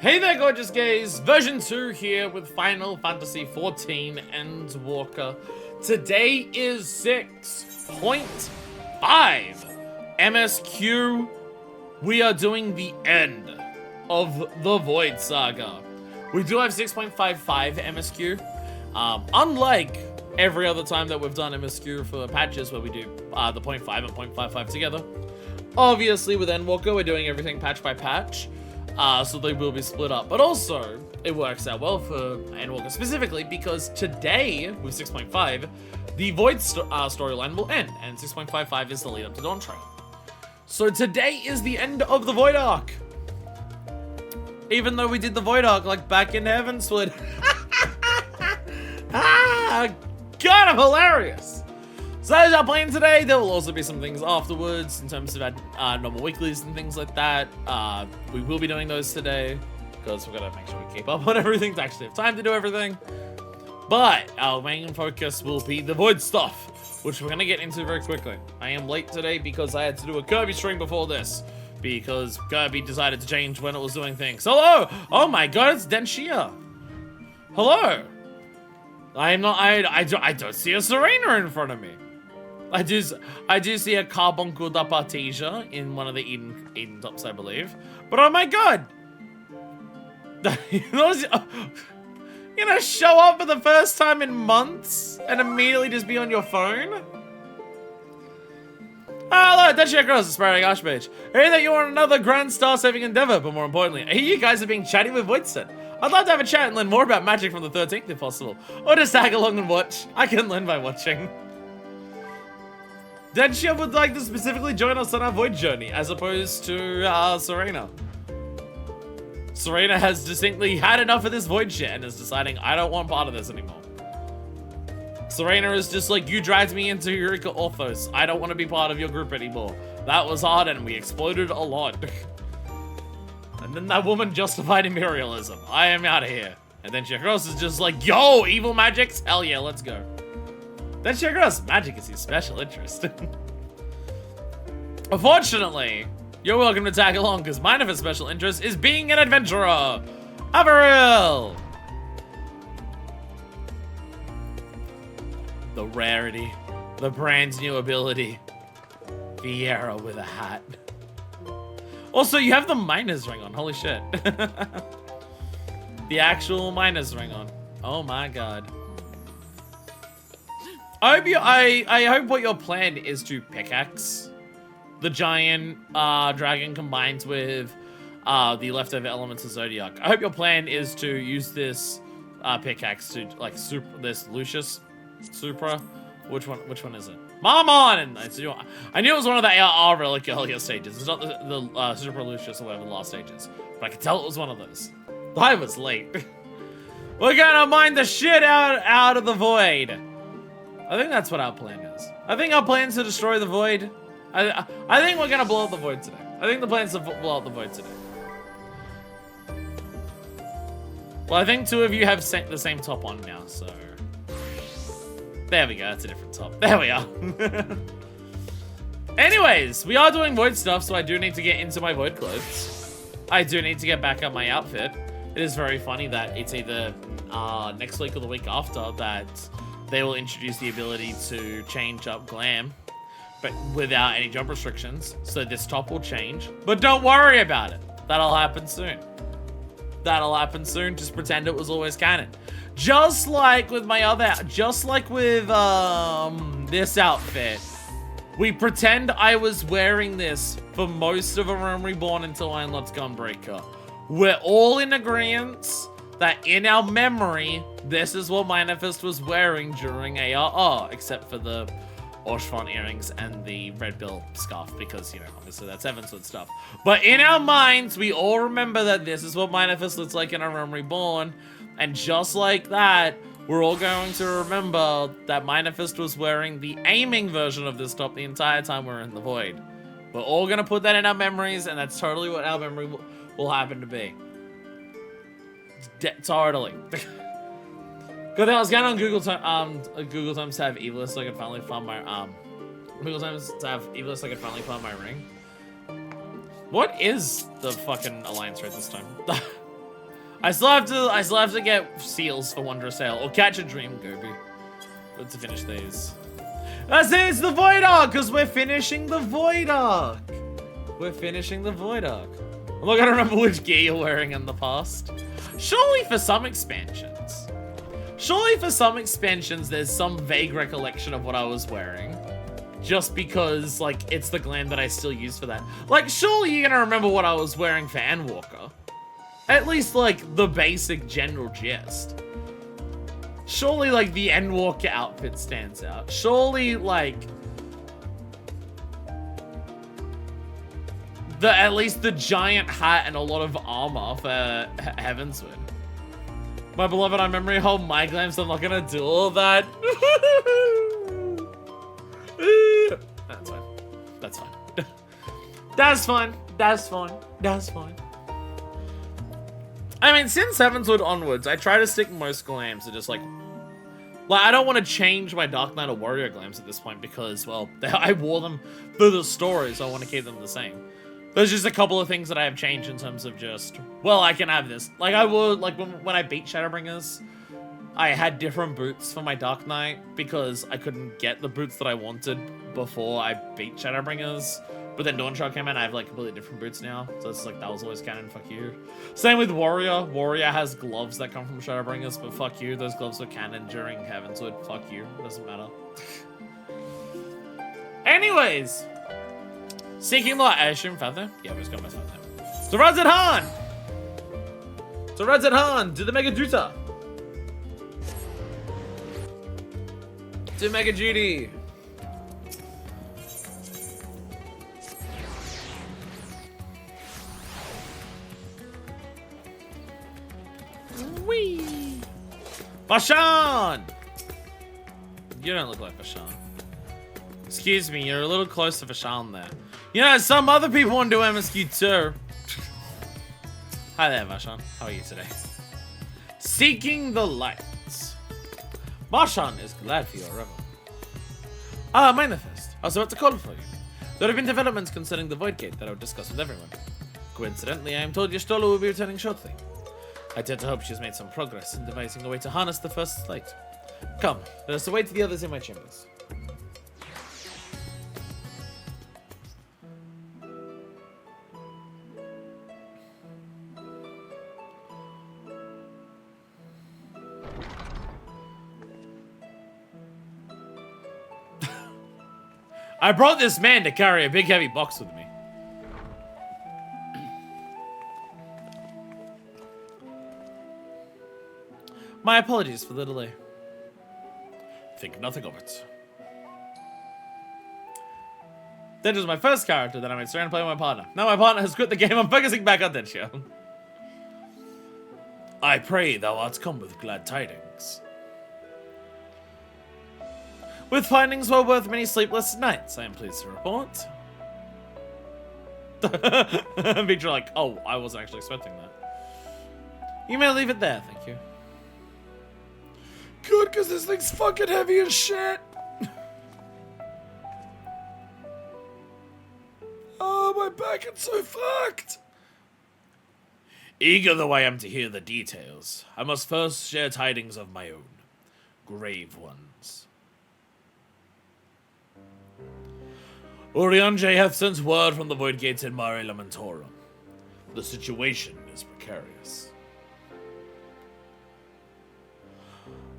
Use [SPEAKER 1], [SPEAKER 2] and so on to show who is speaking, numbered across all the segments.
[SPEAKER 1] Hey there, gorgeous gays! Version 2 here with Final Fantasy XIV Endwalker. Today is 6.5 MSQ. We are doing the end of the Void Saga. We do have 6.55 MSQ. Unlike every other time that we've done MSQ for patches where we do the 0.5 and 0.55 together. Obviously with Endwalker, we're doing everything patch by patch. So they will be split up. But also, it works out well for Endwalker specifically because today, with 6.5, the Void storyline will end, and 6.55 is the lead up to Dawn Trail. So today is the end of the Void Arc. Even though we did the Void Arc like back in Heavenswood. God, I'm hilarious! So that is our plan today. There will also be some things afterwards in terms of our normal weeklies and things like that. We will be doing those today because we're gonna make sure we keep up on everything to actually have time to do everything. But our main focus will be the Void stuff, which we're gonna get into very quickly. I am late today because I had to do a Kirby stream before this because Kirby decided to change when it was doing things. Hello! Oh my god, it's Denshia. Hello! I don't see a Serena in front of me. I do see a Carbuncle da Partisia in one of the Eden tops, I believe. But oh my god! You're gonna show up for the first time in months and immediately just be on your phone? Hello, Dutchie Cross, Aspiring Archmage. I hear that you're on another grand star-saving endeavor, but more importantly, I hear you guys are being chatty with Voidstead. I'd love to have a chat and learn more about magic from the 13th if possible. Or just tag along and watch. I can learn by watching. Denshia would like to specifically join us on our Void journey, as opposed to Serena. Serena has distinctly had enough of this Void shit and is deciding, I don't want part of this anymore. Serena is just like, you dragged me into Eureka Orthos. I don't want to be part of your group anymore. That was hard and we exploded a lot. And then that woman justified imperialism. I am out of here. And then Shakros is just like, yo, evil magics? Hell yeah, let's go. Then Shakros, magic is his special interest. Unfortunately, you're welcome to tag along because mine of his special interest is being an adventurer. Averil! The rarity, the brand new ability. Vieira with a hat. Also, you have the miner's ring on. Holy shit. The actual miner's ring on. Oh my god. I hope what your plan is to pickaxe the giant dragon combined with the leftover elements of Zodiac. I hope your plan is to use this pickaxe to like this Lucius Supra. Which one is it? Mammon! And I knew it was one of the AR relic earlier stages. It's not the Super Lucius or whatever the last stages. But I could tell it was one of those. I was late. We're gonna mine the shit out of the Void. I think that's what our plan is. I think our plan is to destroy the Void. I think we're gonna blow up the Void today. I think the plan is to blow up the Void today. Well, I think two of you have the same top on now, so... There we go, that's a different top. There we are. Anyways, we are doing Void stuff, so I do need to get into my Void clothes. I do need to get back on my outfit. It is very funny that it's either next week or the week after that they will introduce the ability to change up glam, but without any jump restrictions. So this top will change, but don't worry about it. That'll happen soon. That'll happen soon. Just pretend it was always canon. Just like with my other, just like with this outfit, we pretend I was wearing this for most of A Realm Reborn until I unlocked Gunbreaker. We're all in agreement that in our memory, this is what Manifest was wearing during ARR, except for the Orshfont earrings and the red bill scarf, because, you know, obviously that's Heavenswood stuff. But in our minds, we all remember that this is what Manifest looks like in A Realm Reborn. And just like that, we're all going to remember that Manifest was wearing the aiming version of this top the entire time we're in the Void. We're all going to put that in our memories, and that's totally what our memory will happen to be. Totally. Good thing I was going on Google Times to have Evilist so I could finally find my Google Times to have Evilist so I could finally find my ring. What is the fucking alliance rate this time? I still have to get seals for Wondrous Ale or catch a dream Goby. Good to finish these. That's it, it's the Void Arc, because we're finishing the Void Arc. We're finishing the Void Arc. I'm not gonna remember which gear you're wearing in the past. Surely for some expansions. There's some vague recollection of what I was wearing. Just because, like, it's the glam that I still use for that. Like, surely you're gonna remember what I was wearing for Endwalker. At least, like, the basic general gist. Surely, like, the Endwalker outfit stands out. Surely, like... at least the giant hat and a lot of armor for Heavensward. My beloved, I memory hold my glams, I'm not gonna do all that. That's fine. That's fine. That's fine. That's fine. That's fine. I mean, since Heavensward onwards, I try to stick most glams to just like I don't want to change my Dark Knight or Warrior glams at this point because, well, I wore them for the story, so I want to keep them the same. There's just a couple of things that I have changed in terms of just, well, I can have this. Like, I would, like, when I beat Shadowbringers, I had different boots for my Dark Knight because I couldn't get the boots that I wanted before I beat Shadowbringers. But then Dawnshot came in, I have, like, completely different boots now. So it's like, that was always canon, fuck you. Same with Warrior. Warrior has gloves that come from Shadowbringers, but fuck you. Those gloves were canon during Heavensward. Fuck you. Doesn't matter. Anyways. Seeking Law, I assume Father? Yeah, we're just going with Father. So Razed Han! So Razed Han, do the Mega Juta! Do Mega Judy! Whee! Bashan! You don't look like Bashan. Excuse me, you're a little close to Bashan there. You know, some other people want to do MSQ too. Hi there, Vashan. How are you today? Seeking the lights. Vashan is glad for your arrival. Ah, Manifest. I was about to call for you. There have been developments concerning the Void Gate that I will discuss with everyone. Coincidentally, I am told Y'shtola will be returning shortly. I tend to hope she has made some progress in devising a way to harness the first light. Come, let us await the others in my chambers. I brought this man to carry a big heavy box with me. My apologies for the delay. Think nothing of it. That was my first character that I made surround play with my partner. Now my partner has quit the game, I'm focusing back on Densho. I pray thou art come with glad tidings. With findings well worth many sleepless nights, I am pleased to report. Victor like, oh, I wasn't actually expecting that. You may leave it there, thank you. Good, because this thing's fucking heavy as shit. Oh, my back is so fucked. Eager though I am to hear the details, I must first share tidings of my own. Grave ones. Urianger hath sent word from the Void Gates in Mare Lamentorum. The situation is precarious.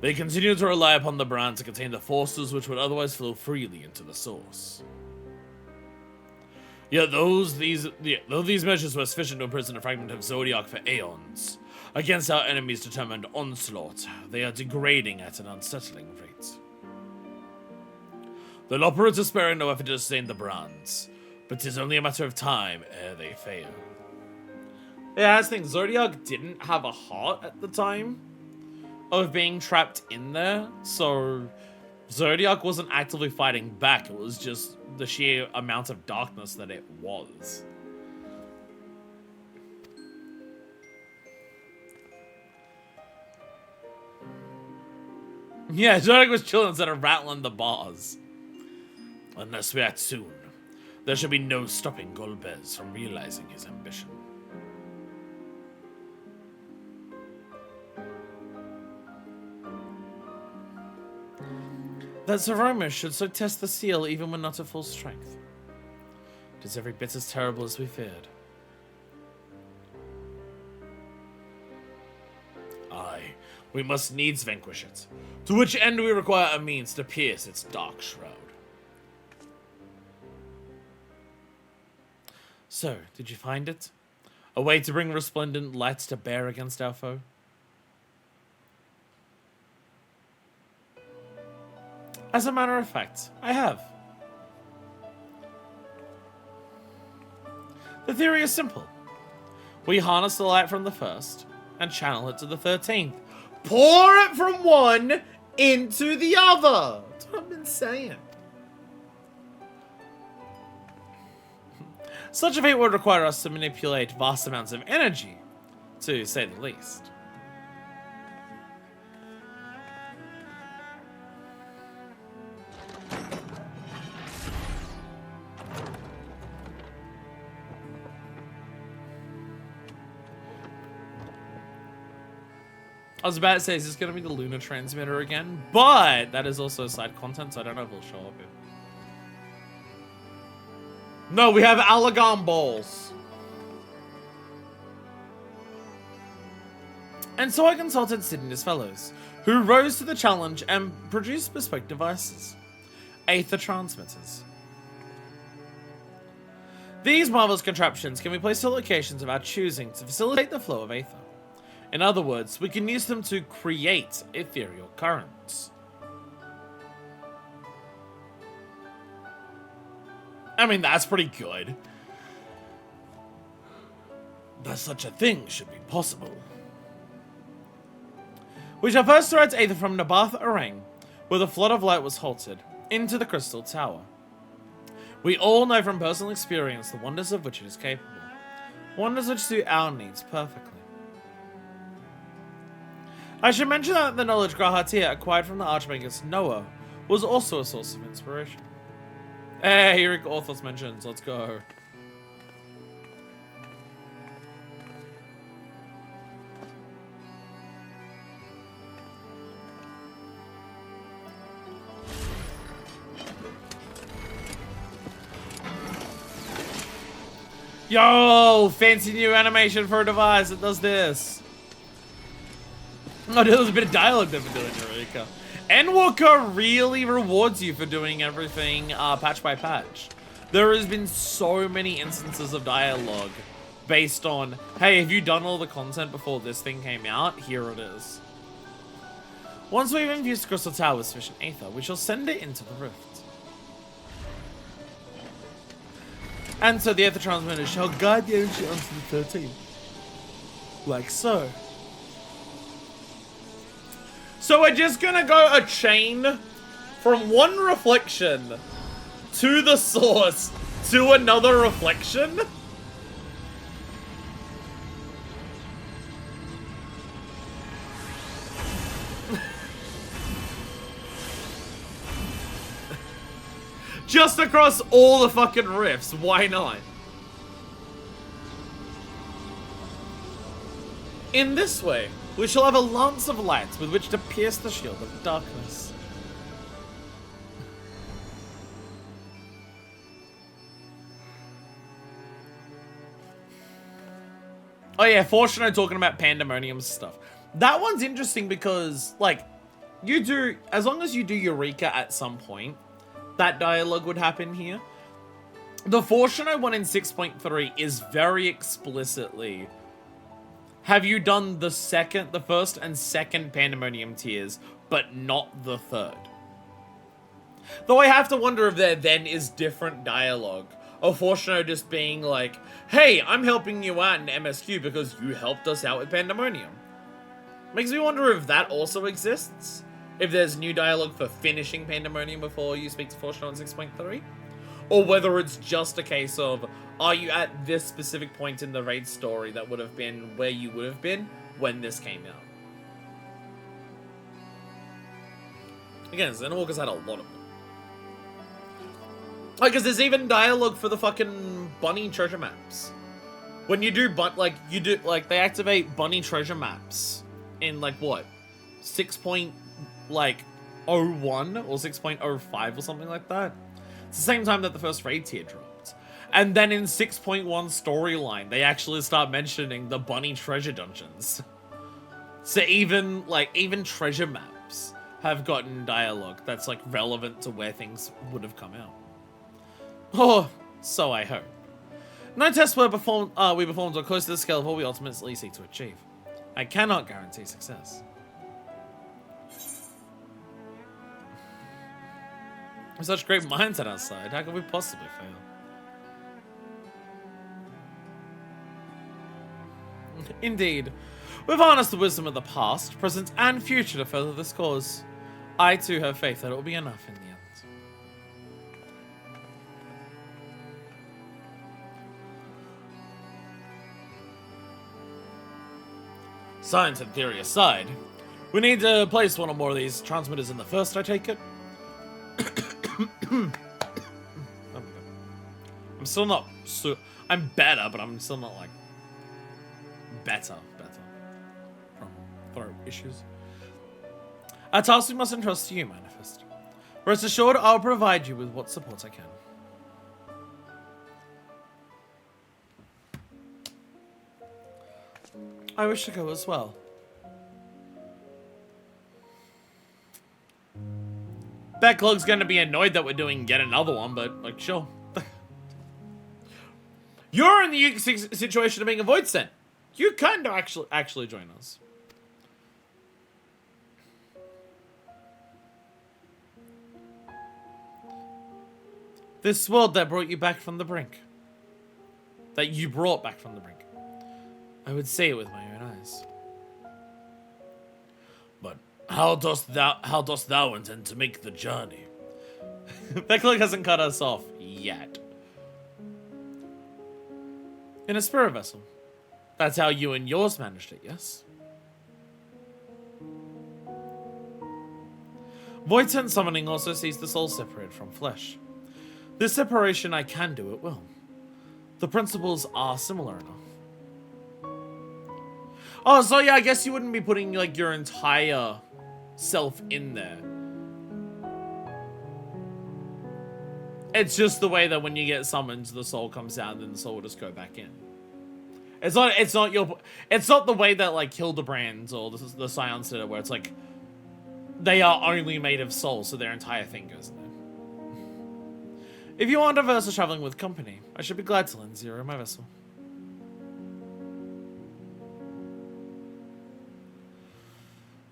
[SPEAKER 1] They continue to rely upon the brand to contain the forces which would otherwise flow freely into the source. Yet though these measures were sufficient to imprison a fragment of Zodiac for aeons, against our enemies' determined onslaught, they are degrading at an unsettling rate. The Loperers are sparing no effort to sustain the brands, but 'tis only a matter of time ere they fail. Yeah, I think Zodiac didn't have a heart at the time of being trapped in there, so Zodiac wasn't actively fighting back, it was just the sheer amount of darkness that it was. Yeah, Zodiac was chilling instead of rattling the bars. Unless we act soon, there shall be no stopping Golbez from realizing his ambition. That Zeromus should so test the seal even when not at full strength. It is every bit as terrible as we feared. Aye, we must needs vanquish it. To which end we require a means to pierce its dark shroud. So, did you find it? A way to bring resplendent lights to bear against our foe? As a matter of fact, I have. The theory is simple. We harness the light from the first and channel it to the 13th. Pour it from one into the other. That's what I've been saying. Such a feat would require us to manipulate vast amounts of energy, to say the least. I was about to say, is this going to be the lunar transmitter again? But that is also side content, so I don't know if it'll show up here. No, we have Allagon balls. And so I consulted Sid and his fellows, who rose to the challenge and produced bespoke devices. Aether transmitters. These marvelous contraptions can be placed at locations of our choosing to facilitate the flow of Aether. In other words, we can use them to create ethereal currents. I mean, that's pretty good. That such a thing should be possible. We shall first direct Aether from Nabath Arang, where the flood of light was halted, into the Crystal Tower. We all know from personal experience the wonders of which it is capable. Wonders which suit our needs perfectly. I should mention that the knowledge Grahatia acquired from the Archmagus Noah was also a source of inspiration. Hey, Eric Orthos mentions, let's go. Yo, fancy new animation for a device that does this. Oh, there was a bit of dialogue there for doing Eureka. Endwalker really rewards you for doing everything patch by patch. There has been so many instances of dialogue based on, hey, have you done all the content before this thing came out? Here it is. Once we've infused Crystal Tower with sufficient Aether, we shall send it into the Rift. And so the Aether Transmitter shall guide the energy onto the 13th. Like so. So we're just gonna go a chain from one reflection to the source to another reflection? Just across all the fucking rifts, why not? In this way, we shall have a lance of light with which to pierce the shield of darkness. Oh yeah, Fortuno talking about Pandemonium stuff. That one's interesting because, like, you do, as long as you do Eureka at some point, that dialogue would happen here. The Fortuno one in 6.3 is very explicitly, have you done the first and second Pandemonium tiers, but not the third? Though I have to wonder if there then is different dialogue. Of Fortuno just being like, hey, I'm helping you out in MSQ because you helped us out with Pandemonium. Makes me wonder if that also exists. If there's new dialogue for finishing Pandemonium before you speak to Fortuno in 6.3. Or whether it's just a case of, are you at this specific point in the raid story that would have been where you would have been when this came out? Again, Xenowalker's had a lot of them. Like, because there's even dialogue for the fucking bunny treasure maps. When you do, they activate bunny treasure maps in, like, what? 6 point, like, 6.01 or 6.05 or something like that. It's the same time that the first raid tier dropped. And then in 6.1 storyline, they actually start mentioning the bunny treasure dungeons. So even treasure maps have gotten dialogue that's like relevant to where things would have come out. Oh, so I hope. No tests we performed were close to the scale of what we ultimately seek to achieve. I cannot guarantee success. With such great minds at our side, how could we possibly fail? Indeed, we've harnessed the wisdom of the past, present, and future to further this cause. I too have faith that it will be enough in the end. Science and theory aside, we need to place one or more of these transmitters in the first, I take it? I'm still not I'm better, but I'm still not like better from throat issues. Our task we must entrust to you, Manifest. Rest assured, I'll provide you with what support I can. I wish to go as well. Backlog's gonna be annoyed that we're doing yet another one, but like, sure. You're in the unique situation of being a void sent. You can actually join us. This world that brought you back from the brink. That you brought back from the brink. I would say it with my own eyes. But how dost thou intend to make the journey? Backlog hasn't cut us off yet. In a spirit vessel. That's how you and yours managed it, yes? Void Tent summoning also sees the soul separated from flesh. This separation I can do at will. The principles are similar enough. Oh, so yeah, I guess you wouldn't be putting like your entire self in there. It's just the way that when you get summoned, the soul comes out, and then the soul will just go back in. It's not the way that like Hildebrand or the Scions did it, where it's like they are only made of soul, so their entire thing goes in there. If you aren't averse to traveling with company, I should be glad to lend Zero my vessel.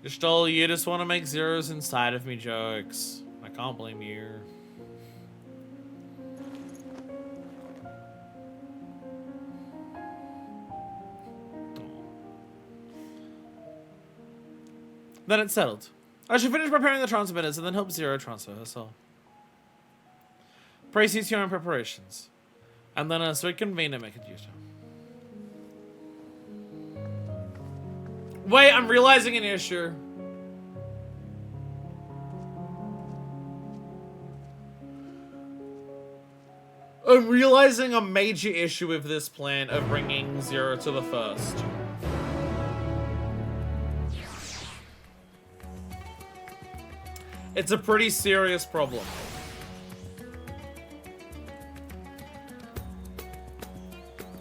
[SPEAKER 1] Gestalt, you just want to make zeros inside of me jokes. I can't blame you. Then it's settled. I should finish preparing the transmitters and then help Zero transfer her soul. Pray cease your own preparations. And then us reconvene and make it use. Wait, I'm realizing an issue. I'm realizing a major issue with this plan of bringing Zero to the first. It's a pretty serious problem.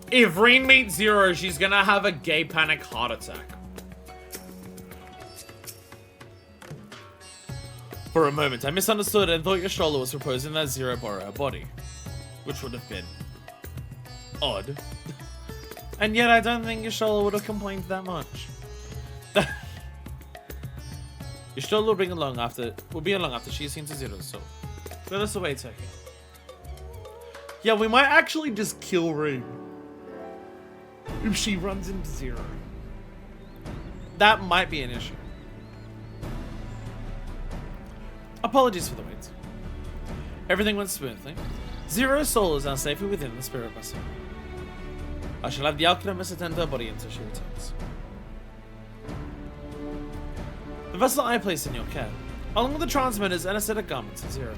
[SPEAKER 1] If Reen meets Zero, she's gonna have a gay panic heart attack. For a moment, I misunderstood and thought your stroller was proposing that Zero borrow her body. Which would have been odd. And yet I don't think your stroller would have complained that much. Your stroller will be along after she's seen to Zero's soul. Let us away, Turkey. Yeah, we might actually just kill Reen if she runs into Zero. That might be an issue. Apologies for the wait. Everything went smoothly. Zero's soul is now safely within the spirit vessel. I shall have the alchemist attend to her body until she returns. The vessel I place in your care, along with the transmitters and a set of garments of Zero.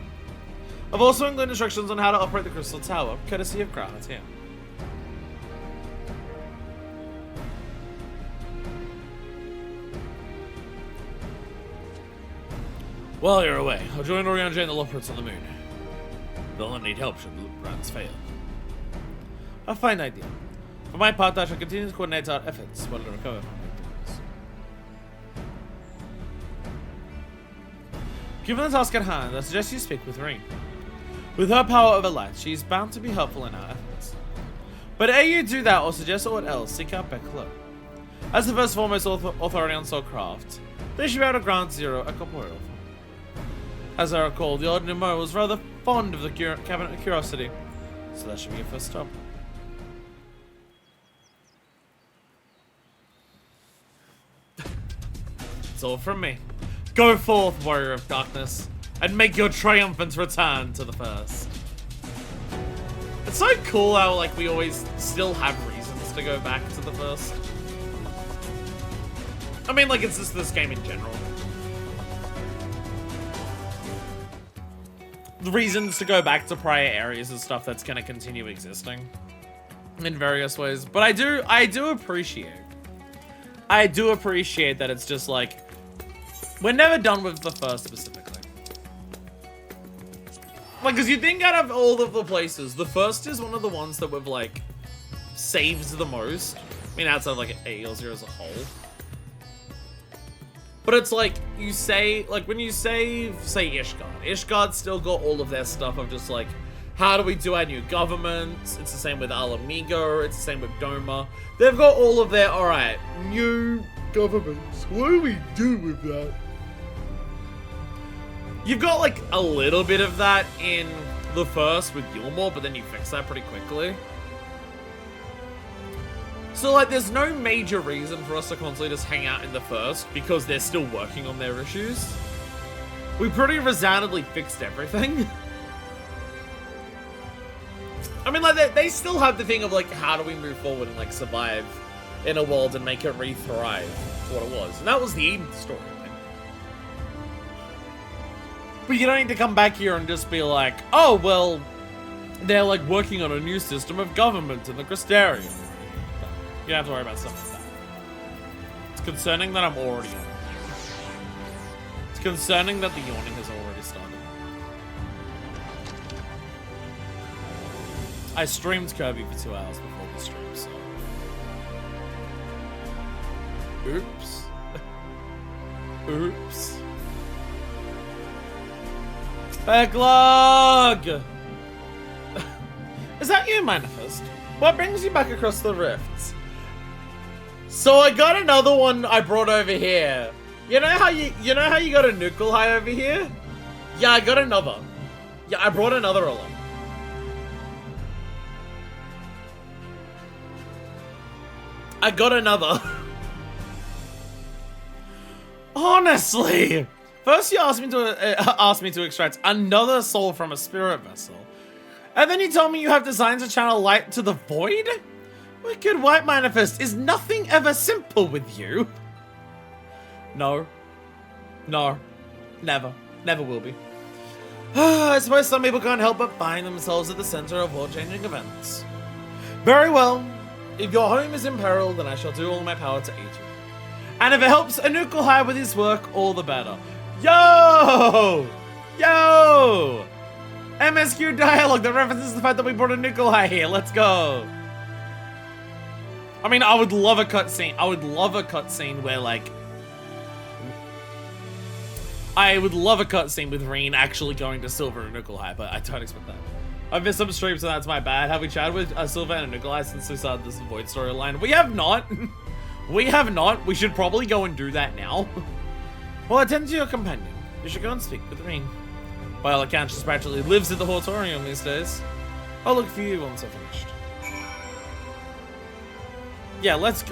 [SPEAKER 1] I've also included instructions on how to operate the crystal tower, courtesy of Granite here. While you're away, I'll join Oriana and the Lockports on the moon. They'll need help should the plans fail. A fine idea. For my part, I shall continue to coordinate our efforts while I recover from my things. Given the task at hand, I suggest you speak with Ring. With her power over light, she is bound to be helpful in our efforts. But ere you do that or suggest aught else, seek out Beckler. As the first foremost authority on Soulcraft, they should be able to grant Zero a corporeal form. As I recall, the Lord Nemo was rather fond of the Cabinet of Curiosity, so that should be your first stop. It's all from me. Go forth, Warrior of Darkness, and make your triumphant return to the first. It's so cool how, like, we always still have reasons to go back to the first. I mean, like, it's just this game in general. The reasons to go back to prior areas and stuff that's going to continue existing in various ways. But I do appreciate that it's just like, we're never done with the first specifically. Like, because you think out of all of the places, the first is one of the ones that we've, like, saved the most. I mean, outside of, like, AL0 as a whole. But it's like, you say, like, when you save, say, Ishgard's still got all of their stuff of just, like, how do we do our new government? It's the same with Alamigo, it's the same with Doma. They've got all of their, alright, new governments. What do we do with that? You've got, like, a little bit of that in the first with Gilmore, but then you fix that pretty quickly. So, like, there's no major reason for us to constantly just hang out in the first, because they're still working on their issues. We pretty resoundingly fixed everything. I mean, like, they still have the thing of, like, how do we move forward and, like, survive in a world and make it re-thrive to what it was. And that was the Eden story. But you don't need to come back here and just be like, oh, well, they're, like, working on a new system of government in the Crystarium. You don't have to worry about stuff like that. It's concerning that I'm already on. It's concerning that the yawning has already started. I streamed Kirby for 2 hours before the stream, so... Oops. Oops. Backlog! Is that you, Manifest? What brings you back across the rifts? So I got another one I brought over here. You know how you got a Nuclear High over here? Yeah, I got another. Yeah, I brought another along. I got another. Honestly. First you asked me to extract another soul from a spirit vessel. And then you tell me you have designs to channel light to the void? Wicked White Manifest, is nothing ever simple with you? No. No. Never. Never will be. I suppose some people can't help but find themselves at the center of world-changing events. Very well. If your home is in peril, then I shall do all my power to aid you. And if it helps Anukel High with his work, all the better. Yo! Yo! MSQ dialogue that references the fact that we brought a Nickel High here. Let's go. I mean, I would love a cutscene. I would love a cutscene where, like... I would love a cutscene with Reen actually going to Silver and Nickel High, but I don't expect that. I've missed some streams, so that's my bad. Have we chatted with Silver and Nickel High since we started this Void storyline? We have not. We have not. We should probably go and do that now. Well, attend to your companion. You should go and speak with Reen. By all accounts, she practically lives at the Hortorium these days. I'll look for you once I've finished. Yeah, let's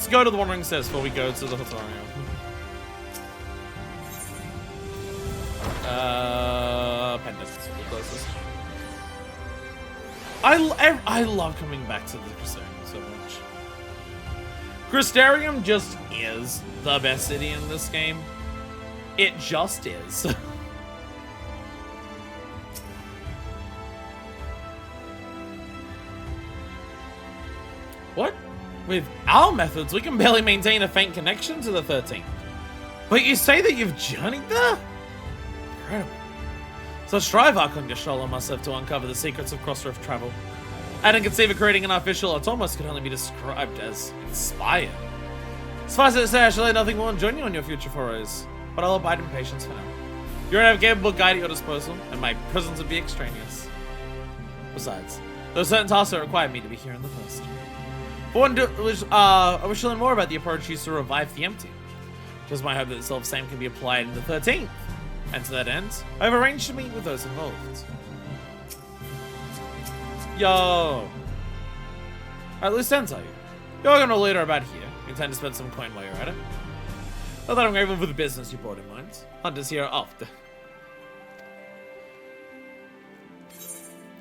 [SPEAKER 1] go to the Wandering Stairs before we go to the Hortorium. Pendants is the closest. I love coming back to the Crystarium so much. Crystarium just is the best city in this game. It just is. What? With our methods, we can barely maintain a faint connection to the 13th. But you say that you've journeyed there? Incredible. Such drive Archon Gestalter must have to uncover the secrets of cross-rift travel. I didn't conceive of creating an artificial autonomous could only be described as inspired. Suffice it to say, I shall let nothing more join you on your future forays, but I'll abide in patience for now. You already have a capable guide at your disposal, and my presence would be extraneous. Besides, there are certain tasks that require me to be here in the first. For one, I wish to learn more about the approach used to revive the empty. It is my hope that the self-same can be applied in the 13th. And to that end, I have arranged to meet with those involved. Yo! Alright, loose ends are you? You're gonna loiter about here. You intend to spend some coin while you're at it. Not that I'm grateful for the business you brought in mind. Hunters here after.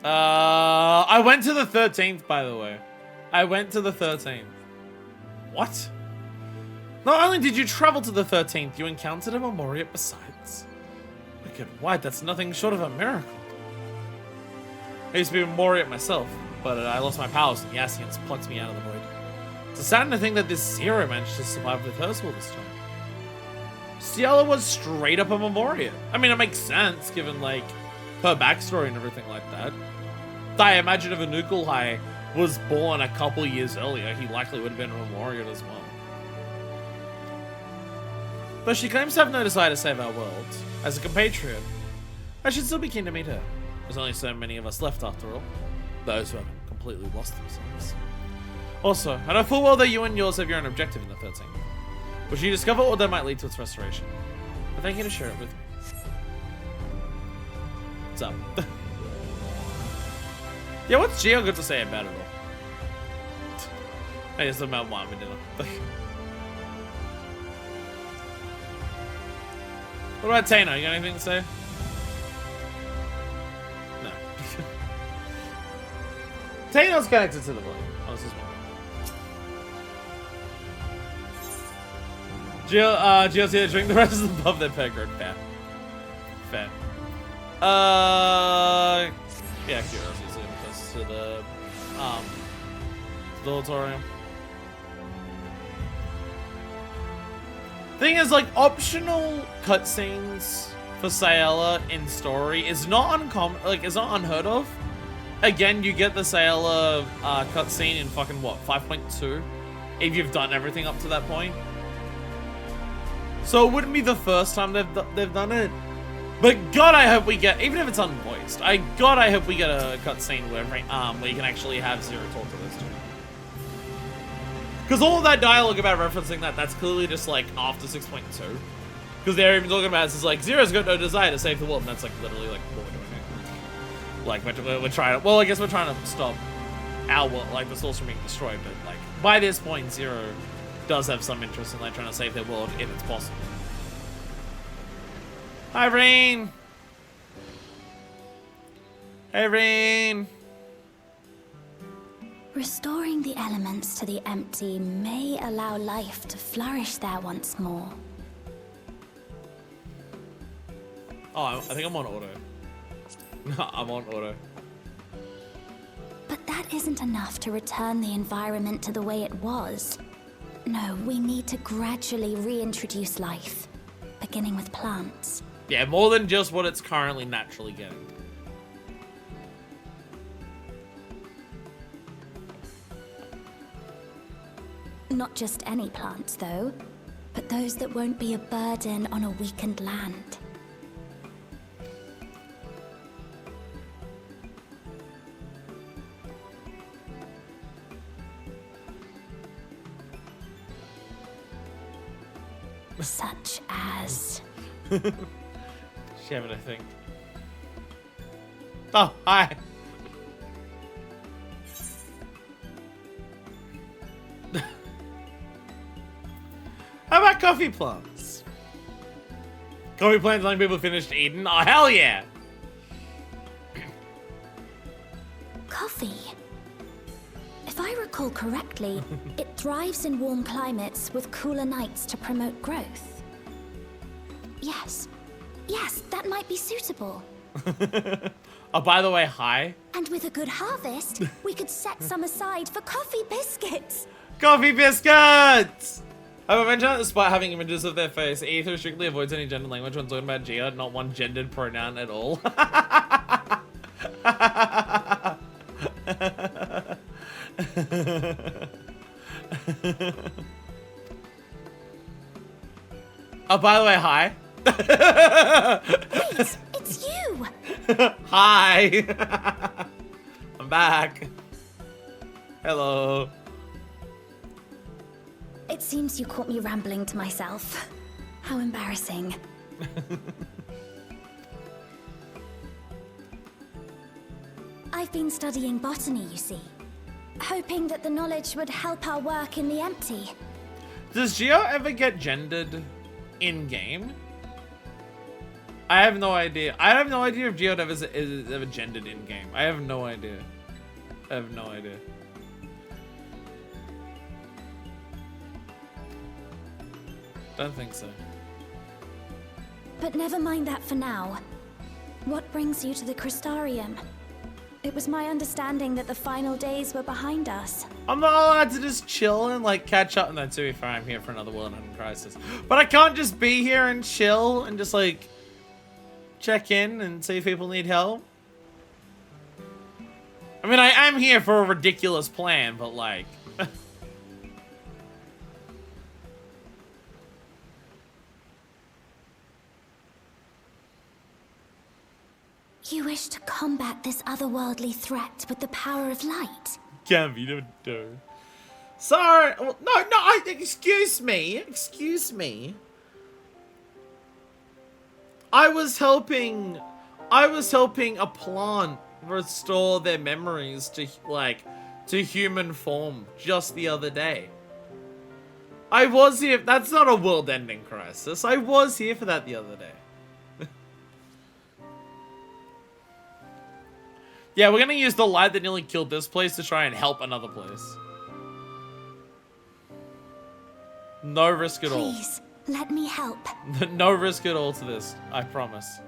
[SPEAKER 1] I went to the 13th, by the way. I went to the 13th. What? Not only did you travel to the 13th, you encountered a Memoriat besides. Wicked white, that's nothing short of a miracle. I used to be a Memoriat myself, but I lost my powers and the Ascians plucked me out of the void. It's saddening to think that this Zero managed to survive with her soul this time. Ciela was straight up a Memoriat. I mean, it makes sense given, like, her backstory and everything like that. I imagine if Anukulhai was born a couple years earlier, he likely would have been a Memoriat as well. Though she claims to have no desire to save our world, as a compatriot, I should still be keen to meet her. There's only so many of us left after all. Those who haven't completely lost themselves. Also, I know full well that you and yours have your own objective in the 13th. Which you discover or that might lead to its restoration. But thank you to share it with me. What's up? Yeah, what's Geo got to say about it all? I guess about mom and dinner. What about Tano? You got anything to say? No. Tano's connected to the body. I was just wondering. Geo's here to drink the rest of the above their peg road. Fair. Fair. Yeah, curiosity because to the auditorium. Thing is, like, optional cutscenes for Sayela in story is not uncommon, like, it's not unheard of. Again, you get the Sayela cutscene in fucking, what, 5.2? If you've done everything up to that point. So it wouldn't be the first time they've done it. But God, I hope we get, even if it's unvoiced, I hope we get a cutscene where you can actually have Zero talk to those two. Because all of that dialogue about referencing that's clearly just like after 6.2. Because they're even talking about it's like Zero's got no desire to save the world, and that's like literally like what we're doing. Like we're trying to, well, I guess we're trying to stop our world, like the souls from being destroyed, but like by this point, Zero does have some interest in like trying to save their world if it's possible. Hi, Rain. Hey, Rain.
[SPEAKER 2] Restoring the elements to the empty may allow life to flourish there once more.
[SPEAKER 1] Oh, I think I'm on auto. I'm on auto.
[SPEAKER 2] But that isn't enough to return the environment to the way it was. No, we need to gradually reintroduce life, beginning with plants.
[SPEAKER 1] Yeah, more than just what it's currently naturally getting.
[SPEAKER 2] Not just any plants, though, but those that won't be a burden on a weakened land. Such as...
[SPEAKER 1] Shit, I think. Oh, hi. How about coffee plants? Coffee plants letting people finished eating? Oh, hell yeah!
[SPEAKER 2] Coffee. If I recall correctly, it thrives in warm climates with cooler nights to promote growth. Yes. Yes, that might be suitable.
[SPEAKER 1] Oh, by the way, hi.
[SPEAKER 2] And with a good harvest, we could set some aside for coffee biscuits.
[SPEAKER 1] Coffee biscuits! I would mention that despite having images of their face, Ether strictly avoids any gender language when talking about Gia, not one gendered pronoun at all. Oh, by the way, hi.
[SPEAKER 2] Wait, it's you!
[SPEAKER 1] Hi. I'm back. Hello.
[SPEAKER 2] It seems you caught me rambling to myself. How embarrassing. I've been studying botany, you see. Hoping that the knowledge would help our work in the empty.
[SPEAKER 1] Does Geo ever get gendered in-game? I have no idea. I have no idea if Geo is ever gendered in-game. I have no idea. I have no idea. Don't think so.
[SPEAKER 2] But never mind that for now. What brings you to the Crystarium? It was my understanding that the final days were behind us.
[SPEAKER 1] I'm not allowed to just chill and like catch up. No, to be fair, I'm here for another World-Ending Crisis. But I can't just be here and chill and just like check in and see if people need help. I mean, I am here for a ridiculous plan, but like...
[SPEAKER 2] You wish to combat this otherworldly threat with the power of light?
[SPEAKER 1] Gambino, no. Sorry. Well, no, excuse me. Excuse me. I was helping a plant restore their memories to human form just the other day. I was here. That's not a world-ending crisis. I was here for that the other day. Yeah, we're gonna use the light that nearly killed this place to try and help another place. No risk at all.
[SPEAKER 2] Please, let me help.
[SPEAKER 1] No risk at all to this, I promise.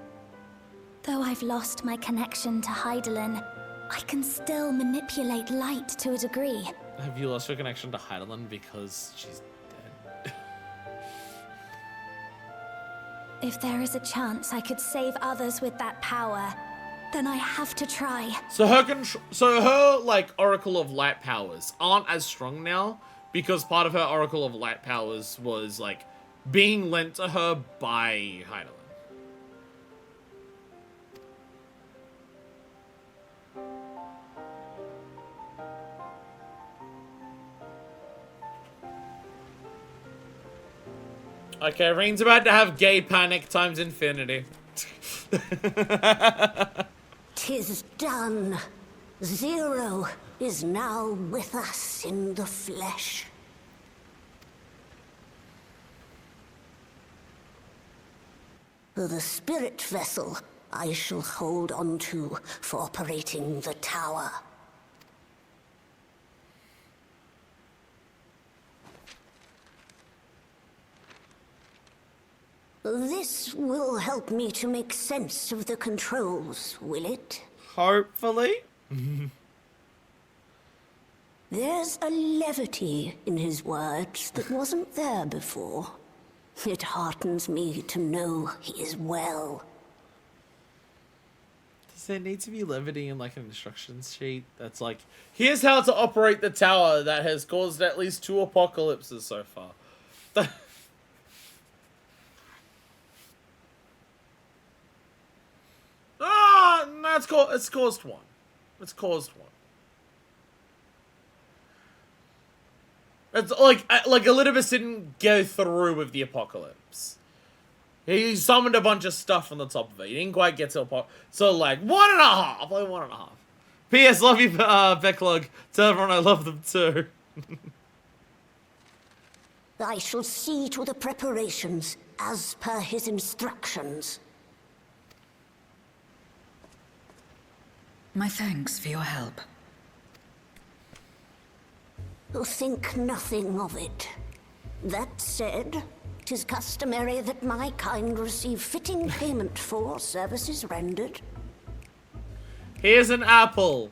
[SPEAKER 2] Though I've lost my connection to Heidelin, I can still manipulate light to a degree.
[SPEAKER 1] Have you lost your connection to Heidelin because she's dead?
[SPEAKER 2] If there is a chance I could save others with that power, then I have to try.
[SPEAKER 1] So her like Oracle of Light powers aren't as strong now because part of her Oracle of Light powers was like being lent to her by Heidelin. Okay, Reen's about to have gay panic times infinity.
[SPEAKER 3] 'Tis done. Zero is now with us in the flesh. The spirit vessel I shall hold on to for operating the tower. This will help me to make sense of the controls, will it?
[SPEAKER 1] Hopefully.
[SPEAKER 3] There's a levity in his words that wasn't there before. It heartens me to know he is well.
[SPEAKER 1] Does there need to be levity in like an instructions sheet that's like, here's how to operate the tower that has caused at least 2 apocalypses so far? No, it's caused one. It's caused one. It's like Elidibus didn't go through with the apocalypse. He summoned a bunch of stuff on the top of it. He didn't quite get to apocalypse. So like 1.5. Like 1.5. P.S. Love you, Becklug. Tell everyone I love them too.
[SPEAKER 3] I shall see to the preparations as per his instructions.
[SPEAKER 4] My thanks for your help.
[SPEAKER 3] Think nothing of it. That said, 'tis customary that my kind receive fitting payment for services rendered.
[SPEAKER 1] Here's an apple.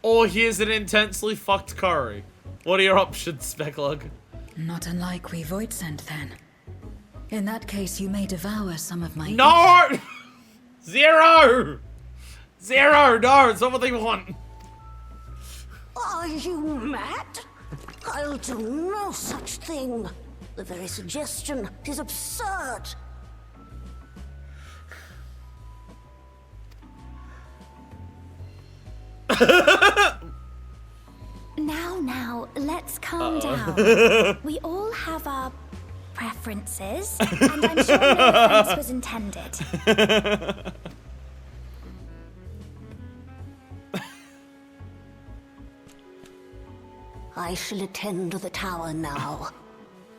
[SPEAKER 1] Or here's an intensely fucked curry. What are your options, Becklug?
[SPEAKER 4] Not unlike we void sent then. In that case, you may devour some of my...
[SPEAKER 1] No! Zero! Zero! No, it's not what they want.
[SPEAKER 3] Are you mad? I'll do no such thing. The very suggestion is absurd.
[SPEAKER 2] Now, let's calm down. We all have our preferences, and I'm sure no offense was intended.
[SPEAKER 3] I shall attend to the tower now.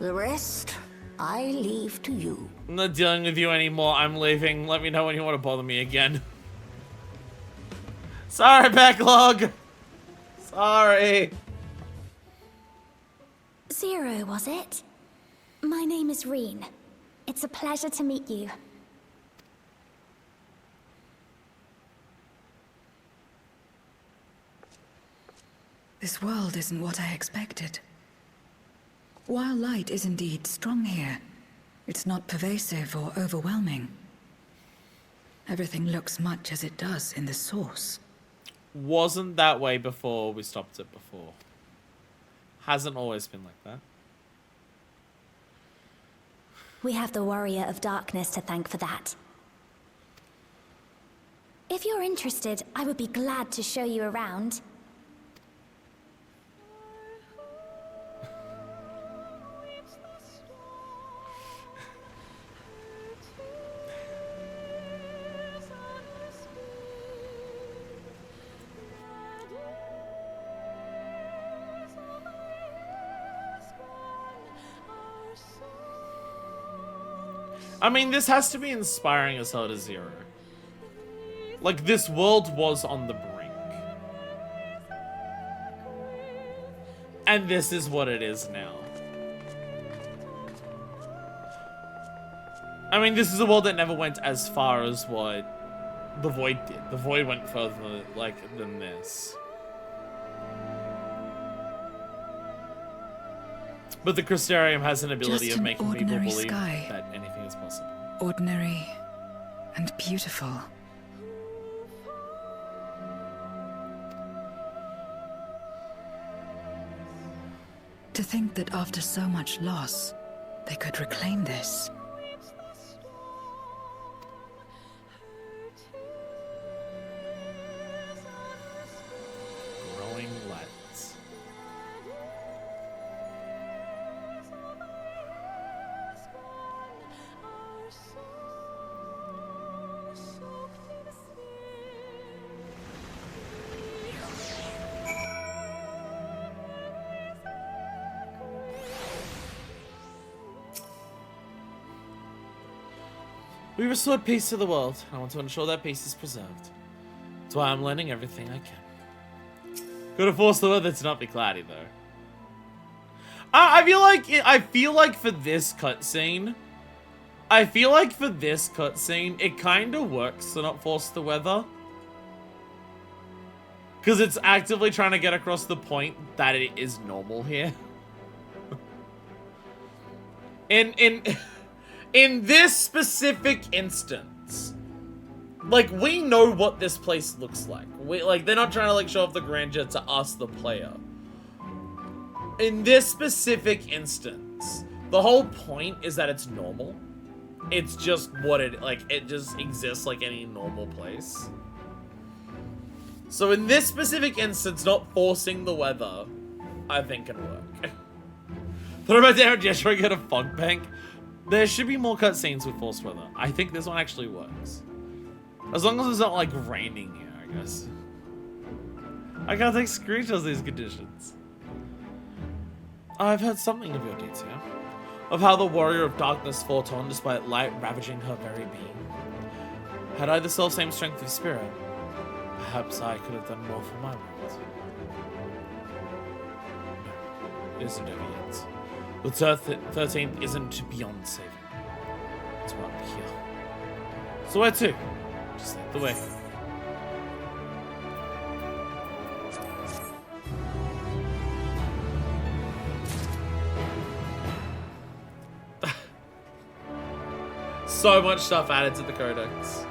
[SPEAKER 3] The rest, I leave to you.
[SPEAKER 1] I'm not dealing with you anymore. I'm leaving. Let me know when you want to bother me again. Sorry, backlog. Sorry.
[SPEAKER 2] Zero, was it? My name is Reen. It's a pleasure to meet you.
[SPEAKER 4] This world isn't what I expected. While light is indeed strong here, it's not pervasive or overwhelming. Everything looks much as it does in the source.
[SPEAKER 1] Wasn't that way before we stopped it before. Hasn't always been like that.
[SPEAKER 2] We have the Warrior of Darkness to thank for that. If you're interested, I would be glad to show you around.
[SPEAKER 1] I mean, this has to be inspiring as hell to Zero. Like, this world was on the brink. And this is what it is now. I mean, this is a world that never went as far as what the Void did. The Void went further, like, than this. But the Crystarium has an ability
[SPEAKER 4] Just
[SPEAKER 1] of
[SPEAKER 4] an
[SPEAKER 1] making people
[SPEAKER 4] ordinary
[SPEAKER 1] believe
[SPEAKER 4] sky.
[SPEAKER 1] that anything is possible.
[SPEAKER 4] Ordinary and beautiful. To think that after so much loss, they could reclaim this.
[SPEAKER 1] Growing lights. We restored peace to the world. I want to ensure that peace is preserved. That's why I'm learning everything I can. Gotta force the weather to not be cloudy, though. I feel like for this cutscene, it kind of works to not force the weather. Because it's actively trying to get across the point that it is normal here. In this specific instance, like, we know what this place looks like. They're not trying to, like, show off the grandeur to us, the player. In this specific instance, the whole point is that it's normal. It's just what it just exists like any normal place. So in this specific instance, not forcing the weather, I think can work. Throw about down gesture and get a fog bank. There should be more cutscenes with forced weather. I think this one actually works. As long as it's not, like, raining here, I guess. I can't take screenshots of these conditions. I've heard something of your deeds here. Of how the Warrior of Darkness fought on despite light ravaging her very being. Had I the self-same strength of spirit, perhaps I could have done more for my world. No, it isn't over yet. The 13th isn't beyond saving. It's right here. So where to? Just lead the way. so much stuff added to the codex.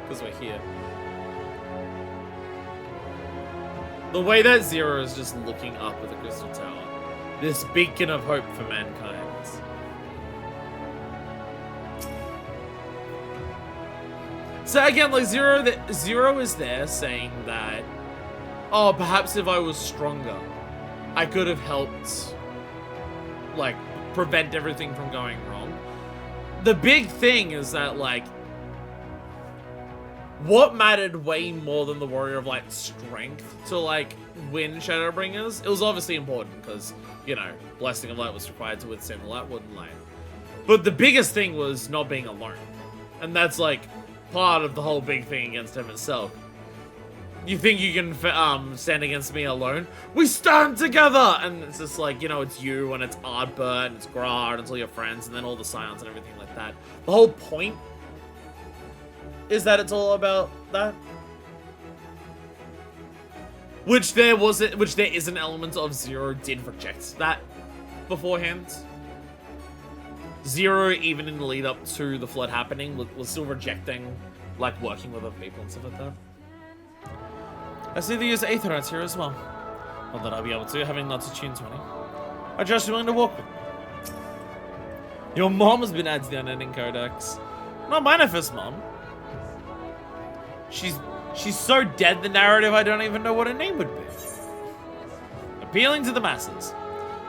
[SPEAKER 1] Because we're here. The way that Zero is just looking up at the Crystal Tower. This beacon of hope for mankind. So again, like Zero is there saying that, oh, perhaps if I was stronger, I could have helped, like, prevent everything from going wrong. The big thing is that, like, what mattered way more than the Warrior of Light strength to, like, win Shadowbringers? It was obviously important because, you know, Blessing of Light was required to withstand the Lightwood and Light. But the biggest thing was not being alone. And that's, like, part of the whole big thing against him himself. You think you can stand against me alone? We stand together! And it's just like, you know, it's you and it's Ardbert and it's Gra and it's all your friends and then all the Scions and everything like that. The whole point is that it's all about that. Which there is an element of Zero did reject that beforehand. Zero, even in the lead up to the flood happening, was still rejecting, like, working with other people and stuff like that. I see they use Aetherites here as well. Not that I'll be able to, having not attuned to any. I just willing to walk with me. Your mom has been added to the Unending Codex. Not my first mom. She's so dead, the narrative, I don't even know what her name would be. Appealing to the masses.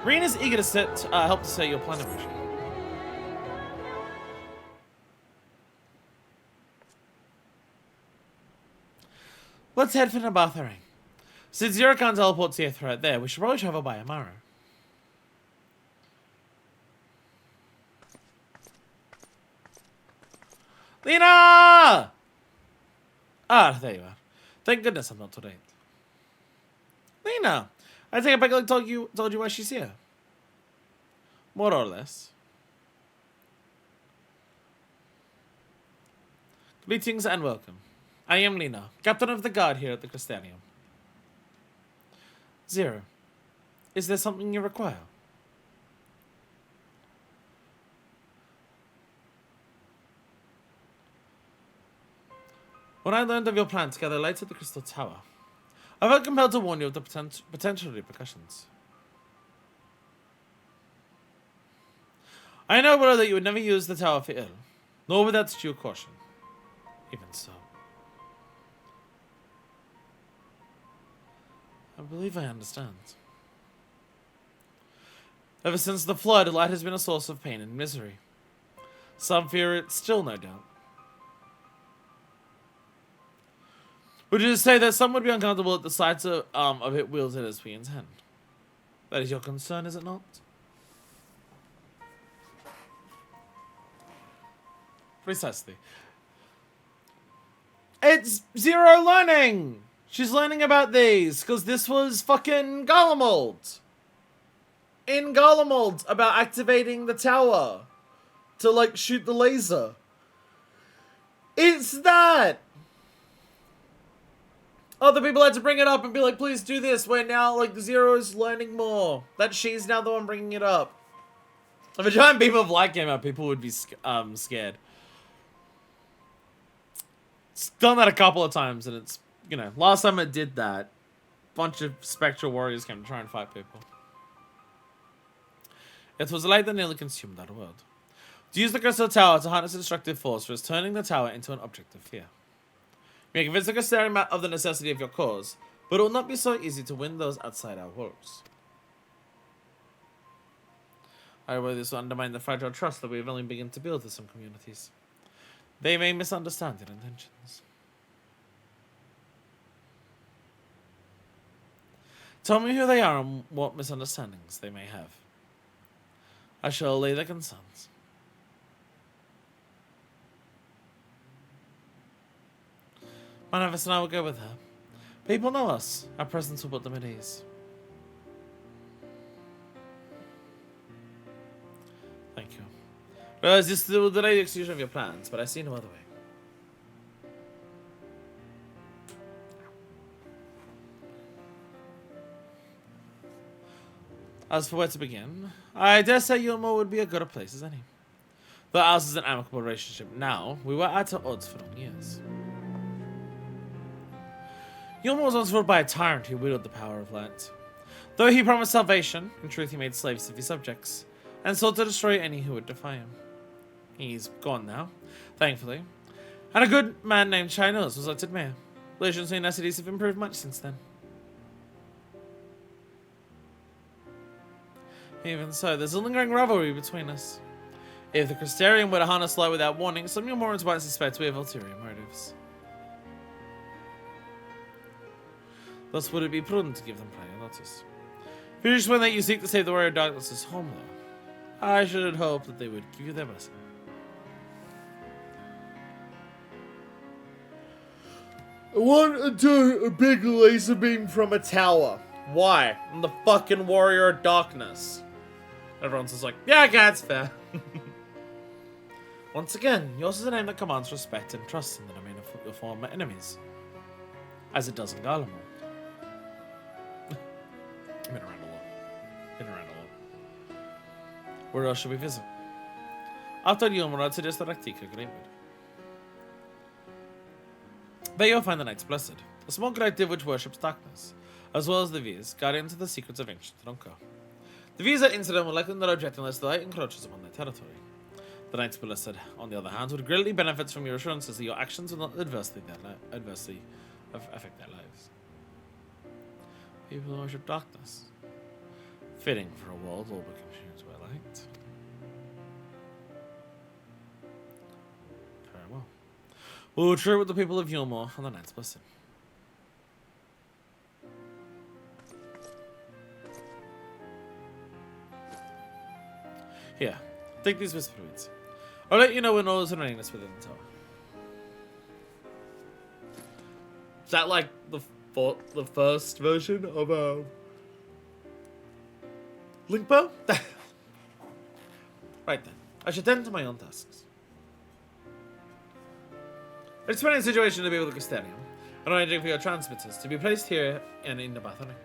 [SPEAKER 1] Reen is eager to help to set your plan of vision. Let's head for Nabathering. Since Zero can't teleport to Aether right there, we should probably travel by Amaro. Lena! Ah, there you are. Thank goodness I'm not too late. Lena! I think I like told you why she's here. More or less. Greetings and welcome. I am Lena, captain of the guard here at the Crystalium. Zero, is there something you require? When I learned of your plan to gather lights at the Crystal Tower, I felt compelled to warn you of the potential repercussions. I know well that you would never use the tower for ill, nor without due caution. Even so. I believe I understand. Ever since the flood, light has been a source of pain and misery. Some fear it still, no doubt. Would you say that some would be uncomfortable at the sight of it wielded as we intend? That is your concern, is it not? Precisely. It's Zero learning! She's learning about these, because this was fucking Garlemald. In Garlemald, about activating the tower to, like, shoot the laser. It's that! Other people had to bring it up and be like, please do this, where now, like, Zero is learning more. That she's now the one bringing it up. If a giant beam of light came out, people would be scared. It's done that a couple of times, and it's, you know, last time it did that, a bunch of spectral warriors came to try and fight people. It was light that nearly consumed that world. To use the Crystal Tower to harness a destructive force was turning the tower into an object of fear. You may convince the Crystalium of the necessity of your cause, but it will not be so easy to win those outside our walls. I worry this will undermine the fragile trust that we have only begun to build with some communities. They may misunderstand your intentions. Tell me who they are and what misunderstandings they may have. I shall allay their concerns. Manavus and I will go with her. People know us. Our presence will put them at ease. Thank you. Realize this will delay the execution of your plans, but I see no other way. As for where to begin, I dare say Yulmo would be as good a place as any. Though ours is an amicable relationship now, we were at odds for long years. Yulma was once ruled by a tyrant who wielded the power of light. Though he promised salvation, in truth he made slaves of his subjects, and sought to destroy any who would defy him. He's gone now, thankfully, and a good man named Chinos was elected mayor. Relations between our cities have improved much since then. Even so, there's a lingering rivalry between us. If the Crystarium were to harness light without warning, some Yulmorans might suspect we have ulterior motives. Thus would it be prudent to give them prior notice. If it is when that you seek to save the warrior of darkness's home, though, I should hope that they would give you their blessing. I want to do a big laser beam from a tower. Why? I'm the fucking warrior of darkness. Everyone's just like, yeah, okay, it's fair. Once again, yours is a name that commands respect and trust in the domain of your former enemies. As it does in Garlemald. Been around a lot. Where else should we visit? After Yulma, I'd suggest the Raktika Greenwood. There you'll find the Knights Blessed, a small collective which worships darkness, as well as the Virs, guardians of the secrets of ancient Tronka. The Virs are incident will likely not object unless the light encroaches upon their territory. The Knights Blessed, on the other hand, would greatly benefit from your assurances that your actions will not adversely affect their lives. People who worship darkness. Fitting for a world all but consumed by light. Very well. We'll retreat with the people of Yulmor on the Knights Blessed. Here, take these whisper weeds. I'll let you know when all is in readiness within the tower. Is that like the first version of Link Bow? Right then, I should tend to my own tasks. It's explain the situation to be with the Crystarium, and arranging for your transmitters to be placed here and in the Bathony.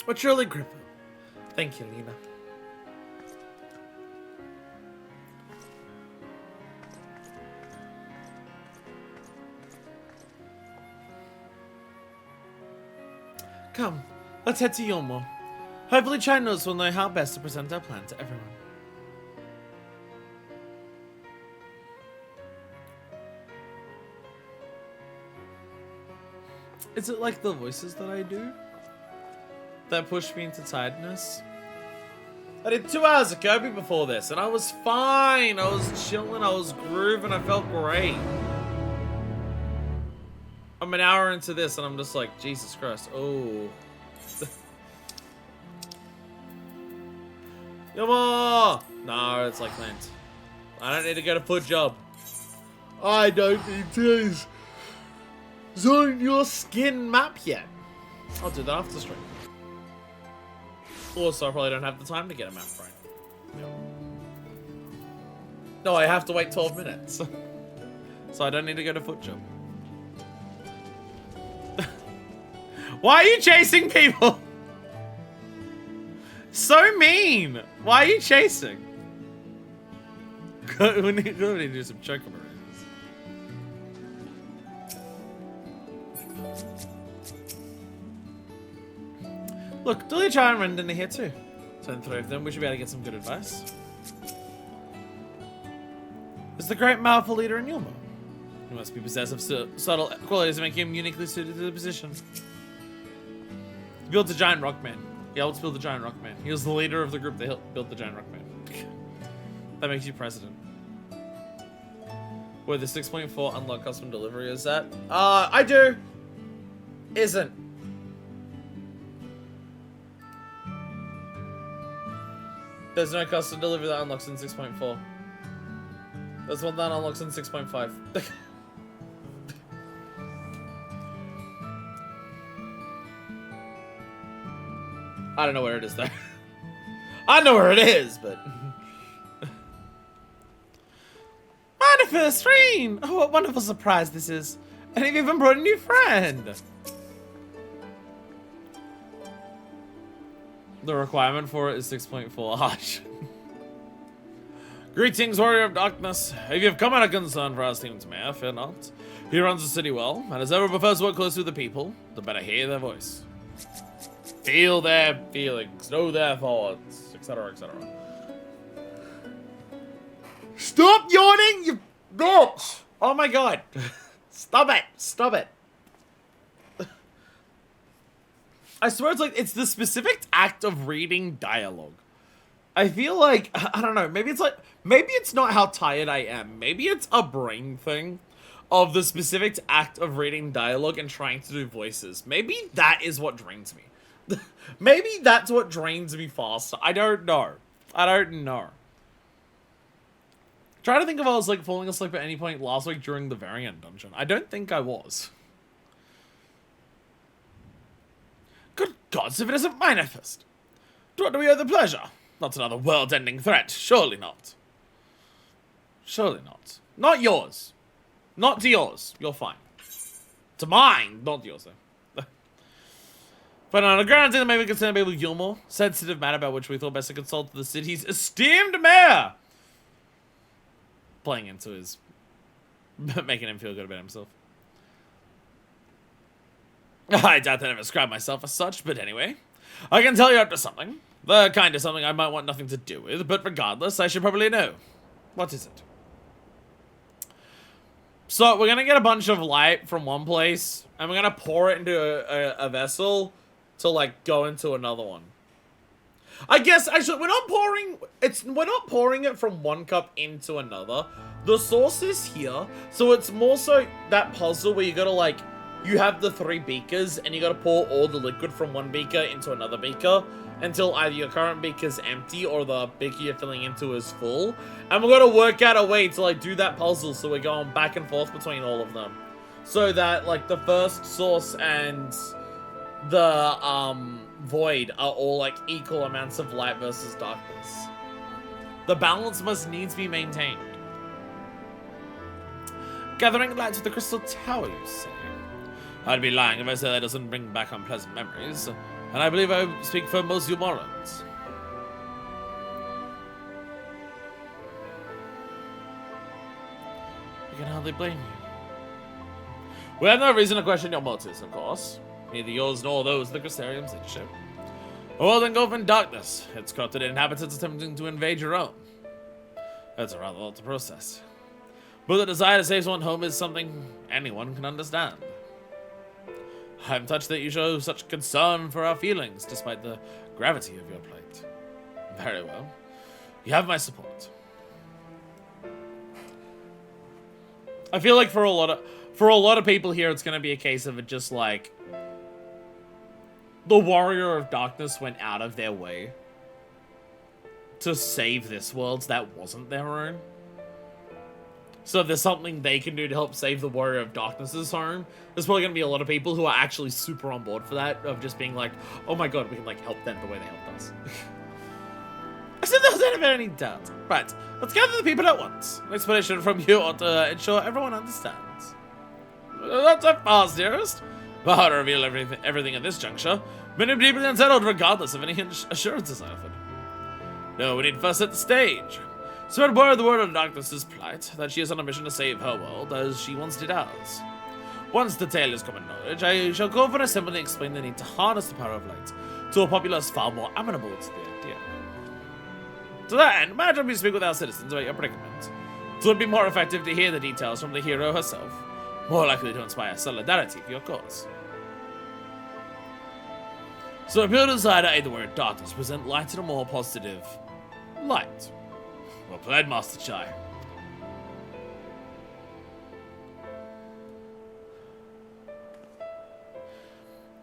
[SPEAKER 1] But surely, Grippo. Thank you, Lena. Come, let's head to Yulmor. Hopefully Chinos will know how best to present our plan to everyone. Is it like the voices that I do that push me into tiredness? I did 2 hours of Kirby before this, and I was fine. I was chilling, I was grooving, I felt great. I'm an hour into this, and I'm just like, Jesus Christ. Oh. Come on! No, it's like Lent. I don't need to get a foot job. I don't need to zone your skin map yet. I'll do that after stream. Also, I probably don't have the time to get a map right. No, I have to wait 12 minutes. So I don't need to get a foot job. Why are you chasing people? So mean! Why are you chasing? We need to do some chocobo. Look, Dulia and Rendon are here too. Turn 3 of them, we should be able to get some good advice. Is the great powerful leader in Yulmor? He must be possessed of subtle qualities that make him uniquely suited to the position. He built a giant rock man. He helped build the giant rock man. He was the leader of the group that helped build the giant rock man. That makes you president. Where the 6.4 unlock custom delivery is that? I do. Isn't. There's no custom delivery that unlocks in 6.4. There's one that unlocks in 6.5. I don't know where it is though. I know where it is, but... Manifest Rain! Oh, what wonderful surprise this is. And you've even brought a new friend. The requirement for it is 6.4 harsh. Greetings, Warrior of Darkness. If you have come out of concern for our esteemed mayor, fear not. He runs the city well, and as ever prefers to work closely with the people, the better hear their voice. Feel their feelings, know their thoughts, etc., etc. Stop yawning, you bitch! Oh my god. Stop it. Stop it. I swear it's the specific act of reading dialogue. I feel like, I don't know, maybe it's not how tired I am. Maybe it's a brain thing of the specific act of reading dialogue and trying to do voices. Maybe that is what drains me. Maybe that's what drains me faster. I don't know. Try to think if I was like falling asleep at any point last week during the variant dungeon. I don't think I was. Good gods, if it isn't Manifest. To what do we owe the pleasure? Not another world-ending threat. Surely not. Surely not. Not yours. Not to yours. You're fine. To mine, not yours, though. But on a ground that may be concerned by Gilmore, sensitive matter about which we thought best to consult the city's esteemed mayor. Playing into his... making him feel good about himself. I doubt that I describe myself as such, but anyway. I can tell you up to something. The kind of something I might want nothing to do with, but regardless, I should probably know. What is it? So, we're gonna get a bunch of light from one place, and we're gonna pour it into a vessel to, like, go into another one. I guess, actually, we're not pouring it from one cup into another. The source is here, so it's more so that puzzle where you gotta, like, you have the 3 beakers, and you gotta pour all the liquid from one beaker into another beaker until either your current beaker's empty or the beaker you're filling into is full. And we're gonna work out a way to, like, do that puzzle so we're going back and forth between all of them. So that, like, the first source and the, void are all, like, equal amounts of light versus darkness. The balance must needs be maintained. Gathering light to the Crystal Tower, you say? I'd be lying if I said that doesn't bring back unpleasant memories, and I believe I speak for most Umorans. I can hardly blame you. We have no reason to question your motives, of course. Neither yours nor those of the Crystarium's leadership. A world engulfed in darkness, its corrupted inhabitants attempting to invade your own. That's a rather lot to process. But the desire to save one's home is something anyone can understand. I'm touched that you show such concern for our feelings, despite the gravity of your plight. Very well. You have my support. I feel like for a lot of people here, it's gonna be a case of it just like the Warrior of Darkness went out of their way to save this world that wasn't their own. So if there's something they can do to help save the Warrior of Darkness's home, there's probably going to be a lot of people who are actually super on board for that, of just being like, oh my god, we can like help them the way they helped us. I said there was never any doubt. Right, let's gather the people at once. An explanation from you ought to ensure everyone understands. Not so fast, dearest. But hard to reveal everything at this juncture. Many people are unsettled regardless of any assurances I offered. No, we need first set the stage. Spread word of the Warrior of Darkness's plight, that she is on a mission to save her world, as she once did ours. Once the tale is common knowledge, I shall go for an assembly and explain the need to harness the power of light to a populace far more amenable to the idea. To that end, my job is to speak with our citizens about your predicament. So it would be more effective to hear the details from the hero herself, more likely to inspire solidarity for your cause. So if you desire to aid the Warrior of Darkness, present light in a more positive light. Well played, Master Chai.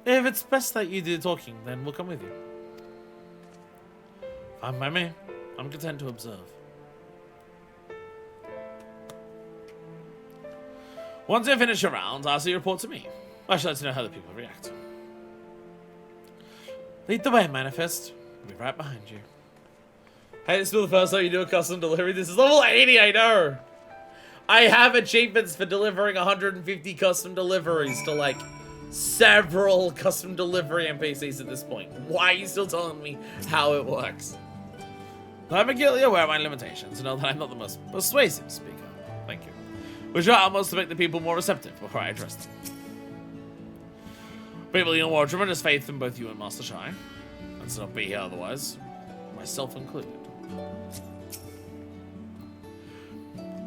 [SPEAKER 1] If it's best that you do talking, then we'll come with you. Fine by me. I'm content to observe. Once you finish your rounds, ask you report to me. I should like to know how the people react. Lead the way, Manifest. I'll be right behind you. Hey, this is the first time you do a custom delivery. This is level 80, I know. I have achievements for delivering 150 custom deliveries to, like, several custom delivery NPCs at this point. Why are you still telling me how it works? I'm acutely aware of my limitations and know that I'm not the most persuasive speaker. Thank you. We try our utmost to make the people more receptive before I address them. People in more tremendous faith in both you and Master Chai. Let's not be here otherwise, myself included.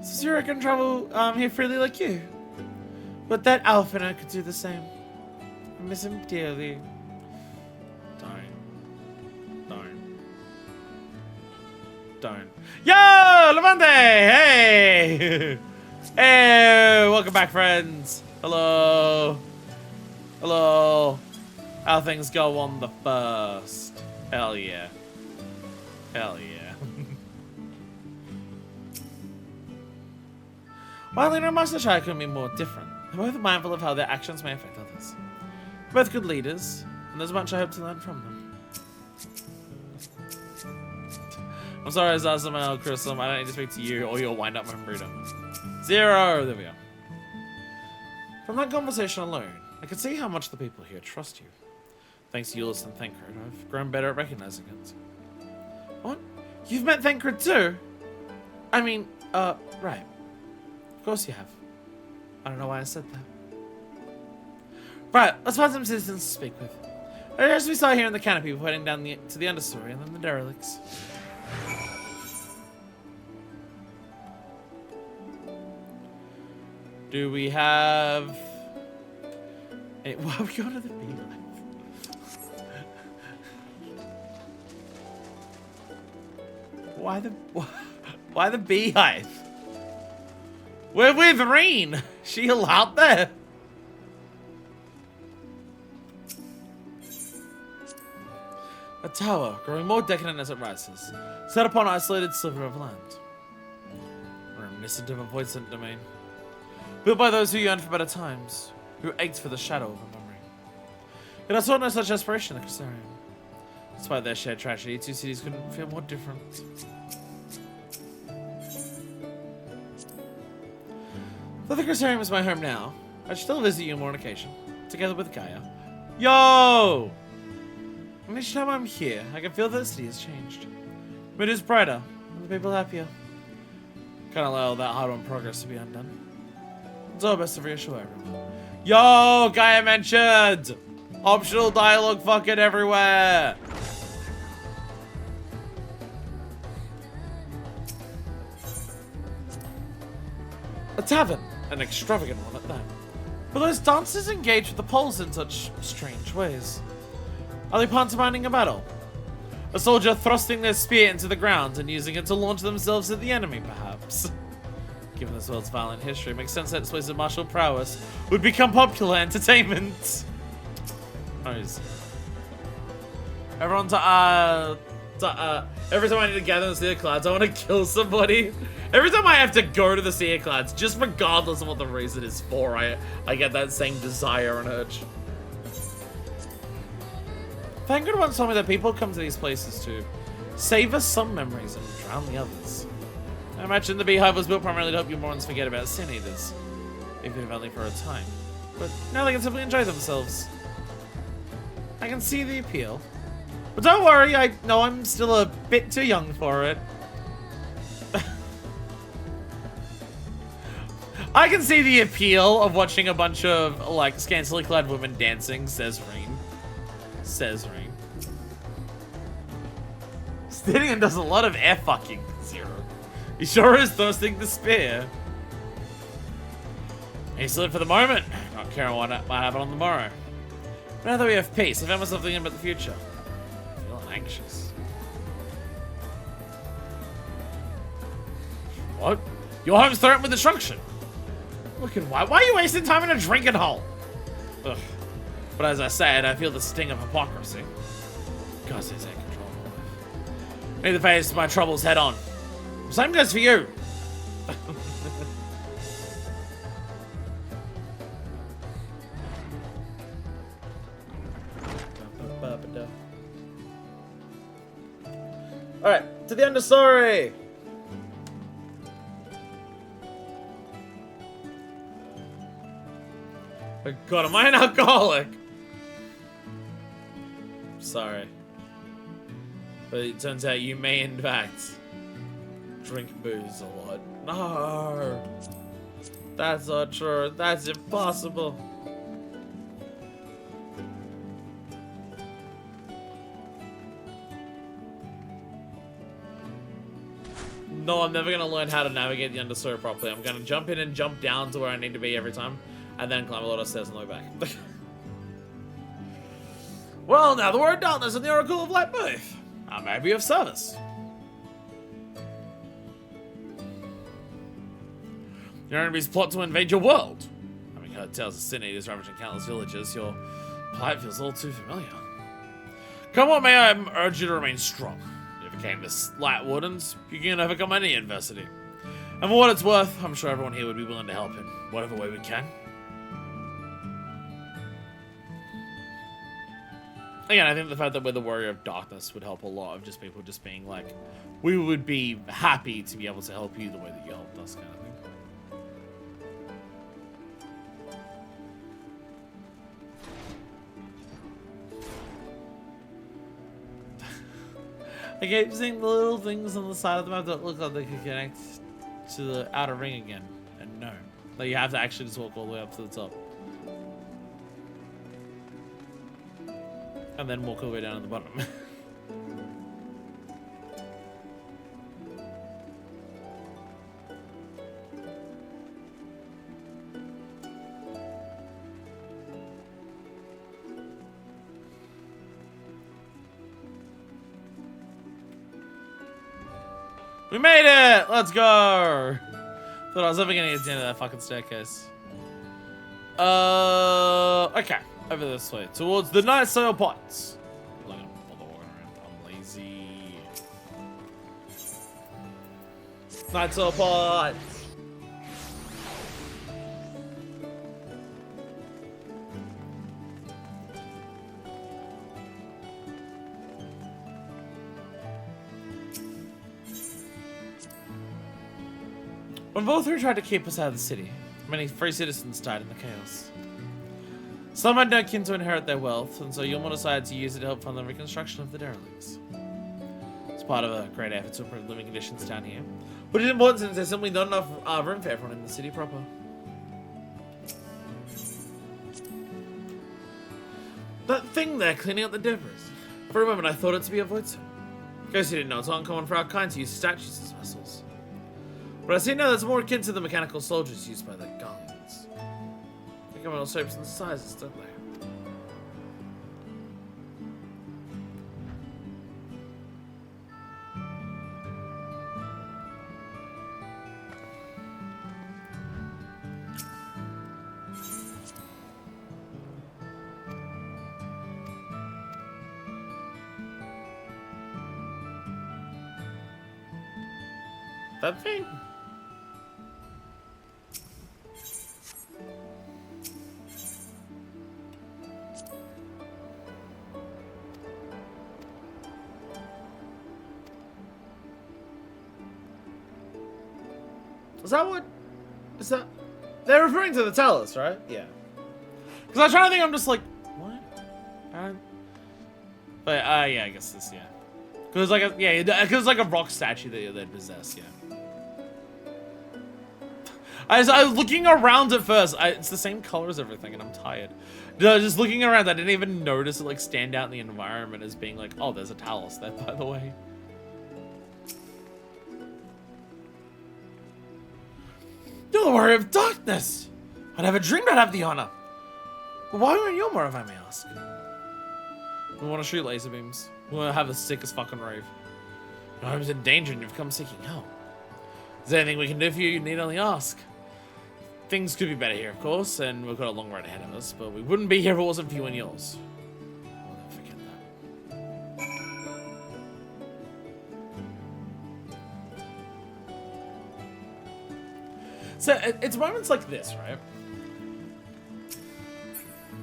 [SPEAKER 1] So Zero can travel here freely like you. But that Alphina could do the same. I miss him dearly. Don't. Yo, Levante! Hey! Hey! Welcome back, friends. Hello. Hello. How things go on the first? Hell yeah. Hell yeah. While Lena and Master Chai couldn't be more different, they're both mindful of how their actions may affect others. They're both good leaders, and there's much I hope to learn from them. I'm sorry, Zazamel, Chrislam, I don't need to speak to you or your wind-up membrita. Zero! There we go. From that conversation alone, I could see how much the people here trust you. Thanks to Euless and Thancred, I've grown better at recognizing it. What? You've met Thancred too? I mean, right. Of course you have. I don't know why I said that. Right, let's find some citizens to speak with. As we saw here in the canopy, we're heading down to the understory and then the derelicts. Do we have... Why are we going to the beehive? Why the beehive? We're with Reen. She allowed there. A tower, growing more decadent as it rises, set upon an isolated sliver of land. Reminiscent of a void-sent domain. Built by those who yearned for better times, who ached for the shadow of a memory. Yet I saw no such aspiration in the Crystarium. Despite their shared tragedy, two cities couldn't feel more different. Though the Crystarium is my home now, I should still visit you more on occasion, together with Gaia. Yo! And each time I'm here, I can feel that the city has changed. But it is brighter, and the people happier. Can't allow that hard-won progress to be undone. It's all best to reassure everyone. Yo, Gaia mentioned! Optional dialogue fucking everywhere! A tavern, an extravagant one at that. But those dancers engage with the poles in such strange ways. Are they pantomiming a battle? A soldier thrusting their spear into the ground and using it to launch themselves at the enemy, perhaps? Given this world's violent history, it makes sense that displays of martial prowess would become popular entertainment. Nice. Everyone every time I need to gather in the Sea of Clouds, I want to kill somebody. Every time I have to go to the Sea of Clouds, just regardless of what the reason is for, I get that same desire and urge. Thancred once told me that people come to these places to savor some memories and drown the others. I imagine the beehive was built primarily to help you Morons forget about Sin Eaters, even if only for a time. But now they can simply enjoy themselves. I can see the appeal. But don't worry, I know I'm still a bit too young for it. I can see the appeal of watching a bunch of, like, scantily clad women dancing, says Reen. Says Reen. Stidian does a lot of air fucking, Zero. He sure is thirsting to spare. He's live for the moment, not caring what might happen on the morrow. But now that we have peace, I found myself thinking about the future. I'm feeling anxious. What? Your home's threatened with destruction. Look at why are you wasting time in a drinking hole? Ugh. But as I said, I feel the sting of hypocrisy. God's is uncontrollable. I need to face my troubles head on. Same goes for you. Alright, to the understory. God, am I an alcoholic? Sorry. But it turns out you may, in fact, drink booze a lot. No! That's not true. That's impossible. No, I'm never gonna learn how to navigate the understory properly. I'm gonna jump in and jump down to where I need to be every time, and then climb a lot of stairs and look back. Well, now the word darkness and the Oracle of Light both. I may be of service. Your enemies plot to invade your world. Having heard tales of sin eaters ravaging countless villages, your plight feels all too familiar. Come on, may I urge you to remain strong. You overcame the Light Wardens, you can overcome any adversity. And for what it's worth, I'm sure everyone here would be willing to help in whatever way we can. Again, I think the fact that we're the Warrior of Darkness would help a lot of just people just being like, we would be happy to be able to help you the way that you helped us, kind of thing. I keep seeing the little things on the side of the map that look like they could connect to the outer ring again. And no. Like, you have to actually just walk all the way up to the top. And then walk all the way down to the bottom. We made it! Let's go! Thought I was never gonna get to the end of that fucking staircase. Okay. Over this way. Towards the Night Sail Pots. I'm not gonna bother walking around. I'm lazy. Night Sail Pots! When Volthru tried to keep us out of the city, many free citizens died in the chaos. Some had no kin to inherit their wealth, and so Yulmore decided to use it to help fund the reconstruction of the derelicts. It's part of a great effort to improve living conditions down here, which is important since there's simply not enough room for everyone in the city proper. That thing there cleaning up the debris. For a moment I thought it to be a Voidstone. Guess you didn't know it's uncommon for our kind to use statues as vessels. But I see now that's more akin to the mechanical soldiers used by the Guardians. They come in all shapes and sizes, don't they? That thing? Is that what? Is that? They're referring to the Talus, right? Yeah. Because I was trying to think, I'm just like, what? But yeah, I guess this, yeah. Because like because it's like a rock statue that they possess, yeah. I was looking around at first. It's the same color as everything, and I'm tired. Just looking around, I didn't even notice it like stand out in the environment as being like, oh, there's a Talus there, by the way. You're the Warrior of Darkness! I never dreamed I'd have the honor. But why weren't you more, if I may ask? We want to shoot laser beams. We want to have the sickest fucking rave. Your home's in danger and you've come seeking help. Is there anything we can do for you? You need only ask. Things could be better here, of course, and we've got a long road ahead of us, but we wouldn't be here if it wasn't for you and yours. I'll never forget that. So, it's moments like this, right?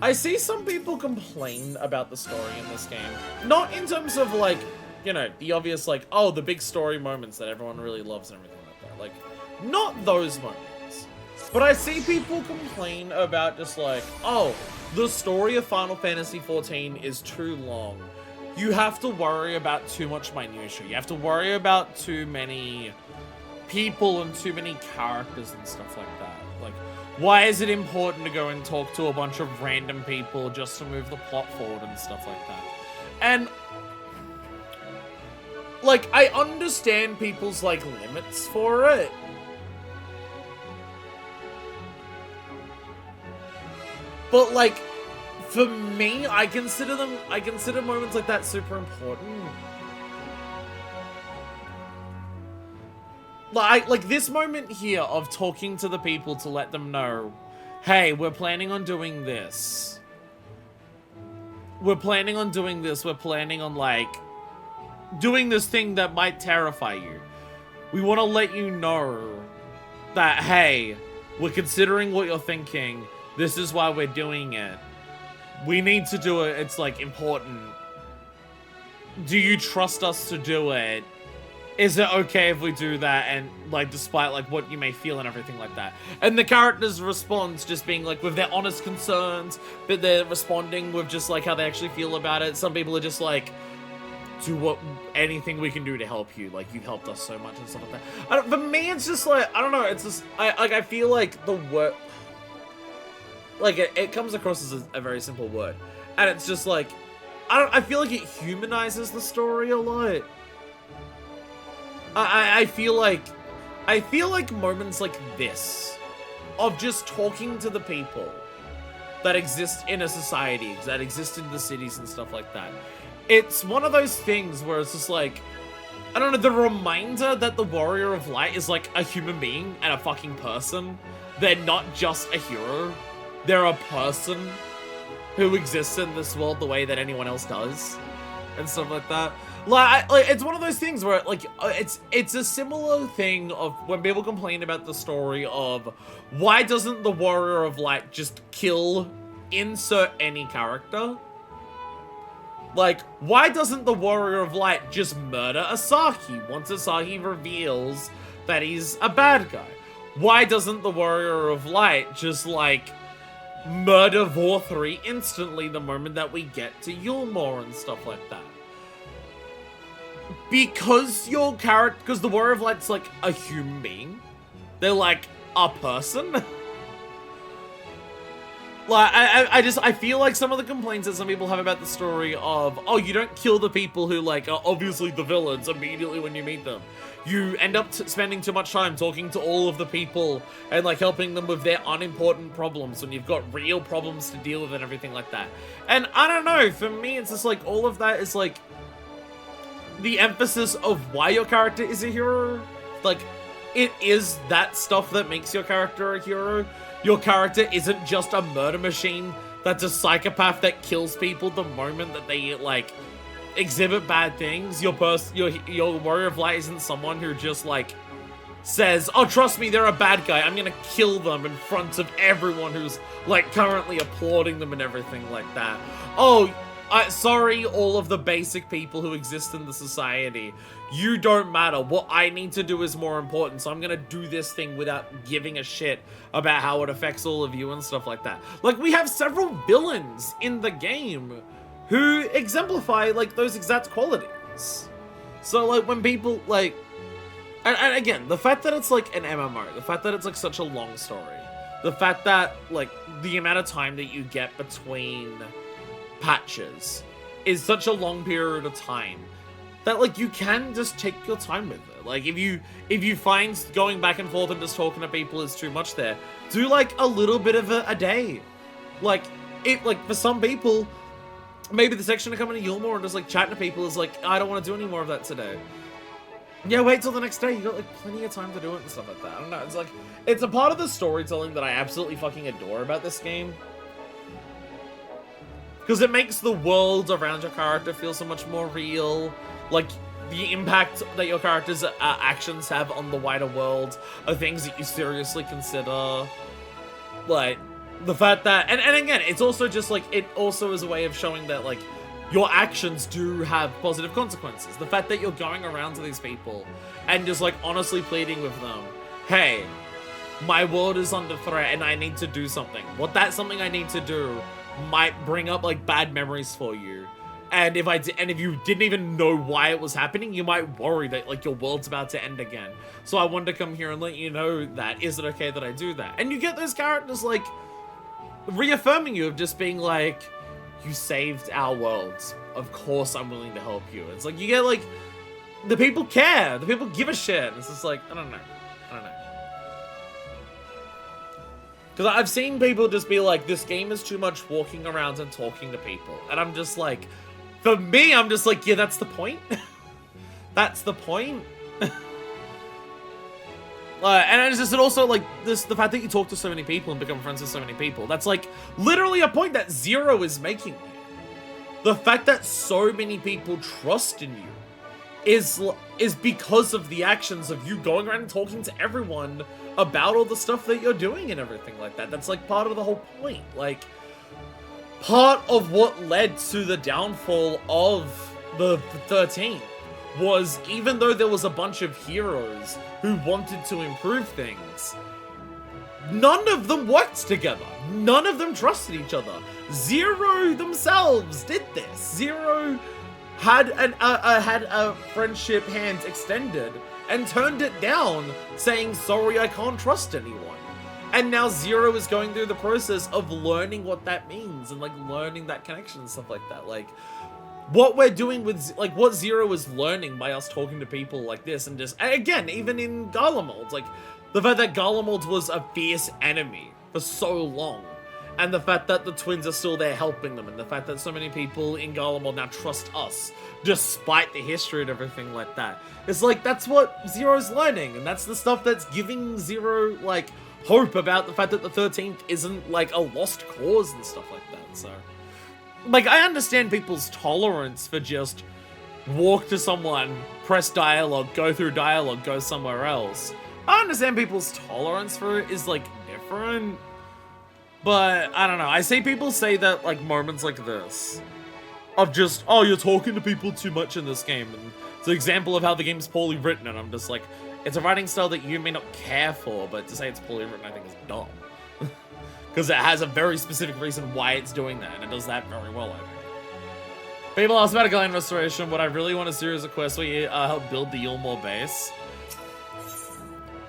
[SPEAKER 1] I see some people complain about the story in this game. Not in terms of, like, you know, the obvious, like, oh, the big story moments that everyone really loves and everything like that. Like, not those moments. But I see people complain about just like, oh, the story of Final Fantasy XIV is too long. You have to worry about too much minutia. You have to worry about too many people and too many characters and stuff like that. Like, why is it important to go and talk to a bunch of random people just to move the plot forward and stuff like that? And like, I understand people's like limits for it. But like, for me, I consider moments like that super important. Like this moment here of talking to the people to let them know, hey, we're planning on doing this. We're planning on doing this. We're planning on like doing this thing that might terrify you. We want to let you know that, hey, we're considering what you're thinking. This is why we're doing it. We need to do it. It's like important. Do you trust us to do it? Is it okay if we do that? And like, despite like what you may feel and everything like that. And the characters' response just being like with their honest concerns, but they're responding with just like how they actually feel about it. Some people are just like, do anything we can do to help you. Like, you've helped us so much and stuff like that. For me, it's just like, I don't know. It's just, I feel like the word, like it comes across as a very simple word. And it's just like, I feel like it humanizes the story a lot. I feel like moments like this, of just talking to the people that exist in a society, that exist in the cities and stuff like that. It's one of those things where it's just like, I don't know, the reminder that the Warrior of Light is like a human being and a fucking person. They're not just a hero. They're a person who exists in this world the way that anyone else does. And stuff like that. Like it's one of those things where, like, it's a similar thing of when people complain about the story of why doesn't the Warrior of Light just kill, insert any character? Like, why doesn't the Warrior of Light just murder Asaki once Asaki reveals that he's a bad guy? Why doesn't the Warrior of Light just, like, murder Vor 3 instantly the moment that we get to Yulmore and stuff like that? Because because the Warrior of Light's like a human being. They're like a person. Like, I feel like some of the complaints that some people have about the story of, oh, you don't kill the people who, like, are obviously the villains immediately when you meet them. You end up spending too much time talking to all of the people and, like, helping them with their unimportant problems when you've got real problems to deal with and everything like that. And I don't know, for me, it's just like, all of that is, like, the emphasis of why your character is a hero. Like, it is that stuff that makes your character a hero. Your character isn't just a murder machine that's a psychopath that kills people the moment that they, like, exhibit bad things. Your Warrior of Light isn't someone who just, like, says, oh, trust me, they're a bad guy. I'm gonna kill them in front of everyone who's, like, currently applauding them and everything like that. Oh, sorry, all of the basic people who exist in the society. You don't matter. What I need to do is more important, so I'm gonna do this thing without giving a shit about how it affects all of you and stuff like that. Like, we have several villains in the game who exemplify, like, those exact qualities. So, like, when people, like... And again, the fact that it's, like, an MMO, the fact that it's, like, such a long story, the fact that, like, the amount of time that you get between patches is such a long period of time that, like, you can just take your time with it. Like, if you find going back and forth and just talking to people is too much there, do, like, a little bit of a day. Like, for some people, maybe the section of coming to Yulmore and just, like, chatting to people is like, I don't want to do any more of that today. Yeah, wait till the next day. You got, like, plenty of time to do it and stuff like that. I don't know. It's like, it's a part of the storytelling that I absolutely fucking adore about this game. Because it makes the world around your character feel so much more real. Like, the impact that your character's actions have on the wider world are things that you seriously consider. Like, the fact that... And again, it's also just, like, it also is a way of showing that, like, your actions do have positive consequences. The fact that you're going around to these people and just, like, honestly pleading with them, hey, my world is under threat and I need to do something. What that something I need to do might bring up like bad memories for you. And if you didn't even know why it was happening, you might worry that like your world's about to end again. So I wanted to come here and let you know that. Is it okay that I do that? And you get those characters like reaffirming you of just being like, you saved our worlds. Of course I'm willing to help you. It's like you get like the people care. The people give a shit. It's just like, I don't know. Because I've seen people just be like, this game is too much walking around and talking to people. And I'm just like, for me, I'm just like, yeah, that's the point. That's the point. And it's just also like the fact that you talk to so many people and become friends with so many people. That's like literally a point that Zero is making here. The fact that so many people trust in you is because of the actions of you going around and talking to everyone about all the stuff that you're doing and everything like that. That's like part of the whole point. Like, part of what led to the downfall of the 13th was, even though there was a bunch of heroes who wanted to improve things, none of them worked together. None of them trusted each other. Zero themselves did this. Zero had a friendship hand extended and turned it down, saying, sorry, I can't trust anyone. And now Zero is going through the process of learning what that means and like learning that connection and stuff like that. Like, what we're doing with, like, what Zero is learning by us talking to people like this, and just, again, even in Garlemald, like, the fact that Garlemald was a fierce enemy for so long, and the fact that the twins are still there helping them, and the fact that so many people in Garlemald now trust us, despite the history and everything like that. It's like, that's what Zero's learning, and that's the stuff that's giving Zero, like, hope about the fact that the 13th isn't, like, a lost cause and stuff like that, so. Like, I understand people's tolerance for just walk to someone, press dialogue, go through dialogue, go somewhere else. I understand people's tolerance for it is, like, different. But, I don't know. I see people say that, like, moments like this. Of just, oh, you're talking to people too much in this game. And it's an example of how the game's poorly written. And I'm just like, it's a writing style that you may not care for, but to say it's poorly written, I think is dumb. Because it has a very specific reason why it's doing that, and it does that very well, I think. People ask about a Glen Restoration. What I really want a series of quests where you help build the Yulmore base.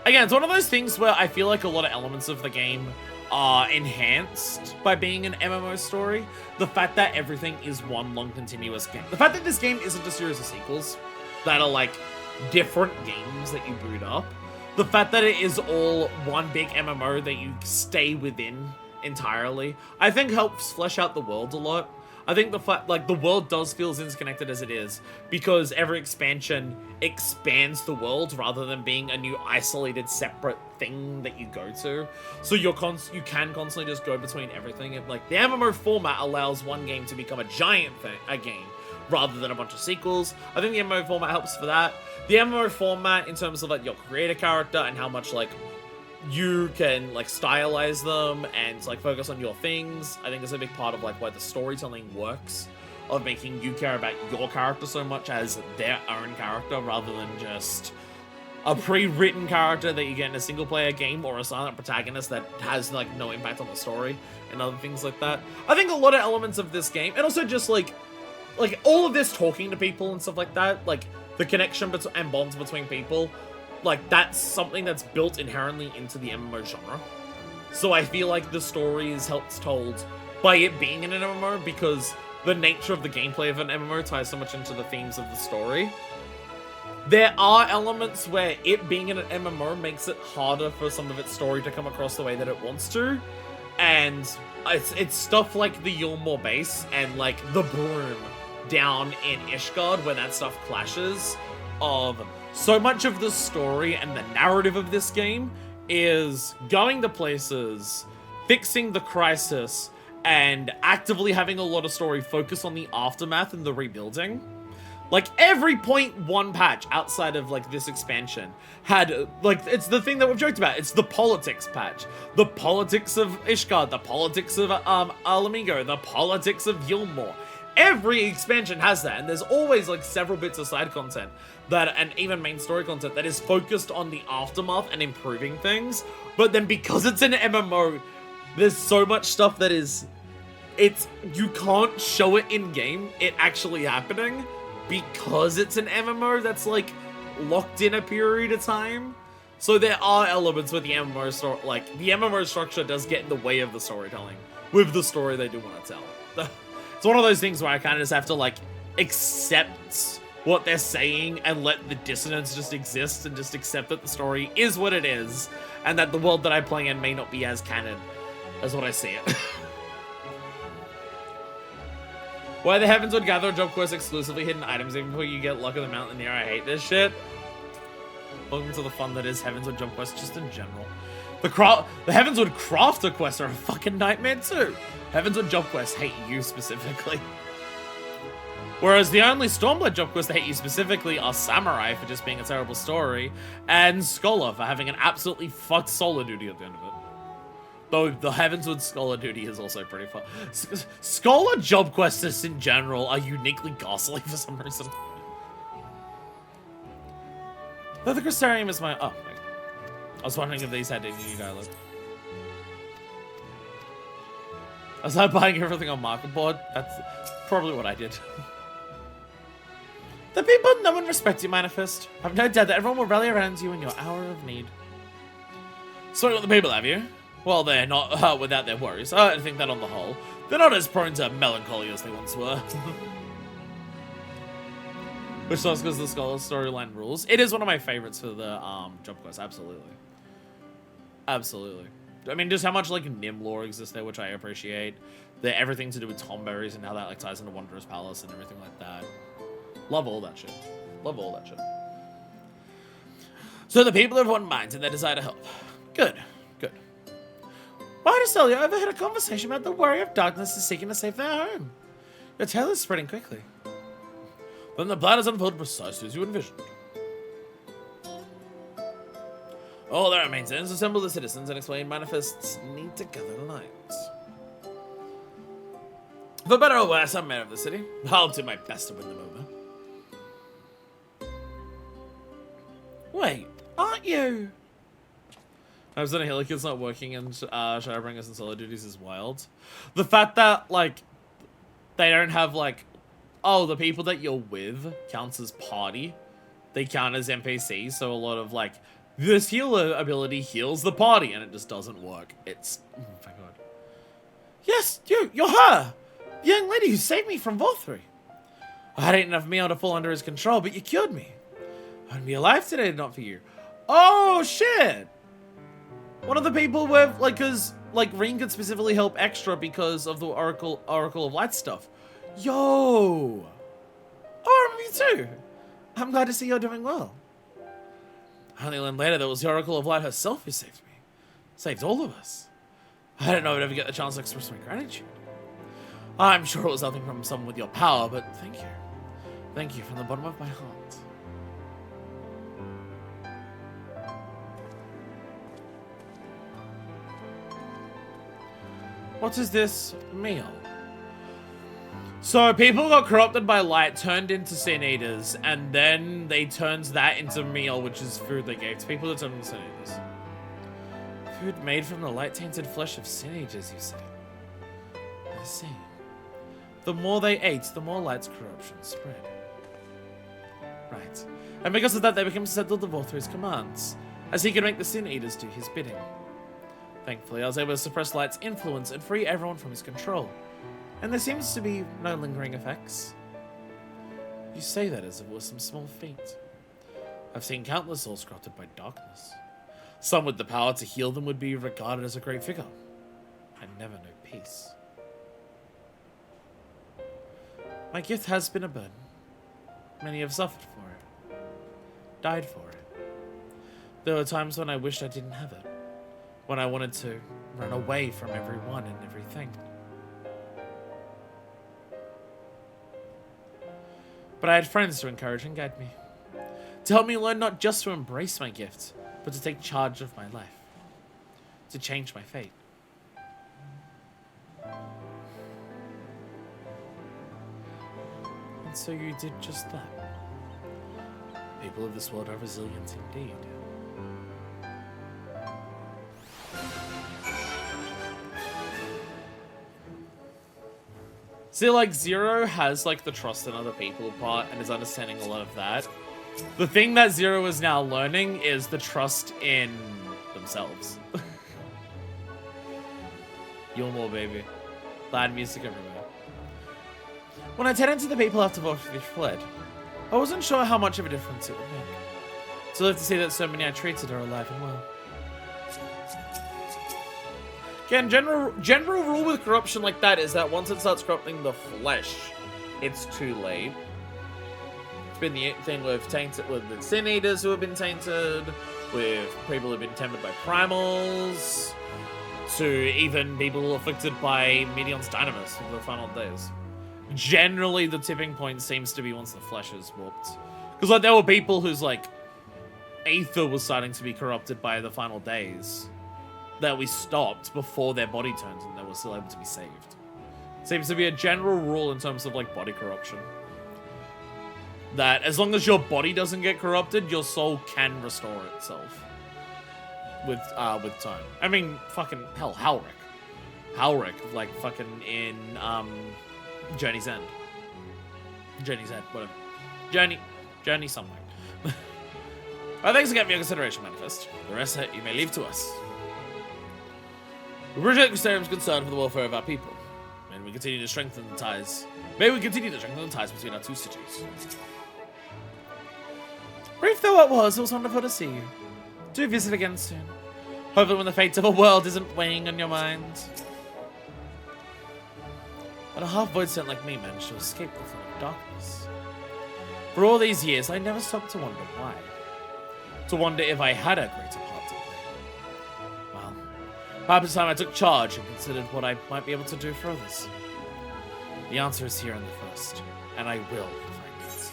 [SPEAKER 1] Again, it's one of those things where I feel like a lot of elements of the game are enhanced by being an MMO story. The fact that everything is one long continuous game. The fact that this game isn't a series of sequels that are like different games that you boot up. The fact that it is all one big MMO that you stay within entirely, I think helps flesh out the world a lot. I think the fact, like, the world does feel as interconnected as it is because every expansion expands the world rather than being a new isolated separate thing that you go to. So you can constantly just go between everything. And like the MMO format allows one game to become a giant thing, a game, rather than a bunch of sequels. I think the MMO format helps for that. The MMO format in terms of like your creator character and how much like you can like stylize them and like focus on your things, I think is a big part of like why the storytelling works, of making you care about your character so much as their own character rather than just a pre-written character that you get in a single player game or a silent protagonist that has like no impact on the story and other things like that. I think a lot of elements of this game, and also just like all of this talking to people and stuff like that, like the connection and bonds between people, like that's something that's built inherently into the MMO genre. So I feel like the story is helped told by it being in an MMO because the nature of the gameplay of an MMO ties so much into the themes of the story. There are elements where it being in an MMO makes it harder for some of its story to come across the way that it wants to. And it's stuff like the Yulmore base and like the broom down in Ishgard where that stuff clashes, of so much of the story and the narrative of this game is going to places, fixing the crisis, and actively having a lot of story focus on the aftermath and the rebuilding. Like, every 0.1 patch outside of, like, this expansion had, like, it's the thing that we've joked about. It's the politics patch. The politics of Ishgard, the politics of Alamigo, the politics of Yulmore. Every expansion has that, and there's always like several bits of side content that, and even main story content that is focused on the aftermath and improving things. But then because it's an MMO, there's so much stuff that is, you can't show it in game, it actually happening, because it's an MMO that's like locked in a period of time. So there are elements with the MMO the MMO structure does get in the way of the storytelling with the story they do want to tell. It's one of those things where I kind of just have to like accept what they're saying and let the dissonance just exist and just accept that the story is what it is and that the world that I'm playing in may not be as canon as what I see it. Why the heavens would gather job quests exclusively hidden items even before you get luck of the mountaineer. I hate this shit. Welcome to the fun that is Heavenswood jump quests just in general. The Heavenswood crafter quests are a fucking nightmare too. Heavenswood job quests hate you specifically. Whereas the only Stormblood job quests that hate you specifically are Samurai for just being a terrible story, and Scholar for having an absolutely fucked solo duty at the end of it. Though the Heavenswood Scholar duty is also pretty fun. Scholar job quests in general are uniquely ghastly for some reason. Though the Crystarium is my... Oh, wait. I was wondering if these had any new dialogue. I started buying everything on Market Board. That's probably what I did. The people know and respect you, Manifest. I've no doubt that everyone will rally around you in your hour of need. So what the people have you? Well, they're not without their worries. I think that on the whole, they're not as prone to melancholy as they once were. Which sucks because the Scholar storyline rules. It is one of my favorites for the job quest, absolutely. Absolutely. I mean, just how much like Nim lore exists there, which I appreciate. Everything to do with Tomberries and how that like ties into Wanderer's Palace and everything like that. Love all that shit. Love all that shit. So the people have one mind and they desire to help. Good. Good. Why to tell you, I overheard a conversation about the warrior of darkness is seeking to save their home. Your tale is spreading quickly. Then the plan is unfolded precisely as you envisioned. All that remains then is to assemble the citizens and explain Manifest's need to gather tonight. For better or worse, I'm mayor of the city. I'll do my best to win them over. Wait, aren't you? I was on a Helicus not working and Shadowbringers and solo duties is wild. The fact that, like, they don't have, like, oh, the people that you're with counts as party. They count as NPCs, so a lot of, like, this healer ability heals the party, and it just doesn't work. It's... oh my god. Yes, you're her! The young lady who saved me from Vorthri. I had enough meal to fall under his control, but you cured me. I wouldn't be alive today if not for you. Oh, shit! One of the people with, like, cause, like, Reen could specifically help extra because of the Oracle of Light stuff. Yo! Oh, me too! I'm glad to see you're doing well. I only learned later that it was the Oracle of Light herself who saved me. Saved all of us. I don't know if I'd ever get the chance to express my gratitude. I'm sure it was nothing from someone with your power, but thank you. Thank you from the bottom of my heart. What is this meal? So people got corrupted by light, turned into sin eaters, and then they turned that into meal, which is food they gave to people that turned into sin eaters. Food made from the light-tainted flesh of sin eaters, you say? I see. The more they ate, the more light's corruption spread. Right. And because of that, they became susceptible to Vorthri's commands, as he could make the sin eaters do his bidding. Thankfully, I was able to suppress light's influence and free everyone from his control. And there seems to be no lingering effects. You say that as if it was some small feat. I've seen countless souls corrupted by darkness. Some with the power to heal them would be regarded as a great figure. I never know peace. My gift has been a burden. Many have suffered for it. Died for it. There were times when I wished I didn't have it. When I wanted to run away from everyone and everything. But I had friends to encourage and guide me. To help me learn not just to embrace my gift, but to take charge of my life. To change my fate. And so you did just that. People of this world are resilient indeed. See, like, Zero has, like, the trust in other people part and is understanding a lot of that. The thing that Zero is now learning is the trust in themselves. You're more, baby. Loud music everywhere. When I tended to the people after they fled, I wasn't sure how much of a difference it would make. So I love to see that so many I treated are alive and well. Again, general rule with corruption like that is that once it starts corrupting the flesh, it's too late. It's been the thing with the Sin Eaters who have been tainted, with people who have been tempted by primals, to even people afflicted by Medion's Dynamis in the final days. Generally, the tipping point seems to be once the flesh is warped. Because like there were people whose like aether was starting to be corrupted by the final days that we stopped before their body turned and they were still able to be saved. Seems to be a general rule in terms of like body corruption. That as long as your body doesn't get corrupted, your soul can restore itself. With time. I mean, fucking hell, Halric, like fucking in Journey's End. Journey's End, whatever. Journey somewhere. Thanks again for your consideration, Manifest. The rest you may leave to us. We appreciate Crystarium's concern for the welfare of our people. And we continue to strengthen the ties. May we continue to strengthen the ties between our two cities. Brief though it was wonderful to see you. Do visit again soon. Hopefully when the fate of a world isn't weighing on your mind. But a half-void scent like me managed to escape the flood of darkness. For all these years, I never stopped to wonder why. To wonder if I had a greater part to play. Well, perhaps it's time I took charge and considered what I might be able to do for others. The answer is here in the first, and I will find it.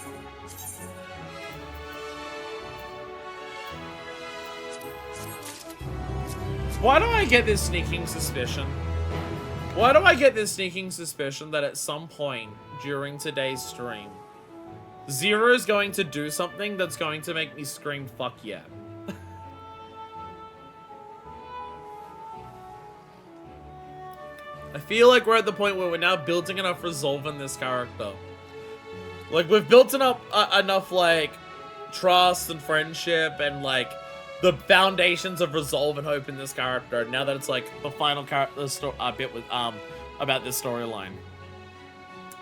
[SPEAKER 1] Why do I get this sneaking suspicion? Why do I get this sneaking suspicion that at some point during today's stream, Zero is going to do something that's going to make me scream, fuck yeah. I feel like we're at the point where we're now building enough resolve in this character. Like, we've built enough, like, trust and friendship and, like, the foundations of resolve and hope in this character. Now that it's, like, the final bit with, about this storyline.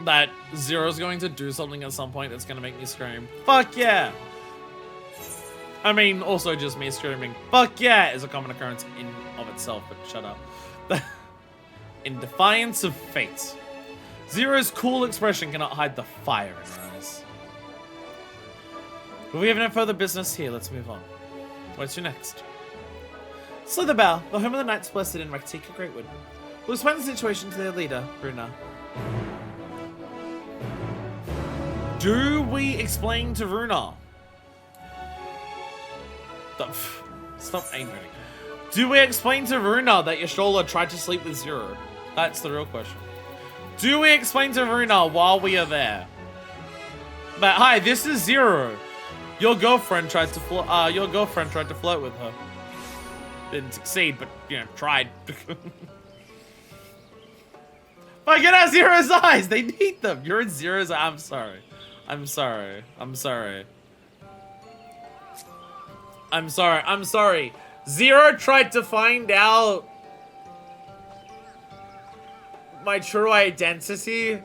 [SPEAKER 1] That Zero's going to do something at some point that's going to make me scream, fuck yeah! I mean, also just me screaming, fuck yeah, is a common occurrence in of itself, but shut up. In defiance of fate, Zero's cool expression cannot hide the fire in her eyes. But we have no further business here, let's move on. What's your next? Slitherbow, the home of the Knights Blessed in Rectica Greatwood. We'll explain the situation to their leader, Runa. Do we explain to Runa? Stop angering. Do we explain to Runa that Yashola tried to sleep with Zero? That's the real question. Do we explain to Runa while we are there? But hi, this is Zero. Your girlfriend tried to flirt with her. Didn't succeed, but you know, tried. But get out Zero's eyes. They need them. You're in Zero's eyes. I'm sorry. I'm sorry. I'm sorry. I'm sorry. I'm sorry. Zero tried to find out my true identity.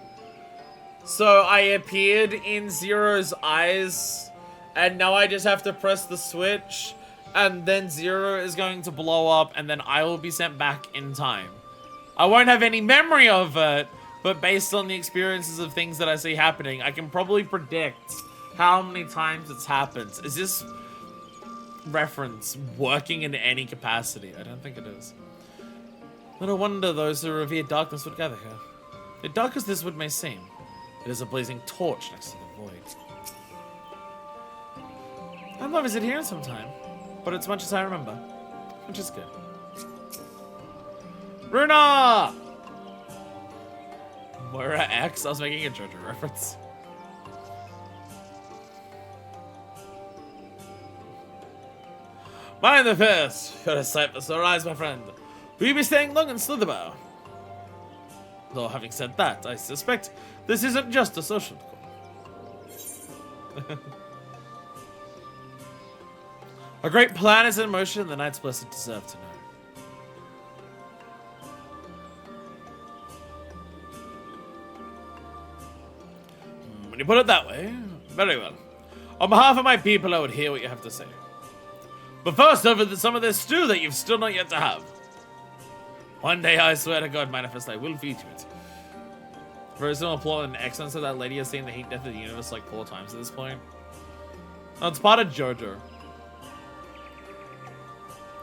[SPEAKER 1] So I appeared in Zero's eyes. And now I just have to press the switch. And then Zero is going to blow up. And then I will be sent back in time. I won't have any memory of it. But based on the experiences of things that I see happening, I can probably predict how many times it's happened. Is this reference working in any capacity? I don't think it is. Little wonder those who revere darkness would gather here. Yet dark as this wood may seem, it is a blazing torch next to the void. I'd love to visit here sometime, but it's much as I remember, which is good. Runa! Moira X? I was making a JoJo reference. Mind the first. You're a sight for sore eyes, my friend. Will you be staying long in Slitherbow? Though, having said that, I suspect this isn't just a social call. A great plan is in motion, the Knights Blessed deserve to know. When you put it that way, very well. On behalf of my people, I would hear what you have to say. But first, over some of this stew that you've still not yet to have. One day, I swear to God, Manifest, I will feed you it. Very similar plot and excellence of that lady has seen the heat death of the universe like 4 times at this point. No, it's part of JoJo.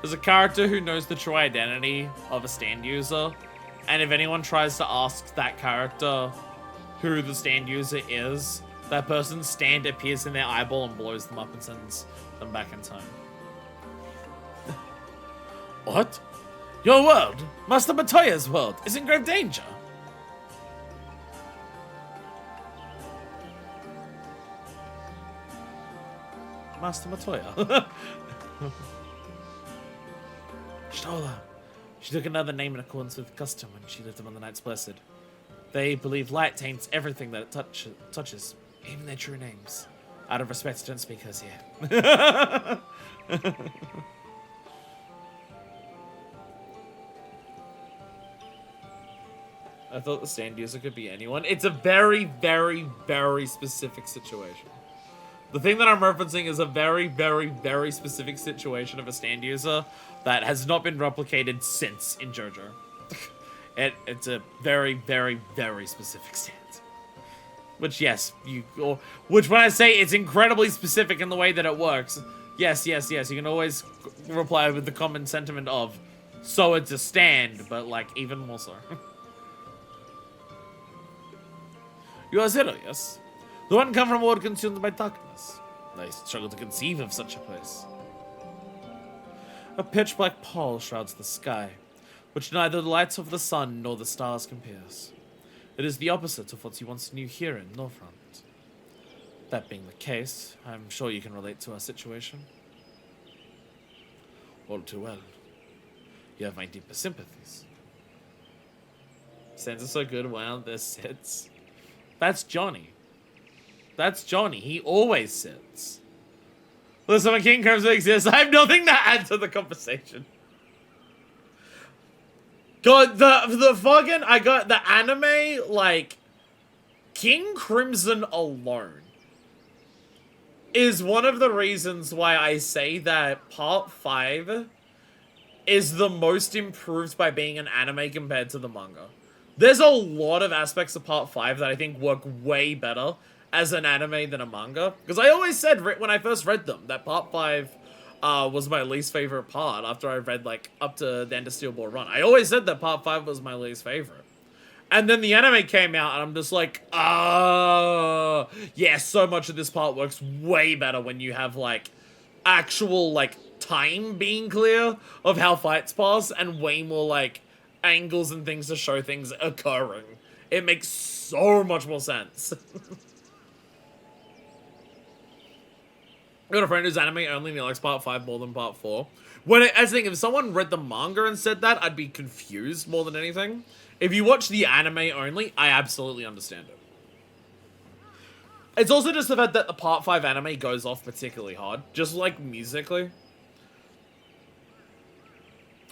[SPEAKER 1] There's a character who knows the true identity of a stand user, and if anyone tries to ask that character who the stand user is, that person's stand appears in their eyeball and blows them up and sends them back in time. What? Your world, Master Matoya's world, is in grave danger. Master Matoya. Shtola. She took another name in accordance with custom when she lived among the Knights Blessed. They believe light taints everything that it touches, even their true names. Out of respect, don't speak hers here. I thought the stand user could be anyone. It's a very, very, very specific situation. The thing that I'm referencing is a very, very, very specific situation of a stand user that has not been replicated since in JoJo. It's a very, very, very specific stand. Which, yes, which when I say it's incredibly specific in the way that it works, yes, you can always reply with the common sentiment of, so it's a stand, but like even more so. You are Zero, yes? The one come from a world consumed by darkness. I struggle to conceive of such a place. A pitch-black pall shrouds the sky, which neither the lights of the sun nor the stars can pierce. It is the opposite of what you once knew here in Northront. That being the case, I'm sure you can relate to our situation. All too well. You have my deepest sympathies. Sounds so good. Wow, this sits. That's Johnny. That's Johnny. He always sits. Listen, when King Crimson exists, I have nothing to add to the conversation. God, the fucking, I got the anime, like, King Crimson alone is one of the reasons why I say that Part 5 is the most improved by being an anime compared to the manga. There's a lot of aspects of Part 5 that I think work way better as an anime than a manga. Because I always said, when I first read them, that Part 5 was my least favorite part after I read, like, up to the end of Steel Ball Run. I always said that Part 5 was my least favorite. And then the anime came out, and I'm just like, yeah, so much of this part works way better when you have, like, actual, like, time being clear of how fights pass, and way more, like, angles and things to show things occurring. It makes so much more sense. I got a friend who's anime only and he likes Part 5 more than Part 4. As I think, if someone read the manga and said that, I'd be confused more than anything. If you watch the anime only, I absolutely understand it. It's also just the fact that the Part 5 anime goes off particularly hard, just like musically.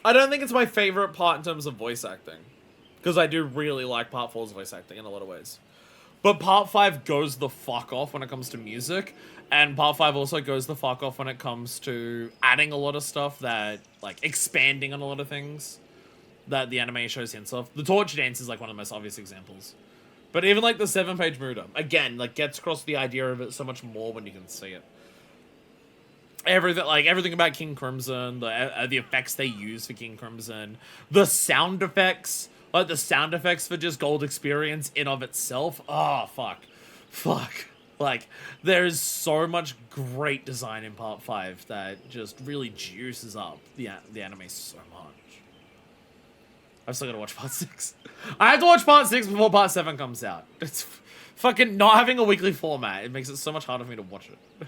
[SPEAKER 1] I don't think it's my favorite part in terms of voice acting, because I do really like Part 4's voice acting in a lot of ways. But Part 5 goes the fuck off when it comes to music, and Part 5 also goes the fuck off when it comes to adding a lot of stuff that, like, expanding on a lot of things that the anime shows hints of. The Torch Dance is, like, one of the most obvious examples. But even, like, the 7-page Muda, again, like, gets across the idea of it so much more when you can see it. Everything about King Crimson, the effects they use for King Crimson, the sound effects, like the sound effects for just Gold Experience in of itself. Oh, fuck. Like, there's so much great design in Part 5 that just really juices up the anime so much. I've still got to watch Part 6. I have to watch Part 6 before Part 7 comes out. It's fucking not having a weekly format. It makes it so much harder for me to watch it.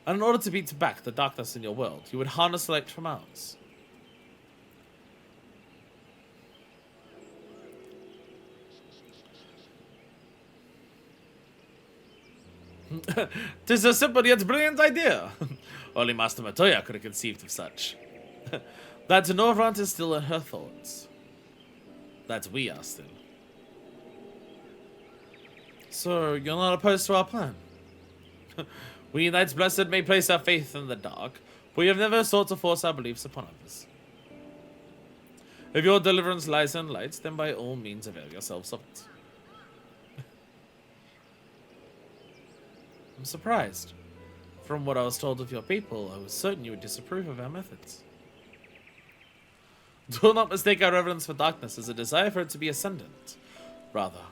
[SPEAKER 1] And in order to beat back the darkness in your world, you would harness light from ours. Tis a simple yet brilliant idea. Only Master Matoya could have conceived of such. That Norvrant is still in her thoughts. That we are still. So, you're not opposed to our plan? We Knights Blessed may place our faith in the dark, but we have never sought to force our beliefs upon others. If your deliverance lies in light, then by all means avail yourselves of it. I'm surprised. From what I was told of your people, I was certain you would disapprove of our methods. Do not mistake our reverence for darkness as a desire for it to be ascendant. Rather,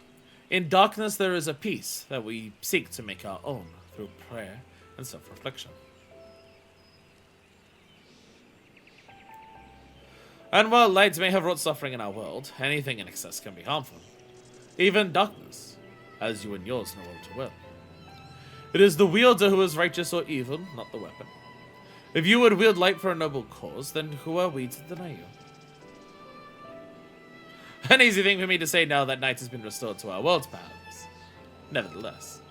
[SPEAKER 1] in darkness there is a peace that we seek to make our own through prayer and self-reflection. And while light may have wrought suffering in our world, anything in excess can be harmful. Even darkness, as you and yours know all too well. It is the wielder who is righteous or evil, not the weapon. If you would wield light for a noble cause, then who are we to deny you? An easy thing for me to say now that night has been restored to our world, perhaps. Nevertheless,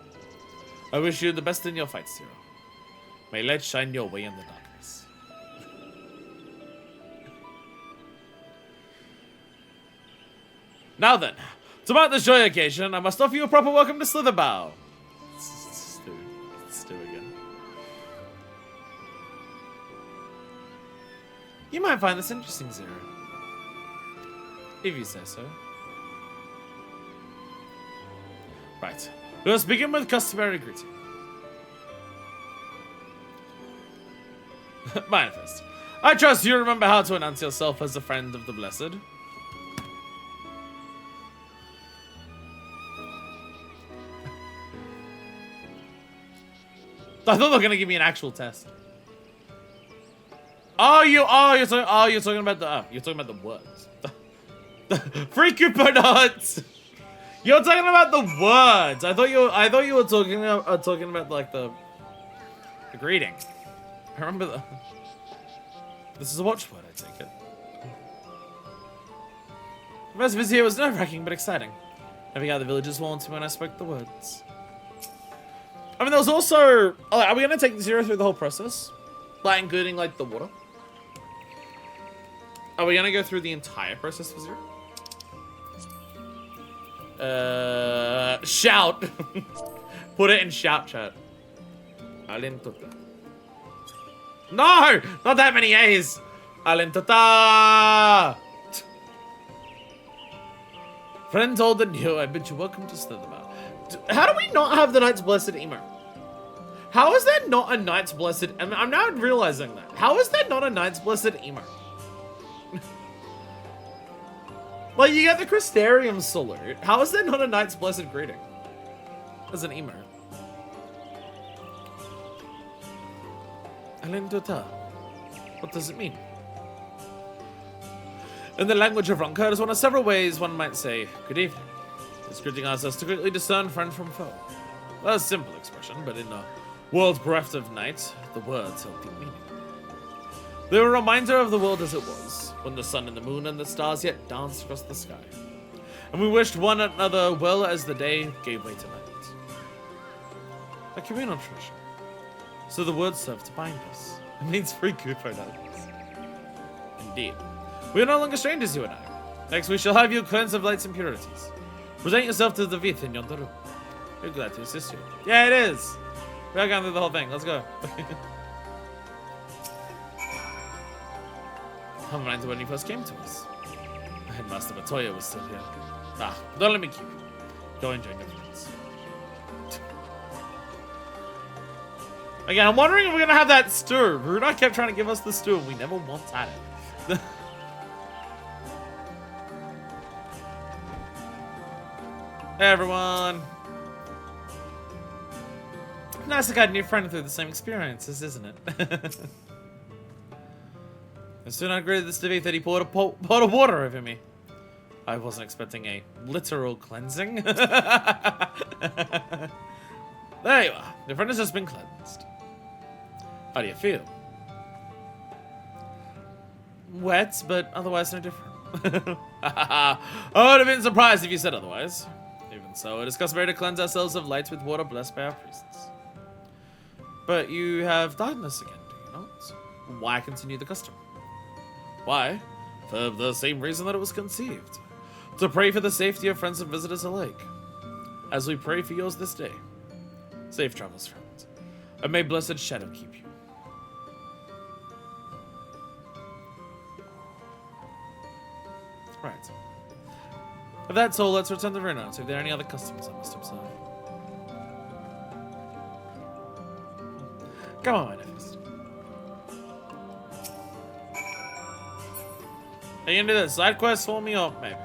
[SPEAKER 1] I wish you the best in your fight, Zero. May light shine your way in the darkness. Now then, to mark this joy occasion, I must offer you a proper welcome to Slitherbow. Stu again. You might find this interesting, Zero. If you say so. Right. Let us begin with customary greeting. Mine first. I trust you remember how to announce yourself as a friend of the Blessed. I thought they were gonna give me an actual test. You're talking about the words. Free coupon nuts. You're talking about the words. I thought you were talking about like the greeting. I remember the. This is a watchword, I take it. The rest of his here was nerve-wracking but exciting. Having out the villagers warned me when I spoke the words. I mean, there was also. Are we gonna take Zero through the whole process, like including like the water? Are we gonna go through the entire process for Zero? Shout. Put it in shout chat. Alentota. No, not that many A's. Alentota. Friends old and new, I bid you welcome to Slitherbow. How do we not have the Knight's Blessed emo? How is there not a Knight's Blessed? I'm now realizing that. How is there not a Knight's Blessed emo? Like, you get the Crystarium salute. How is there not a Knight's Blessed greeting? As an emo. Alendota. What does it mean? In the language of Ronka, it is one of several ways one might say, good evening. This greeting asks us to quickly discern friend from foe. A simple expression, but in a world bereft of night, the words hold deep meaning. They were a reminder of the world as it was, when the sun and the moon and the stars yet danced across the sky. And we wished one another well as the day gave way to night. A communal tradition. So the words serve to bind us. It means free coupon nuts. Indeed. We are no longer strangers, you and I. Next we shall have you cleansed of lights and impurities. Present yourself to the Vith in yonder room. We're glad to assist you. Yeah, it is. We are going through the whole thing. Let's go. I'm reminded when you first came to us. And Master Matoya was still here. Don't let me keep you. Go enjoy your friends. Again, I'm wondering if we're gonna have that stew. Rudolph kept trying to give us the stew and we never once had it. Hey everyone! Nice to get a new friend through the same experiences, isn't it? As soon as I greeted this debate that he poured a pot of water over me. I wasn't expecting a literal cleansing. There you are. Your friend has just been cleansed. How do you feel? Wet, but otherwise no different. I would have been surprised if you said otherwise. Even so, it is customary to cleanse ourselves of light with water blessed by our priests. But you have darkness again, do you not? Why continue the custom? Why? For the same reason that it was conceived. To pray for the safety of friends and visitors alike. As we pray for yours this day. Safe travels, friends. And may blessed shadow keep you. Right. If that's all, let's return to Rena. Are there any other customs I must observe? Come on, my nephews. Are you gonna do that side quest for me, or maybe?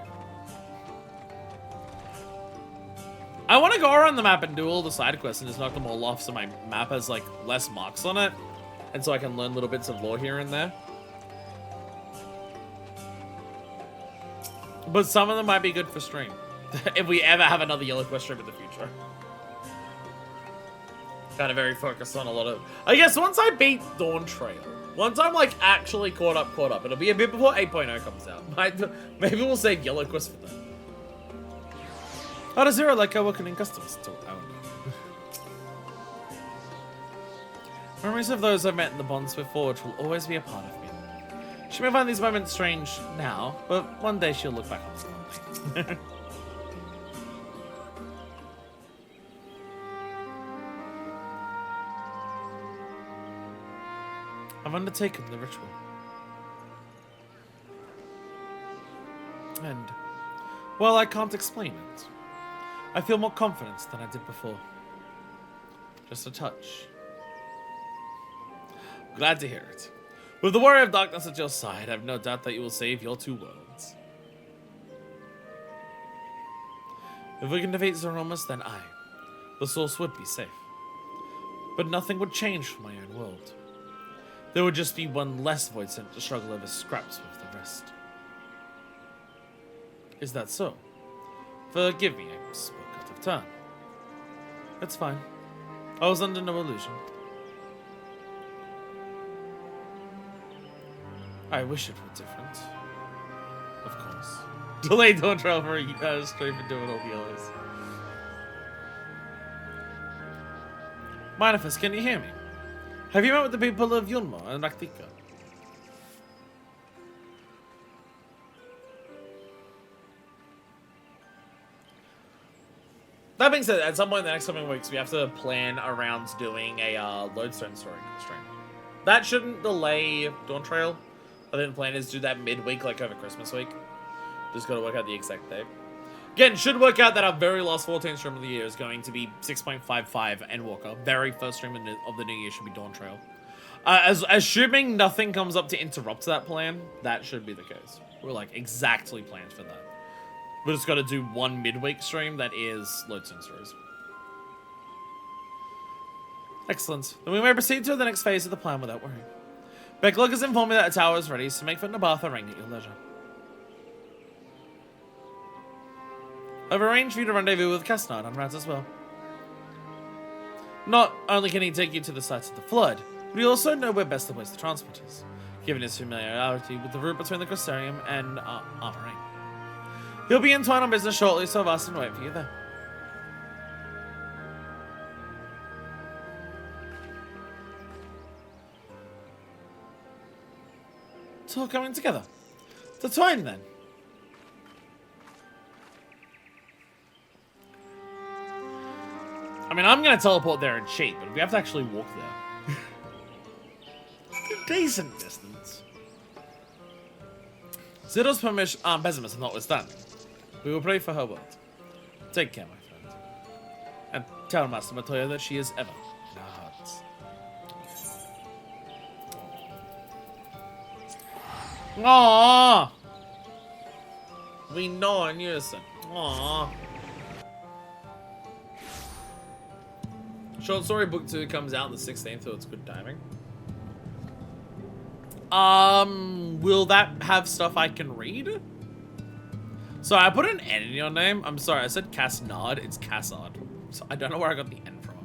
[SPEAKER 1] I want to go around the map and do all the side quests and just knock them all off so my map has, like, less marks on it. And so I can learn little bits of lore here and there. But some of them might be good for stream. If we ever have another Yellow Quest stream in the future. Kind of very focused on a lot of... I guess once I beat Dawn Trail, once I'm like actually caught up, it'll be a bit before 8.0 comes out. Maybe we'll save Yellow Quest for that. How does Zero like our working in customs? I wonder. Memories of those I've met in the bonds we've forged will always be a part of me. She may find these moments strange now, but one day she'll look back on something. I've undertaken the ritual. And, well, I can't explain it. I feel more confidence than I did before. Just a touch. Glad to hear it. With the warrior of darkness at your side, I have no doubt that you will save your two worlds. If we can defeat Zeromus, then the source would be safe. But nothing would change for my own world. There would just be one less void sent to struggle over scraps with the rest. Is that so? Forgive me, I spoke out of turn. It's fine. I was under no illusion. I wish it were different. Of course. Delayed Dawn Trail for a stream for doing all the others. Manifest, can you hear me? Have you met with the people of Yunmo and Raktika? That being said, at some point in the next coming weeks, we have to plan around doing a Lodestone story stream. That shouldn't delay Dawn Trail. I think the plan is to do that midweek, like over Christmas week. Just gotta work out the exact date. Again, should work out that our very last 14th stream of the year is going to be 6.55 and Walker. Very first stream of the new year should be Dawn Trail. Assuming nothing comes up to interrupt that plan, that should be the case. We're like exactly planned for that. We just gotta do one midweek stream that is Lodestone stories. Excellent. Then we may proceed to the next phase of the plan without worry. Becklog has informed me that a tower is ready, so make for Nabatha Ring at your leisure. I've arranged for you to rendezvous with Casnard on route as well. Not only can he take you to the sites of the flood, but he also know where best to place the transporters, given his familiarity with the route between the Crystarium and Armor Ring. He'll be in town on business shortly, so I've asked him to wait for you there. It's all coming together. The time then. I mean, I'm gonna teleport there and cheat, but we have to actually walk there. Decent distance. Zero's pessimism notwithstanding, we will pray for her world. Take care, my friend. And tell Master Matoya that she is ever in our hearts. Aww! We know in unison. Aww. Short Story Book 2 comes out on the 16th, so it's good timing. Will that have stuff I can read? So I put an N in your name. I'm sorry, I said Casnard. It's Cassard. So I don't know where I got the N from.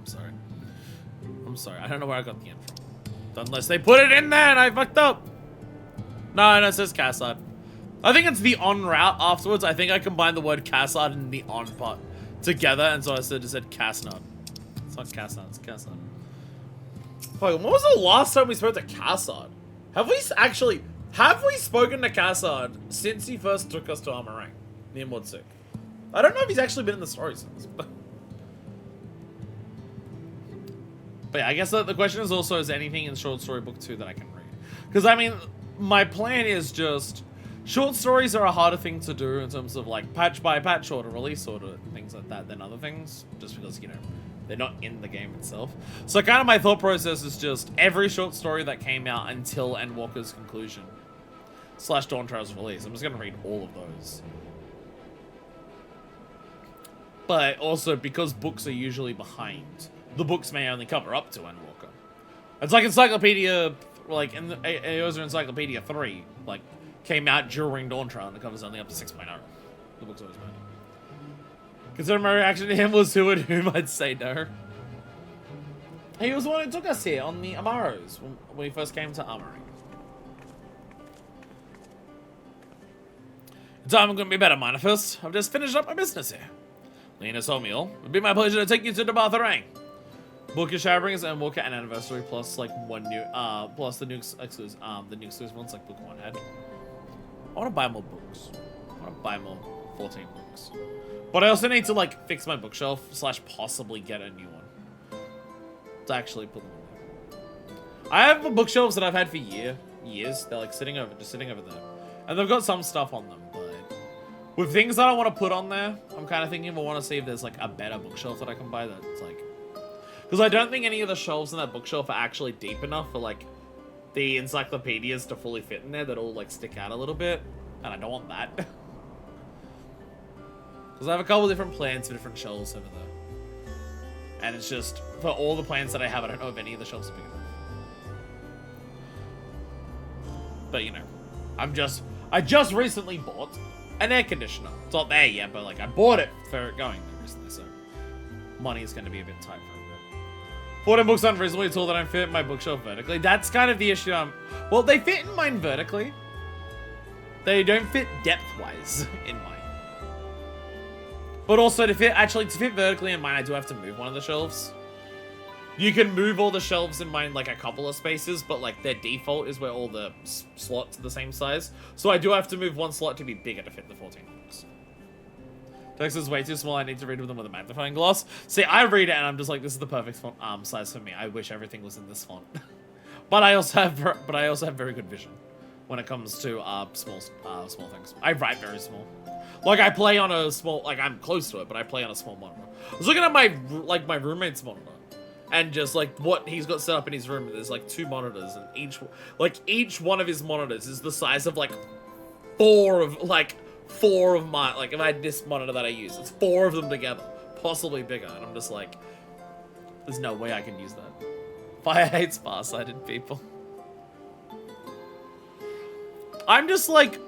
[SPEAKER 1] I'm sorry. I don't know where I got the N from. Unless they put it in there and I fucked up. No, it says Cassard. I think it's the on route afterwards. I think I combined the word Cassard and the on part together, and so I just said Cassard. It's not Cassard, it's Cassard. Fuck, when was the last time we spoke to Cassard? Have we spoken to Cassard since he first took us to Armorang? Near Modsik? I don't know if he's actually been in the story since. But yeah, I guess the question is also, is there anything in Short Story Book 2 that I can read? Because, I mean, my plan is just... Short stories are a harder thing to do in terms of, like, patch by patch order, release order, things like that than other things. Just because, you know, they're not in the game itself. So kind of my thought process is just every short story that came out until Endwalker's conclusion / Dawn Trail's release. I'm just going to read all of those. But also, because books are usually behind, the books may only cover up to Endwalker. It's like Encyclopedia, like, it was Encyclopedia 3, like, came out during Dawn Trail, and it covers only up to 6.0. The book's always behind. Considering my reaction to him was who and whom, I'd say no. He was the one who took us here on the Amaros when we first came to Armory. Time I'm gonna be better, Manifest. I've just finished up my business here. Lena Somiel, it'd be my pleasure to take you to the Batharang. Book your Shadowbringers and Walker an Anniversary plus like one new plus the nukes exclusive ones like Book 1 had. I wanna buy more books. I wanna buy more 14 books. But I also need to like fix my bookshelf / possibly get a new one. To actually put them on there. I have bookshelves that I've had for years. They're like sitting over there. And they've got some stuff on them, but with things that I want to put on there, I'm kind of thinking I want to see if there's like a better bookshelf that I can buy that's like... Because I don't think any of the shelves in that bookshelf are actually deep enough for like the encyclopedias to fully fit in there that all like stick out a little bit. And I don't want that. Because I have a couple different plans for different shelves over there. And it's just, for all the plans that I have, I don't know if any of the shelves are big enough. But you know, I just recently bought an air conditioner. It's not there yet, but like I bought it for going there recently, so money is going to be a bit tight for a bit. 14 books unreasonably tall that don't fit my bookshelf vertically. That's kind of the issue. Well, they fit in mine vertically. They don't fit depth-wise in mine. But also to fit vertically in mine, I do have to move one of the shelves. You can move all the shelves in mine like a couple of spaces, but like their default is where all the slots are the same size. So I do have to move one slot to be bigger to fit the 14 books. Text is way too small. I need to read with them with a magnifying glass. See, I read it and I'm just like, this is the perfect font size for me. I wish everything was in this font. but I also have very good vision when it comes to small things. I write very small. Like I play on a small, like I'm close to it, but I play on a small monitor. I was looking at my roommate's monitor. And just like what he's got set up in his room, there's like 2 monitors, and each one of his monitors is the size of like four of mine. Like if I had this monitor that I use, it's 4 of them together, possibly bigger. And I'm just like, there's no way I can use that. Fire hates far-sighted people. I'm just like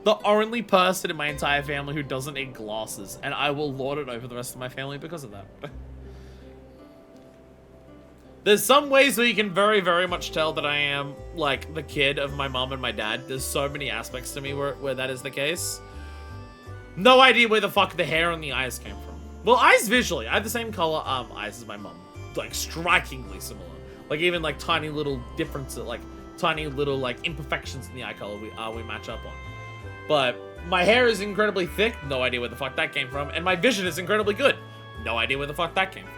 [SPEAKER 1] the only person in my entire family who doesn't need glasses, and I will lord it over the rest of my family because of that. There's some ways where you can very, very much tell that I am, like, the kid of my mom and my dad. There's so many aspects to me where that is the case. No idea where the fuck the hair and the eyes came from. Well, eyes visually. I have the same color eyes as my mom. Like, strikingly similar. Like, even, like, tiny little differences, like, tiny little, like, imperfections in the eye color we match up on. But my hair is incredibly thick. No idea where the fuck that came from. And my vision is incredibly good. No idea where the fuck that came from.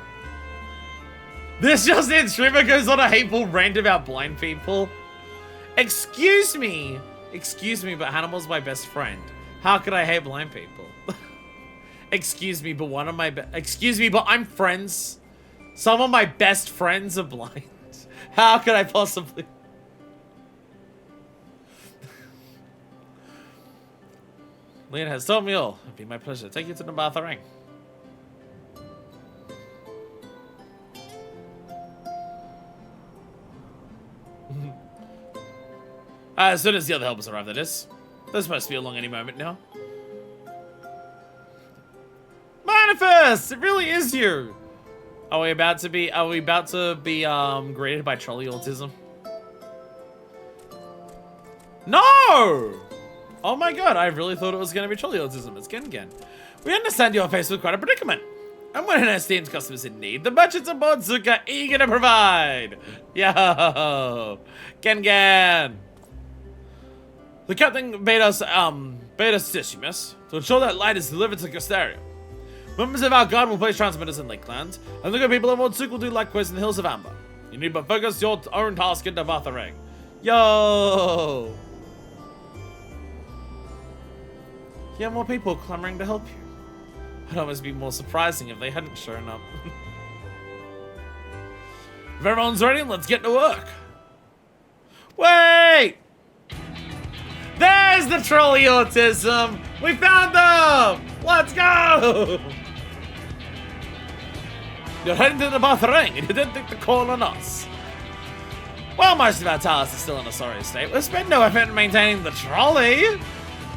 [SPEAKER 1] This just in, streamer goes on a hateful rant about blind people. Excuse me, but Hannibal's my best friend. How could I hate blind people? Excuse me, but but I'm friends. Some of my best friends are blind. How could I possibly? Leon has told me all. It'd be my pleasure to take you to the Batharang. As soon as the other helpers arrive, that is. They're supposed to be along any moment now. Manifest! It really is you! Are we about to be greeted by trolley autism? No! Oh my god, I really thought it was going to be trolley autism. It's Gen. We understand you are faced with quite a predicament. And when an esteemed customer is in need, the merchants aboard Zook are eager to provide. Yo! Gen. The captain bade us Zeromus to ensure that light is delivered to Castaria. Members of our guard will place transmitters in Lakeland, and the good people aboard Zook will do likewise in the Hills of Amber. You need but focus your own task into Vatharang. Yo! You have more people clamoring to help you. It'd almost be more surprising if they hadn't shown up. If everyone's ready, let's get to work. Wait! There's the trolley autism! We found them! Let's go! You're heading to the Vatharang and you didn't think to call on us. While most of our towers are still in a sorry state, we've spent no effort in maintaining the trolley.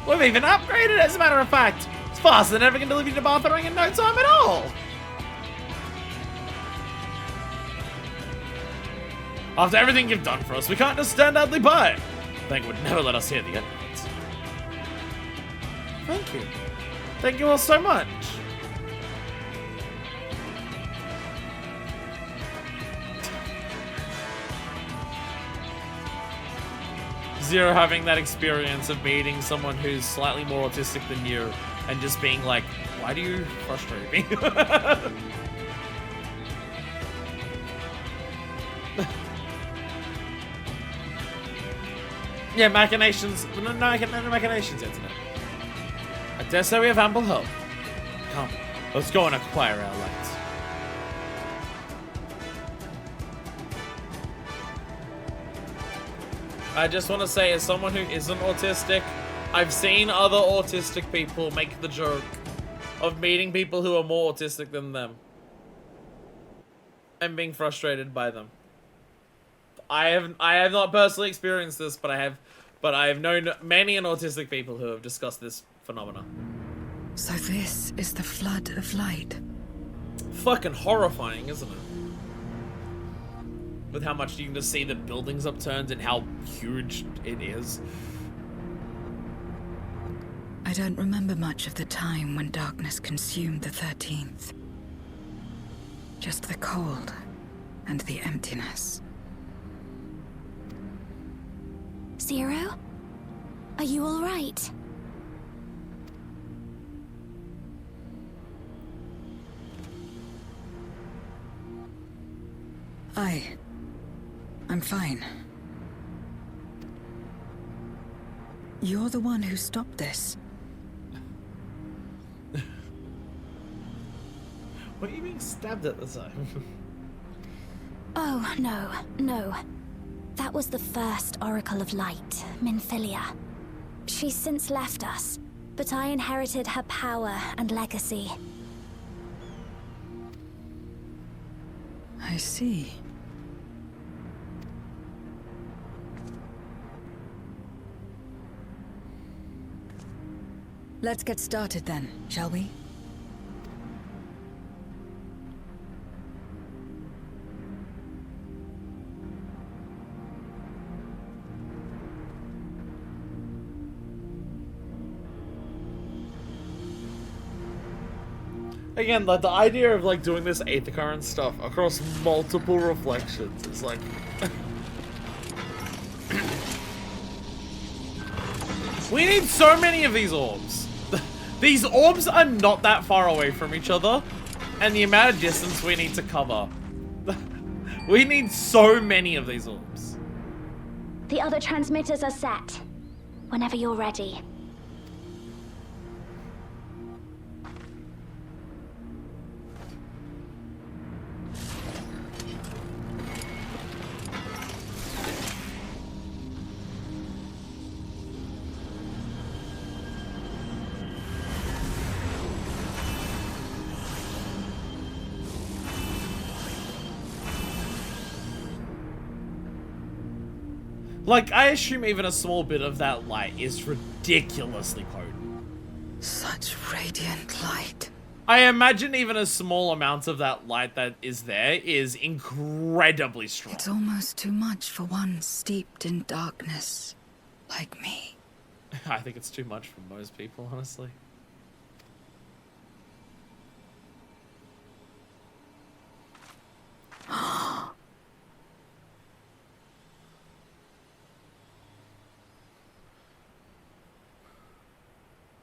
[SPEAKER 1] We've even upgraded it, as a matter of fact. It's faster than ever can deliver you to Vatharang in no time at all. After everything you've done for us, we can't just stand idly by. Thank would never let us hear the end of it. Thank you. Thank you all so much. Zero having that experience of meeting someone who's slightly more autistic than you and just being like, why do you frustrate me? Yeah, machinations. No machinations, internet. I dare say we have ample help. Come, let's go and acquire our lights. I just want to say, as someone who isn't autistic, I've seen other autistic people make the joke of meeting people who are more autistic than them and being frustrated by them. I have not personally experienced this, but I have known many autistic people who have discussed this phenomenon.
[SPEAKER 4] So this is the flood of light.
[SPEAKER 1] Fucking horrifying, isn't it? With how much you can just see the buildings upturned and how huge it is.
[SPEAKER 4] I don't remember much of the time when darkness consumed the 13th. Just the cold and the emptiness.
[SPEAKER 2] Zero? Are you all right?
[SPEAKER 4] I'm fine. You're the one who stopped this.
[SPEAKER 1] What are you being stabbed at the time?
[SPEAKER 2] Oh, no. That was the first Oracle of Light, Minfilia. She's since left us, but I inherited her power and legacy.
[SPEAKER 4] I see. Let's get started then, shall we?
[SPEAKER 1] Again, like the idea of like doing this Aether Current stuff across multiple reflections is like we need so many of these orbs. These orbs are not that far away from each other, and the amount of distance we need to cover. We need so many of these orbs.
[SPEAKER 2] The other transmitters are set. Whenever you're ready.
[SPEAKER 1] Like, I assume even a small bit of that light is ridiculously potent.
[SPEAKER 4] Such radiant light.
[SPEAKER 1] I imagine even a small amount of that light that is there is incredibly strong.
[SPEAKER 4] It's almost too much for one steeped in darkness, like me.
[SPEAKER 1] I think it's too much for most people, honestly.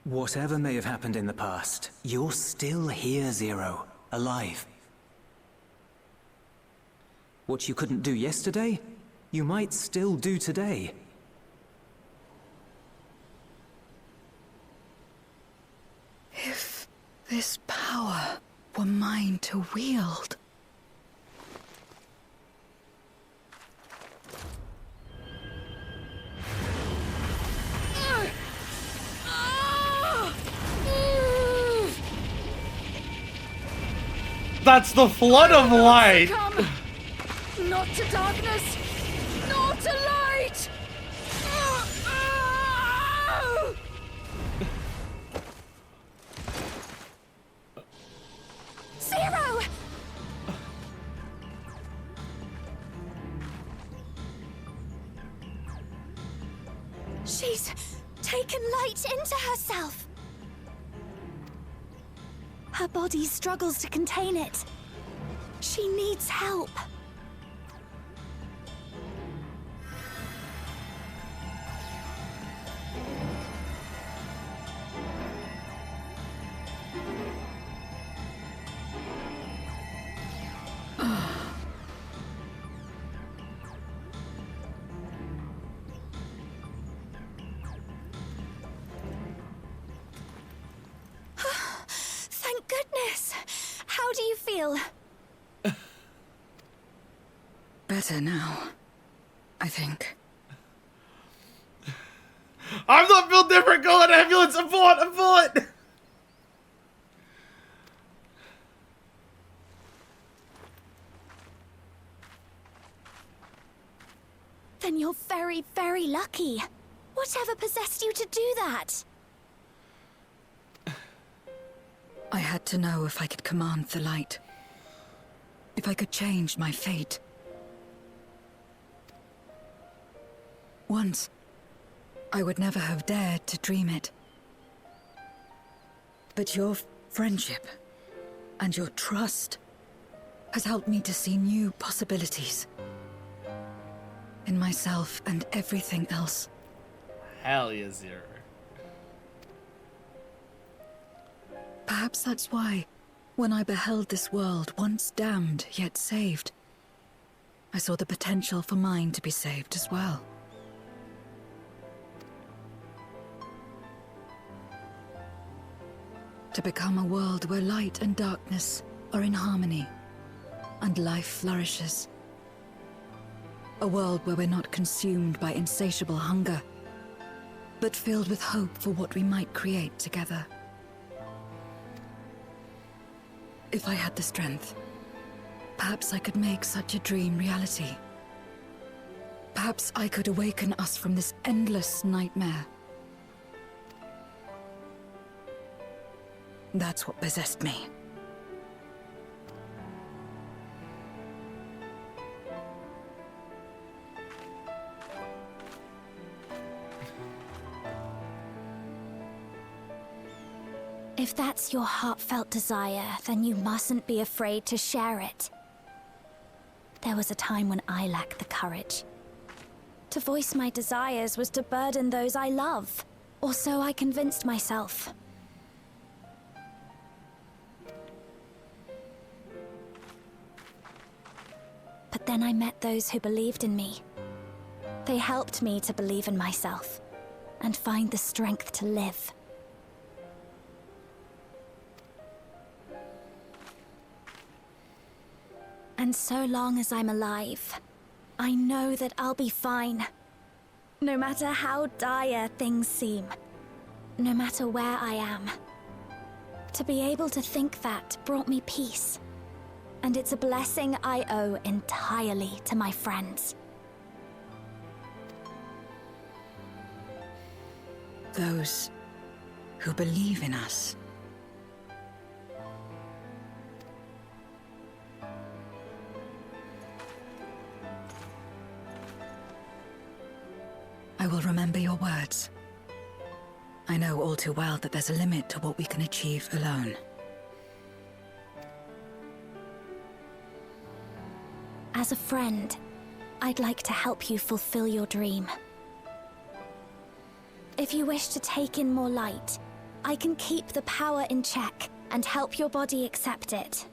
[SPEAKER 5] Whatever may have happened in the past, you're still here, Zero. Alive. What you couldn't do yesterday, you might still do today.
[SPEAKER 4] If this power were mine to wield...
[SPEAKER 1] That's the flood of light!
[SPEAKER 6] Come! Not to darkness! Not to light!
[SPEAKER 2] Zero! She's taken light into herself. Her body struggles to contain it. She needs help. Thank goodness. How do you feel?
[SPEAKER 4] Better now, I think.
[SPEAKER 1] I'm not built different, call an ambulance, abort, abort!
[SPEAKER 2] Then you're very, very lucky. Whatever possessed you to do that?
[SPEAKER 4] I had to know if I could command the light. If I could change my fate. Once, I would never have dared to dream it. But your friendship and your trust has helped me to see new possibilities. In myself and everything else.
[SPEAKER 1] Hell yeah, Zero.
[SPEAKER 4] Perhaps that's why, when I beheld this world once damned yet saved, I saw the potential for mine to be saved as well. To become a world where light and darkness are in harmony, and life flourishes. A world where we're not consumed by insatiable hunger, but filled with hope for what we might create together. If I had the strength, perhaps I could make such a dream reality. Perhaps I could awaken us from this endless nightmare. That's what possessed me.
[SPEAKER 2] If that's your heartfelt desire, then you mustn't be afraid to share it. There was a time when I lacked the courage. To voice my desires was to burden those I love, or so I convinced myself. But then I met those who believed in me. They helped me to believe in myself, and find the strength to live. And so long as I'm alive, I know that I'll be fine. No matter how dire things seem. No matter where I am. To be able to think that brought me peace. And it's a blessing I owe entirely to my friends.
[SPEAKER 4] Those who believe in us. I will remember your words. I know all too well that there's a limit to what we can achieve alone.
[SPEAKER 2] As a friend, I'd like to help you fulfill your dream. If you wish to take in more light, I can keep the power in check and help your body accept it.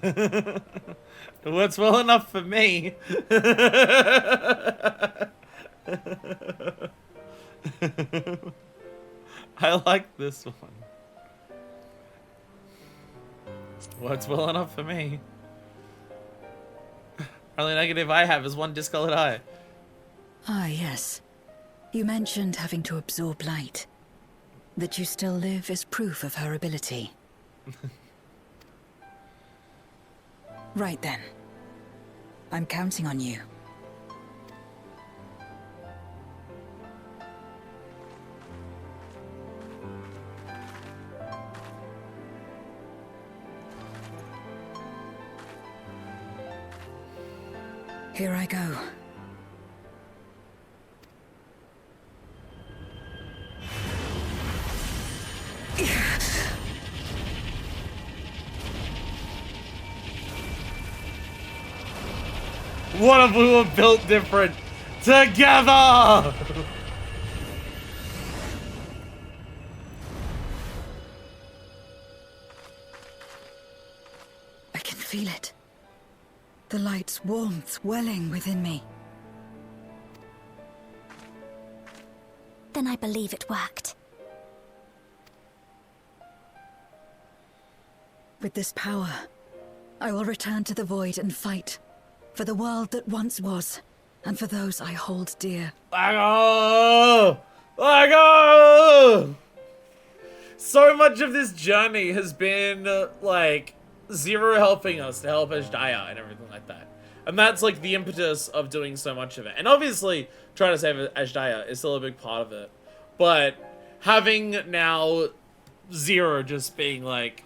[SPEAKER 1] It works well enough for me. I like this one. Works well enough for me. Only negative I have is one discolored eye.
[SPEAKER 4] Ah, yes. You mentioned having to absorb light. That you still live is proof of her ability. Right then. I'm counting on you. Here I go.
[SPEAKER 1] What if we were built different together?
[SPEAKER 4] I can feel it. The light's warmth welling within me.
[SPEAKER 2] Then I believe it worked.
[SPEAKER 4] With this power, I will return to the void and fight. For the world that once was, and for those I hold dear.
[SPEAKER 1] Lego! So much of this journey has been, like, Zero helping us to help Ashdaya and everything like that. And that's, like, the impetus of doing so much of it. And obviously, trying to save Ashdaya is still a big part of it. But having now Zero just being, like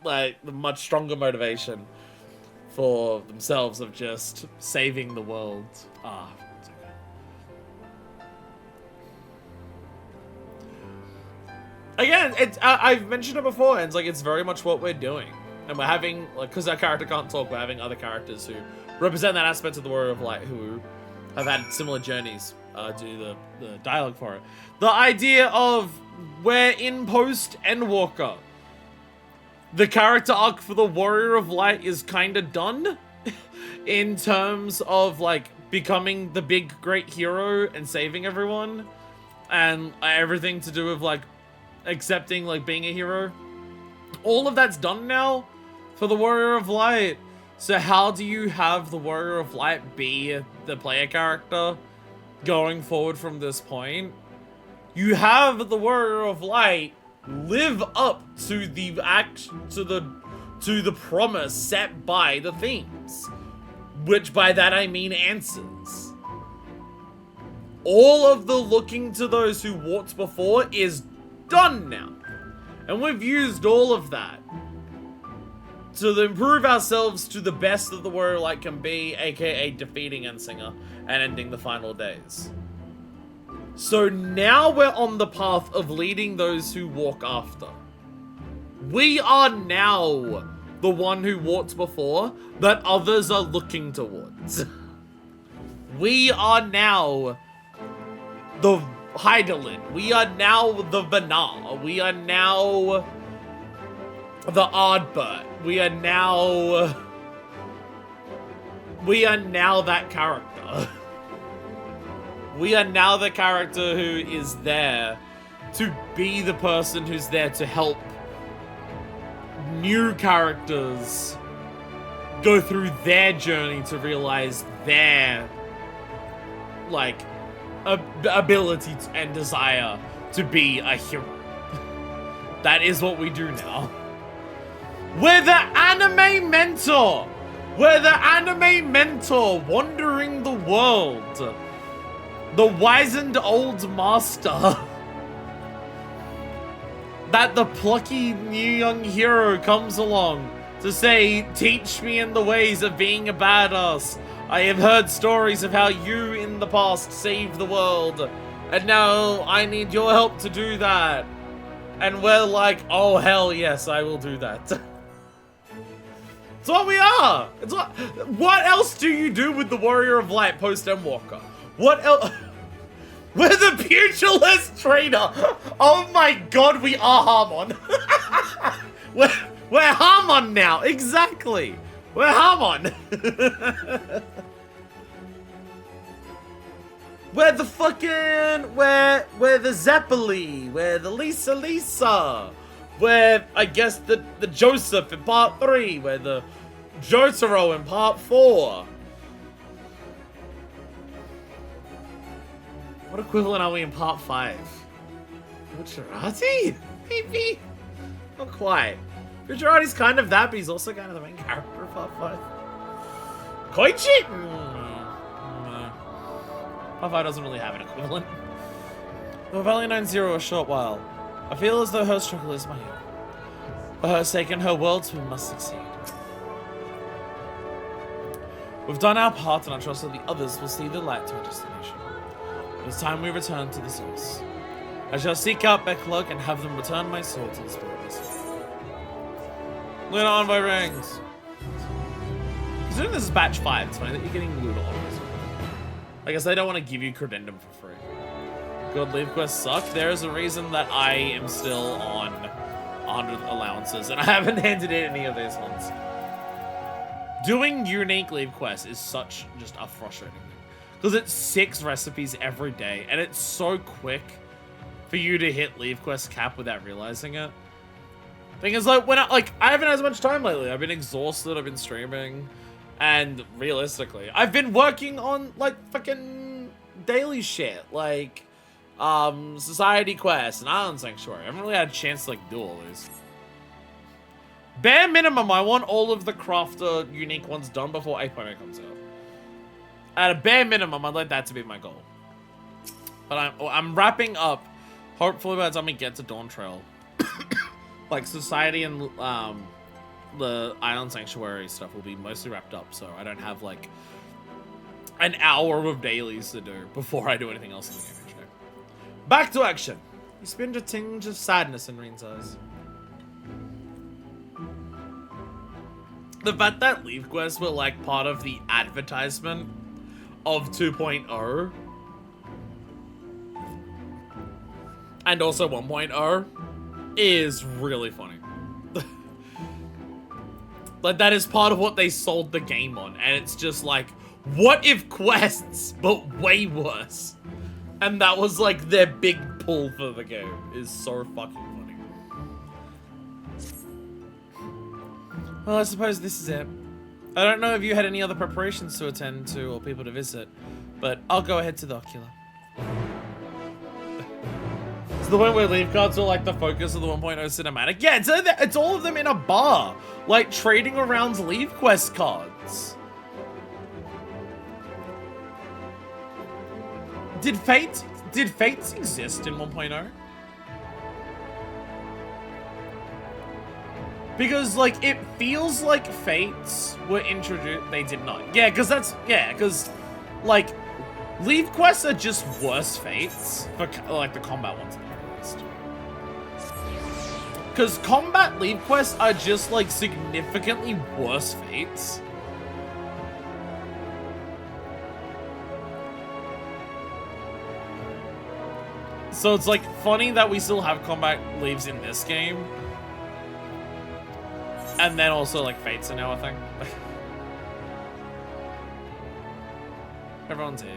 [SPEAKER 1] the much stronger motivation for themselves of just saving the world. It's okay. Again, it's I've mentioned it before, and it's like it's very much what we're doing, and we're having, like, because our character can't talk, we're having other characters who represent that aspect of the Warrior of Light who have had similar journeys do the dialogue for it. The idea of we're in post Endwalker. The character arc for the Warrior of Light is kind of done in terms of, like, becoming the big great hero and saving everyone and everything to do with, like, accepting, like, being a hero. All of that's done now for the Warrior of Light. So how do you have the Warrior of Light be the player character going forward from this point? You have the Warrior of Light live up to the to the promise set by the themes, which by that I mean answers. All of the looking to those who walked before is done now, and we've used all of that to improve ourselves to the best that the Warrior Light can be, aka defeating Endsinger and ending the final days. So now we're on the path of leading those who walk after. We are now the one who walked before that others are looking towards. We are now the Hydaelyn. We are now the Vanar. We are now the Ardbert. We are now that character. We are now the character who is there to be the person who's there to help new characters go through their journey to realize their, like, ability and desire to be a hero. That is what we do now. We're the anime mentor! We're the anime mentor wandering the world. The wizened old master. that the plucky new young hero comes along to say, teach me in the ways of being a badass. I have heard stories of how you in the past saved the world, and now I need your help to do that. And we're like, oh hell yes, I will do that. It's what we are. It's what else do you do with the Warrior of Light post Endwalker? What else? We're the pugilist trainer. Oh my god, we are Harmon. we're Harmon now. Exactly. We're Harmon. We're the fucking, we're the Zeppeli, we're the Lisa, we're, I guess, the Joseph in part 3, we're the Jotaro in part 4. What equivalent are we in part 5? Gujarati? Maybe? Not quite. Gujarati's kind of that, but he's also kind of the main character of part 5. Koichi? Part 5 doesn't really have an equivalent. We've only known Zero a short while. I feel as though her struggle is my own. For her sake and her world's, we must succeed. We've done our part, and I trust that the others will see the light to our destination. It is time we return to the source. I shall seek out Becklug and have them return my soul to the spirit vessel. Luna Envoy rings. Considering this is batch 5, it's funny that you're getting Luna Envoys. I guess they don't want to give you Credendum for free. God, leave quests suck. There's a reason that I am still on 100 allowances and I haven't handed in any of these ones. Doing unique leave quests is such just a frustrating thing. Because it's 6 recipes every day and it's so quick for you to hit leave quest cap without realizing it. Thing is, like, I haven't had as much time lately. I've been exhausted, I've been streaming. And realistically, I've been working on, like, fucking daily shit, like, Society Quest and Island Sanctuary. I haven't really had a chance to, like, do all these. Bare minimum, I want all of the crafter unique ones done before 8.0 comes out. At a bare minimum, I'd like that to be my goal. But I'm wrapping up, hopefully by the time we get to Dawn Trail, like, Society and, the Island Sanctuary stuff will be mostly wrapped up, so I don't have, like, an hour of dailies to do before I do anything else in the game each day. Back to action. You spend a tinge of sadness in Reen's eyes. The fact that leave quests were, like, part of the advertisement of 2.0 and also 1.0 is really funny. Like, that is part of what they sold the game on. And it's just like, what if quests, but way worse? And that was, like, their big pull for the game. Is so fucking funny. Well, I suppose this is it. I don't know if you had any other preparations to attend to or people to visit, but I'll go ahead to the ocular. It's the point where leave cards are like the focus of the 1.0 cinematic. Yeah, it's all of them in a bar, like trading around leave quest cards. Did Fates exist in 1.0? Because, like, it feels like Fates were introduced. They did not. Yeah, because like, leave quests are just worse Fates for, like, the combat ones at the very least. Because combat leave quests are just, like, significantly worse Fates. So it's, like, funny that we still have combat leaves in this game. And then also, like, Fates are now a thing. Everyone's here.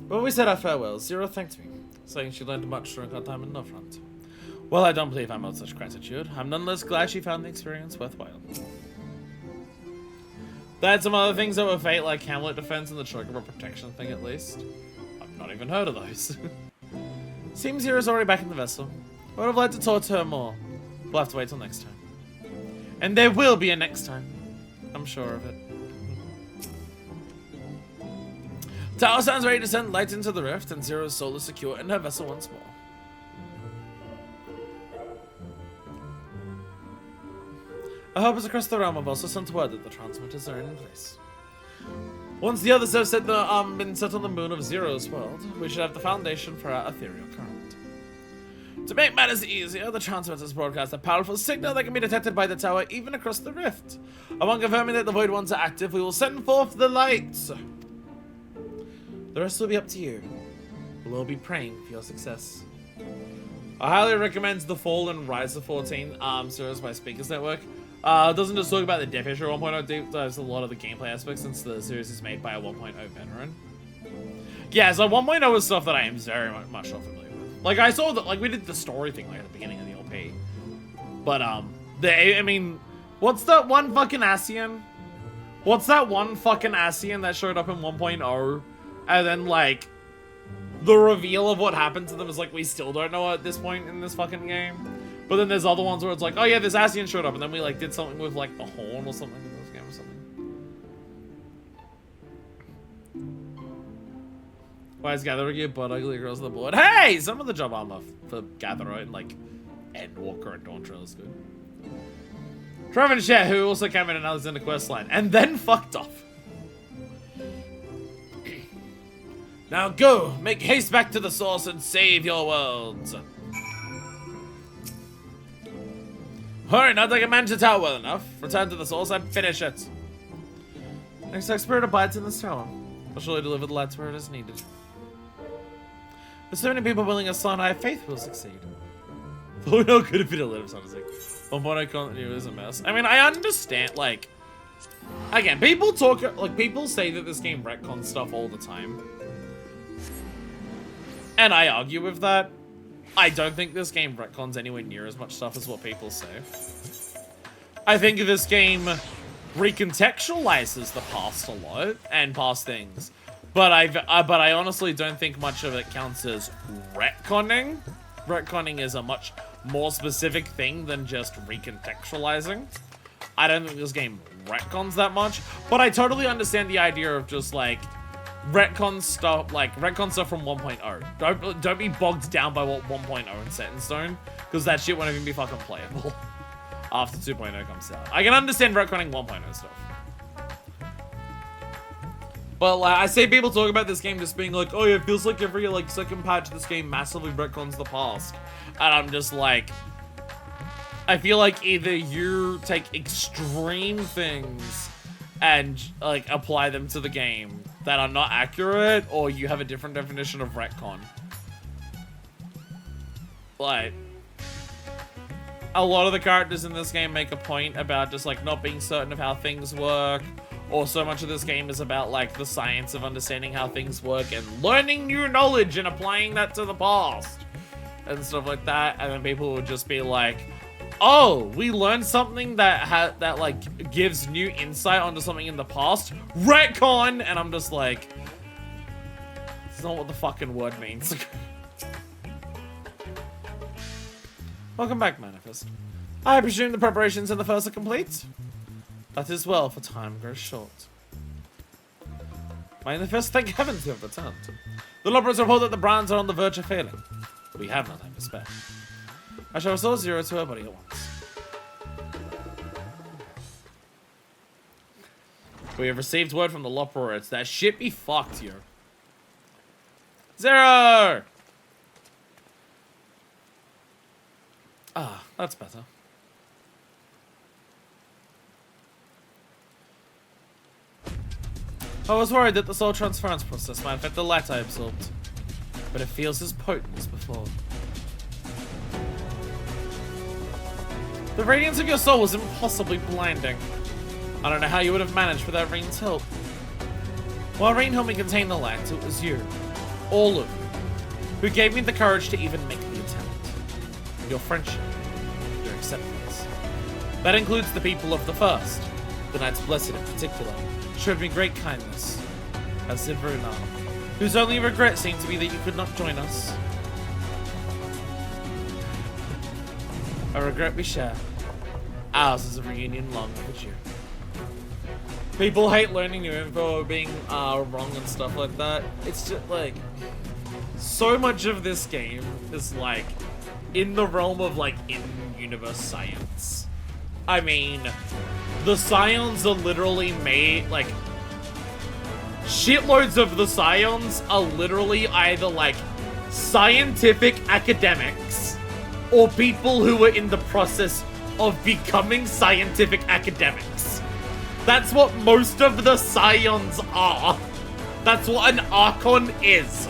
[SPEAKER 1] When we said our farewells, Zero thanked me, saying she learned much during her time in Northront. While I don't believe I'm owed such gratitude, I'm nonetheless glad she found the experience worthwhile. They had some other things that were Fate, like Hamlet Defense and the Chocobo Protection thing, at least. I've not even heard of those. Seems Zero's already back in the vessel. I would have liked to talk to her more. We'll have to wait till next time. And there will be a next time. I'm sure of it. Tower sounds ready to send light into the rift, and Zero's soul is secure in her vessel once more. Our helpers across the realm have also sent word that the transmitters are in place. Once the others have been set on the moon of Zero's world, we should have the foundation for our ethereal current. To make matters easier, the transmitters broadcast a powerful signal that can be detected by the tower even across the rift. Upon confirming that the Void Ones are active, we will send forth the lights. The rest will be up to you. We'll all be praying for your success. I highly recommend the Fall and Rise of 14 series by Speakers Network. It doesn't just talk about the Death Issue 1.0, deep dives a lot of the gameplay aspects since the series is made by a 1.0 veteran. Yeah, so 1.0 is stuff that I am very much not familiar with. Like, I saw that, like, we did the story thing, like, at the beginning of the LP. But, I mean, what's that one fucking Ascian? What's that one fucking Ascian that showed up in 1.0? And then, like, the reveal of what happened to them is, like, we still don't know at this point in this fucking game. But then there's other ones where it's like, oh yeah, this Ascian showed up, and then we, like, did something with, like, the horn or something in this game or something. Why is Gatherer gear butt ugly across the board? Hey! Some of the job armor for Gatherer and, like, Endwalker and Dawn Trail is good. Trevenshire, who also came in an Alexander questline, and then fucked off. Now go! Make haste back to the source and save your worlds! Hurry, not like a man to tower well enough. Return to the source and finish it. Next expert abides in this tower. I'll surely deliver the lights where it is needed. With so many people willing us on, I have faith we'll succeed. Oh no, good if it let him sound like 1.0 continue is a mess. I mean, I understand, like, again, people talk, like, people say that this game retcons stuff all the time. And I argue with that. I don't think this game retcons anywhere near as much stuff as what people say. I think this game recontextualizes the past a lot and past things, but I honestly don't think much of it counts as retconning. Retconning is a much more specific thing than just recontextualizing. I don't think this game retcons that much, but I totally understand the idea of just like retcon stuff from 1.0. Don't be bogged down by what 1.0 and set in stone, because that shit won't even be fucking playable after 2.0 comes out. I can understand retconning 1.0 stuff. But like, I see people talk about this game just being like, oh yeah, it feels like every like second patch this game massively retcons the past. And I'm just like, I feel like either you take extreme things and like apply them to the game that are not accurate, or you have a different definition of retcon. Like, a lot of the characters in this game make a point about just like not being certain of how things work, or so much of this game is about like the science of understanding how things work and learning new knowledge and applying that to the past and stuff like that. And then people would just be like, oh, we learned something that like gives new insight onto something in the past. Retcon! And I'm just like, it's not what the fucking word means. Welcome back, Manifest. I presume the preparations in the first are complete? That is well, for time grows short. Manifest, thank heavens you have returned. The Lobberers report that the brands are on the verge of failing. We have no time to spare. I shall restore Zero to her body at once. We have received word from the Lopperers that shit be fucked here. Zero! Ah, that's better. I was worried that the soul transference process might affect the light I absorbed, but it feels as potent as before. The radiance of your soul was impossibly blinding. I don't know how you would have managed without Rain's help. While Rain helped me contain the light, it was you, all of you, who gave me the courage to even make the attempt. Your friendship, your acceptance. That includes the people of the First, the Knights Blessed in particular, showed me great kindness, as did Runar, whose only regret seemed to be that you could not join us. A regret we share. Ours is a reunion long overdue. People hate learning new info or being wrong and stuff like that. It's just like, so much of this game is like in the realm of like in-universe science. I mean, the Scions are literally made, like, shitloads of the Scions are literally either, like, scientific academics or people who are in the process of becoming scientific academics. That's what most of the Scions are. That's what an Archon is.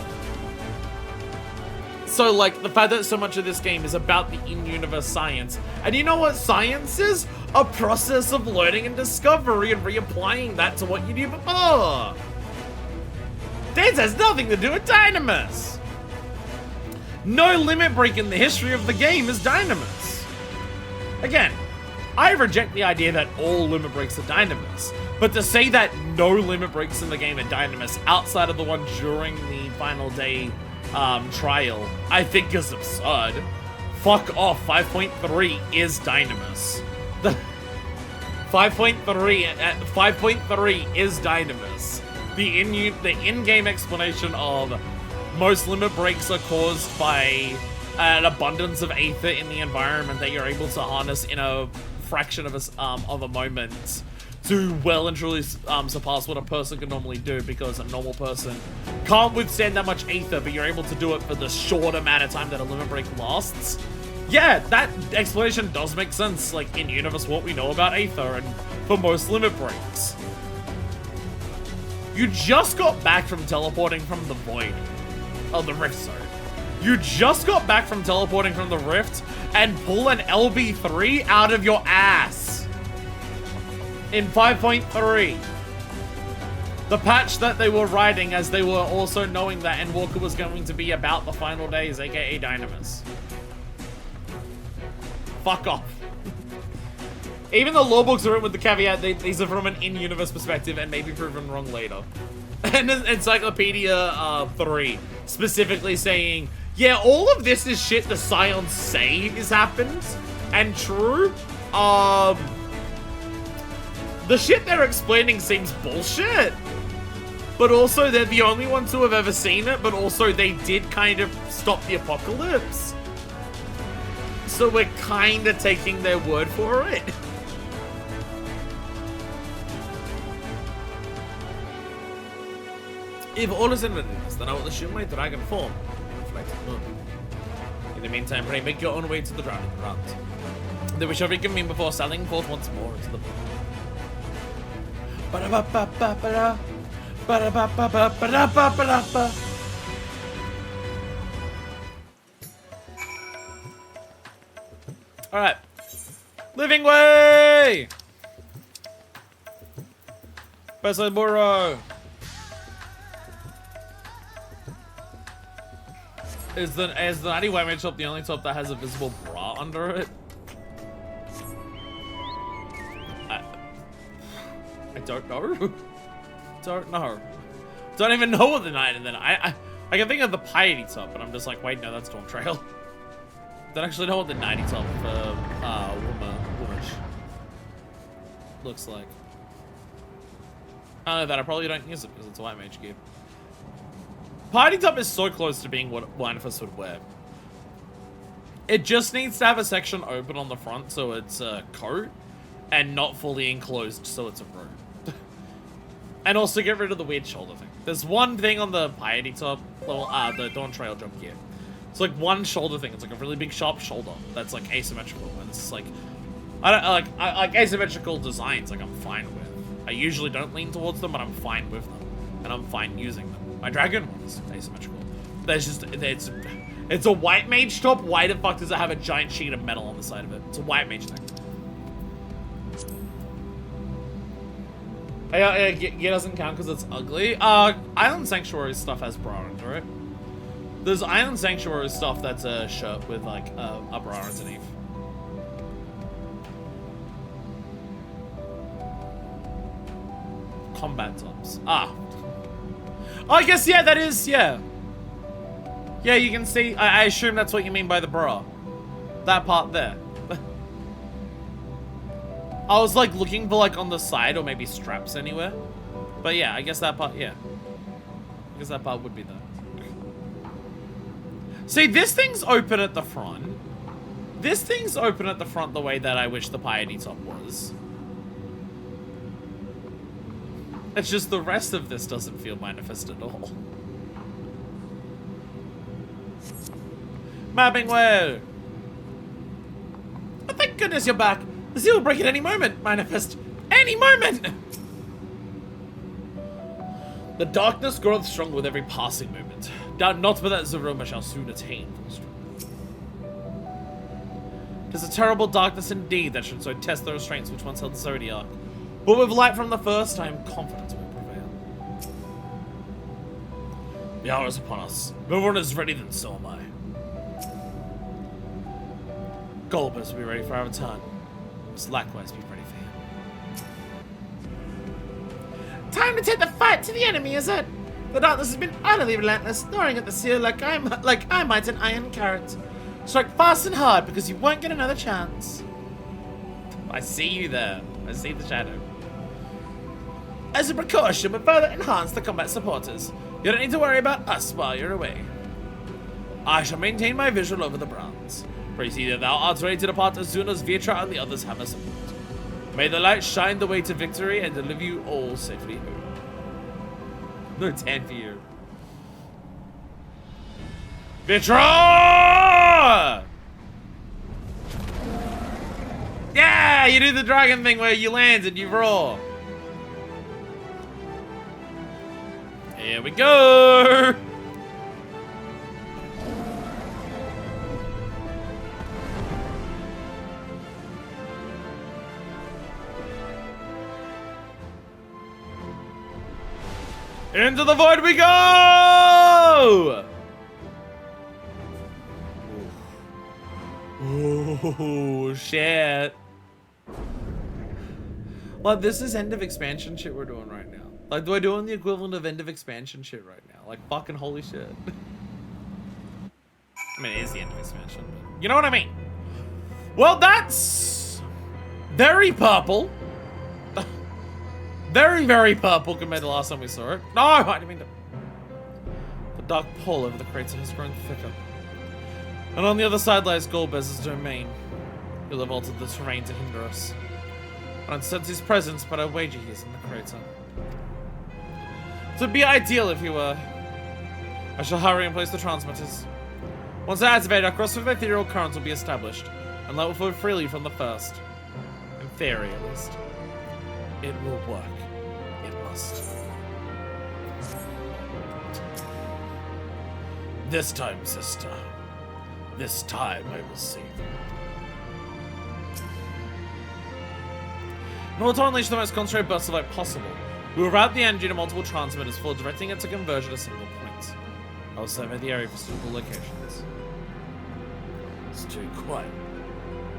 [SPEAKER 1] So, like, the fact that so much of this game is about the in-universe science. And you know what science is? A process of learning and discovery and reapplying that to what you do before. This has nothing to do with Dynamis. No limit break in the history of the game is Dynamis. Again, I reject the idea that all limit breaks are Dynamis. But to say that no limit breaks in the game are Dynamis outside of the one during the final day trial, I think is absurd. Fuck off, 5.3 is Dynamis. 5.3 is Dynamis. The in-game explanation of most limit breaks are caused by an abundance of aether in the environment that you're able to harness in a fraction of a moment to well and truly surpass what a person can normally do, because a normal person can't withstand that much aether, but you're able to do it for the short amount of time that a limit break lasts. Yeah, that explanation does make sense, like, in universe what we know about aether and for most limit breaks. You just got back from teleporting from the void. Oh, the rift, sorry. You just got back from teleporting from the rift and pull an LB3 out of your ass. In 5.3. The patch that they were writing as they were also knowing that Endwalker was going to be about the final days, aka Dynamis. Fuck off. Even the lore books are written with the caveat these are from an in-universe perspective and may be proven wrong later. And Encyclopedia 3 specifically saying, yeah, all of this is shit the Scions say is happened and true. The shit they're explaining seems bullshit. But also, they're the only ones who have ever seen it, but also they did kind of stop the apocalypse. So we're kind of taking their word for it. If all is in readiness, then I will assume my dragon form. In the meantime, pray make your own way to the drowning ground. Then we shall reconvene before sallying forth once more into the Alright. Living way! Best Burrow. Is the 90 white mage top the only top that has a visible bra under it? I don't know. Don't know. Don't even know what the 90 then. I can think of the piety top, but I'm just like, wait, no, that's Dawn Trail. Don't actually know what the 90 top for Womanish looks like. I don't know that I probably don't use it because it's a white mage gear. Party top is so close to being what Blindfist would wear. It just needs to have a section open on the front so it's a coat and not fully enclosed so it's a robe. And also get rid of the weird shoulder thing. There's one thing on the piety top, well, the Dawn Trail jump gear. It's like one shoulder thing. It's like a really big sharp shoulder that's like asymmetrical. And it's like, I like asymmetrical designs. Like I'm fine with. I usually don't lean towards them, but I'm fine with them, and I'm fine using them. My dragon one is asymmetrical. There's just it's a white mage top. Why the fuck does it have a giant sheet of metal on the side of it? It's a white mage thing. It doesn't count because it's ugly. Island Sanctuary stuff has bra under it. There's Island Sanctuary stuff that's a shirt with like a bra underneath. Combat tops. Ah. Oh, I guess, yeah, that is, yeah. Yeah, you can see, I assume that's what you mean by the bra. That part there. I was like looking for like on the side or maybe straps anywhere. But yeah, I guess that part, yeah. I guess that part would be there. See, this thing's open at the front. This thing's open at the front the way that I wish the Piety Top was. It's just the rest of this doesn't feel manifest at all. Mapping well. Oh, thank goodness you're back. The seal will break at any moment, manifest. Any moment! The darkness groweth stronger with every passing moment. Doubt not but that Zeromus shall soon attain full strength. 'Tis a terrible darkness indeed that should so test the restraints which once held the Zodiac. But with light from the first, I am confident it will prevail. The hour is upon us. If everyone is ready, then so am I. Golbers will be ready for our return. Must likewise be ready for him. Time to take the fight to the enemy, is it? The darkness has been utterly relentless, gnawing at the seal like I might an iron carrot. Strike fast and hard because you won't get another chance. I see you there. I see the shadow. As a precaution, but further enhance the combat supporters. You don't need to worry about us while you're away. I shall maintain my visual over the Browns. Pray see that thou art ready to depart as soon as Vitra and the others have us aboard. May the light shine the way to victory and deliver you all safely home. No 10 for you. Vitra! Yeah, you do the dragon thing where you land and you roar. Here we go. Into the void we go! Oh, shit. Like, this is end of expansion shit we're doing right now. Like, we're doing the equivalent of end of expansion shit right now. Like, fucking holy shit. I mean, it is the end of expansion, but you know what I mean? Well, that's very purple. Very, very purple compared to the last time we saw it. No, I didn't mean to. The dark pall over the crater has grown thicker. And on the other side lies Golbez's domain. He'll have altered the terrain to hinder us. I don't sense his presence, but I wager he is in the crater. It would be ideal if he were. I shall hurry and place the transmitters. Once I activate, our crossover ethereal currents will be established, and light will flow freely from the first. In theory, at least. It will work. It must. This time, sister. This time I will save you. In order to unleash the most concentrated burst of light possible, we will route the engine to multiple transmitters for directing it to converge at a single point. I will survey the area for suitable locations. It's too quiet.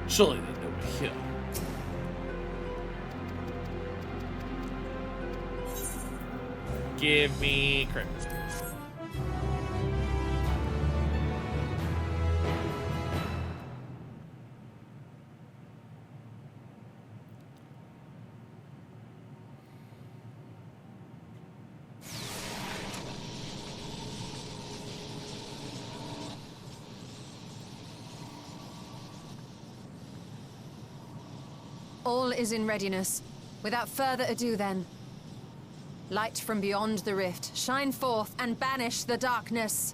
[SPEAKER 1] Surely they know we're here. Give me crit.
[SPEAKER 7] All is in readiness. Without further ado then. Light from beyond the rift, shine forth and banish the darkness.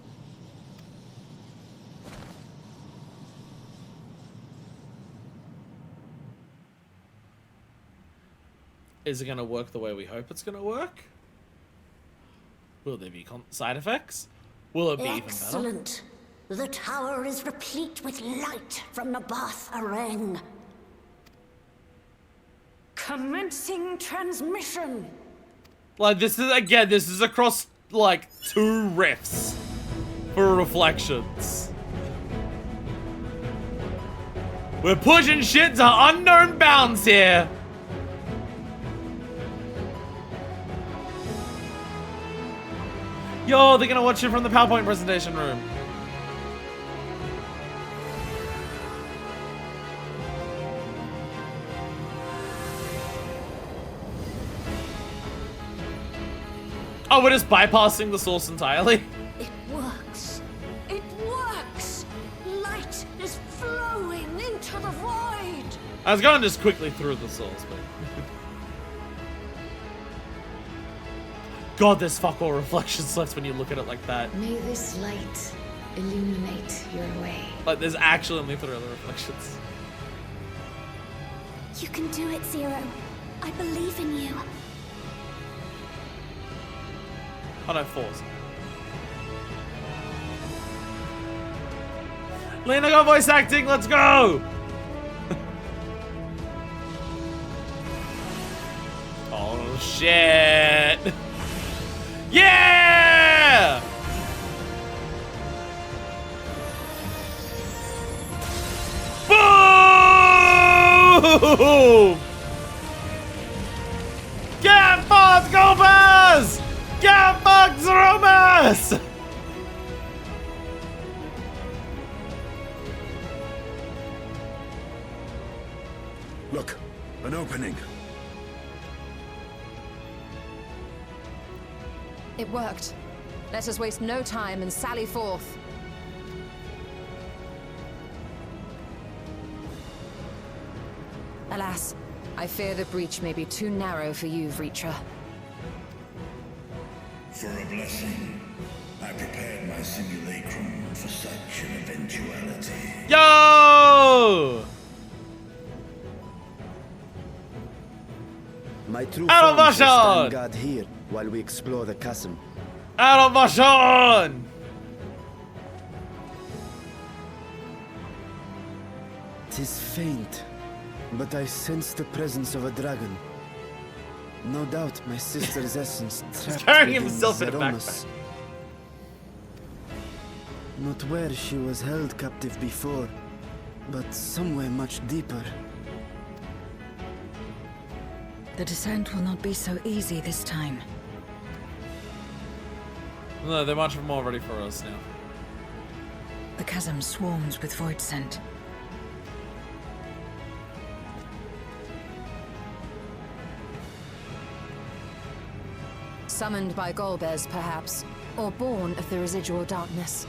[SPEAKER 1] Is it going to work the way we hope it's going to work? Will there be side effects? Will it be even better?
[SPEAKER 3] Excellent. The tower is replete with light from the Bath Arang. Commencing transmission.
[SPEAKER 1] Like, this is, again, this is across, like, 2 rifts for reflections. We're pushing shit to unknown bounds here. Yo, they're gonna watch it from the PowerPoint presentation room. Oh, we're just bypassing the source entirely?
[SPEAKER 3] It works. It works. Light is flowing
[SPEAKER 1] I was going just quickly through the souls, but... God, there's fuck all reflections left when you look at it like that.
[SPEAKER 8] May this light illuminate your way.
[SPEAKER 1] Like, there's actually only 3 other reflections.
[SPEAKER 2] You can do it, Zero. I believe in you.
[SPEAKER 1] Oh no, 4s. Lena got voice acting, let's go! Oh shit! Yeah! Boom! Get fucked, Gomez! Get fucked, Zeromus!
[SPEAKER 9] Look, an opening.
[SPEAKER 7] It worked. Let us waste no time and sally forth. Alas, I fear the breach may be too narrow for you, Vritra.
[SPEAKER 10] For a blessing, I prepared my simulacrum for such an eventuality.
[SPEAKER 1] Yo!
[SPEAKER 11] My true
[SPEAKER 1] Out of
[SPEAKER 11] form shall
[SPEAKER 1] motion!
[SPEAKER 11] stand guard here while we explore the chasm.
[SPEAKER 1] Out of motion!
[SPEAKER 11] Tis faint, but I sense the presence of a dragon. No doubt my sister's essence trapped
[SPEAKER 1] carrying
[SPEAKER 11] within
[SPEAKER 1] himself in a
[SPEAKER 11] Zeromus. Not where she was held captive before, but somewhere much deeper.
[SPEAKER 4] The descent will not be so easy this time.
[SPEAKER 1] No, they're much more ready for us now.
[SPEAKER 4] The chasm swarms with void scent.
[SPEAKER 7] Summoned by Golbez, perhaps, or born of the residual darkness.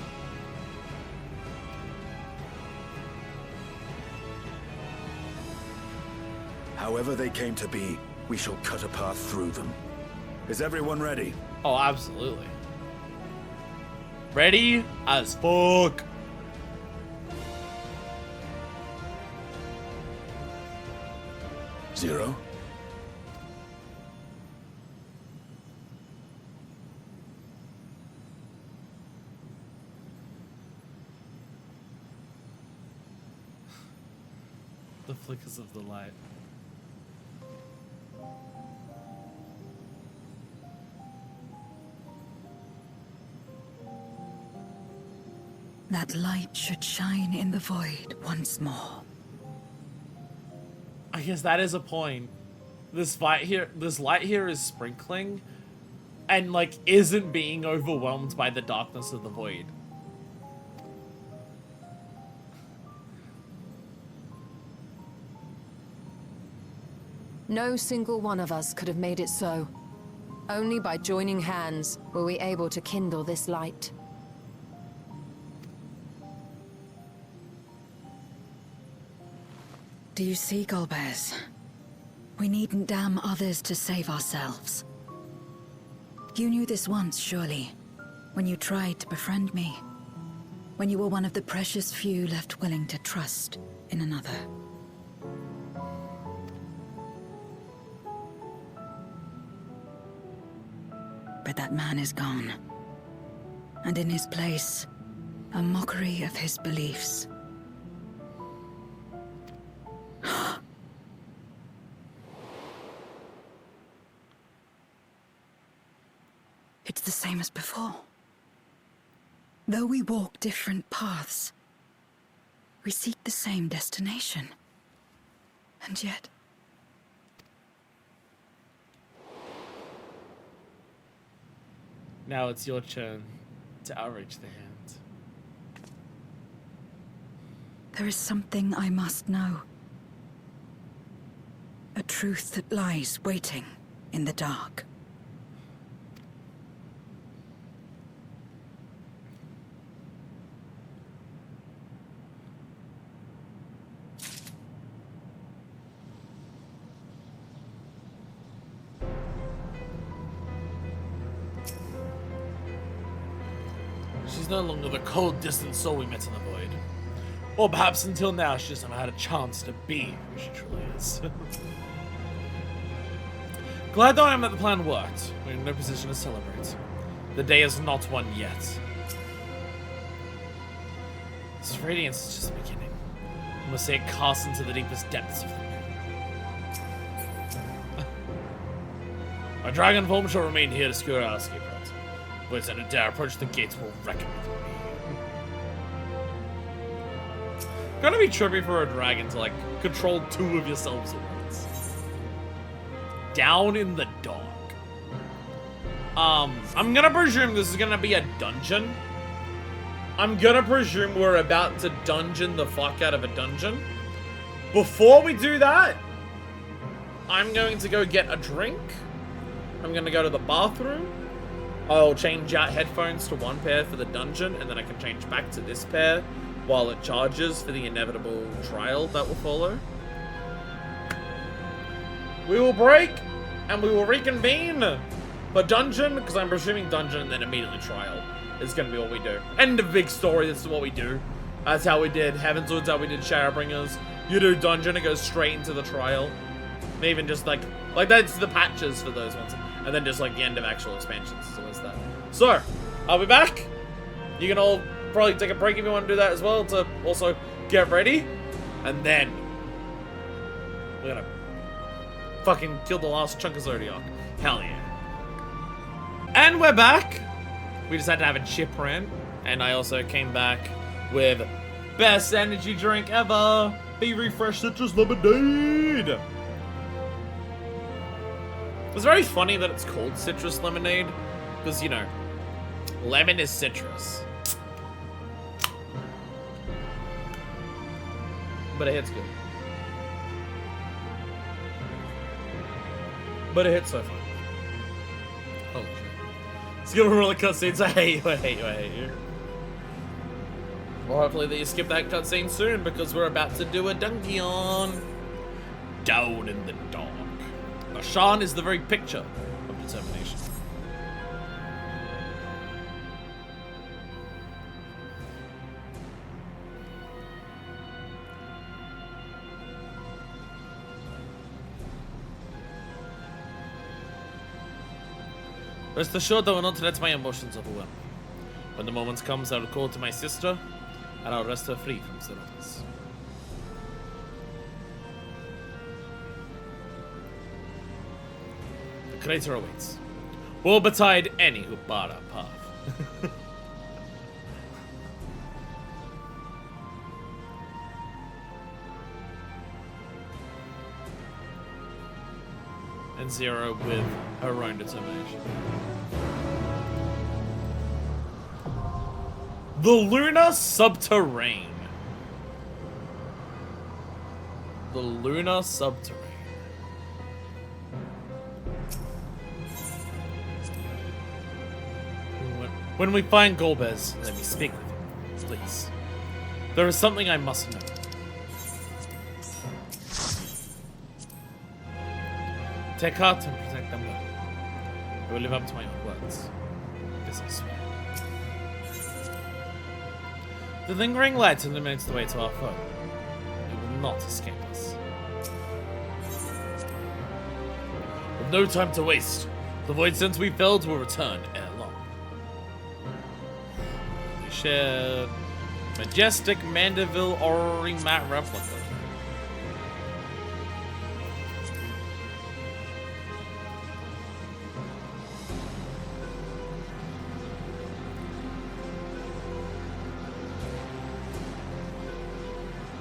[SPEAKER 9] However they came to be, we shall cut a path through them. Is everyone ready?
[SPEAKER 1] Oh, absolutely. Ready as fuck.
[SPEAKER 9] Zero?
[SPEAKER 1] The flickers of the light.
[SPEAKER 4] That light should shine in the void once more.
[SPEAKER 1] I guess that is a point. This light here is sprinkling and like isn't being overwhelmed by the darkness of the void.
[SPEAKER 7] No single one of us could have made it so. Only by joining hands were we able to kindle this light.
[SPEAKER 4] Do you see, Golbez? We needn't damn others to save ourselves. You knew this once, surely, when you tried to befriend me. When you were one of the precious few left willing to trust in another. But that man is gone. And in his place, a mockery of his beliefs. It's the same as before. Though we walk different paths, we seek the same destination. And yet...
[SPEAKER 1] Now it's your turn to outreach the hand.
[SPEAKER 4] there is something I must know. A truth that lies waiting in the dark.
[SPEAKER 1] She's no longer the cold, distant soul we met in the void. Or perhaps until now she just never had a chance to be who she truly is. Glad though I am that the plan worked. We're in no position to celebrate. The day is not won yet. This radiance is just the beginning. We must say it casts into the deepest depths of the moon. Our dragon form shall remain here to secure our escape route. Voice and dare approach the gates will reckon with me. Gonna be trippy for a dragon to like control two of yourselves at once. Down in the dark. I'm gonna presume this is gonna be a dungeon. I'm gonna presume we're about to dungeon the fuck out of a dungeon. Before we do that, I'm going to go get a drink. I'm gonna go to the bathroom. I'll change out headphones to one pair for the dungeon, and then I can change back to this pair while it charges for the inevitable trial that will follow. We will break, and we will reconvene for dungeon, because I'm presuming dungeon and then immediately trial is going to be what we do. End of big story, this is what we do. That's how we did Heavensward, how we did Shadowbringers. You do dungeon, it goes straight into the trial. And even just like that's the patches for those ones. And then just like the end of actual expansions, so it's that. So, I'll be back. You can all probably take a break if you want to do that as well, to also get ready. And then we're gonna fucking kill the last chunk of Zodiac. Hell yeah. And we're back. We just had to have a chip rant. And I also came back with best energy drink ever. Be refreshed citrus lemonade. It's very funny that it's called citrus lemonade. Because, you know, lemon is citrus. But it hits good. But it hits so fun. Holy shit. It's gonna roll a cutscene, so I hate you, I hate you, I hate you. Well, hopefully that you skip that cutscene soon, because we're about to do a dungeon. Down in the dark. Now, Sean is the very picture of determination. Rest assured that I will not let my emotions overwhelm. When the moment comes, I will call to my sister, and I'll rest her free from Zeromus. The crater awaits. Woe betide any who bar our path. And Zero with her own determination. The Lunar Subterrane. The Lunar Subterrane. When we find Golbez, let me speak with him, please. There is something I must know. Take heart and protect them well. I will live up to my own words. This I swear. The lingering light illuminates the way to our foe. It will not escape us. With no time to waste, the void sense we felled will return ere long. We share majestic Mandeville Orrery Matte replica.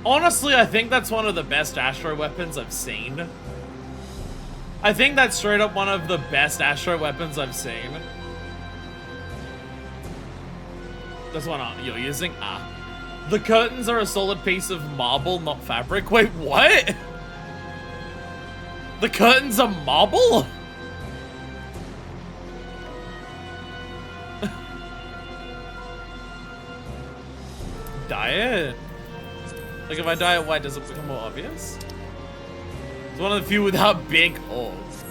[SPEAKER 1] Honestly, I think that's one of the best Astro weapons I've seen. I think that's straight up one of the best Astro weapons I've seen. That's one you're using? Ah. The curtains are a solid piece of marble, not fabric. Wait, what? The curtains are marble? Dye it. Like, if I dye it white, does it become more obvious? It's one of the few without big holes.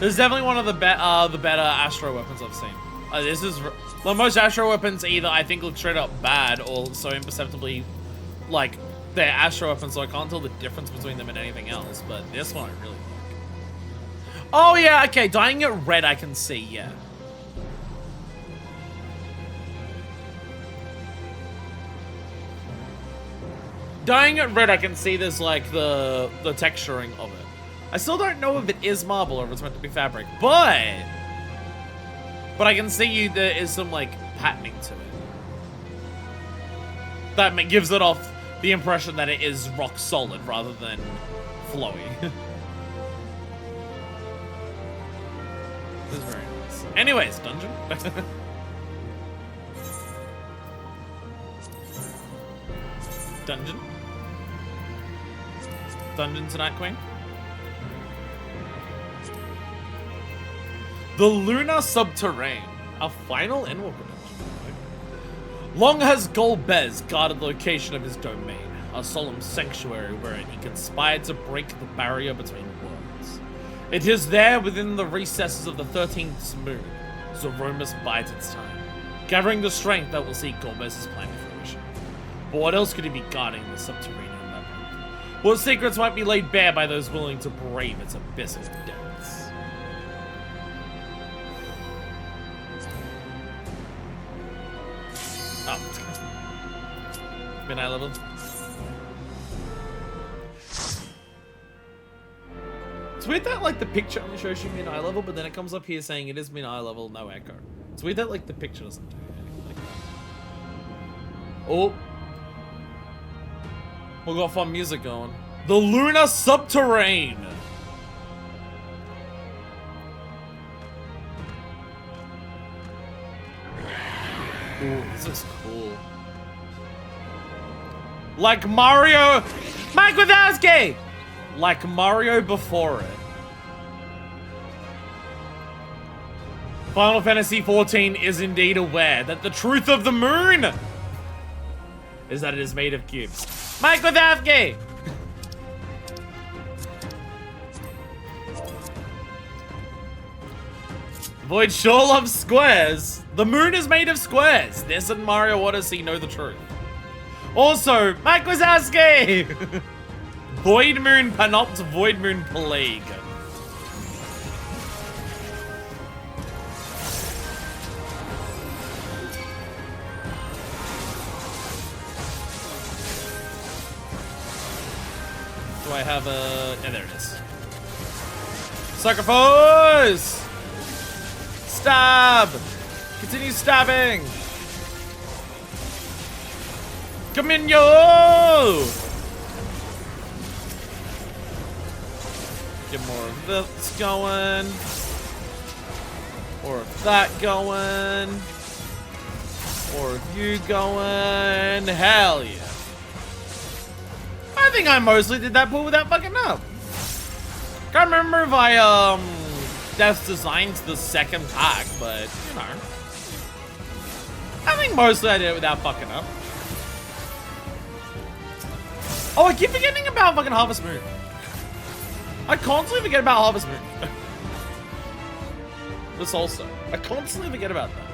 [SPEAKER 1] This is definitely one of the better Astro weapons I've seen. This is well, most Astro weapons either I think look straight up bad or so imperceptibly like they're Astro weapons, so I can't tell the difference between them and anything else. But this one I really like. Oh yeah, okay, dyeing it red I can see, yeah. Dyeing it red I can see there's like the texturing of it. I still don't know if it is marble or if it's meant to be fabric, but I can see there is some like patterning to it. That gives it off the impression that it is rock solid rather than flowy. This is very nice. Anyways, dungeon. Dungeon. Dungeon tonight, Queen. The Lunar Subterrane, a final Endwalker dungeon. Long has Golbez guarded the location of his domain, a solemn sanctuary wherein he conspired to break the barrier between worlds. It is there within the recesses of the 13th moon, Zeromus bides its time, gathering the strength that will see Golbez's plan to fruition. But what else could he be guarding in the subterranean labyrinth? What secrets might be laid bare by those willing to brave its abyss of depths? Oh. Midnight level. It's weird that like the picture only shows you mid-eye level, but then it comes up here saying it is mid-eye level, no echo. It's weird that like the picture doesn't do anything like that. Oh. We got fun music going. The Lunar Subterrane. Ooh, this is cool. Like Mario... Mike Wazowski! Like Mario before it. Final Fantasy XIV is indeed aware that the truth of the moon is that it is made of cubes. Mike Wazowski! Void sure loves squares. The moon is made of squares. This and Mario Odyssey know the truth. Also, Mike Wazowski! Void Moon Panopt Void Moon Plague. Do I have a... Yeah, there it is. Sacrifice! Stab! Continue stabbing! Come in, yo! Get more of this going. More of that going. More of you going. Hell yeah. I think I mostly did that pull without fucking up. Can't remember if I, Death's designed the second pack, but, you know. I think mostly I did it without fucking up. Oh, I keep forgetting about fucking Harvest Moon. I constantly forget about Harvest Moon. This also. I constantly forget about that.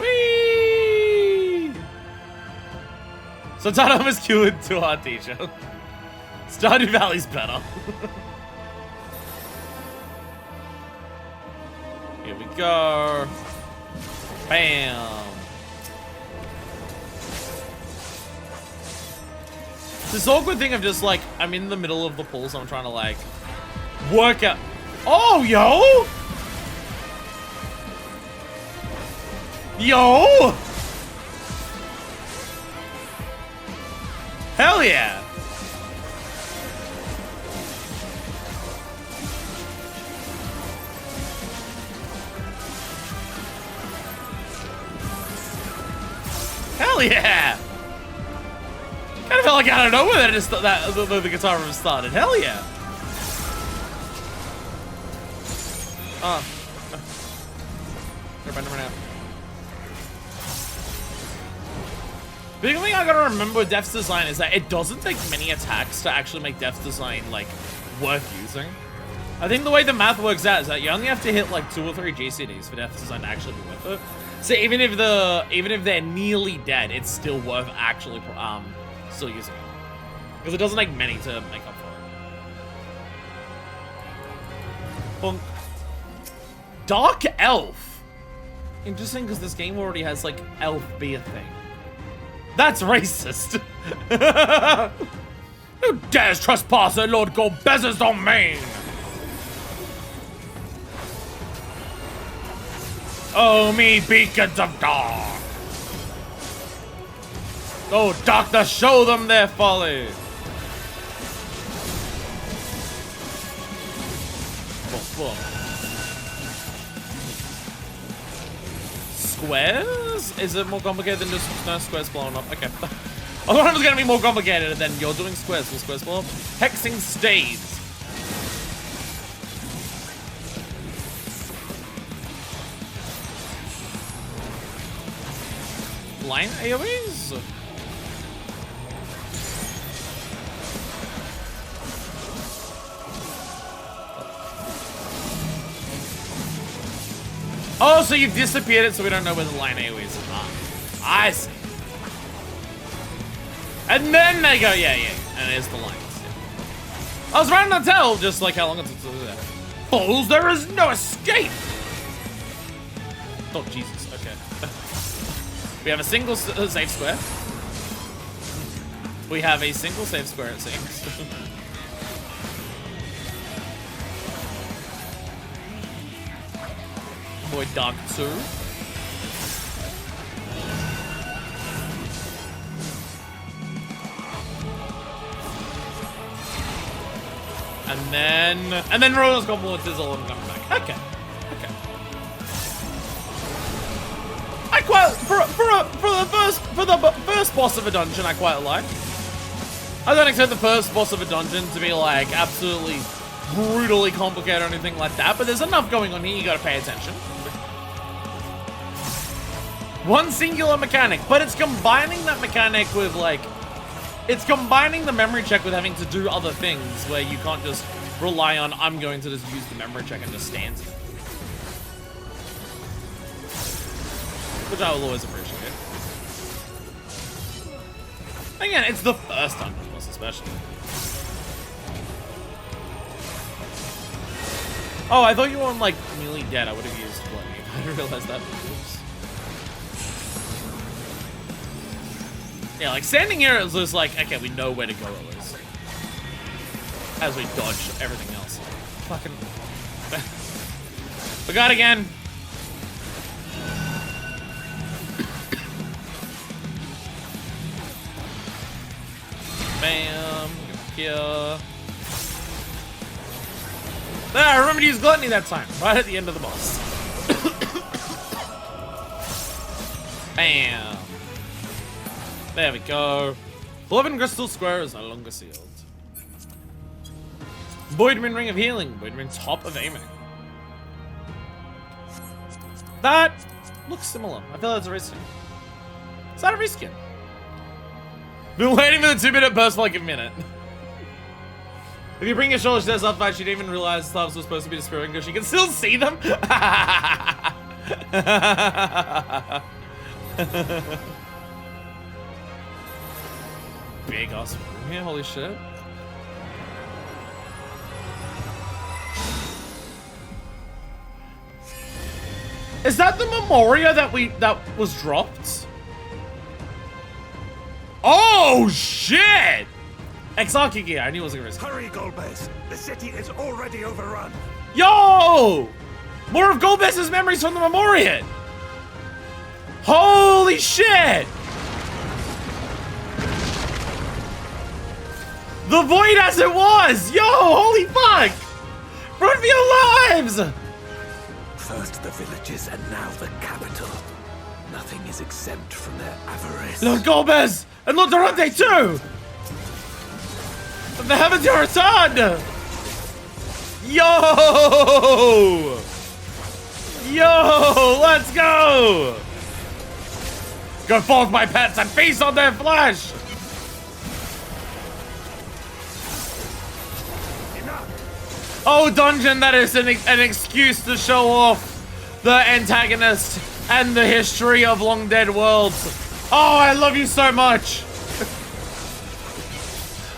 [SPEAKER 1] Whee! So Tadam is cured to our teacher. Stardew Valley's better. Here we go. Bam. This awkward thing of just like, I'm in the middle of the pool, so I'm trying to like work out. Oh, yo! Yo! Hell yeah! Hell yeah! Kind of felt like I don't know where the guitar room started. Hell yeah! Never now. The big thing I gotta remember with Death's Design is that it doesn't take many attacks to actually make Death's Design like worth using. I think the way the math works out is that you only have to hit like 2 or 3 GCDs for Death Design to actually be worth it. So even if they're nearly dead, it's still worth actually still using it. Because it doesn't take many to make up for it. Bonk. Dark Elf. Interesting, because this game already has like elf be a thing. That's racist. Who dares trespass at Lord Golbez's domain? Oh, me beacons of dark. Oh, darkness, show them their folly. Boom. Squares? Is it more complicated than just no squares blowing up? Okay. I thought it was gonna be more complicated, and then you're doing squares. Will squares blow up? Hexing staves. Line AoEs? Oh, so you've disappeared it so we don't know where the line AoEs is. Ah, I see. And then they go, yeah, and there's the lines. Yeah. I was trying to tell just like how long it took to do that. Fools, there is no escape! Oh, Jesus, okay. We have a single save square. We have a single save square, it seems. Boy, Dark 2. And then Roland's Compliment is all I'm coming back. Okay. I quite for the first boss of a dungeon, I quite like. I don't expect the first boss of a dungeon to be like absolutely brutally complicated or anything like that, but there's enough going on here you gotta pay attention. One singular mechanic, but it's combining that mechanic with like, it's combining the memory check with having to do other things where you can't just rely on, I'm going to just use the memory check and just stand it. Which I will always appreciate. Again, it's the first dungeon boss especially. Oh, I thought you were on like nearly dead. I would have used Gluttony. I didn't realize that. Oops. Yeah, like standing here is just like, okay, we know where to go at least. As we dodge everything else. Fucking. Forgot again. Bam. Here. There, I remember to use Gluttony that time. Right at the end of the boss. Bam. There we go. 11 crystal square is no longer sealed. Voidman Ring of Healing. Voidman Top of Aiming. That looks similar. I feel that's a reskin. Is that a reskin? Been waiting for the 2-minute burst for like a minute. If you bring your shoulder stairs up, she didn't even realize stars were supposed to be disappearing because she can still see them. Big ass room here, holy shit. Is that the Memoria that was dropped? Oh shit! Exarchy, I knew it was gonna risk.
[SPEAKER 10] Hurry, Golbez! The city is already overrun.
[SPEAKER 1] Yo! More of Golbez's memories from the Memoria! Holy shit! The void as it was! Yo, holy fuck! Run for your lives!
[SPEAKER 10] First the villages and now the capital. Nothing is exempt from their avarice.
[SPEAKER 1] Lord Golbez! And Lord Durante too! The heavens are returned! Yo! Yo! Let's go! Go forth, my pets, and feast on their flesh! Oh, dungeon that is an excuse to show off the antagonist and the history of long dead worlds. Oh, I love you so much.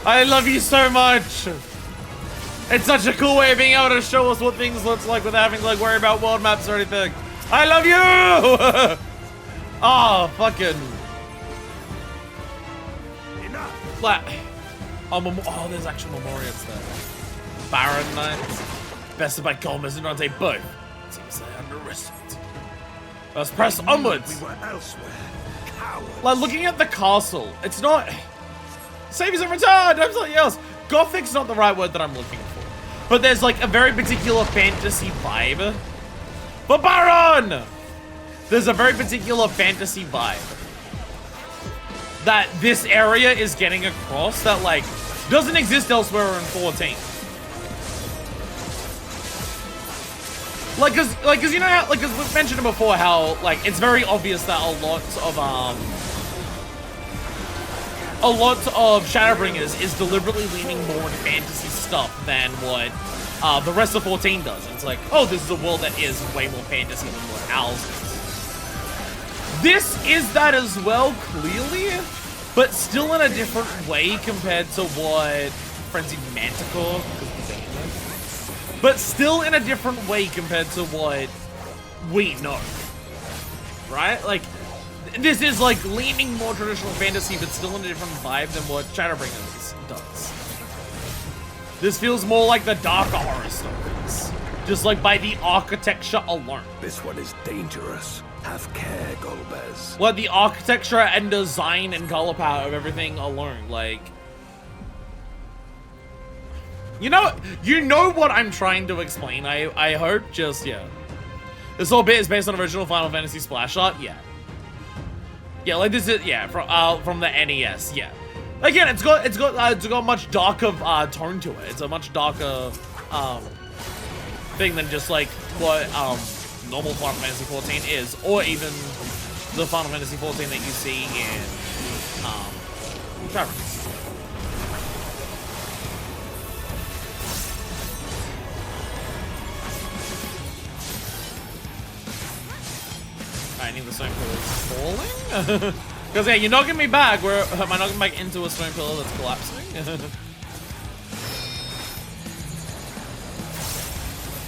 [SPEAKER 1] I love you so much. It's such a cool way of being able to show us what things looks like without having to like worry about world maps or anything. I love you. Oh, fucking. Oh, there's actual memorials there. Baron Knights. Bested by Gomez and Dante both. Seems they underestimated. Let's press onwards.
[SPEAKER 9] We were elsewhere. Cowards.
[SPEAKER 1] Like, looking at the castle, it's not... Save us in return! I'm something else. Gothic's not the right word that I'm looking for. But there's, like, a very particular fantasy vibe. But Baron! There's a very particular fantasy vibe that this area is getting across that, like, doesn't exist elsewhere in 14. Like, cause you know how, like, cause we've mentioned it before, how, like, it's very obvious that a lot of Shadowbringers is deliberately leaning more into fantasy stuff than what the rest of 14 does. It's like, oh, this is a world that is way more fantasy than what ours is. This is that as well, clearly, but still in a different way compared to what Frenzied Manticore, but still in a different way compared to what we know, right? Like, this is like leaning more traditional fantasy, but still in a different vibe than what Shadowbringers does. This feels more like the darker horror stories, just like by the architecture alone.
[SPEAKER 9] This one is dangerous. Have care, Golbez.
[SPEAKER 1] Well, the architecture and design and color palette of everything alone, like... You know what I'm trying to explain, I hope, just, yeah. This whole bit is based on original Final Fantasy splash art, yeah. Yeah, like this is, yeah, from the NES, yeah. Again, it's got much darker tone to it. It's a much darker thing than just like what normal Final Fantasy 14 is, or even the Final Fantasy 14 that you see in Shadowbringers. I need the stone pillar falling. Because yeah, you're knocking me back. Am I knocking back into a stone pillar that's collapsing?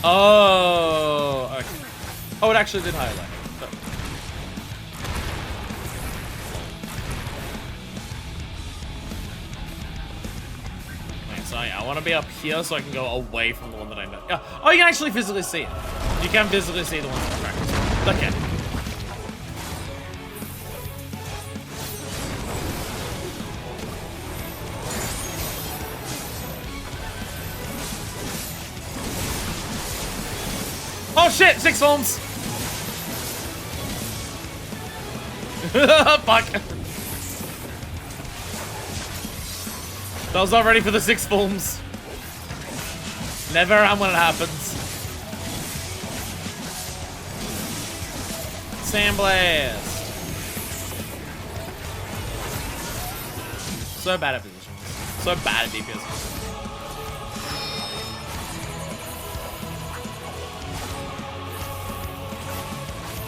[SPEAKER 1] Oh, okay. Oh, it actually did highlight it. But... Wait, so yeah, I want to be up here so I can go away from the one that I know. Oh, you can actually physically see it. You can physically see the one that's attracted. Okay. Oh shit, 6 films! Fuck. I was not ready for the 6 films. Never am when it happens. Sandblast. So bad at positions. So bad at DPS.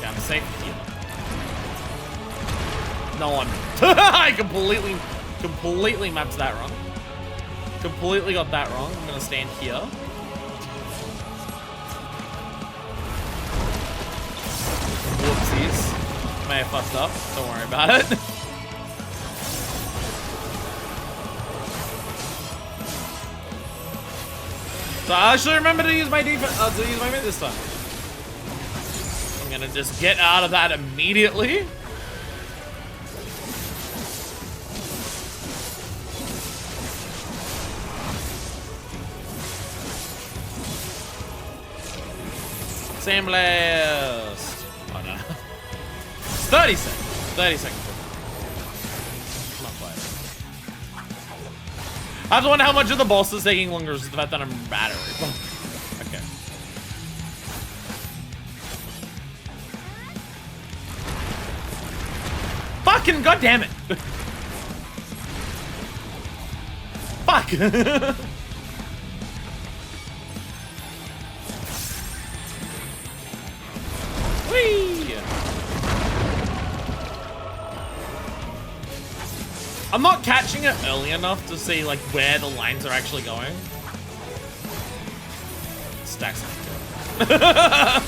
[SPEAKER 1] I'm safe here. No, I'm I completely mapped that wrong. Completely got that wrong. I'm gonna stand here. Whoopsies. May have fucked up. Don't worry about it. So I actually remember to use my defense. To use my mid this time. I'm gonna just get out of that immediately. Sandblast. Oh no. It's 30 seconds. 30 seconds. Not quite. I have to wonder how much of the boss is taking longer is the fact that I'm battery. Okay. Fucking goddamn it! Fuck! I'm not catching it early enough to see like where the lines are actually going. Stacks up.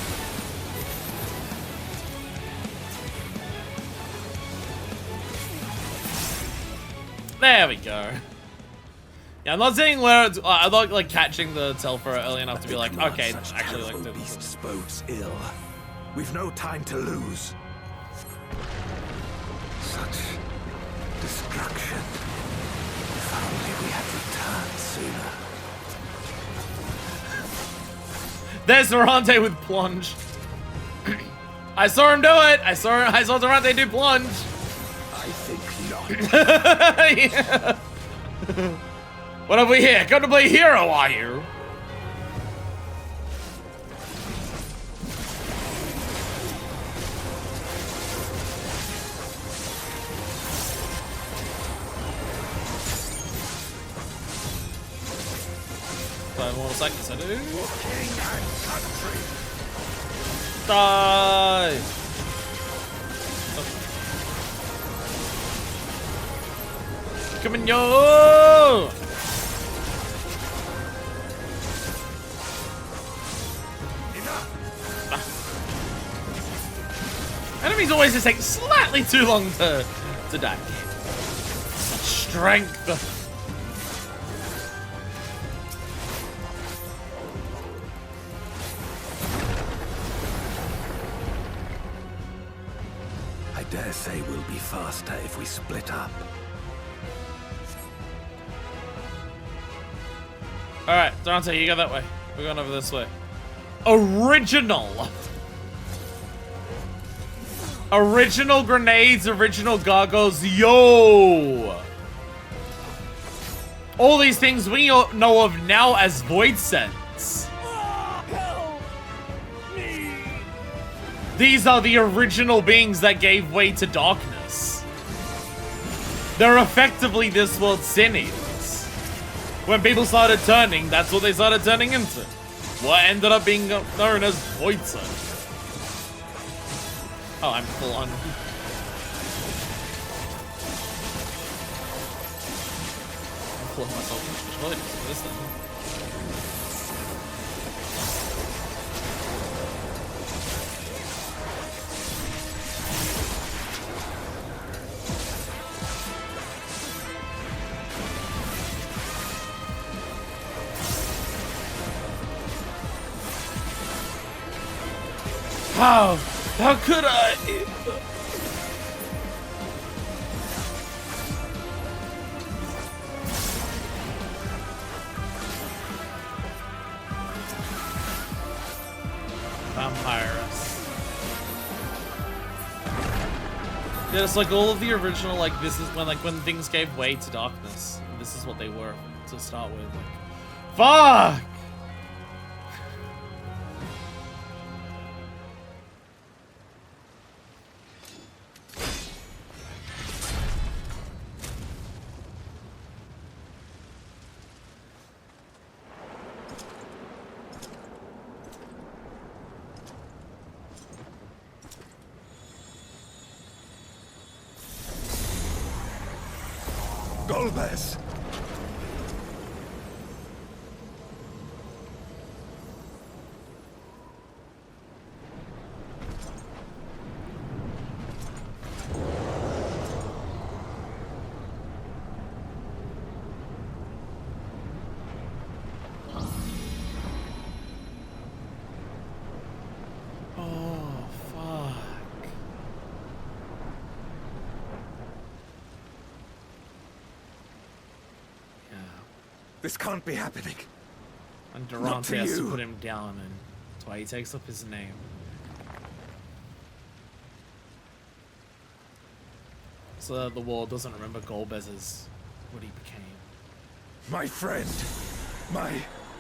[SPEAKER 1] There we go. Yeah, I'm not saying where it's, I'm not like catching the Telfer early enough to be like, okay, actually like the
[SPEAKER 9] beast bodes ill. We've no time to lose. Such destruction. If only we had returned sooner.
[SPEAKER 1] There's Durante with plunge. I saw him do it. I saw Durante do plunge.
[SPEAKER 9] I think not.
[SPEAKER 1] Yeah. What have we here? Come to play hero, are you? Five more seconds, I do. Die! Come on, yo! Enemies always just take slightly too long to die. Such strength.
[SPEAKER 9] I dare say we'll be faster if we split up.
[SPEAKER 1] Alright, Dante, you go that way. We're going over this way. Original grenades, original gargoyles, yo! All these things we know of now as void sense.
[SPEAKER 10] Help me!
[SPEAKER 1] These are the original beings that gave way to darkness. They're effectively this world's sin-eaters. When people started turning, that's what they started turning into. What ended up being known as void sense. Oh, I'm full on. I'm full of myself. Really this thing. How could I? Vampirus. Yeah, it's like all of the original, like this is when things gave way to darkness. This is what they were to start with. Like, fuck!
[SPEAKER 9] Golbez! This can't be happening.
[SPEAKER 1] And Durante has to put him down, and that's why he takes up his name. So that the world doesn't remember Golbez as what he became.
[SPEAKER 9] My friend, my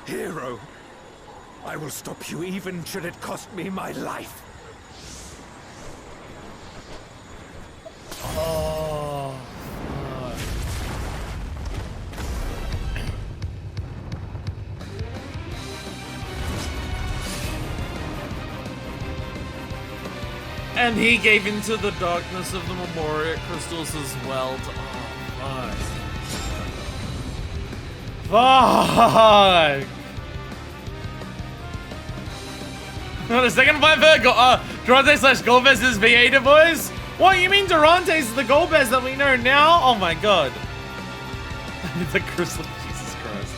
[SPEAKER 9] hero. I will stop you even should it cost me my life.
[SPEAKER 1] Oh. And he gave into the darkness of the Memoria crystals as well. Oh. Fuck! Well, the second fight for Durante / Golbez is V8 boys? What, you mean Durante's the Golbez that we know now? Oh my god. The crystal, Jesus Christ.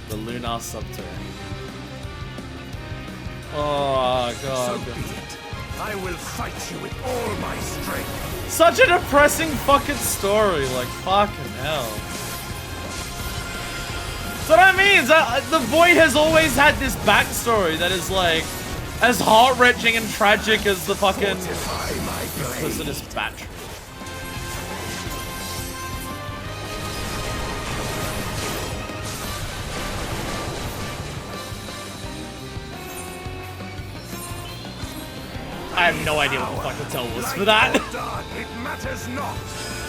[SPEAKER 1] The lunar subterranean. Oh god.
[SPEAKER 9] So be it. I will fight you with all my strength.
[SPEAKER 1] Such a depressing fucking story, like fucking hell. That's what I mean, is that the Void has always had this backstory that is like as heart-wrenching and tragic as the fucking implicitous battery. I have no idea what the fuck the tell was for that.
[SPEAKER 9] It matters not.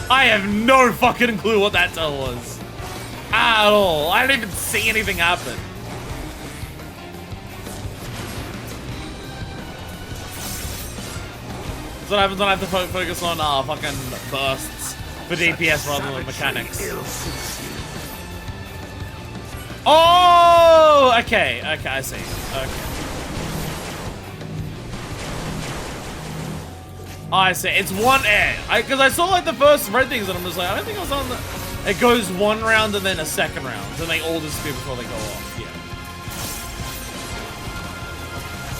[SPEAKER 1] I have no fucking clue what that tell was. At all. I didn't even see anything happen. That's what happens when I have to focus on fucking bursts for DPS rather than mechanics. Oh, okay, I see. Okay. I see. It's one air. Because I saw like the first red things and I'm just like, I don't think I was on the... It goes one round and then a second round. And they all disappear before they go off. Yeah.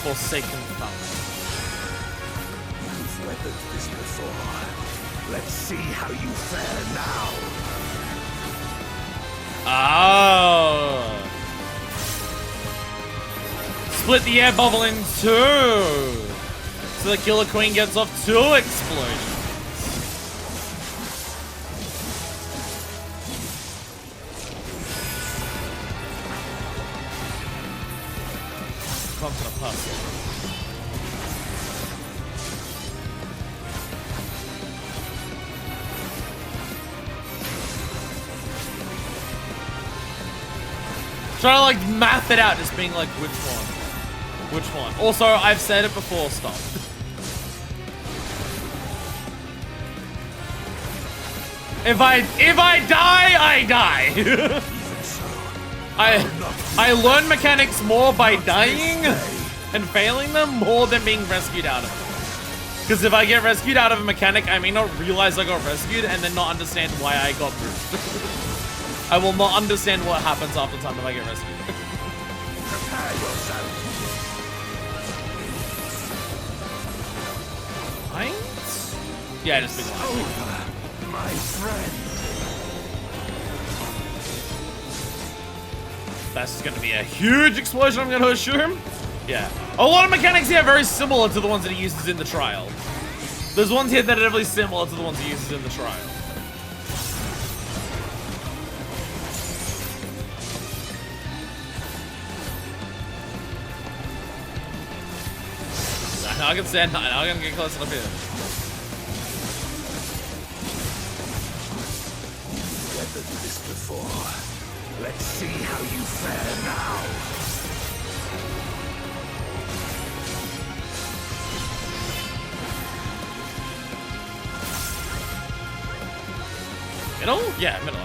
[SPEAKER 1] Forsaken Fountain.
[SPEAKER 9] You've weathered this before. Let's see how you fare now.
[SPEAKER 1] Oh. Split the air bubble in two. So the Killer Queen gets off 2 explosions. Come to the puzzle. Trying to like math it out, just being like, which one? Which one? Also, I've said it before, stop. If I die, I die. I learn mechanics more by dying and failing them more than being rescued out of them. Because if I get rescued out of a mechanic, I may not realize I got rescued and then not understand why I got moved. I will not understand what happens after the time if I get rescued.
[SPEAKER 9] Prepare yourself.
[SPEAKER 1] Lines? Yeah, just big lines.
[SPEAKER 9] My friend.
[SPEAKER 1] That's going to be a huge explosion, I'm going to assume. Yeah. A lot of mechanics here are very similar to the ones that he uses in the trial. There's ones here that are definitely similar to the ones he uses in the trial. I can stand. I'm going to get close enough here.
[SPEAKER 9] Weathered this before. Let's see how you fare now.
[SPEAKER 1] Middle? Yeah, middle.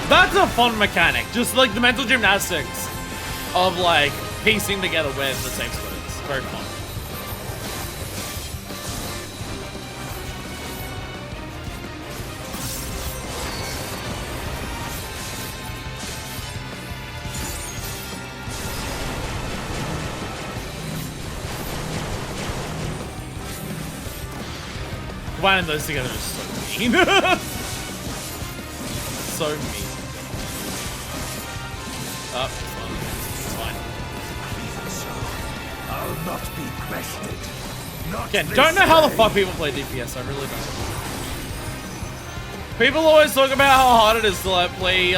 [SPEAKER 1] That's a fun mechanic. Just like the mental gymnastics of like piecing together where the safe spot is. Very fun. Combining those together is so mean. So mean. Oh, it's fine.
[SPEAKER 9] Even so, I'll not be bested. Not
[SPEAKER 1] Again, don't know how the fuck people play DPS, I really don't. People always talk about how hard it is to like play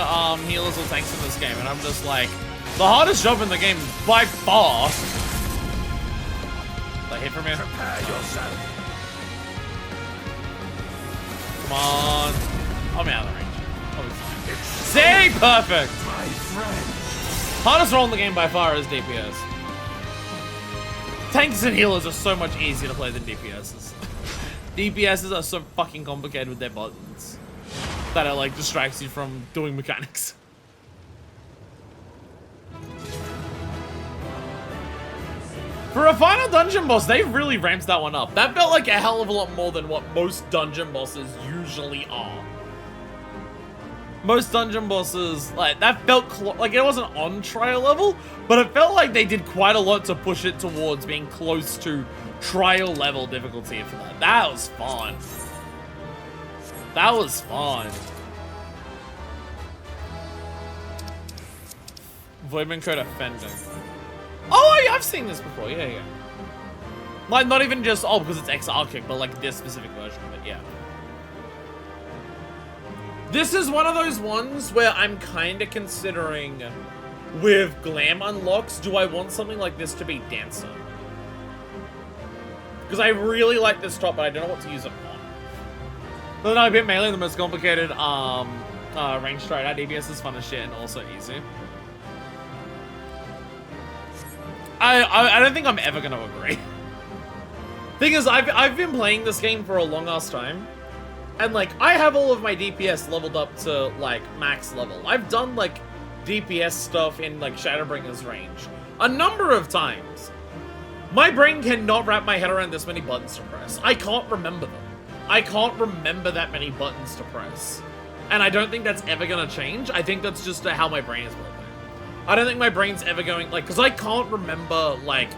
[SPEAKER 1] healers or tanks in this game, and I'm just like, the hardest job in the game by far. Like, hit from here.
[SPEAKER 9] Prepare yourself.
[SPEAKER 1] Come on. I'm out of the range. I'll be fine. See? Perfect.
[SPEAKER 9] My friend.
[SPEAKER 1] Hardest role in the game by far is DPS. Tanks and healers are so much easier to play than DPSs. DPSs are so fucking complicated with their buttons that it like distracts you from doing mechanics. For a final dungeon boss, they really ramped that one up. That felt like a hell of a lot more than what most dungeon bosses usually are. Most dungeon bosses, like, that felt like it wasn't on trial level, but it felt like they did quite a lot to push it towards being close to trial level difficulty for that. That was fun. That was fun. Voidman code offending. Oh, I've seen this before. Yeah, yeah. Like, not even just, oh, because it's XR kick, but like this specific version of it, yeah. This is one of those ones where I'm kind of considering, with glam unlocks, do I want something like this to be Dancer? Because I really like this top, but I don't know what to use it on. But no, a bit melee, the most complicated range straight out. DPS is fun as shit and also easy. I don't think I'm ever going to agree. Thing is, I've been playing this game for a long ass time. And like, I have all of my DPS leveled up to like max level. I've done like DPS stuff in like Shadowbringer's range a number of times. My brain cannot wrap my head around this many buttons to press. I can't remember them. I can't remember that many buttons to press. And I don't think that's ever gonna change. I think that's just how my brain is working. I don't think my brain's ever going, like, because I can't remember, like,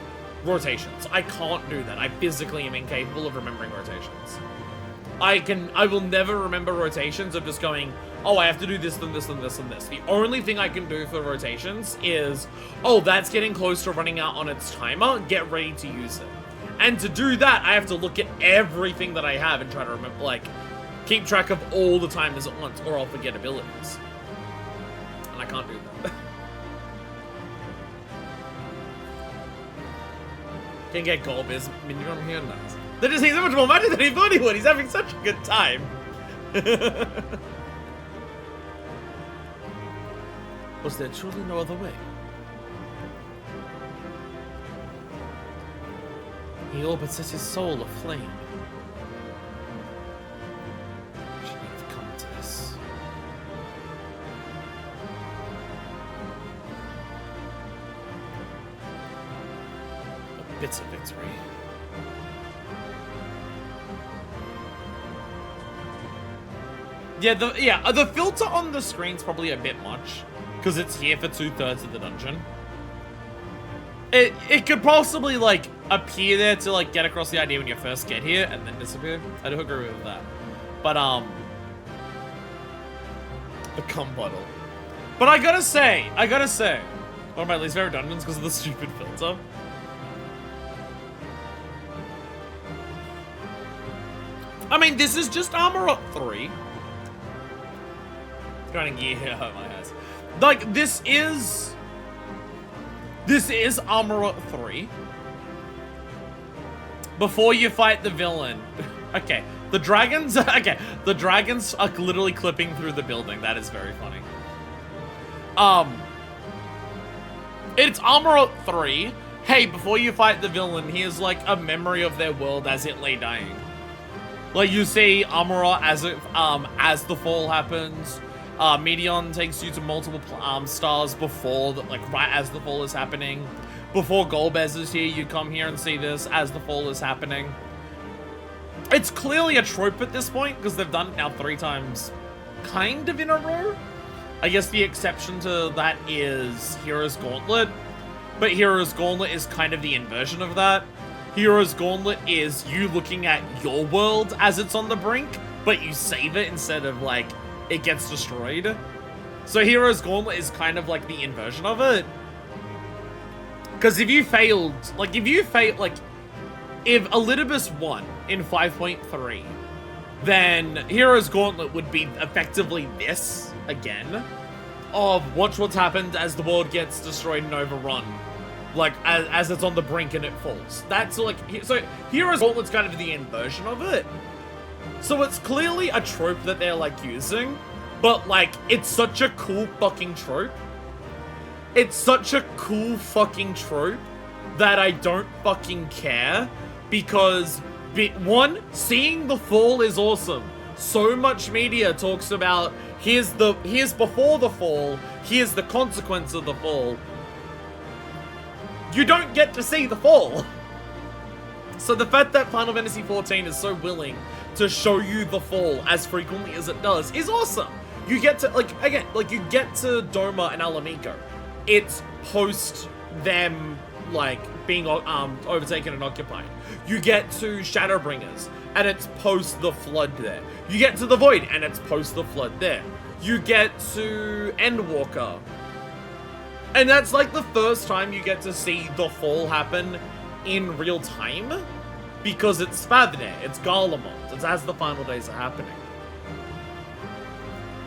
[SPEAKER 1] rotations. I can't do that. I physically am incapable of remembering rotations. I will never remember rotations of just going, oh, I have to do this, then this, and this, and this. The only thing I can do for rotations is, oh, that's getting close to running out on its timer, get ready to use it. And to do that, I have to look at everything that I have and try to remember, like, keep track of all the timers at once, or I'll forget abilities. And I can't do that. Can get gold biz minion on here, nice. They're just he's so much more money than he thought he would. He's having such a good time. Was there truly no other way? He all but set his soul aflame. Should not have come to this. A bitter victory. Yeah, the filter on the screen's probably a bit much, because it's here for 2/3 of the dungeon. It could possibly, like, appear there to, like, get across the idea when you first get here, and then disappear. I do agree with that. But, the cum bottle. But I gotta say, one of my least favorite dungeons because of the stupid filter. I mean, this is just Armor Up 3. Going to gear here, hurt my ass. Like, this is Armor Up 3. Before you fight the villain. Okay, the dragons are literally clipping through the building. That is very funny. It's Armor Up 3. Hey, before you fight the villain, here's like a memory of their world as it lay dying. Like, you see Amuro as the fall happens. Medion takes you to multiple stars before, right as the fall is happening. Before Golbez is here, you come here and see this as the fall is happening. It's clearly a trope at this point, because they've done it now 3 times kind of in a row. I guess the exception to that is Hero's Gauntlet. But Hero's Gauntlet is kind of the inversion of that. Hero's Gauntlet is you looking at your world as it's on the brink, but you save it instead of, like, it gets destroyed. So Hero's Gauntlet is kind of like the inversion of it. Because if Elidibus won in 5.3, then Hero's Gauntlet would be effectively this again. Of watch what's happened as the world gets destroyed and overrun. Like, as it's on the brink and it falls. That's like, so Hero's Gauntlet's kind of the inversion of it. So it's clearly a trope that they're, like, using, but, like, it's such a cool fucking trope. It's such a cool fucking trope that I don't fucking care, because one, seeing the fall is awesome. So much media talks about here's before the fall, here's the consequence of the fall. You don't get to see the fall. So the fact that Final Fantasy XIV is so willing to show you the fall as frequently as it does is awesome. You get to, like, again, like, you get to Doma and Alamico. It's post them, like, being overtaken and occupied. You get to Shadowbringers, and it's post the flood there. You get to the Void, and it's post the flood there. You get to Endwalker, and that's like the first time you get to see the fall happen in real time, because it's Favne, it's Garlemald, it's as the final days are happening.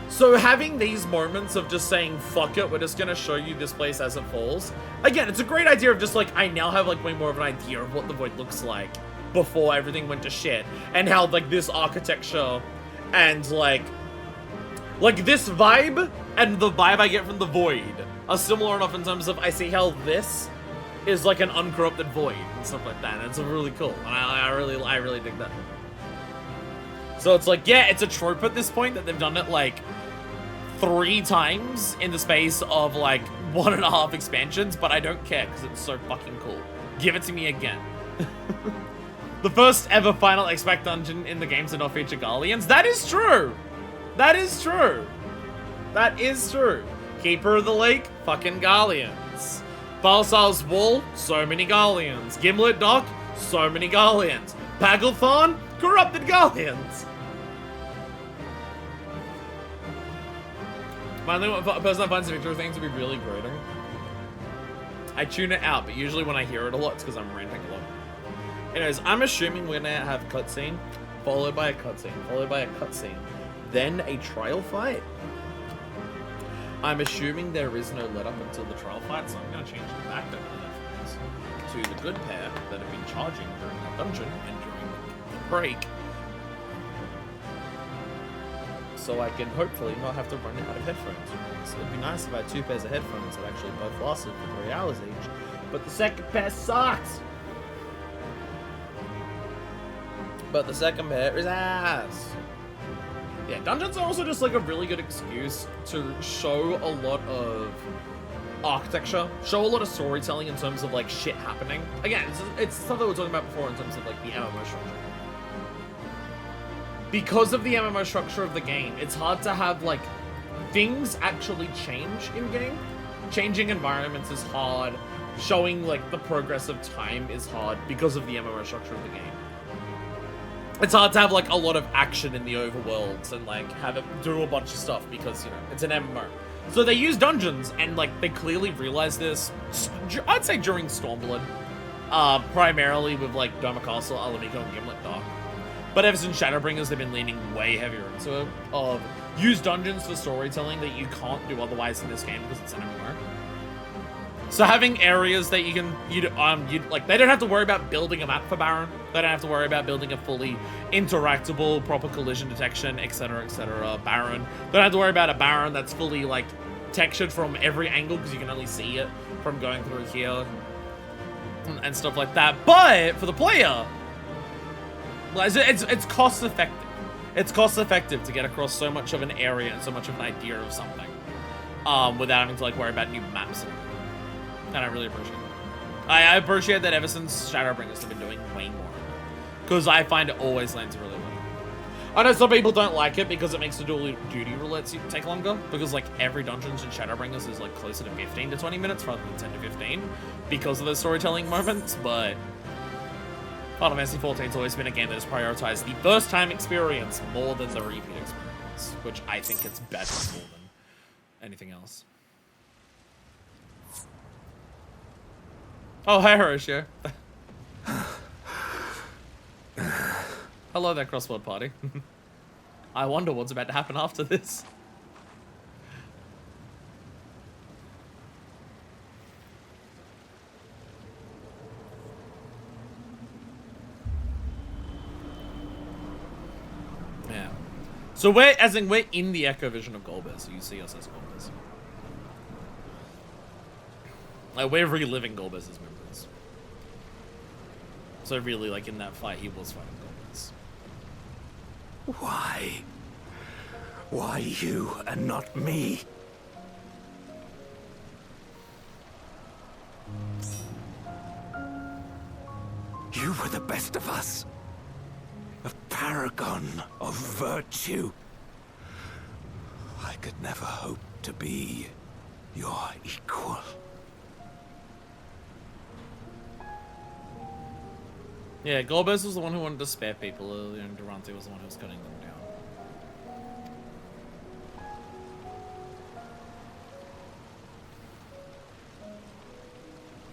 [SPEAKER 1] So having these moments of just saying, fuck it, we're just gonna show you this place as it falls. Again, it's a great idea of just like, I now have like way more of an idea of what the Void looks like before everything went to shit. And how like this architecture and like this vibe and the vibe I get from the Void are similar enough in terms of I see how this is like an uncorrupted Void and stuff like that. And it's really cool. And I really dig that. So it's like, yeah, it's a trope at this point that they've done it like 3 times in the space of like 1.5 expansions, but I don't care because it's so fucking cool. Give it to me again. The first ever final expect dungeon in the games did not feature Garleans. That is true. That is true. That is true. Keeper of the Lake, fucking Garleans. Balsal's Wall, so many Garleans. Gimlet Dock, so many Garleans. Paglethorn, corrupted Garleans. Finally, a person that finds the victory thing to be really grating. I tune it out, but usually when I hear it a lot, it's because I'm ranting a lot. Anyways, I'm assuming we're gonna have cutscene, followed by a cutscene, followed by a cutscene, then a trial fight. I'm assuming there is no let up until the trial fight, so I'm gonna change the back to the good pair that have been charging during the dungeon and during the break. So I can hopefully not have to run out of headphones. So it'd be nice if I had 2 pairs of headphones that actually both lasted for 3 hours each. But the second pair sucks! But the second pair is ass! Yeah, dungeons are also just like a really good excuse to show a lot of architecture, show a lot of storytelling in terms of like shit happening. Again, it's stuff that we were talking about before in terms of like the MMO structure. Because of the MMO structure of the game, it's hard to have like things actually change in game. Changing environments is hard. Showing like the progress of time is hard because of the MMO structure of the game. It's hard to have like a lot of action in the overworlds and like have it do a bunch of stuff because, you know, it's an MMO. So they use dungeons and like they clearly realized this, I'd say during Stormblood, primarily with like Doma Castle, Alamico, and Gimlet Dock. But ever since Shadowbringers, they've been leaning way heavier into it, of use dungeons for storytelling that you can't do otherwise in this game because it's an MMO. So having areas that you can, like, they don't have to worry about building a map for Baron. They don't have to worry about building a fully interactable, proper collision detection, etc., Baron. They don't have to worry about a Baron that's fully, like, textured from every angle because you can only see it from going through here and stuff like that. But for the player, it's cost effective. It's cost effective to get across so much of an area and so much of an idea of something without having to, like, worry about new maps and everything. And I really appreciate it. I appreciate that ever since Shadowbringers have been doing way more. Because I find it always lands really well. I know some people don't like it because it makes the dual duty roulettes take longer. Because like every dungeons in Shadowbringers is like closer to 15 to 20 minutes rather than 10 to 15. Because of those storytelling moments. But Final Fantasy XIV's always been a game that has prioritized the first time experience more than the repeat experience. Which I think it's better for than anything else. Oh, hi, Horatio. Hello there, Crossword Party. I wonder what's about to happen after this. Yeah. So we're in the Echo Vision of Golbez, so you see us as Golbez. Like, we're reliving Golbez's memories. So really, like, in that fight, he was fighting Golbez.
[SPEAKER 9] Why? Why you and not me? You were the best of us. A paragon of virtue. I could never hope to be your equal.
[SPEAKER 1] Yeah, Golbez was the one who wanted to spare people earlier, and Durante was the one who was cutting them down.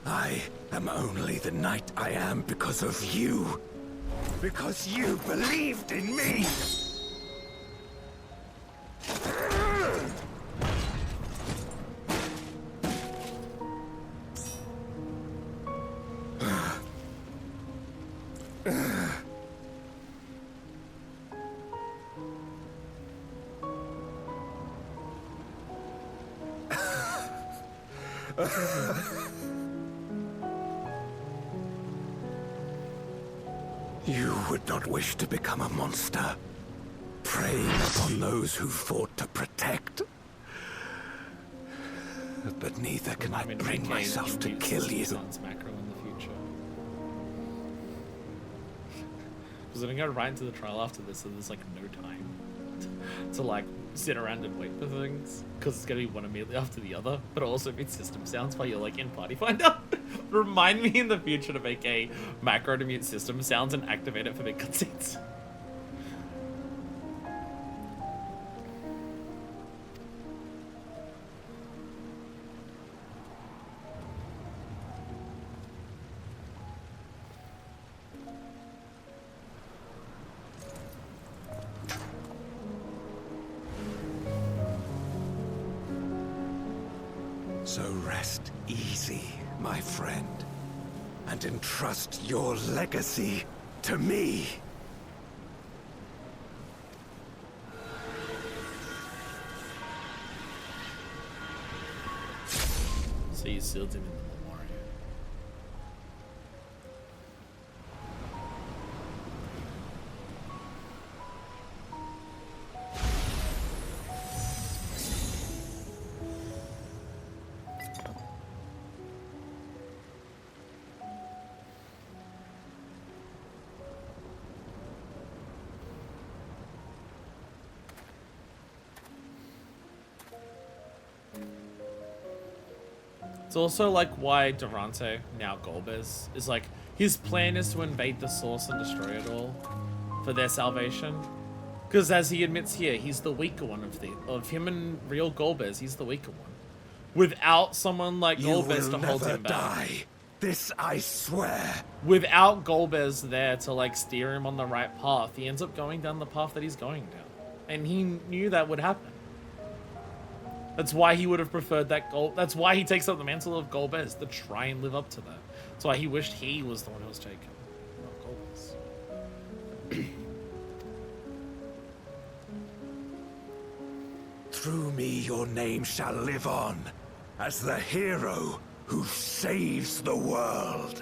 [SPEAKER 9] I am only the knight I am because of you. Because you believed in me! You would not wish to become a monster, preying upon those who fought to protect. But neither can I bring myself to kill you.
[SPEAKER 1] Macro in the future. Because I'm gonna go right into the trial after this, so there's like no time to like sit around and wait for things. Because it's gonna be one immediately after the other. But it also means system sounds while you're like in Party Finder. Remind me in the future to make a macro to mute system sounds and activate it for big cutscenes.
[SPEAKER 9] So rest easy, my friend, and entrust your legacy to me.
[SPEAKER 1] So you sealed him in the memorial. It's also like why Durante, now Golbez, is like, his plan is to invade the source and destroy it all for their salvation. Because as he admits here, he's the weaker one of him and real Golbez, he's the weaker one. Without someone like Golbez to hold him back.
[SPEAKER 9] Die. This I swear.
[SPEAKER 1] Without Golbez there to like steer him on the right path, he ends up going down the path that he's going down. And he knew that would happen. That's why he would have preferred that goal. That's why he takes up the mantle of Golbez, to try and live up to that. That's why he wished he was the one who was taken, not Golbez.
[SPEAKER 9] Through me your name shall live on, as the hero who saves the world.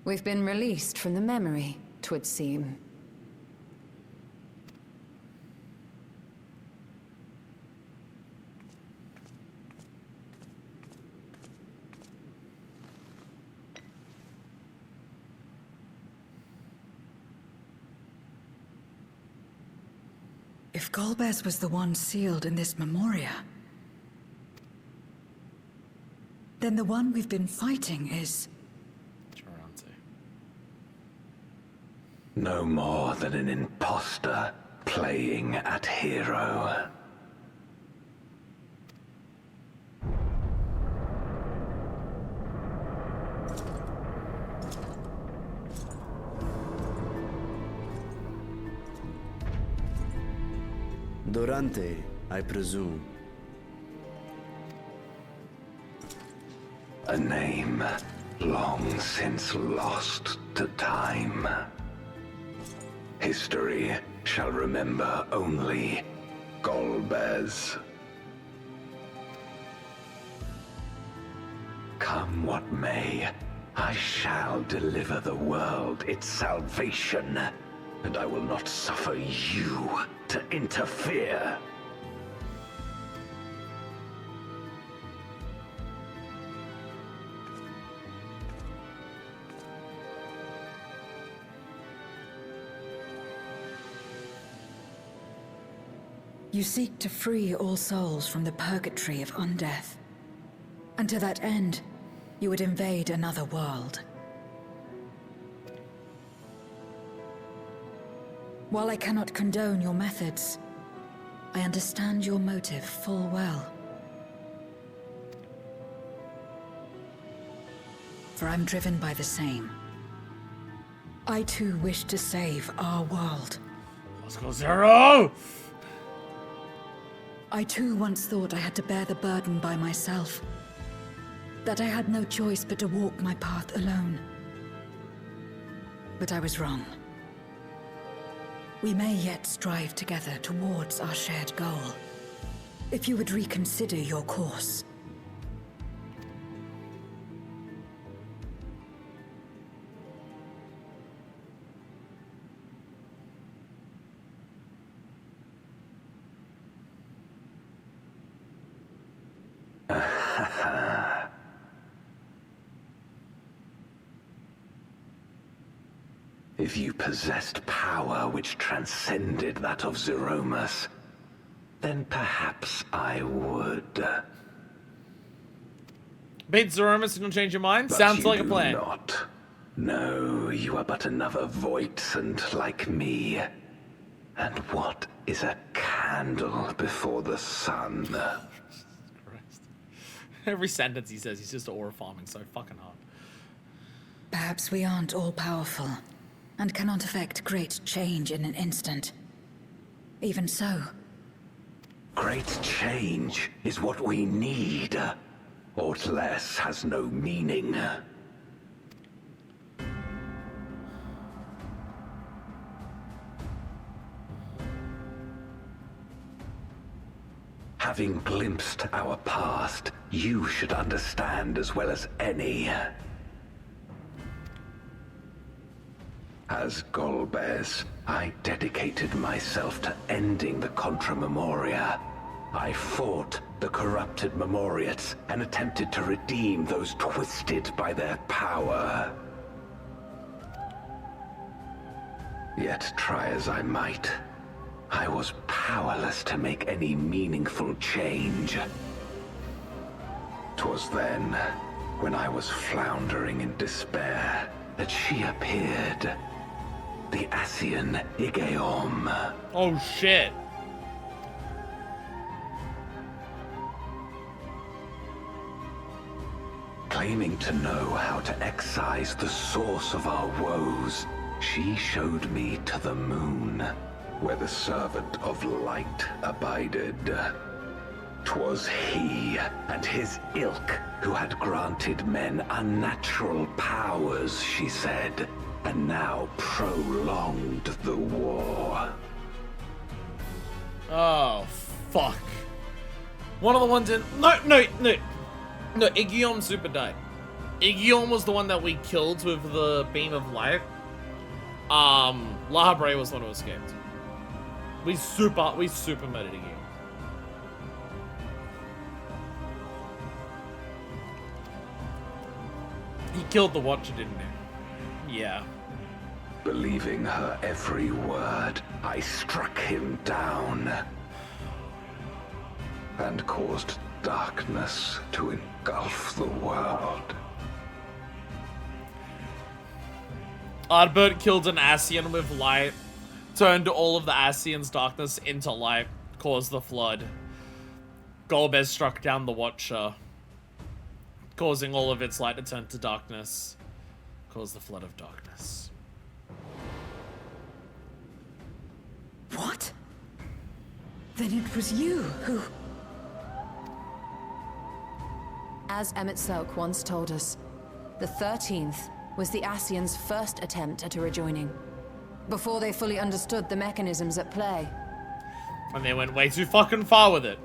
[SPEAKER 7] We've been released from the memory, 'twould seem.
[SPEAKER 4] If Golbez was the one sealed in this memoria, then the one we've been fighting is...
[SPEAKER 9] No more than an imposter playing at hero.
[SPEAKER 11] Durante, I presume.
[SPEAKER 9] A name long since lost to time. History shall remember only Golbez. Come what may, I shall deliver the world its salvation, and I will not suffer you to interfere.
[SPEAKER 4] You seek to free all souls from the purgatory of undeath. And to that end, you would invade another world. While I cannot condone your methods, I understand your motive full well. For I'm driven by the same. I too wish to save our world.
[SPEAKER 1] Let's go, Zero!
[SPEAKER 4] I too once thought I had to bear the burden by myself. That I had no choice but to walk my path alone. But I was wrong. We may yet strive together towards our shared goal. If you would reconsider your course.
[SPEAKER 9] If you possessed power which transcended that of Zeromus, then perhaps I would.
[SPEAKER 1] Beat Zeromus and you'll change your mind?
[SPEAKER 9] But
[SPEAKER 1] Sounds
[SPEAKER 9] you
[SPEAKER 1] like a
[SPEAKER 9] do
[SPEAKER 1] plan.
[SPEAKER 9] Not. No, you are but another Voidsent like me. And what is a candle before the sun?
[SPEAKER 1] Christ. Every sentence he says, he's just aura farming so fucking hard.
[SPEAKER 4] Perhaps we aren't all-powerful, and cannot effect great change in an instant. Even so.
[SPEAKER 9] Great change is what we need. Aught less has no meaning. Having glimpsed our past, you should understand as well as any. As Golbez, I dedicated myself to ending the Contra Memoria. I fought the corrupted Memoriates and attempted to redeem those twisted by their power. Yet try as I might, I was powerless to make any meaningful change. 'Twas then, when I was floundering in despair, that she appeared. The Ascian Igeom.
[SPEAKER 1] Oh shit.
[SPEAKER 9] Claiming to know how to excise the source of our woes, she showed me to the moon, where the servant of light abided. 'Twas he and his ilk who had granted men unnatural powers, she said, and now prolonged the war.
[SPEAKER 1] Oh, fuck. One of the ones in... No, Igeom super died. Igeom was the one that we killed with the beam of light. La Habre was the one who escaped. We super murdered Igeom. He killed the Watcher, didn't he? Yeah.
[SPEAKER 9] Believing her every word, I struck him down and caused darkness to engulf the world.
[SPEAKER 1] Ardbert killed an Ascian with light, turned all of the Ascian's darkness into light, caused the flood. Golbez struck down the Watcher, causing all of its light to turn to darkness, caused the flood of darkness.
[SPEAKER 4] What? Then it was you who...
[SPEAKER 7] As Emmett Selk once told us, the 13th was the Ascians' first attempt at a rejoining, before they fully understood the mechanisms at play.
[SPEAKER 1] And they went way too fucking far with it.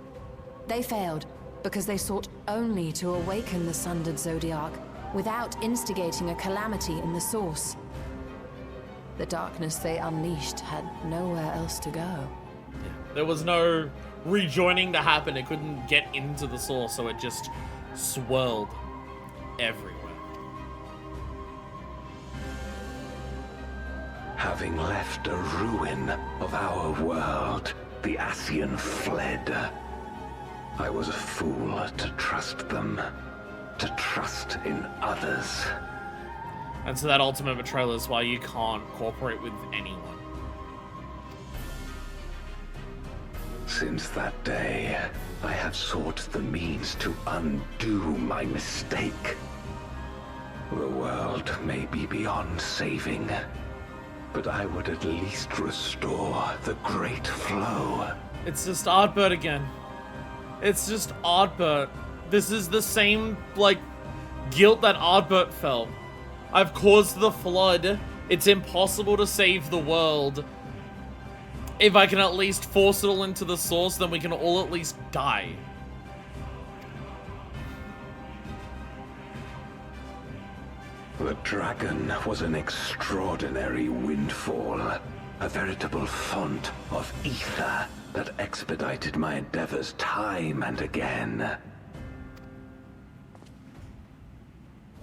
[SPEAKER 7] They failed because they sought only to awaken the sundered Zodiac without instigating a calamity in the source. The darkness they unleashed had nowhere else to go.
[SPEAKER 1] There was no rejoining to happen. It couldn't get into the source, so it just swirled everywhere.
[SPEAKER 9] Having left a ruin of our world, the Ascian fled. I was a fool to trust them, to trust in others.
[SPEAKER 1] And so that ultimate betrayal is why you can't cooperate with anyone.
[SPEAKER 9] Since that day, I have sought the means to undo my mistake. The world may be beyond saving, but I would at least restore the great flow.
[SPEAKER 1] It's just Artbert again. It's just Artbert. This is the same, like, guilt that Artbert felt. I've caused the flood. It's impossible to save the world. If I can at least force it all into the source, then we can all at least die.
[SPEAKER 9] The dragon was an extraordinary windfall, a veritable font of ether that expedited my endeavors time and again.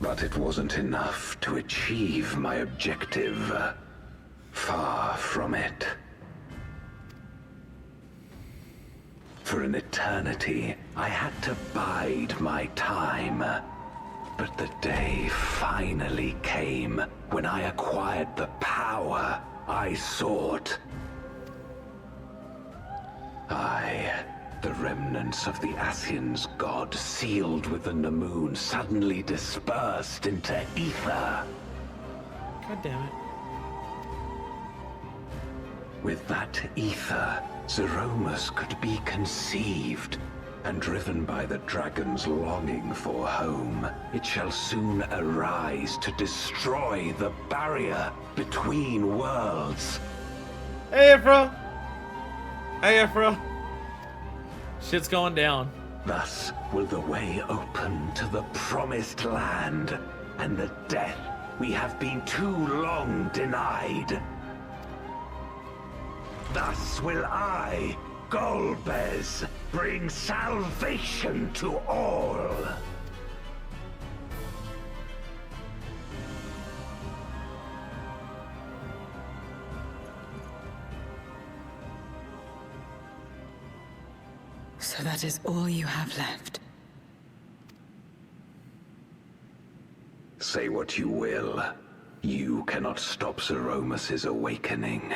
[SPEAKER 9] But it wasn't enough to achieve my objective. Far from it. For an eternity, I had to bide my time. But the day finally came when I acquired the power I sought. The remnants of the Ascians' god sealed within the moon suddenly dispersed into ether.
[SPEAKER 1] God damn it.
[SPEAKER 9] With that ether, Zeromus could be conceived, and driven by the dragon's longing for home, it shall soon arise to destroy the barrier between worlds.
[SPEAKER 1] Hey, Ifra! Hey, Ifra! Shit's going down.
[SPEAKER 9] Thus will the way open to the promised land, and the death we have been too long denied. Thus will I, Golbez, bring salvation to all.
[SPEAKER 4] So that is all you have left.
[SPEAKER 9] Say what you will. You cannot stop Zeromus' awakening.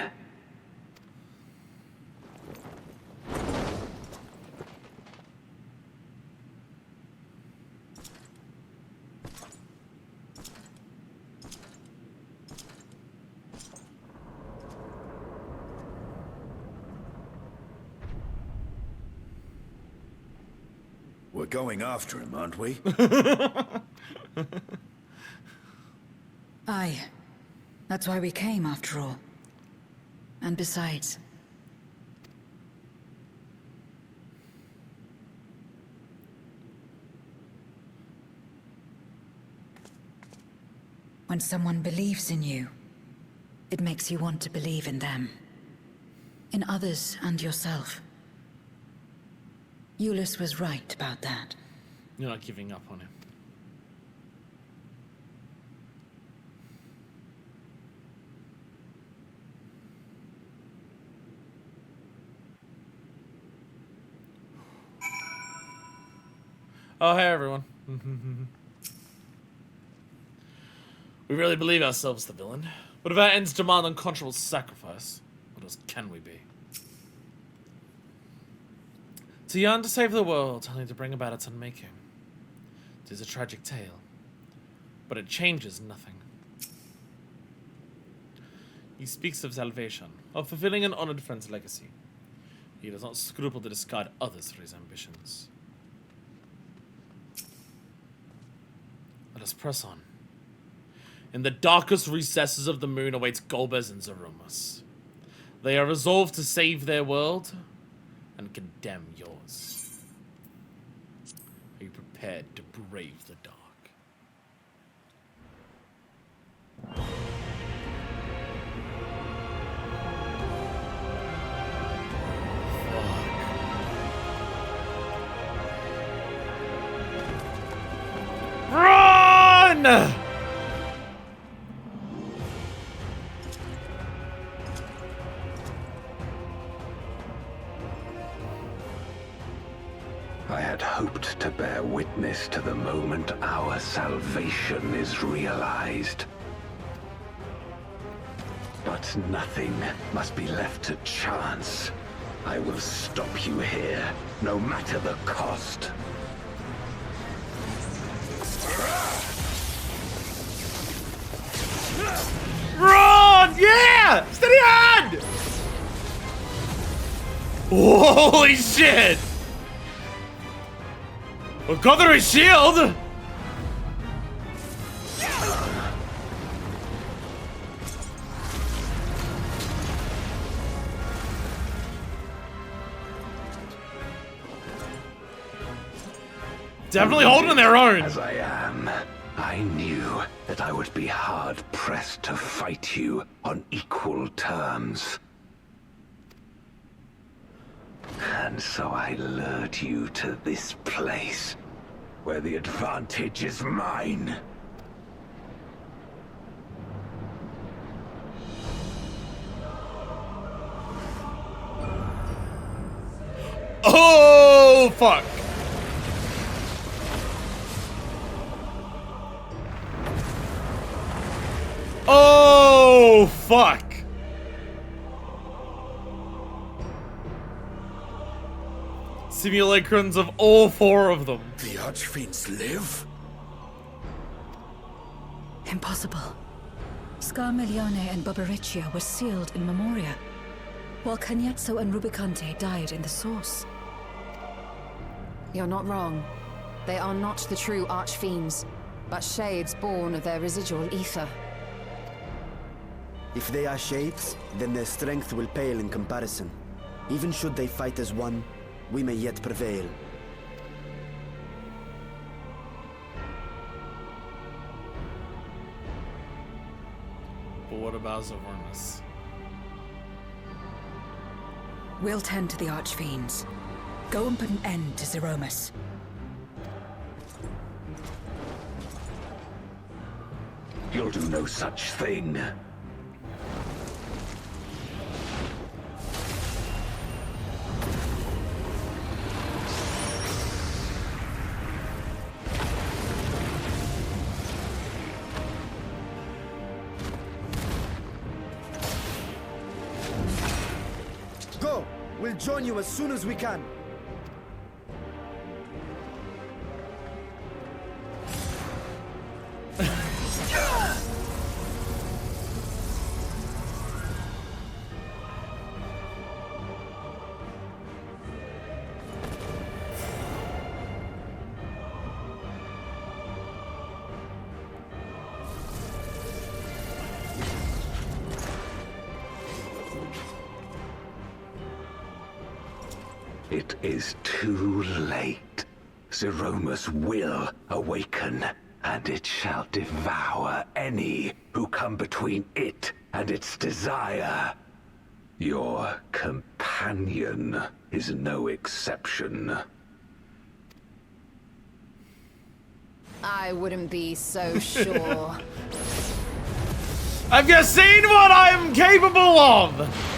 [SPEAKER 10] We're going after him, aren't we?
[SPEAKER 4] Aye. That's why we came, after all. And besides... when someone believes in you, it makes you want to believe in them. In others and yourself. Euless was right about that.
[SPEAKER 1] You're not giving up on him. Oh, hey, everyone. We really believe ourselves the villain. But if our ends demand unconscionable sacrifice, what else can we be? To yearn to save the world, only to bring about its unmaking. It is a tragic tale, but it changes nothing. He speaks of salvation, of fulfilling an honored friend's legacy. He does not scruple to discard others for his ambitions. Let us press on. In the darkest recesses of the moon awaits Golbez and Zeromus. They are resolved to save their world and condemn yours. Are you prepared to brave the dark? Run!
[SPEAKER 9] I had hoped to bear witness to the moment our salvation is realized. But nothing must be left to chance. I will stop you here, no matter the cost.
[SPEAKER 1] Run! Yeah! Steady hand! Holy shit! Well, go through his shield! Definitely holding their own.
[SPEAKER 9] As I am, I knew that I would be hard-pressed to fight you on equal terms. And so I lured you to this place, where the advantage is mine.
[SPEAKER 1] Oh, fuck. Oh, fuck. Simulacrons of all four of them.
[SPEAKER 10] The Archfiends live?
[SPEAKER 4] Impossible. Scarmiglione and Barbariccia were sealed in Memoria, while Cagnezzo and Rubicante died in the Source.
[SPEAKER 7] You're not wrong. They are not the true Archfiends, but shades born of their residual ether.
[SPEAKER 11] If they are shades, then their strength will pale in comparison. Even should they fight as one, we may yet prevail.
[SPEAKER 1] But what about Zeromus?
[SPEAKER 4] We'll tend to the Archfiends. Go and put an end to Zeromus.
[SPEAKER 9] You'll do no such thing.
[SPEAKER 11] Go! We'll join you as soon as we can.
[SPEAKER 9] It is too late. Zeromus will awaken, and it shall devour any who come between it and its desire. Your companion is no exception.
[SPEAKER 7] I wouldn't be so sure.
[SPEAKER 1] Have you seen what I am capable of?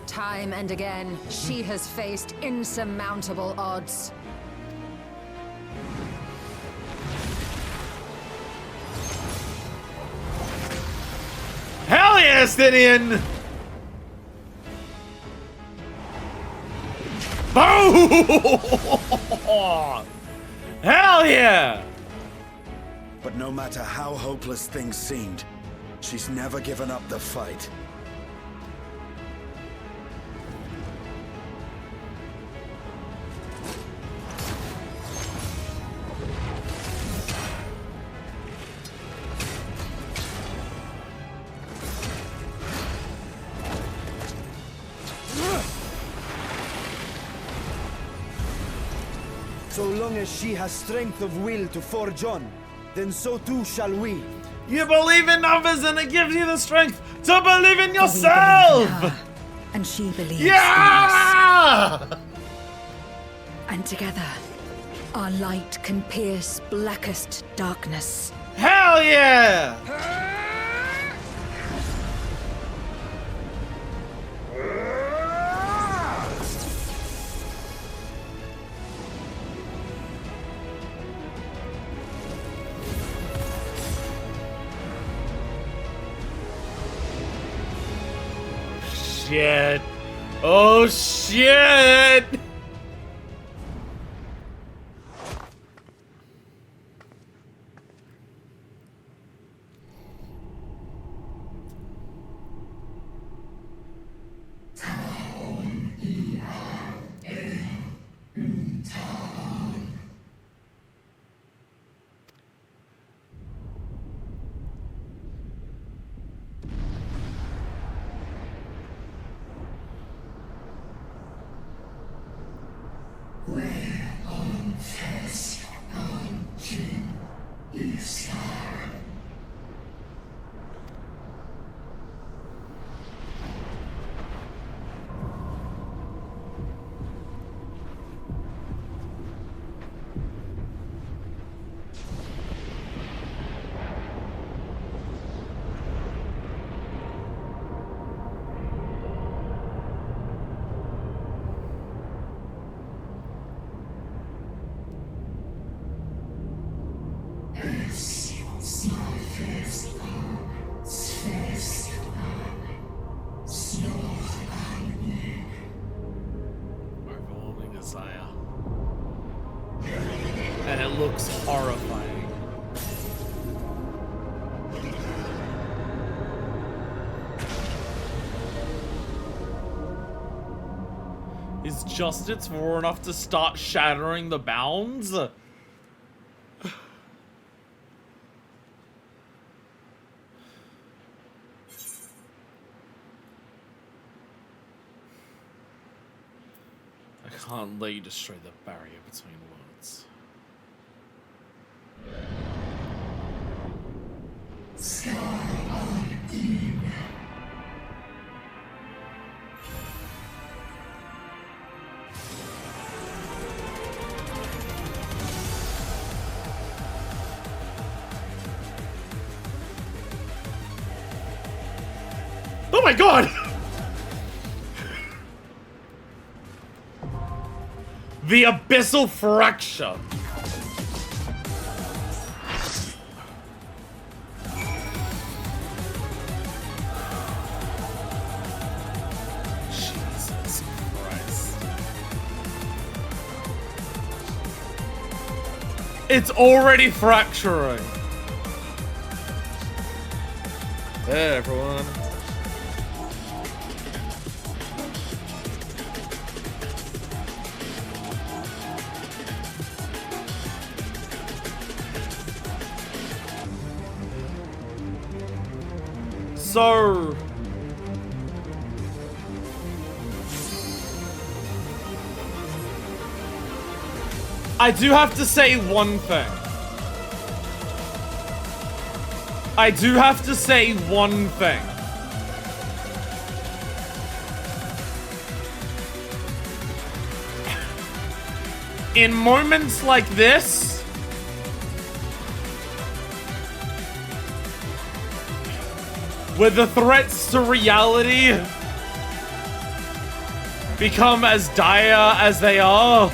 [SPEAKER 7] Time and again, she has faced insurmountable odds.
[SPEAKER 1] Hell yeah, Stinian! Boom! Hell yeah!
[SPEAKER 10] But no matter how hopeless things seemed,
[SPEAKER 11] She's never given up the fight. So long as she has strength of will to forge on, then so too shall we.
[SPEAKER 1] You believe in others and it gives you the strength to believe in yourself!
[SPEAKER 4] We believe in her, and she believes
[SPEAKER 1] yeah!
[SPEAKER 4] in us. And together, our light can pierce blackest darkness.
[SPEAKER 1] Hell yeah! Shit. Oh shit! Overwhelming desire. And it looks horrifying. Is justice raw enough to start shattering the bounds? I can't let you destroy the barrier between worlds. Oh my god! The abyssal fracture. Jesus Christ. It's already fracturing. Hey everyone. So I do have to say one thing. I do have to say one thing. In moments like this, where the threats to reality become as dire as they are,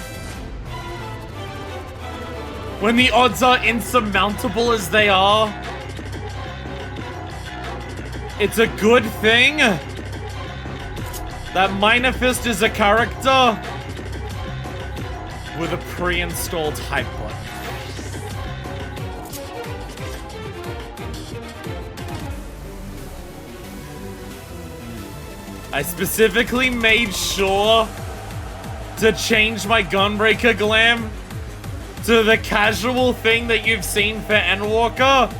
[SPEAKER 1] when the odds are insurmountable as they are, it's a good thing that Minor Fist is a character with a pre-installed hype button. I specifically made sure to change my Gunbreaker glam to the casual thing that you've seen for Endwalker.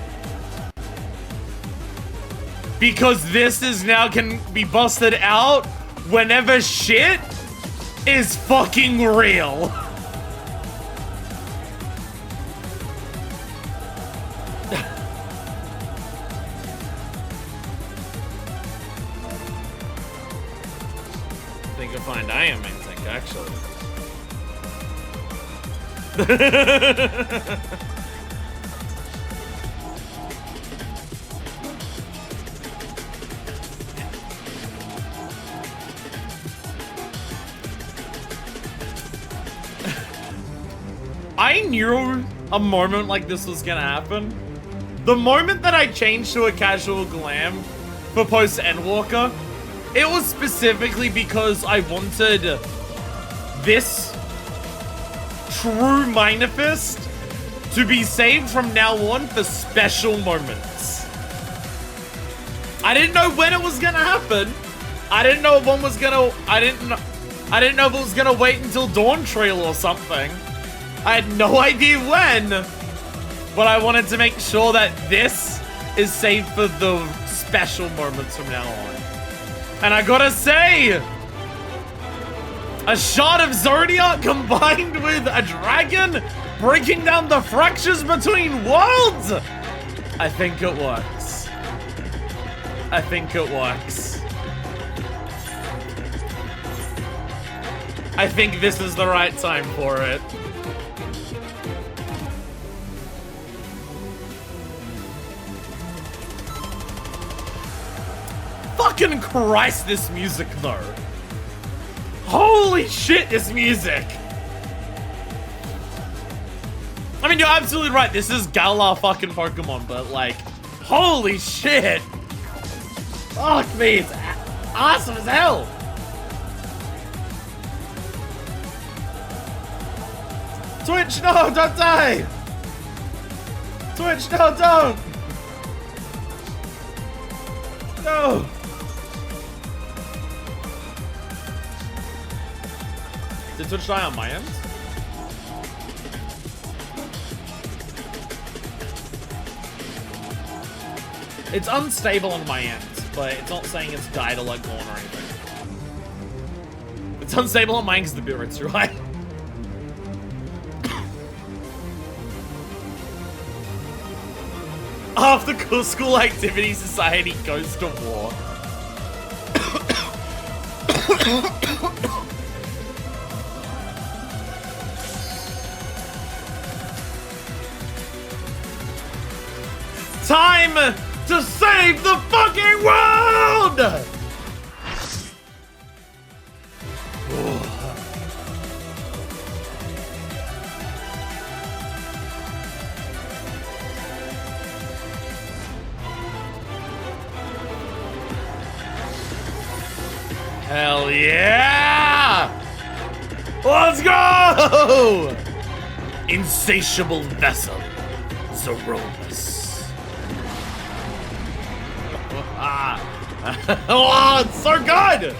[SPEAKER 1] Because this is now can be busted out whenever shit is fucking real. I think you'll find I am main tank, actually. I knew a moment like this was gonna happen. The moment that I changed to a casual glam for post Endwalker, it was specifically because I wanted this true Minifist to be saved from now on for special moments. I didn't know when it was gonna happen. I didn't know if one was gonna. I didn't know if it was gonna wait until Dawn Trail or something. I had no idea when, but I wanted to make sure that this is saved for the special moments from now on. And I gotta say, a shot of Zodiac combined with a dragon breaking down the fractures between worlds, I think it works. I think it works. I think this is the right time for it. Fucking Christ, this music though. Holy shit, this music. I mean, you're absolutely right. This is Galar fucking Pokemon, but like, holy shit. Fuck me, it's awesome as hell. Twitch, no, don't die. Twitch, no, don't. No. Did Twitch die on my end? It's unstable on my end, but it's not saying it's died or like gone or anything. It's unstable on mine because the bitrate's too high. After school activity, society goes to war. Time to save the fucking world! Hell yeah! Let's go! Insatiable vessel, Zeromus. Oh, it's so good!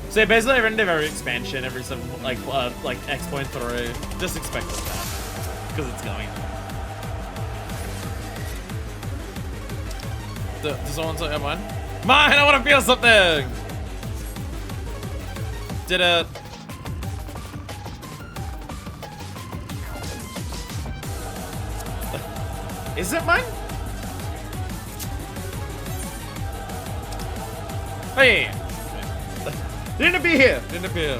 [SPEAKER 1] So yeah, basically every end of every expansion, every some like X.3, just expect it to happen. Because it's going. Does someone say mine? Mine, I want to feel something! Did it. Is it mine? Oh yeah. Didn't appear here. Didn't appear.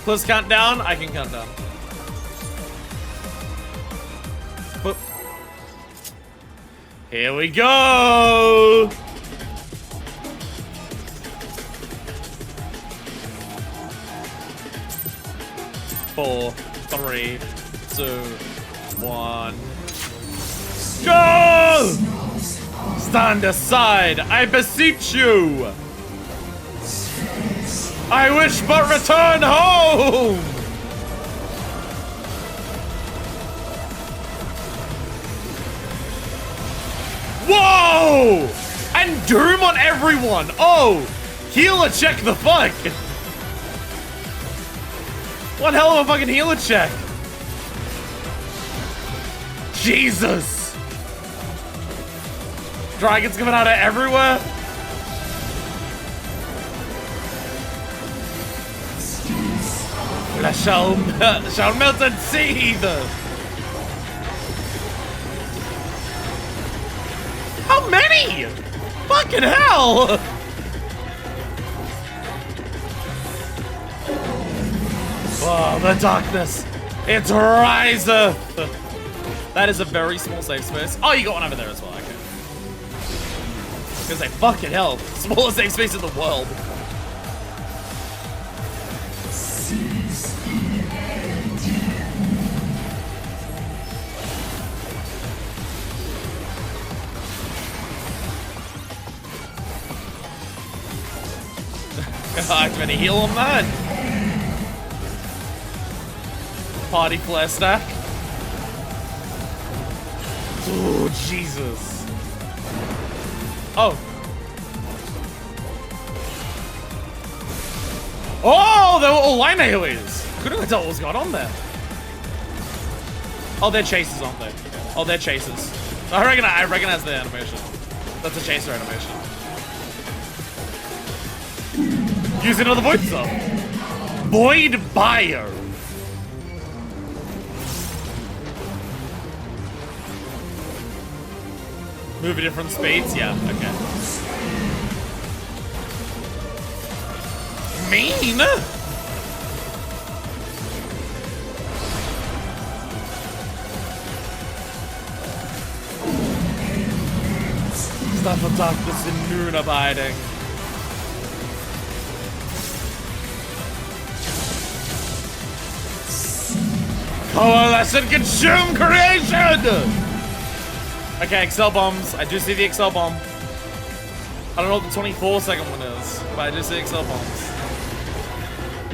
[SPEAKER 1] Plus countdown. I can count down. Boop. Here we go. Four, 3, 2, 1. Go! Stand aside, I beseech you! I wish but return home! Whoa! Oh! And Doom on everyone! Oh! Healer check the fuck! One hell of a fucking healer check! Jesus! Dragons coming out of everywhere? Flesh shall melt and seethe! How many? Fucking hell! Oh, the darkness. It riseth. That is a very small safe space. Oh, you got one over there as well. Okay. Because they fucking hell. Smallest safe space in the world. I'm gonna heal him, man. Party flare stack. Oh, Jesus. Oh. Oh, they were all line aliens. Couldn't really tell what was going on there. Oh, they're chasers, aren't they? Oh, they're chasers. I recognize the animation. That's a chaser animation. Use another void stuff. Void Buyer. Move at different speeds? Yeah, okay. Mean? Stuff of darkness and noon abiding. Coalescent consume creation! Okay, Excel bombs. I do see the Excel bomb. I don't know what the 24-second one is, but I do see Excel bombs.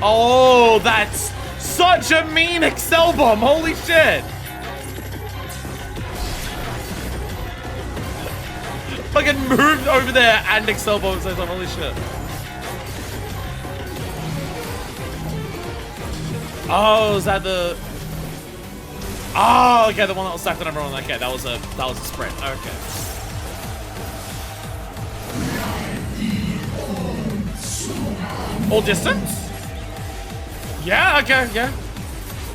[SPEAKER 1] Oh, that's such a mean Excel bomb. Holy shit. Fucking moved over there and Excel bomb at the same time. Holy shit. Oh, is that the... Oh, okay, the one that was stacked on everyone. Okay, that was a sprint. Okay. All distance? Yeah, okay, yeah.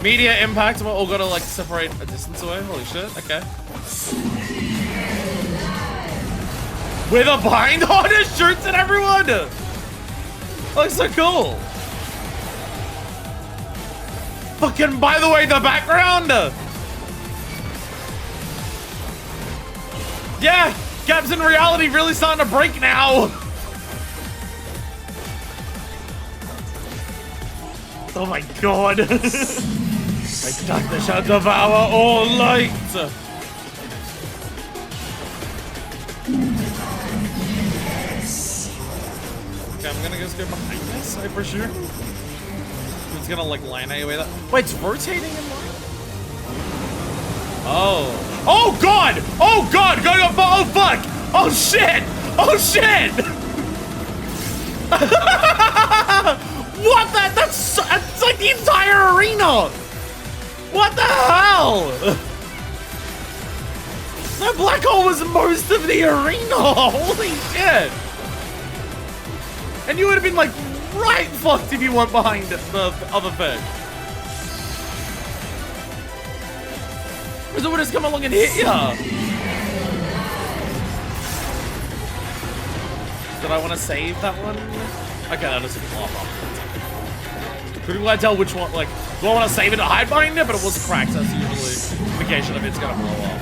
[SPEAKER 1] Media impact, we're all gotta like separate a distance away. Holy shit, okay. With a bind on it shoots at everyone! Looks so cool. Fucking, by the way, the background! Yeah, gaps in reality really starting to break now. Oh my god. Like darkness shall devour all light. Okay, I'm gonna just go behind this, I for sure. It's gonna like line away that. Wait, it's rotating in line? Oh. Oh god! Oh god! Go, go, oh fuck! Oh shit! Oh shit! What the? That's like the entire arena! What the hell? That black hole was most of the arena! Holy shit! And you would have been like right fucked if you went behind the other thing. Because it would just come along and hit ya. Did I want to save that one? Okay, that doesn't blow up. Couldn't I tell which one, like, do I want to save it to hide behind it? But it was cracked, so that's usually an indication of it's gonna blow up.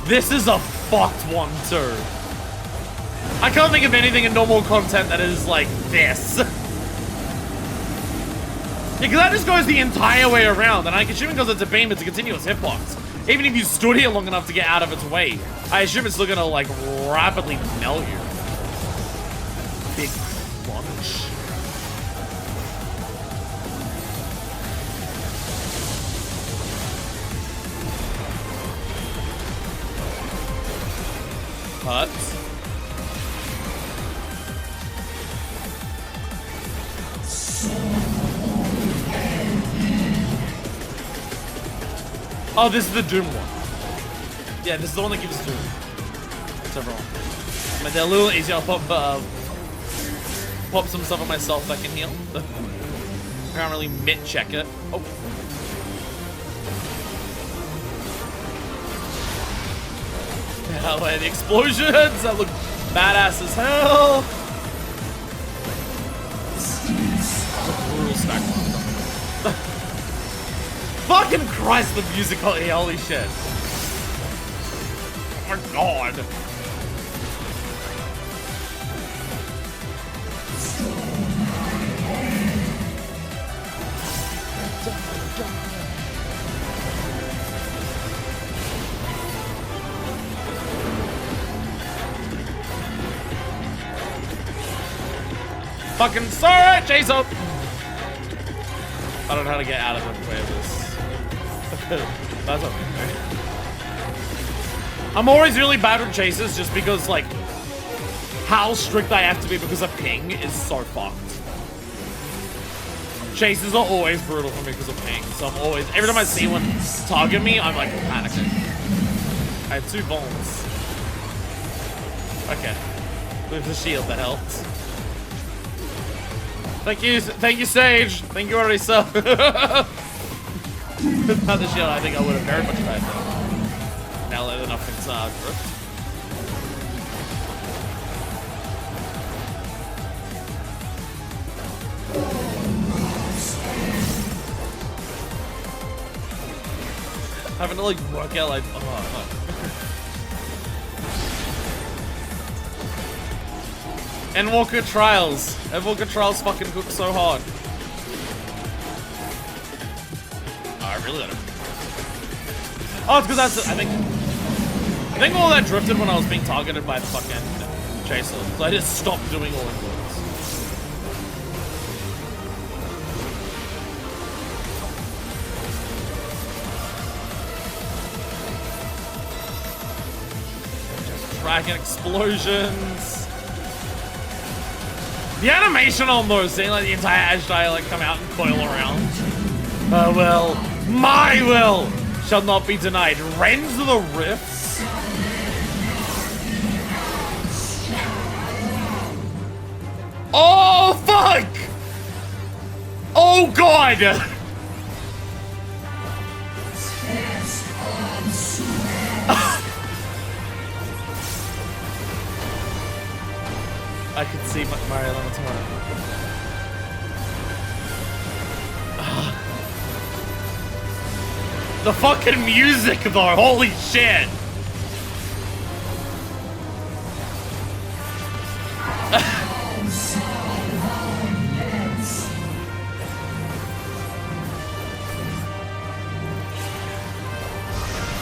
[SPEAKER 1] This is a fucked one, too. I can't think of anything in normal content that is like this. Yeah, because that just goes the entire way around, and I assume because it's a beam, it's a continuous hitbox. Even if you stood here long enough to get out of its way, I assume it's still gonna like rapidly melt you. Big bunch. hurts. Oh, this is the Doom one. Yeah, this is the one that gives Doom. It's everyone. I mean, they're a little easier. I'll pop some stuff on myself that can heal. I can't really mid-check it. Oh. That way, the explosions that look badass as hell. Brutal stack. Fucking Christ, the music, holy shit. Oh my god. Fucking sorry, chase up. I don't know how to get out of the way of this. That's okay. I'm always really bad with chases just because, like, how strict I have to be because of ping is so fucked. Chases are always brutal for me because of ping, so I'm always, every time I see one target me, I'm like panicking. I had 2 bombs. Okay. With the shield, that helped. Thank you, Sage. Thank you already, sir. Without the shield, I think I would have very much died though. Now let enough things drift. Having to like work out like, Endwalker Trials. Endwalker Trials fucking cook so hard. Oh, I really let him. Oh, it's because that's, I think all that drifted when I was being targeted by the fucking chaser. So I just stopped doing all of those. Just dragon explosions. The animation on those, seeing like the entire Ashdai like come out and coil around. Well, my will shall not be denied. Rends the rifts. Oh fuck! Oh god! I could see Mario Lemon tomorrow. The fucking music though, holy shit!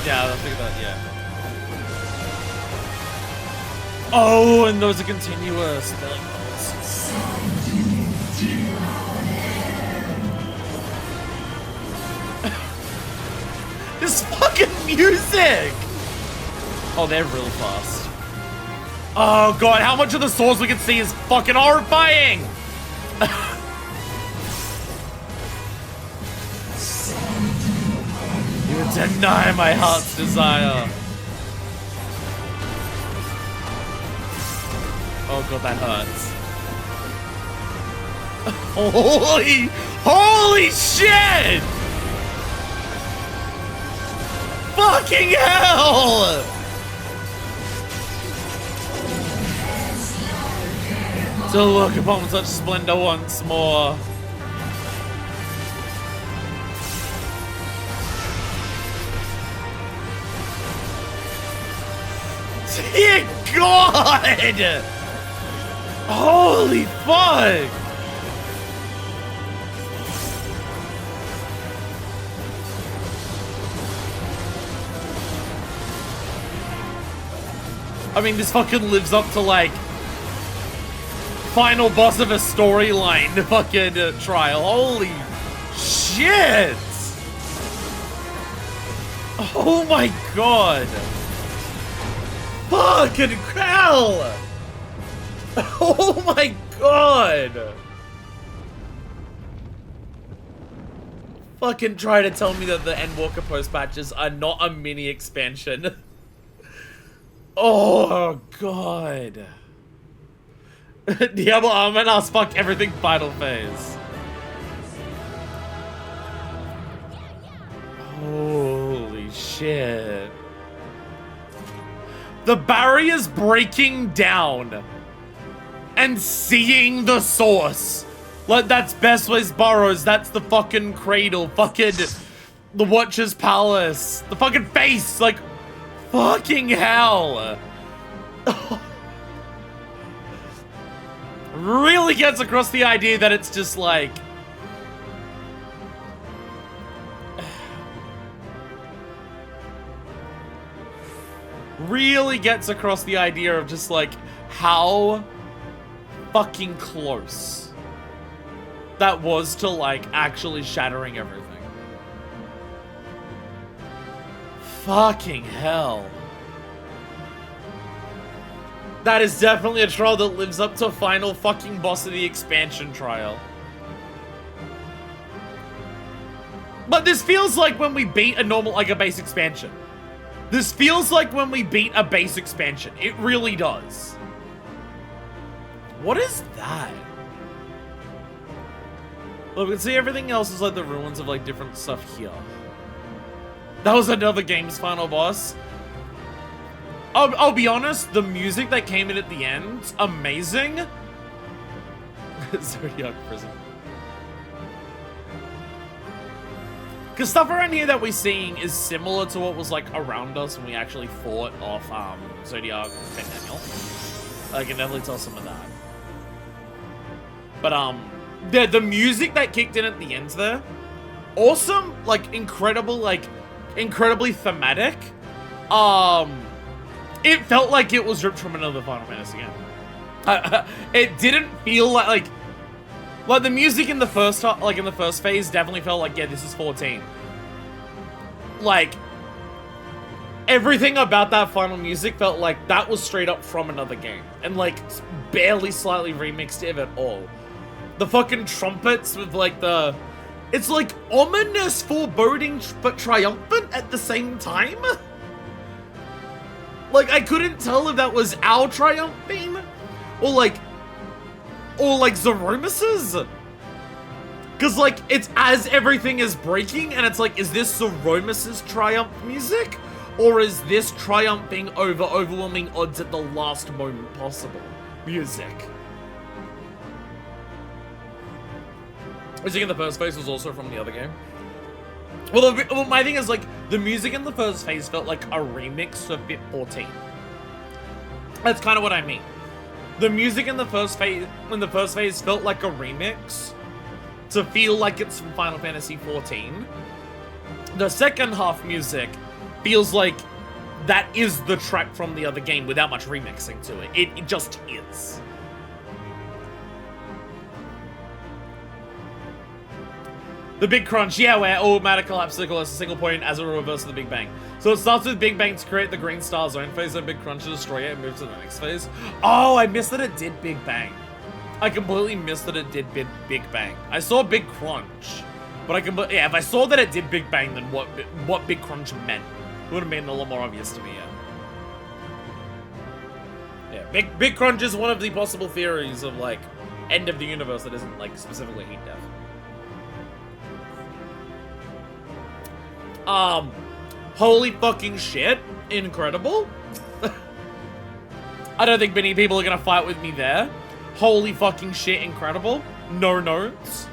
[SPEAKER 1] Yeah, I think that, yeah. Oh, and those are continuous. They're like this fucking music! Oh, they're real fast. Oh god, how much of the swords we can see is fucking horrifying! You deny my heart's desire. Oh god, that hurts. Holy shit! Fucking hell! To look upon such splendor once more. Dear God! Holy fuck! I mean, this fucking lives up to, like, final boss of a storyline fucking trial. Holy shit! Oh my god! Fucking hell! Oh my god! Fucking try to tell me that the Endwalker post patches are not a mini expansion. Oh god. Diablo Armament asks fuck everything final phase. Holy shit. The barrier's breaking down and seeing the source. Like, that's Bestways Burrows, that's the fucking cradle, fucking the Watcher's Palace, the fucking face, like, fucking hell. Really gets across the idea that it's just like, really gets across the idea of just like how fucking close that was to like actually shattering everything. Fucking hell. That is definitely a trial that lives up to final fucking boss of the expansion trial. But this feels like when we beat a normal, like a base expansion. This feels like when we beat a base expansion. It really does. What is that? Look, we can see everything else is like the ruins of like different stuff here. That was another game's final boss. I'll be honest, the music that came in at the end, amazing. Zodiac Prison. Because stuff around here that we're seeing is similar to what was like around us when we actually fought off Zodiac and Daniel. I can definitely tell some of that. But the music that kicked in at the end there, awesome, like incredible, like incredibly thematic. It felt like it was ripped from another Final Fantasy game. It didn't feel like the music in the first in the first phase definitely felt like, yeah, this is 14. Like everything about that final music felt like that was straight up from another game and like barely slightly remixed if at all. The fucking trumpets with like it's like ominous, foreboding, but triumphant at the same time. Like, I couldn't tell if that was our triumph theme, or like Zeromus's. Cause like, it's as everything is breaking, and it's like, is this Zeromus's triumph music? Or is this triumphing over overwhelming odds at the last moment possible music? Music in the first phase was also from the other game. Well, my thing is, like, the music in the first phase felt like a remix of Bit 14. That's kind of what I mean. The music in the first phase, felt like a remix to feel like it's from Final Fantasy 14. The second half music feels like that is the track from the other game without much remixing to it. It just is. The Big Crunch, yeah, where all matter collapses as a single point as a reverse of the Big Bang. So it starts with Big Bang to create the Green Star Zone phase, then Big Crunch to destroy it and move to the next phase. Oh, I missed that it did Big Bang. I completely missed that it did Big Bang. I saw Big Crunch, but yeah, if I saw that it did Big Bang, then what Big Crunch meant would have been a little more obvious to me, yeah. Yeah, Big Crunch is one of the possible theories of, like, end of the universe that isn't, like, specifically heat death. Holy fucking shit. Incredible. I don't think many people are gonna fight with me there. Holy fucking shit, incredible. No notes.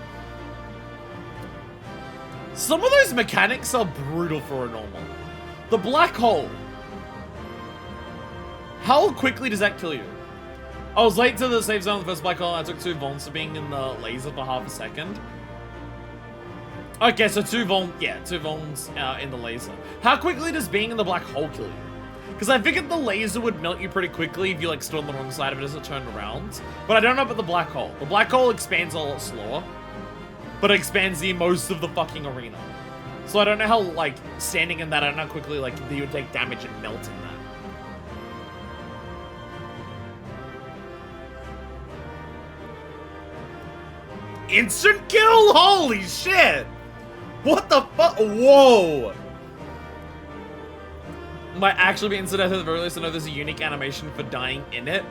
[SPEAKER 1] Some of those mechanics are brutal for a normal. The black hole. How quickly does that kill you? I was late to the save zone of the first black hole and I took 2 vulns for being in the laser for half a second. Okay, so 2 vulns in the laser. How quickly does being in the black hole kill you? Because I figured the laser would melt you pretty quickly if you like stood on the wrong side of it as it turned around. But I don't know about the black hole. The black hole expands a lot slower, but it expands the most of the fucking arena. So I don't know how, like, standing in that, I don't know how quickly, like, you would take damage and melt in that. instant kill? Holy shit! What the fuck? Whoa! Might actually be instant death at the very least. I know there's a unique animation for dying in it.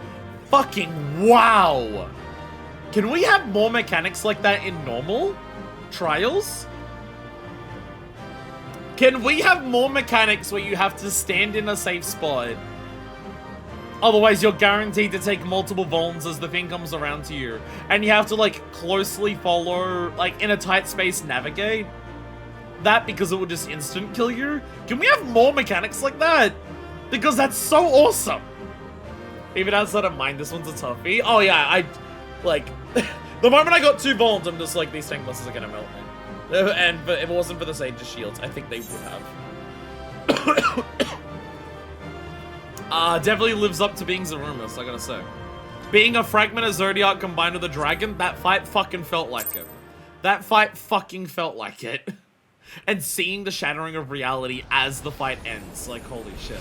[SPEAKER 1] Fucking wow! Can we have more mechanics like that in normal trials? Can we have more mechanics where you have to stand in a safe spot? Otherwise, you're guaranteed to take multiple vulns as the thing comes around to you. And you have to, like, closely follow, like, in a tight space, navigate that because it will just instant kill you. Can we have more mechanics like that? Because that's so awesome. Even outside of mine, this one's a toughie. Oh, yeah, I, like, the moment I got 2 vulns, I'm just like, these tank bosses are gonna melt me. But if it wasn't for the Sage's shields, I think they would have. Definitely lives up to being Zeromus, I gotta say. Being a fragment of Zodiac combined with a dragon, that fight fucking felt like it. That fight fucking felt like it. And seeing the shattering of reality as the fight ends, like, holy shit.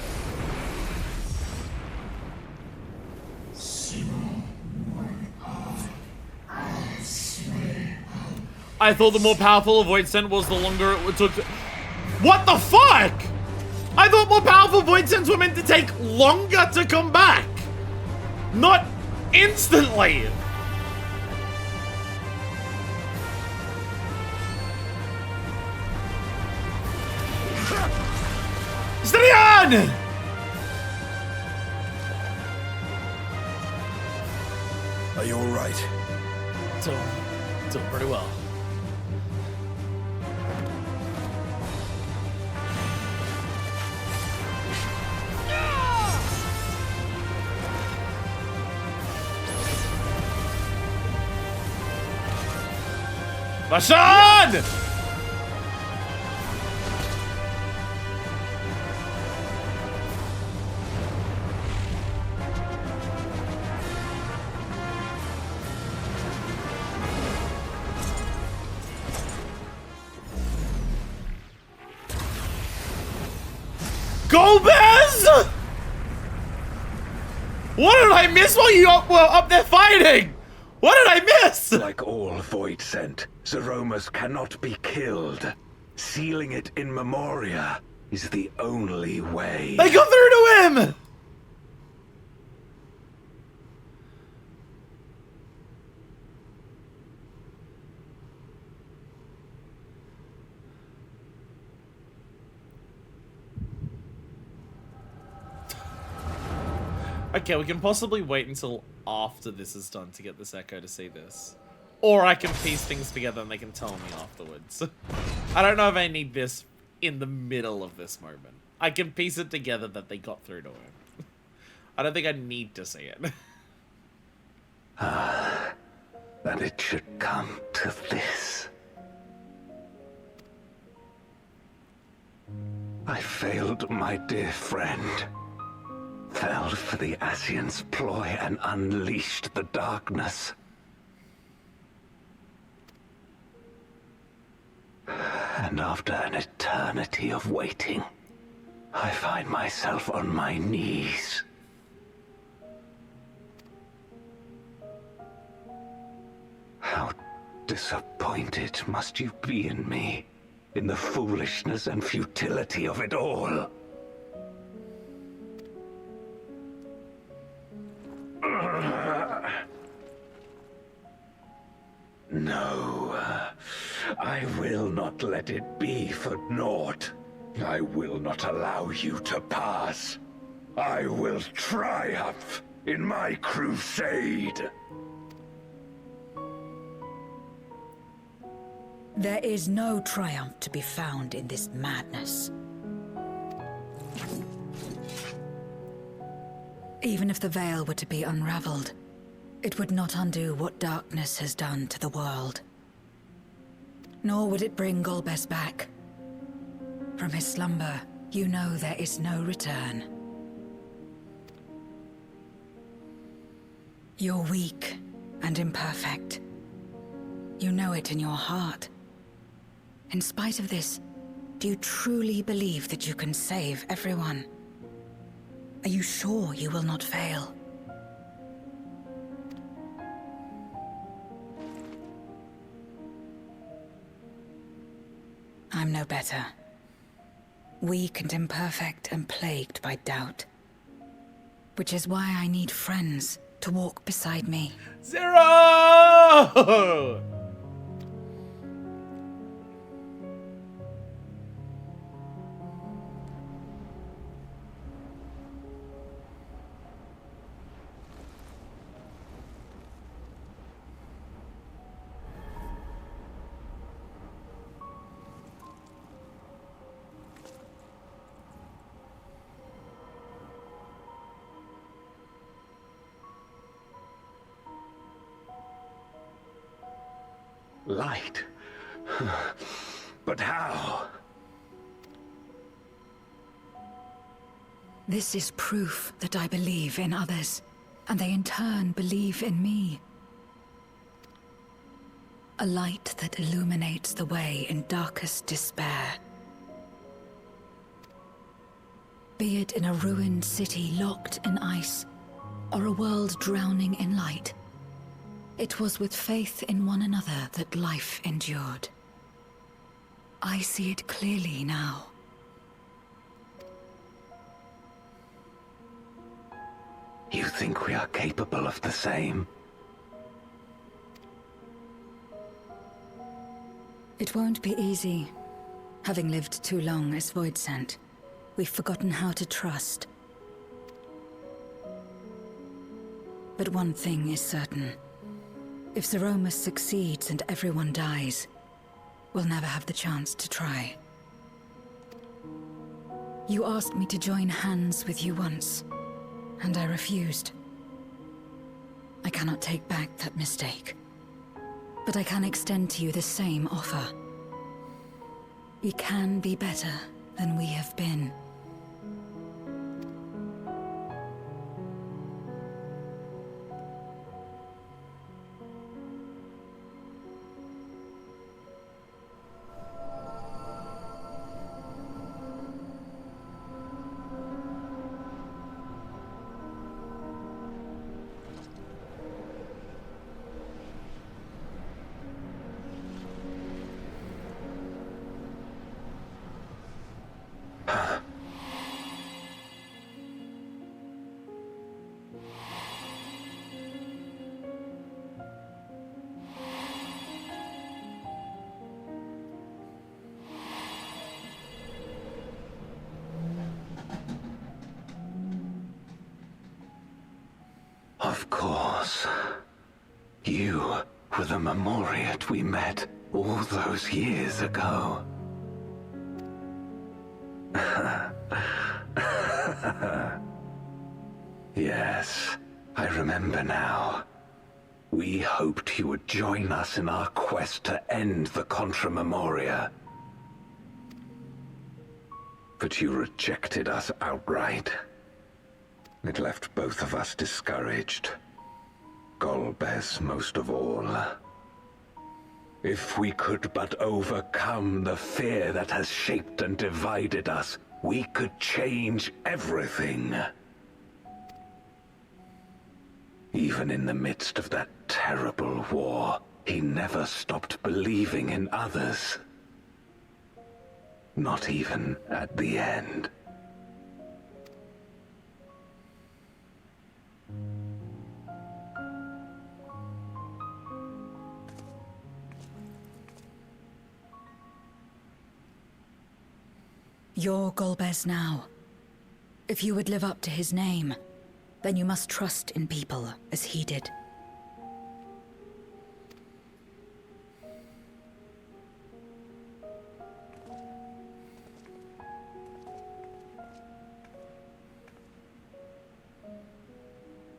[SPEAKER 1] I thought the more powerful a Void Scent was, the longer it took to... What the fuck?! I thought more powerful Void Scents were meant to take longer to come back! Not instantly! Steady on!
[SPEAKER 10] Are you alright?
[SPEAKER 1] Doing pretty well. Bashan! Go Bears! What did I miss while you were up there fighting? What did I miss?
[SPEAKER 9] Like all Void Scent, Zeromus cannot be killed. Sealing it in Memoria is the only way.
[SPEAKER 1] I got through to him! Okay, we can possibly wait until after this is done to get this echo to see this. Or I can piece things together and they can tell me afterwards. I don't know if I need this in the middle of this moment. I can piece it together that they got through to him. I don't think I need to see it.
[SPEAKER 9] That it should come to this. I failed my dear friend. Fell for the Asian's ploy and unleashed the darkness. And after an eternity of waiting, I find myself on my knees. How disappointed must you be in me, in the foolishness and futility of it all? No, I will not let it be for naught. I will not allow you to pass. I will triumph in my crusade.
[SPEAKER 4] There is no triumph to be found in this madness. Even if the veil were to be unraveled, it would not undo what darkness has done to the world. Nor would it bring Golbez back. From his slumber, you know there is no return. You're weak and imperfect. You know it in your heart. In spite of this, do you truly believe that you can save everyone? Are you sure you will not fail? I'm no better. Weak and imperfect and plagued by doubt. Which is why I need friends to walk beside me.
[SPEAKER 1] Zero!
[SPEAKER 9] Light? But how?
[SPEAKER 4] This is proof that I believe in others, and they in turn believe in me. A light that illuminates the way in darkest despair. Be it in a ruined city locked in ice, or a world drowning in light. It was with faith in one another that life endured. I see it clearly now.
[SPEAKER 9] You think we are capable of the same?
[SPEAKER 4] It won't be easy. Having lived too long as Void Sent, we've forgotten how to trust. But one thing is certain. If Zeromus succeeds and everyone dies, we'll never have the chance to try. You asked me to join hands with you once, and I refused. I cannot take back that mistake, but I can extend to you the same offer. We can be better than we have been.
[SPEAKER 9] Of course. You were the Memoriat we met all those years ago. Yes, I remember now. We hoped you would join us in our quest to end the Contra Memoria. But you rejected us outright. It left both of us discouraged. Golbez most of all. If we could but overcome the fear that has shaped and divided us, we could change everything. Even in the midst of that terrible war, he never stopped believing in others. Not even at the end.
[SPEAKER 4] You're Golbez now. If you would live up to his name, then you must trust in people as he did.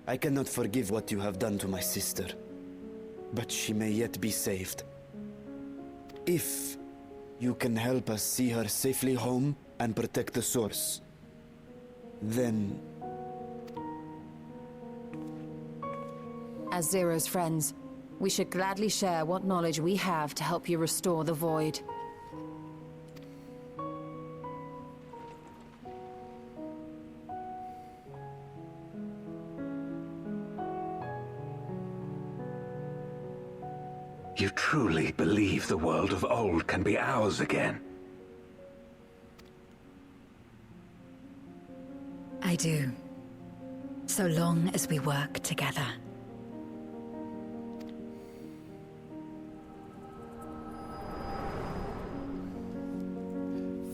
[SPEAKER 11] I cannot forgive what you have done to my sister, but she may yet be saved. If you can help us see her safely home and protect the source, then...
[SPEAKER 7] As Zero's friends, we should gladly share what knowledge we have to help you restore the Void.
[SPEAKER 9] You truly believe the world of old can be ours again?
[SPEAKER 4] I do. So long as we work together.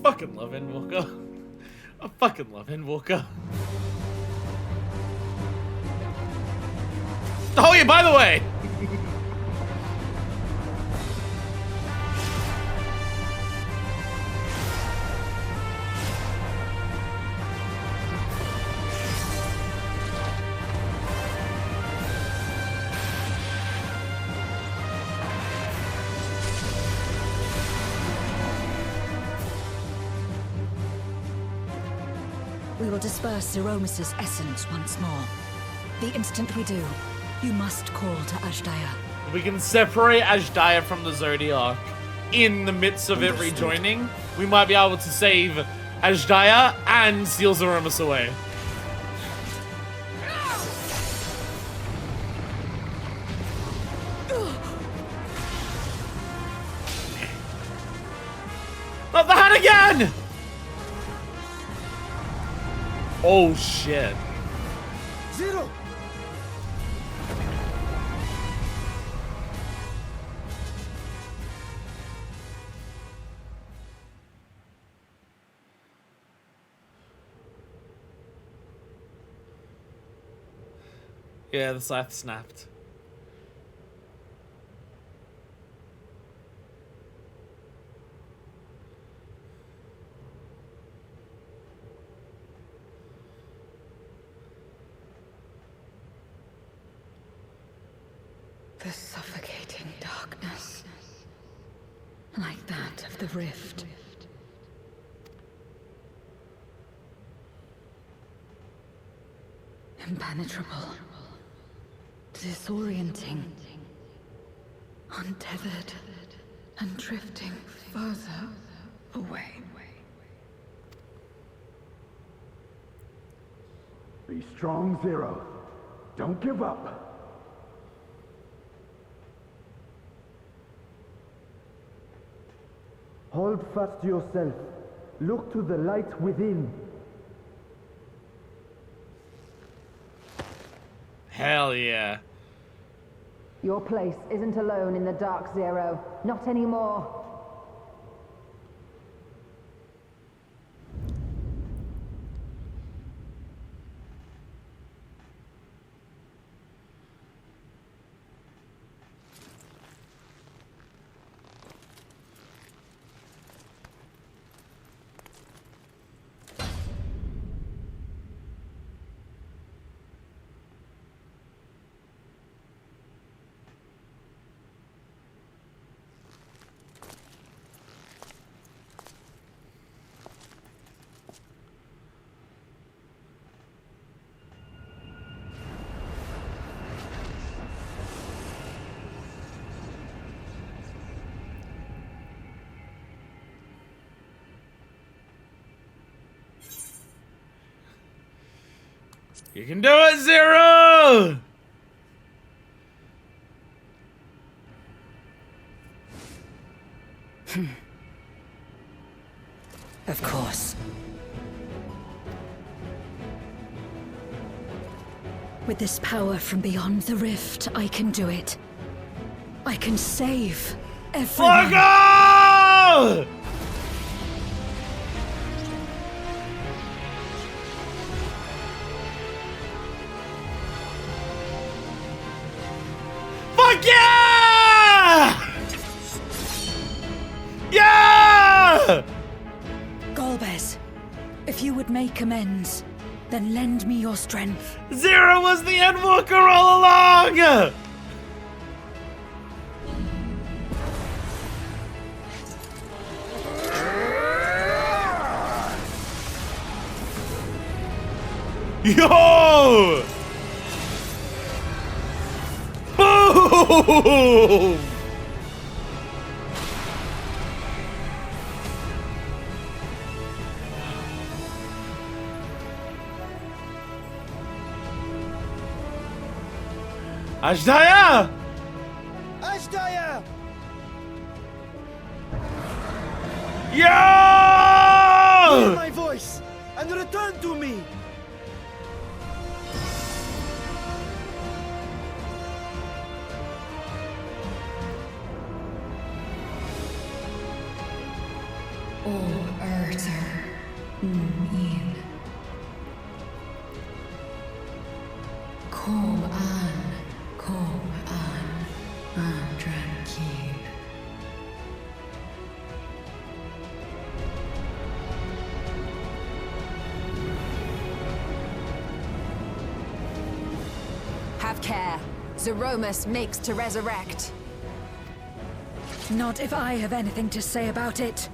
[SPEAKER 1] Fucking love Endwalker. I fucking love Endwalker. Oh yeah, by the way!
[SPEAKER 4] We will disperse Zeromus' essence once more. The instant we do, you must call to Ashdaya.
[SPEAKER 1] We can separate Ashdaya from the Zodiac in the midst of it rejoining. We might be able to save Ashdaya and steal Zeromus away. Not the hat again! Oh shit.
[SPEAKER 11] Zero!
[SPEAKER 1] Yeah, the scythe snapped.
[SPEAKER 4] The suffocating darkness, like that of the rift. Impenetrable, disorienting, untethered, and drifting further away.
[SPEAKER 10] Be strong, Zero. Don't give up.
[SPEAKER 12] Hold fast to yourself. Look to the light within.
[SPEAKER 1] Hell yeah.
[SPEAKER 7] Your place isn't alone in the dark, Zero. Not anymore.
[SPEAKER 1] You can do it, Zero!
[SPEAKER 4] Of course. With this power from beyond the rift, I can do it. I can save everyone.
[SPEAKER 1] Fuck! Fuck yeah! Yeah!
[SPEAKER 4] Golbez, if you would make amends, then lend me your strength.
[SPEAKER 1] Zero was the Endwalker all along! Yo! Boom! Ashdaya!
[SPEAKER 11] Ashdaya!
[SPEAKER 1] Yo!
[SPEAKER 11] Hear my voice and return to me!
[SPEAKER 7] Have care. Zeromus makes to resurrect.
[SPEAKER 4] Not if I have anything to say about it.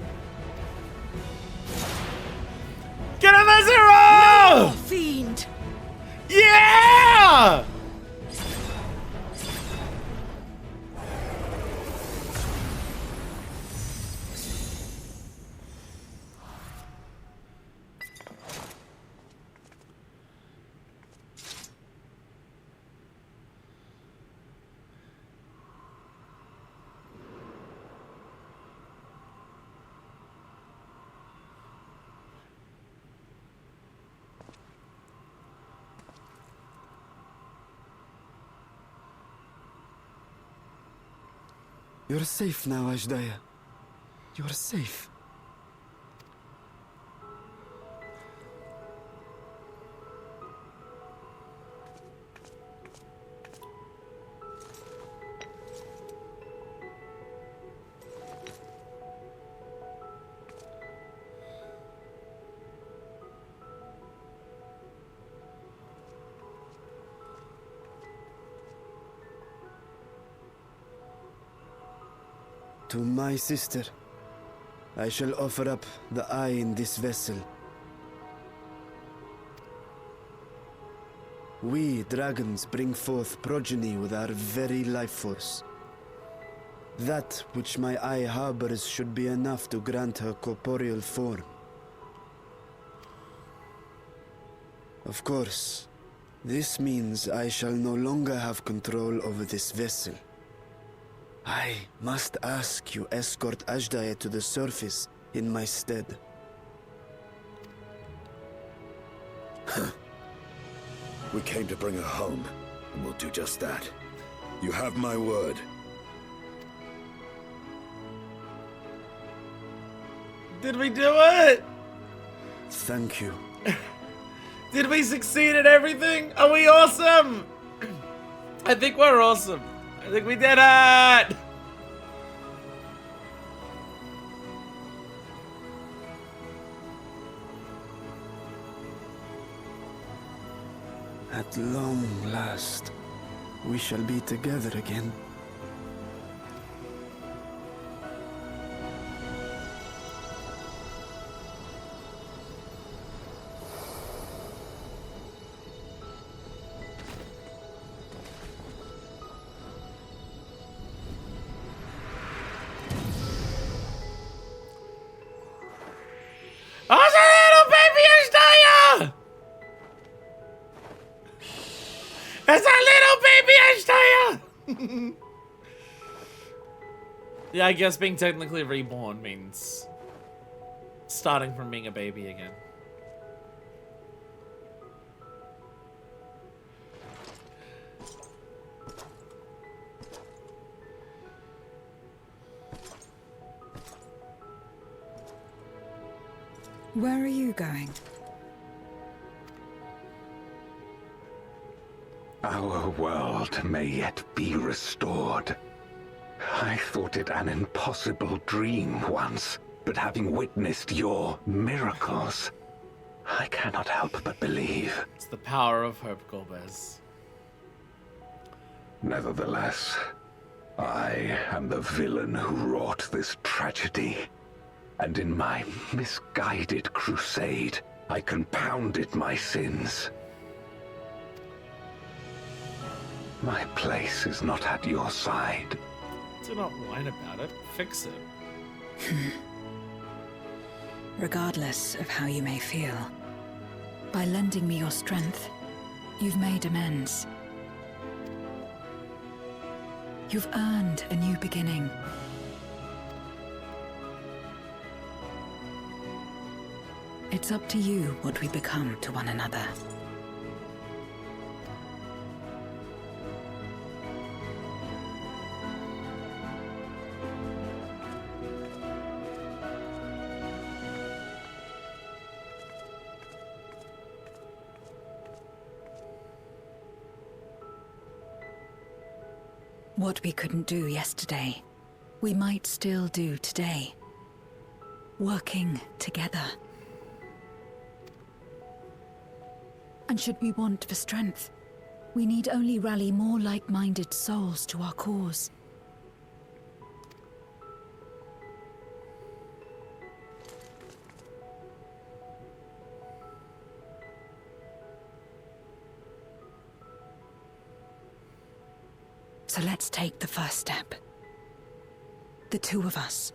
[SPEAKER 1] Get on there, Zero!
[SPEAKER 4] No, fiend!
[SPEAKER 1] Yeah!
[SPEAKER 11] You're safe now, Ashdaya. You're safe. To my sister, I shall offer up the eye in this vessel. We, dragons, bring forth progeny with our very life force. That which my eye harbors should be enough to grant her corporeal form. Of course, this means I shall no longer have control over this vessel. I must ask you escort Ashdaya to the surface in my stead.
[SPEAKER 9] We came to bring her home, and we'll do just that. You have my word.
[SPEAKER 1] Did we do it?
[SPEAKER 11] Thank you.
[SPEAKER 1] Did we succeed at everything? Are we awesome? I think we're awesome. I think we did it!
[SPEAKER 11] At long last, we shall be together again.
[SPEAKER 1] Oh, it's a little baby Ashdaya! It's a little baby Ashdaya! Yeah, I guess being technically reborn means starting from being a baby again.
[SPEAKER 4] Where are you going?
[SPEAKER 13] Our world may yet be restored. I thought it an impossible dream once, but having witnessed your miracles, I cannot help but believe.
[SPEAKER 1] It's the power of hope, Golbez.
[SPEAKER 13] Nevertheless, I am the villain who wrought this tragedy. And in my misguided crusade, I compounded my sins. My place is not at your side.
[SPEAKER 1] Do not whine about it. Fix it.
[SPEAKER 4] Regardless of how you may feel, by lending me your strength, you've made amends. You've earned a new beginning. It's up to you what we become to one another. What we couldn't do yesterday, we might still do today. Working together. And should we want for strength, we need only rally more like-minded souls to our cause. So let's take the first step. The two of us.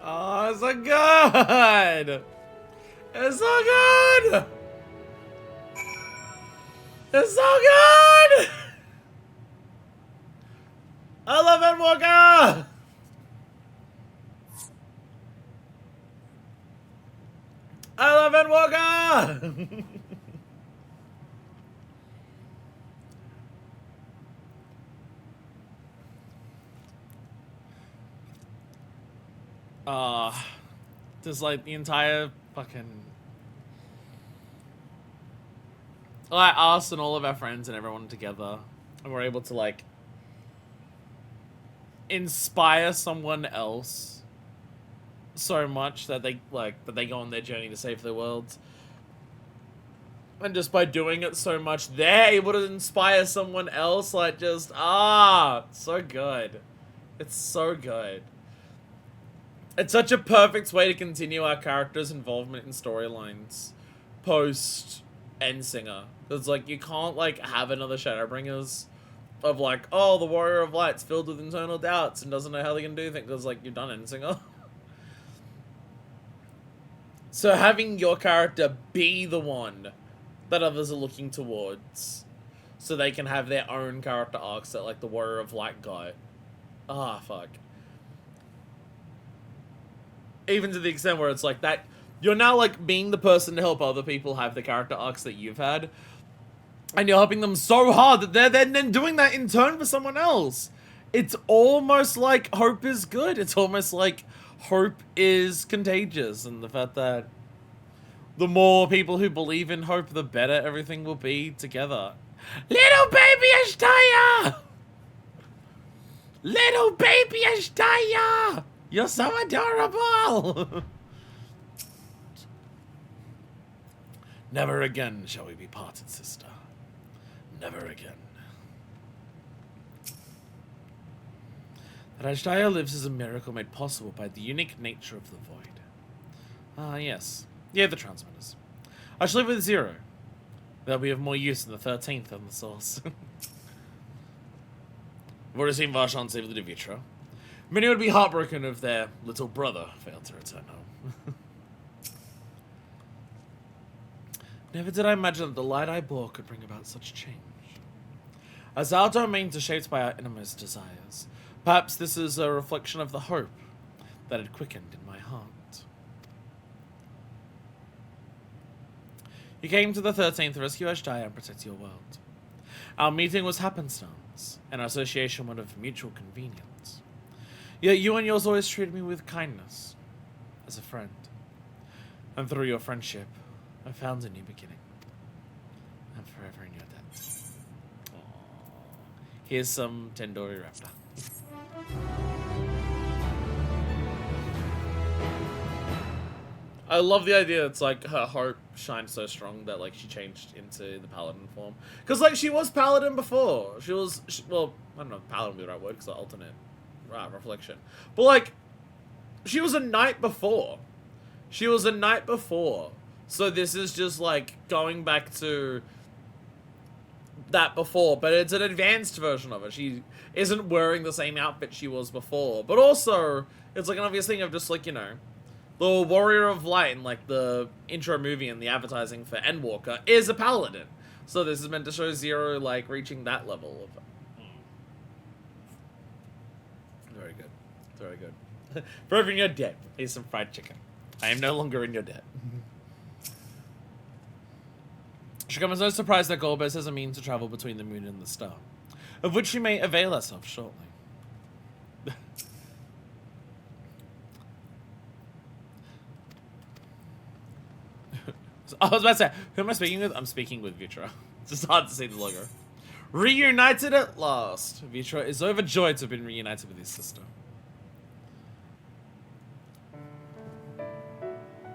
[SPEAKER 1] Oh, it's so good! It's so good! It's so good! I love Endwalker! I love Endwalker! Just like the entire fucking... Like us and all of our friends and everyone together, and we're able to like inspire someone else so much that they go on their journey to save the world. And just by doing it so much, they're able to inspire someone else. Like just, so good. It's so good. It's such a perfect way to continue our characters' involvement in storylines post Endsinger. It's like, you can't like have another Shadowbringers of like, oh, the Warrior of Light's filled with internal doubts and doesn't know how they can do things, because like, you've done Endsinger. So having your character be the one that others are looking towards, so they can have their own character arcs that like the Warrior of Light guy. Fuck. Even to the extent where it's like that, you're now like being the person to help other people have the character arcs that you've had. And you're helping them so hard that they're then doing that in turn for someone else. It's almost like hope is good. It's almost like hope is contagious. And the fact that the more people who believe in hope, the better everything will be together. Little baby Ashtaya! Little baby Ashtaya! You're so adorable! Never again shall we be parted, sister. Never again. That Ashtaya lives is a miracle made possible by the unique nature of the void. Yes. Yeah, the transmitters. I shall live with Zero. They'll be of more use in the 13th than the Source. I've already seen Varshan save the Vitro. Many would be heartbroken if their little brother failed to return home. Never did I imagine that the light I bore could bring about such change. As our domains are shaped by our innermost desires, perhaps this is a reflection of the hope that had quickened in my heart. You came to the 13th to rescue Ashtaya and protect your world. Our meeting was happenstance, and our association one of mutual convenience. Yet you and yours always treated me with kindness, as a friend. And through your friendship, I found a new beginning. I'm forever in your debt. Aww. Here's some Tendori Raptor. I love the idea it's like her hope shined so strong that like she changed into the paladin form. Because like she was paladin before. Well, I don't know if paladin would be the right word because the alternate reflection. But like, she was a knight before. She was a knight before. So this is just like going back to that before, but it's an advanced version of it. She isn't wearing the same outfit she was before. But also, it's like an obvious thing of just like, you know, the Warrior of Light in like the intro movie and the advertising for Endwalker is a paladin. So this is meant to show Zero, like, reaching that level of... Very good. Very good. Proving in your debt. Here's some fried chicken. I am no longer in your debt. Shikama is no surprise that Golbez has a means to travel between the moon and the star, of which she may avail herself shortly. I was about to say, who am I speaking with? I'm speaking with Vitra. It's just hard to see the logo. Reunited at last. Vitra is overjoyed to have been reunited with his sister.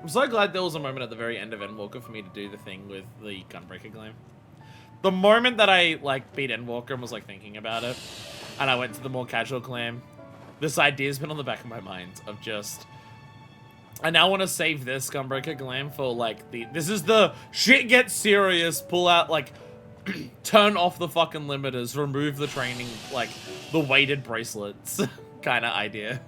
[SPEAKER 1] I'm so glad there was a moment at the very end of Endwalker for me to do the thing with the Gunbreaker Gleam. The moment that I, like, beat Endwalker and was, like, thinking about it, and I went to the more casual claim, this idea's been on the back of my mind of just... I now want to save this Gunbreaker Gleam for, like, this is the shit gets serious, pull out, like, turn off the fucking limiters, remove the training, like, the weighted bracelets kind of idea.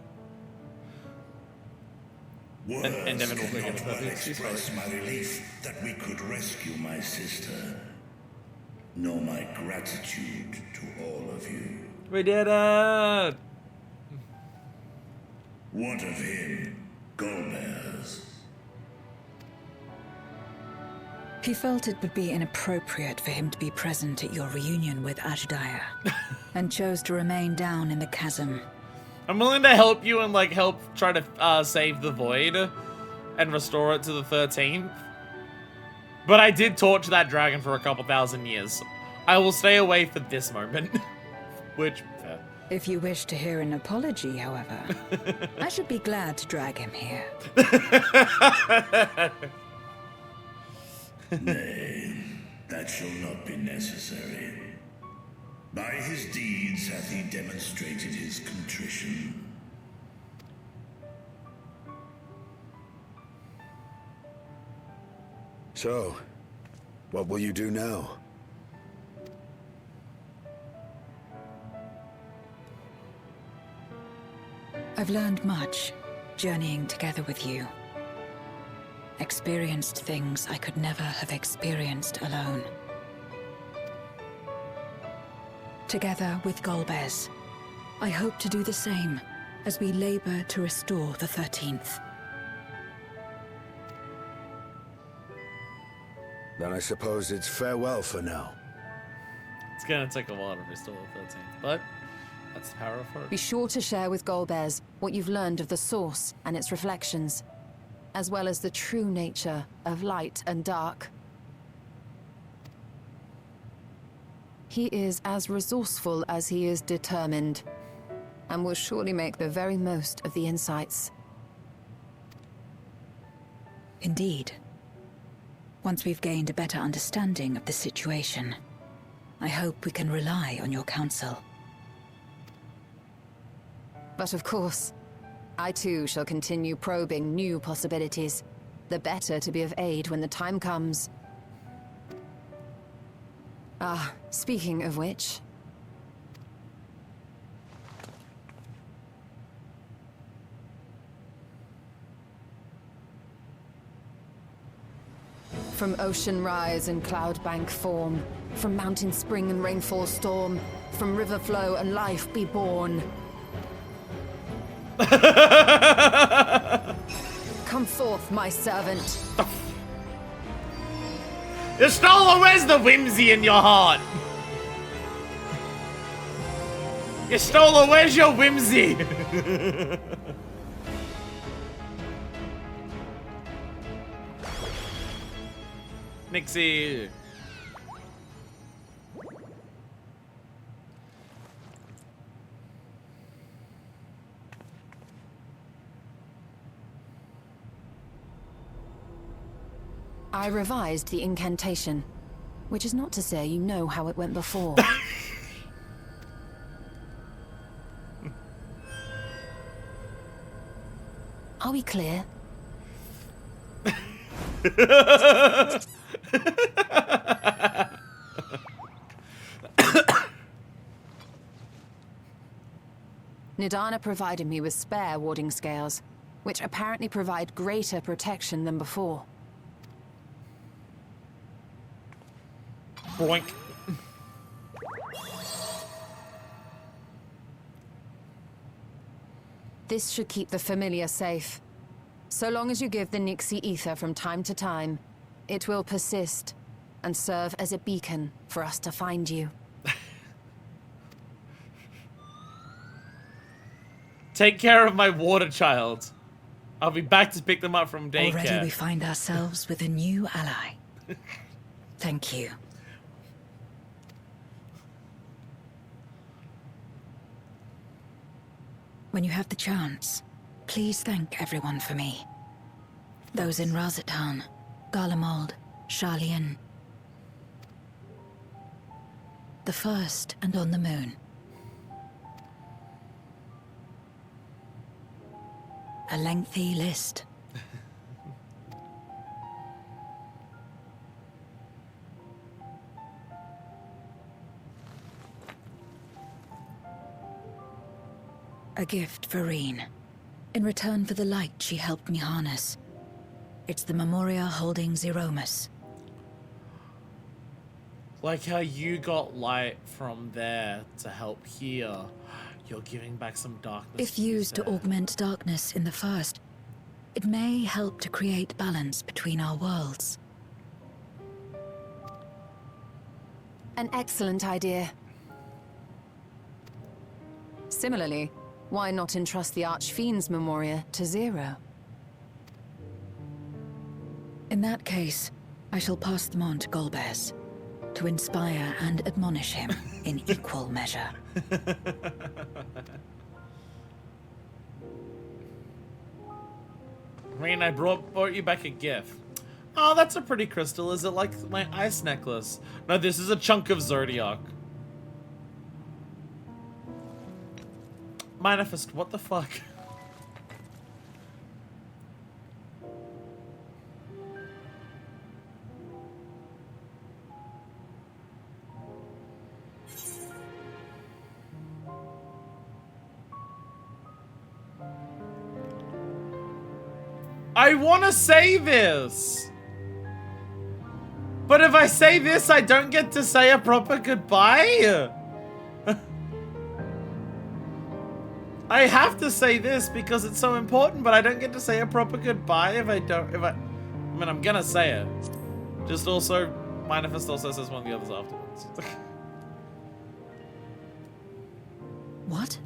[SPEAKER 10] Words
[SPEAKER 1] and Devin will
[SPEAKER 10] cannot
[SPEAKER 1] forget
[SPEAKER 10] well
[SPEAKER 1] about it.
[SPEAKER 10] express my relief that we could rescue my sister, nor my gratitude to all of you.
[SPEAKER 1] We did it!
[SPEAKER 10] What of him, Golbez?
[SPEAKER 4] He felt it would be inappropriate for him to be present at your reunion with Ashdaya, and chose to remain down in the chasm.
[SPEAKER 1] I'm willing to help you and, like, help try to save the Void and restore it to the 13th. But I did torture that dragon for a couple thousand years. I will stay away for this moment. Which, fair.
[SPEAKER 4] If you wish to hear an apology, however, I should be glad to drag him here.
[SPEAKER 10] Nay, that shall not be necessary. By his deeds hath he demonstrated his contrition.
[SPEAKER 14] So, what will you do now?
[SPEAKER 4] I've learned much, journeying together with you. Experienced things I could never have experienced alone. Together with Golbez, I hope to do the same as we labor to restore the 13th.
[SPEAKER 14] Then I suppose it's farewell for now.
[SPEAKER 1] It's gonna take a while to restore the 13th, but that's the power of hope.
[SPEAKER 7] Be sure to share with Golbez what you've learned of the Source and its reflections, as well as the true nature of light and dark. He is as resourceful as he is determined, and will surely make the very most of the insights.
[SPEAKER 4] Indeed. Once we've gained a better understanding of the situation, I hope we can rely on your counsel.
[SPEAKER 7] But of course, I too shall continue probing new possibilities, the better to be of aid when the time comes. Ah, speaking of which... From ocean rise and cloud bank form, from mountain spring and rainfall storm, from river flow and life be born. Come forth, my servant.
[SPEAKER 1] Y'shtola, where's the whimsy in your heart? Y'shtola, where's your whimsy? Nixie.
[SPEAKER 7] I revised the incantation, which is not to say you know how it went before. Are we clear? Nidana provided me with spare warding scales, which apparently provide greater protection than before.
[SPEAKER 1] Boink.
[SPEAKER 7] This should keep the familiar safe. So long as you give the Nixie ether from time to time, it will persist and serve as a beacon for us to find you.
[SPEAKER 1] Take care of my water child. I'll be back to pick them up from daycare.
[SPEAKER 4] Already we find ourselves with a new ally. Thank you. When you have the chance, please thank everyone for me. Those in Razatan, Garlemald, Sharlayan. The first and on the moon. A lengthy list. A gift for Reen. In return for the light she helped me harness. It's the Memoria holding Zeromus.
[SPEAKER 1] Like how you got light from there to help here. You're giving back some darkness.
[SPEAKER 4] If used to augment darkness in the first, it may help to create balance between our worlds.
[SPEAKER 7] An excellent idea. Similarly, why not entrust the Archfiend's Memoria to Zero?
[SPEAKER 4] In that case, I shall pass them on to Golbez, to inspire and admonish him in equal measure.
[SPEAKER 1] Reen, I brought you back a gift. Oh, that's a pretty crystal. Is it like my ice necklace? No, this is a chunk of Zodiac. Manifest, what the fuck? I want to say this. But if I say this, I don't get to say a proper goodbye. I have to say this because it's so important, but I don't get to say a proper goodbye if I mean, I'm gonna say it. Just also, Manifest also says one of the others afterwards.
[SPEAKER 4] What?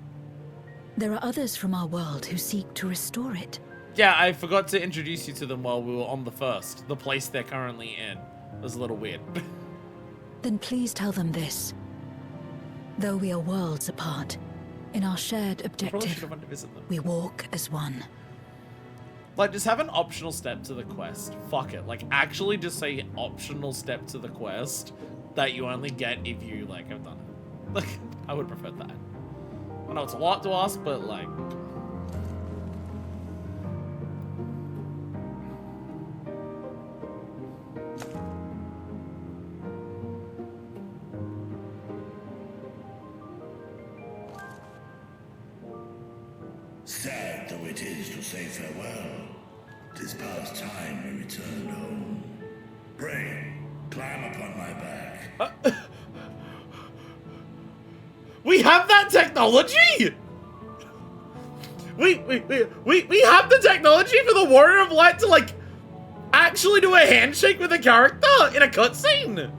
[SPEAKER 4] There are others from our world who seek to restore it.
[SPEAKER 1] Yeah, I forgot to introduce you to them while we were on the first. The place they're currently in. It was a little weird.
[SPEAKER 4] Then please tell them this. Though we are worlds apart, in our shared objective, we walk as one.
[SPEAKER 1] Like, just have an optional step to the quest. Fuck it. Like, actually just say optional step to the quest that you only get if you, like, have done it. Like, I would prefer that. I know it's a lot to ask, but, like...
[SPEAKER 10] Sad though it is to say farewell, 'tis past time we return home. Pray, climb upon my back.
[SPEAKER 1] We have that technology! We have the technology for the Warrior of Light to, like, actually do a handshake with a character in a cutscene!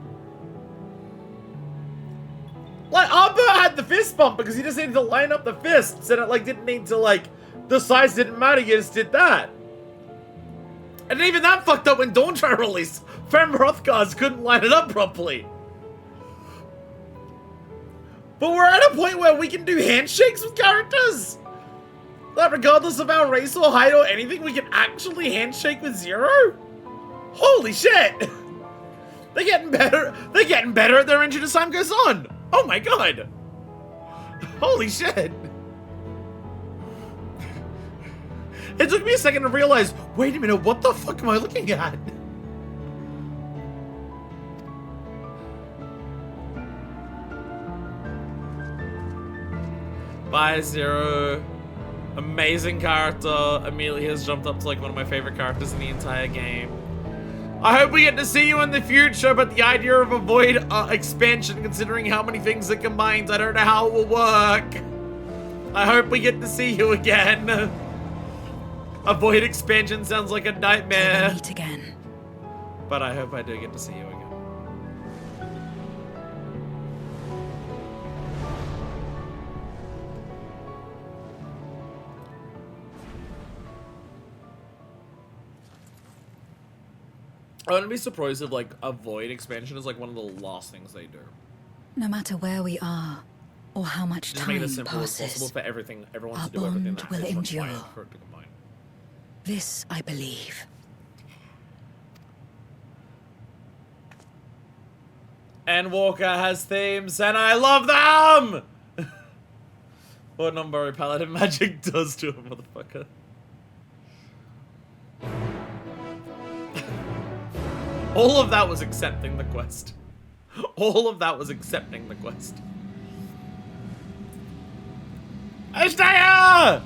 [SPEAKER 1] Like, Arbor had the fist bump because he just needed to line up the fists and it, like, didn't need to, like, the size didn't matter, you just did that. And even that fucked up when Dawn tried to release. Fem Hrothgar's couldn't line it up properly. But we're at a point where we can do handshakes with characters! Like, regardless of our race or height or anything, we can actually handshake with Zero? Holy shit! They're getting better at their engine as time goes on! Oh my god! Holy shit! It took me a second to realize, wait a minute, what the fuck am I looking at? Bye, Zero. Amazing character. Immediately has jumped up to like one of my favorite characters in the entire game. I hope we get to see you in the future, but the idea of a void expansion, considering how many things it combines, I don't know how it will work. I hope we get to see you again. A void expansion sounds like a nightmare.
[SPEAKER 4] Meet again.
[SPEAKER 1] But I hope I do get to see you again. I wouldn't be surprised if, like, a void expansion is, like, one of the last things they do.
[SPEAKER 4] No matter where we are, or how much
[SPEAKER 1] Just
[SPEAKER 4] time
[SPEAKER 1] make it as simple as
[SPEAKER 4] passes,
[SPEAKER 1] possible for everyone
[SPEAKER 4] our
[SPEAKER 1] to do everything
[SPEAKER 4] bond
[SPEAKER 1] that
[SPEAKER 4] will
[SPEAKER 1] is
[SPEAKER 4] endure.
[SPEAKER 1] required for it to combine.
[SPEAKER 4] This I believe.
[SPEAKER 1] And Walker has themes, and I love them! What non-borrowed paladin magic does to a motherfucker. All of that was accepting the quest. All of that was accepting the quest. Ashtaya!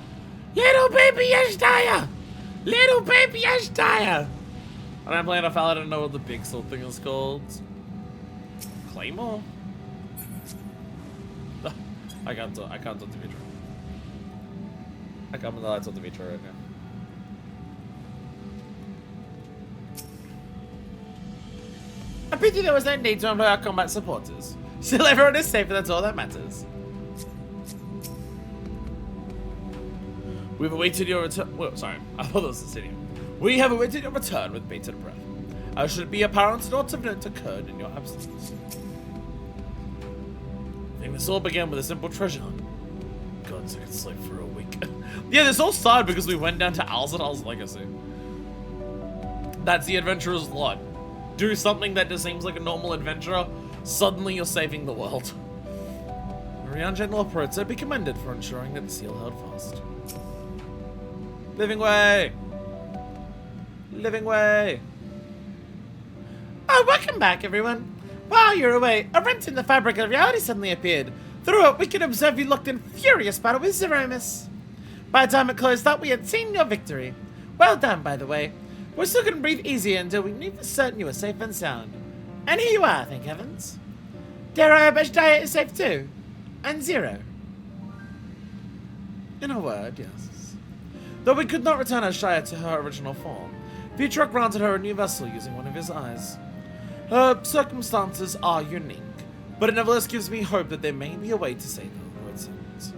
[SPEAKER 1] Little baby Ashtaya! Little baby Ashtaya! And I'm playing a paladin, I don't know what the big sword thing is called. Claymore? I can't talk to Vitra. I can't talk to Vitra right now. I pity there was no need to employ our combat supporters. Still, everyone is safe and that's all that matters. We've awaited your return. Well, sorry, I thought that was the city. We have awaited your return with bated breath. As should be apparent, not of note occurred in your absence. I think this all began with a simple treasure hunt. God, so I could sleep for a week. Yeah, this all started because we went down to Alzadal's Legacy. That's the adventurer's lot. Do something that just seems like a normal adventure, suddenly you're saving the world. Rian General Protzer be commended for ensuring that the seal held fast. Living way! Living way! Oh, welcome back, everyone! While you're away, a rent in the fabric of reality suddenly appeared. Through it, we could observe you locked in furious battle with Zeromus. By the time it closed up, we had seen your victory. Well done, by the way. We still couldn't breathe easier until we knew for certain you were safe and sound. And here you are, thank heavens. Dare I hope Ashtaya is safe too? And Zero. In a word, yes. Though we could not return Ashtaya to her original form, Vitra granted her a new vessel using one of his eyes. Her circumstances are unique, but it nevertheless gives me hope that there may be a way to save her Lord sins.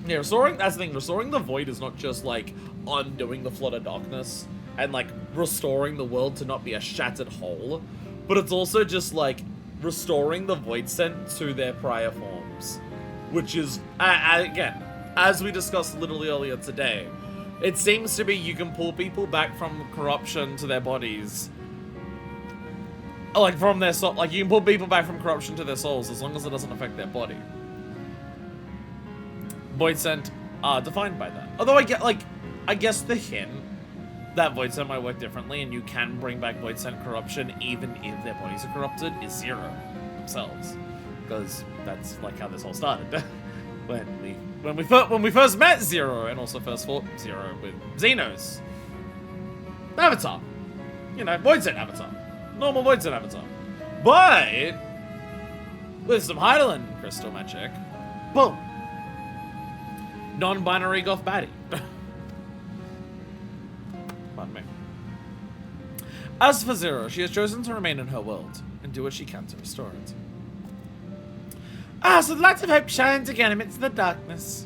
[SPEAKER 1] Yeah, that's the thing, restoring the void is not just like undoing the flood of darkness and like restoring the world to not be a shattered whole, but it's also just like restoring the void sent to their prior forms, which is, again, as we discussed literally earlier today, it seems to be you can pull people back from corruption to their bodies. Like, from their soul, like, you can pull people back from corruption to their souls as long as it doesn't affect their body. Void Scent are defined by that. Although I guess the hint that Void Scent might work differently and you can bring back Void Scent corruption even if their bodies are corrupted is Zero themselves. Because that's like how this all started. when we first met Zero and also first fought Zero with Xenos. Avatar. You know, Void Scent Avatar. Normal Void Scent Avatar. But with some Heidelin crystal magic, boom. Non-binary goth baddie. Pardon me. As for Zero, she has chosen to remain in her world and do what she can to restore it. So the light of hope shines again amidst the darkness.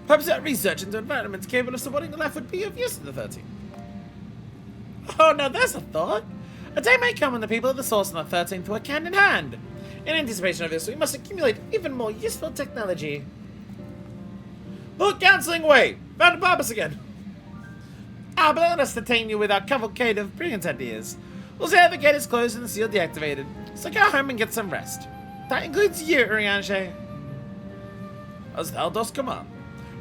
[SPEAKER 1] Perhaps that research into environments capable of supporting the life would be of use to the 13th. Oh, now there's a thought. A day may come when the people of the Source and the 13th work hand in hand. In anticipation of this, we must accumulate even more useful technology. Look, counseling way! Found a purpose again! But let us detain you with our cavalcade of brilliant ideas. We'll say the gate is closed and the seal deactivated, so go home and get some rest. That includes you, Urianger. As thou dost command,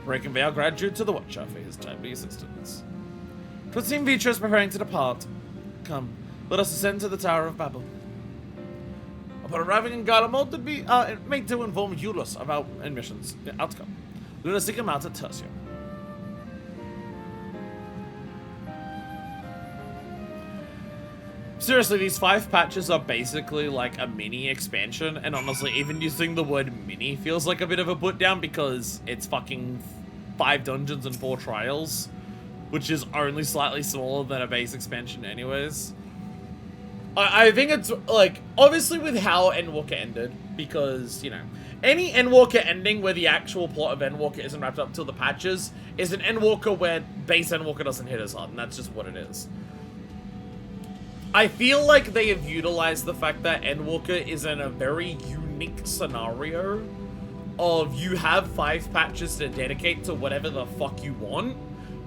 [SPEAKER 1] we convey our gratitude to the Watcher for his timely assistance. 'Twould seem Vitra is preparing to depart. Come, let us ascend to the Tower of Babel. Upon arriving in Garlemald, to be made to inform Eulos of our admission's outcome. Let us seek him out at Tertium. Seriously, these 5 patches are basically like a mini expansion, and honestly, even using the word mini feels like a bit of a put down because it's fucking 5 dungeons and 4 trials, which is only slightly smaller than a base expansion anyways. I think it's, like, obviously with how Endwalker ended, because, you know, any Endwalker ending where the actual plot of Endwalker isn't wrapped up till the patches is an Endwalker where base Endwalker doesn't hit as hard, and that's just what it is. I feel like they have utilized the fact that Endwalker is in a very unique scenario of you have 5 patches to dedicate to whatever the fuck you want,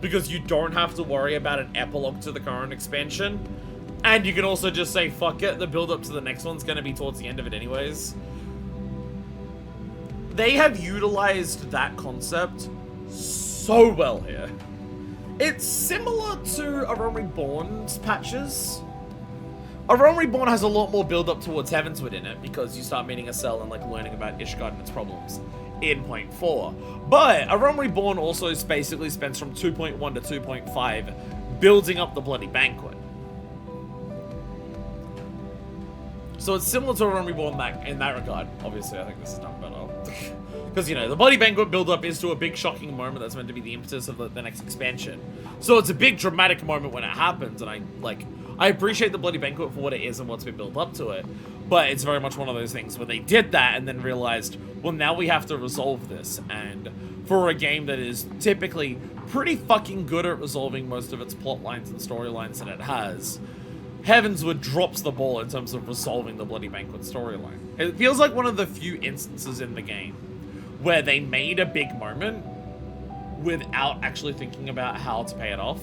[SPEAKER 1] because you don't have to worry about an epilogue to the current expansion, and you can also just say, fuck it, the build up to the next one's gonna be towards the end of it anyways. They have utilized that concept so well here. It's similar to A Realm Reborn's patches. A Realm Reborn has a lot more build up towards Heavensward in it, because you start meeting a cell and like learning about Ishgard and its problems in 0.4. But A Realm Reborn also basically spends from 2.1 to 2.5 building up the Bloody Banquet. So it's similar to A Realm Reborn in that regard. Obviously, I think this is done better. Because, you know, the Bloody Banquet build-up is to a big shocking moment that's meant to be the impetus of the next expansion. So it's a big dramatic moment when it happens, and I appreciate the Bloody Banquet for what it is and what's been built up to it, but it's very much one of those things where they did that and then realized, well, now we have to resolve this, and for a game that is typically pretty fucking good at resolving most of its plot lines and storylines that it has, Heavensward drops the ball in terms of resolving the Bloody Banquet storyline. It feels like one of the few instances in the game where they made a big moment without actually thinking about how to pay it off,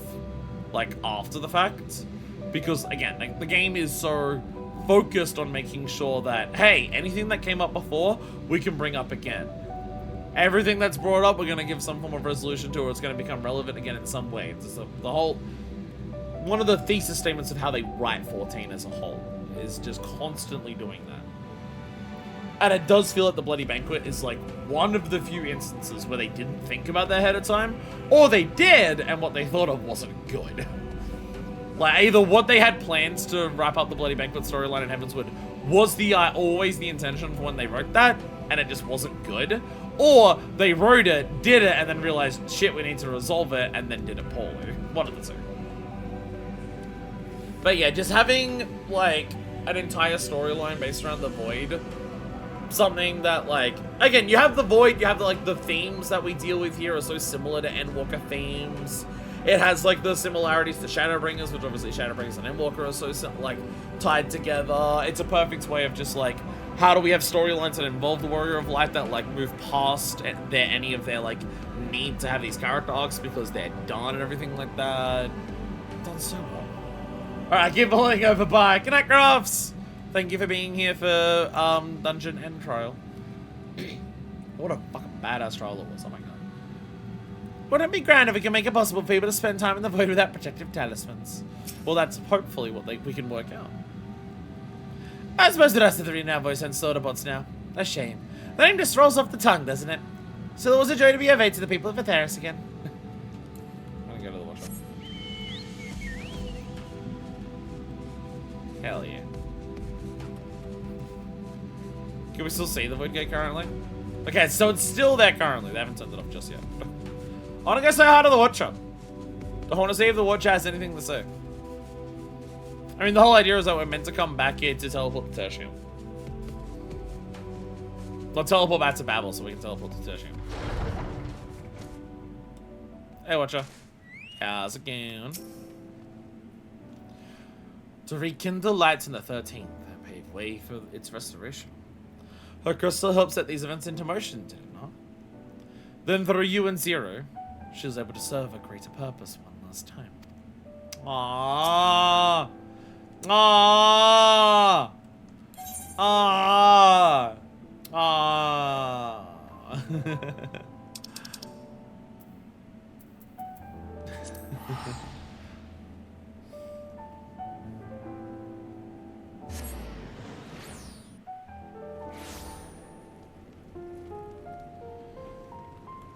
[SPEAKER 1] like, after the fact. Because, again, like, the game is so focused on making sure that, hey, anything that came up before, we can bring up again. Everything that's brought up, we're going to give some form of resolution to, or it's going to become relevant again in some way. It's the whole... One of the thesis statements of how they write 14 as a whole is just constantly doing that. And it does feel like the Bloody Banquet is like one of the few instances where they didn't think about that ahead of time, or they did, and what they thought of wasn't good. Like, either what they had plans to wrap up the Bloody Banquet storyline in Heavensward was always the intention for when they wrote that, and it just wasn't good, or they wrote it, did it, and then realized, shit, we need to resolve it, and then did it poorly. One of the two. But yeah, just having, like, an entire storyline based around the Void, something that, like, again, you have the Void, you have, the themes that we deal with here are so similar to Endwalker themes. It has, like, the similarities to Shadowbringers, which obviously Shadowbringers and Endwalker are so, like, tied together. It's a perfect way of just, like, how do we have storylines that involve the Warrior of Light that, like, move past any of their, like, need to have these character arcs because they're done and everything like that. Done so well. Alright, keep pulling over by Connect Crafts! Thank you for being here for Dungeon End Trial. What a fucking badass trial it was, oh my god. Wouldn't it be grand if we can make it possible for people to spend time in the Void without protective talismans? Well, that's hopefully what we can work out. I suppose the rest of the three now voice and soda bots now. A shame. The name just rolls off the tongue, doesn't it? Still, it was a joy to be of aid to the people of Atheris again. I'm gonna go to the workshop. Hell yeah. Can we still see the Void Gate currently? Okay, so it's still there currently. They haven't turned it off just yet. I want to go say hi to the Watcher. I want to see if the Watcher has anything to say. I mean, the whole idea is that we're meant to come back here to teleport to Tertium. We'll teleport back to Babel so we can teleport to Tertium. Hey, Watcher. How's it going? To rekindle lights in the 13th and pave way for its restoration. Her crystal helped set these events into motion, did it not? Then through you and Zero, she was able to serve a greater purpose one last time. Aww. Aww. Aww. Aww.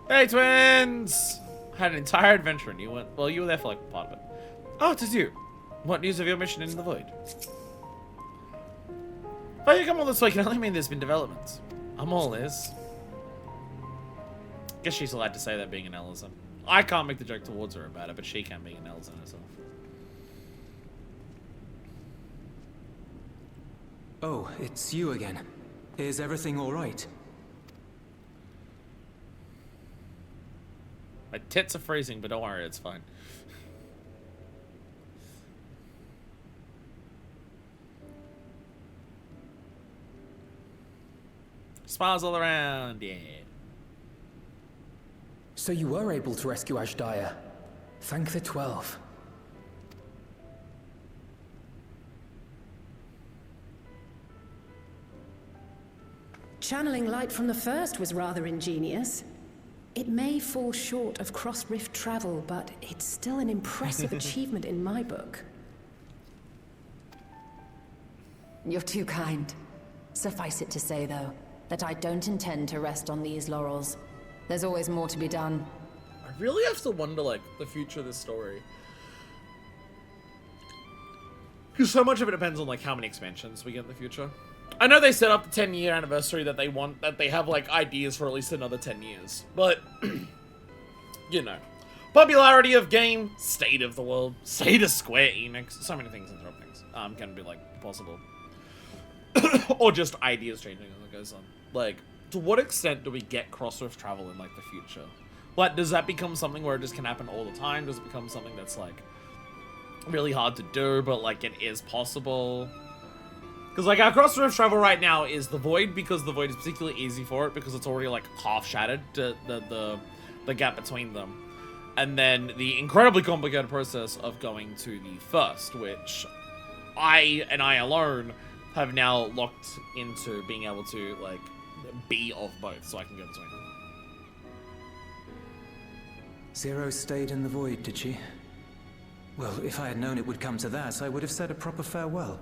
[SPEAKER 1] Hey, twins! Had an entire adventure and you went, well, you were there for like part of it. Oh, it is you. What news of your mission in the void? Oh, you come all this way can only mean there's been developments. I'm all ears. Guess she's allowed to say that being an Ellison. I can't make the joke towards her about it, but she can being an Ellison herself.
[SPEAKER 5] Oh, it's you again. Is everything all right?
[SPEAKER 1] My tits are freezing, but don't worry, it's fine. Smiles all around, yeah.
[SPEAKER 15] So you were able to rescue Ashdaya. Thank the 12.
[SPEAKER 16] Channeling light from the first was rather ingenious. It may fall short of cross-rift travel, but it's still an impressive achievement in my book.
[SPEAKER 7] You're too kind. Suffice it to say, though, that I don't intend to rest on these laurels. There's always more to be done.
[SPEAKER 1] I really have to wonder, like, the future of this story. Because so much of it depends on, like, how many expansions we get in the future. I know they set up the 10-year anniversary that they have, like, ideas for at least another 10 years. But, you know. Popularity of game, state of the world, state of Square Enix. So many things interrupt things. Can be, like, possible. Or just ideas changing as it goes on. Like, to what extent do we get cross-rift travel in, like, the future? Like, does that become something where it just can happen all the time? Does it become something that's, like, really hard to do, but, like, it is possible? Because, like, our cross-rift travel right now is the Void, because the Void is particularly easy for it, because it's already, like, half-shattered, the gap between them. And then the incredibly complicated process of going to the First, which I, and I alone, have now locked into being able to, like, be of both, so I can go between them.
[SPEAKER 5] Zero stayed in the void, did she? Well, if I had known it would come to that, I would have said a proper farewell.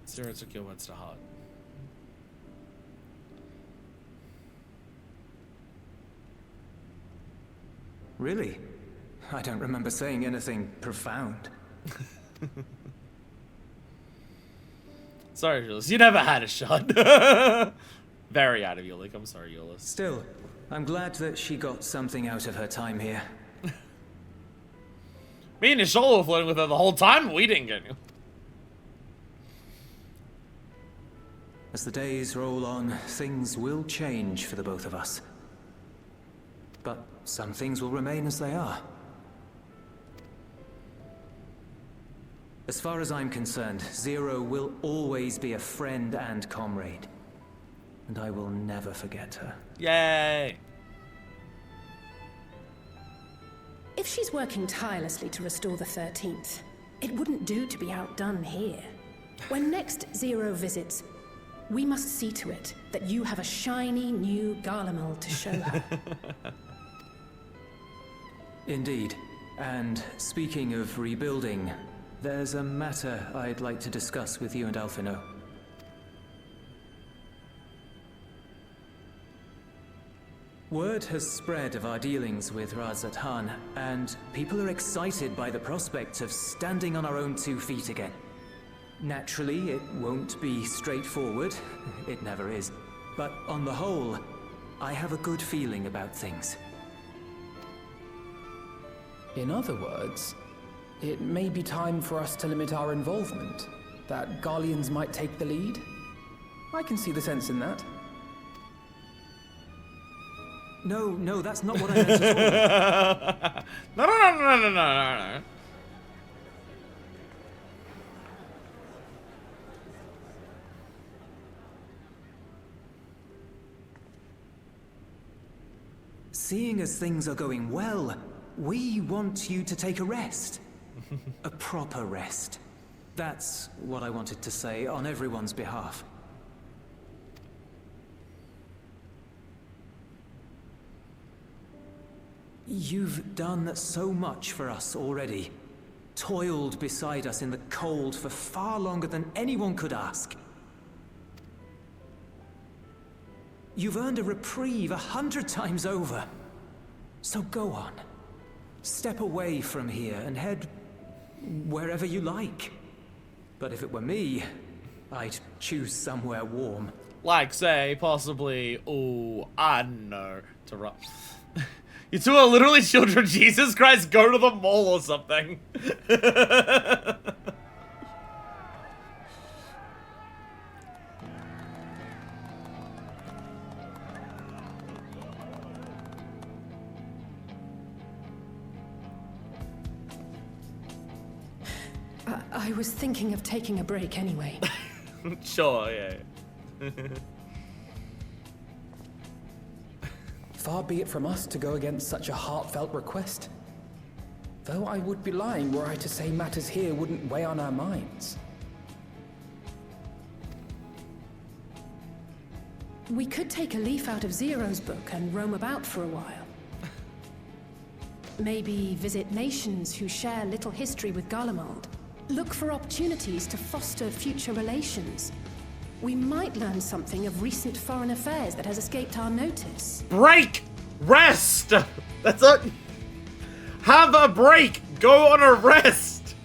[SPEAKER 1] Zero took your words to heart.
[SPEAKER 5] Really? I don't remember saying anything profound.
[SPEAKER 1] Sorry, Julius. You never had a shot. Very out of your league. I'm sorry, Julius.
[SPEAKER 5] Still, I'm glad that she got something out of her time here.
[SPEAKER 1] Me and Nishola were flirting with her the whole time, but we didn't get any.
[SPEAKER 5] As the days roll on, things will change for the both of us. But some things will remain as they are. As far as I'm concerned, Zero will always be a friend and comrade. And I will never forget her.
[SPEAKER 1] Yay!
[SPEAKER 16] If she's working tirelessly to restore the 13th, it wouldn't do to be outdone here. When next Zero visits, we must see to it that you have a shiny new Garlemald to show her.
[SPEAKER 5] Indeed. And speaking of rebuilding, there's a matter I'd like to discuss with you and Alphino. Word has spread of our dealings with Razat Han, and people are excited by the prospect of standing on our own 2 feet again. Naturally, it won't be straightforward. It never is. But on the whole, I have a good feeling about things.
[SPEAKER 15] In other words, it may be time for us to limit our involvement, that Garleans might take the lead. I can see the sense in that.
[SPEAKER 5] No, that's not what I meant at all.
[SPEAKER 1] No.
[SPEAKER 5] Seeing as things are going well, we want you to take a rest. A proper rest. That's what I wanted to say on everyone's behalf. You've done so much for us already. Toiled beside us in the cold for far longer than anyone could ask. You've earned a reprieve 100 times over. So go on. Step away from here and head wherever you like. But if it were me, I'd choose somewhere warm.
[SPEAKER 1] Like, say, possibly, oh, I don't know, to run. You two are literally children. Jesus Christ, go to the mall or something.
[SPEAKER 16] I was thinking of taking a break anyway.
[SPEAKER 1] Sure, yeah.
[SPEAKER 15] Far be it from us to go against such a heartfelt request. Though I would be lying were I to say matters here wouldn't weigh on our minds.
[SPEAKER 16] We could take a leaf out of Zero's book and roam about for a while. Maybe visit nations who share little history with Garlemald. Look for opportunities to foster future relations. We might learn something of recent foreign affairs that has escaped our notice.
[SPEAKER 1] Break! Rest! That's it. Have a break! Go on a rest!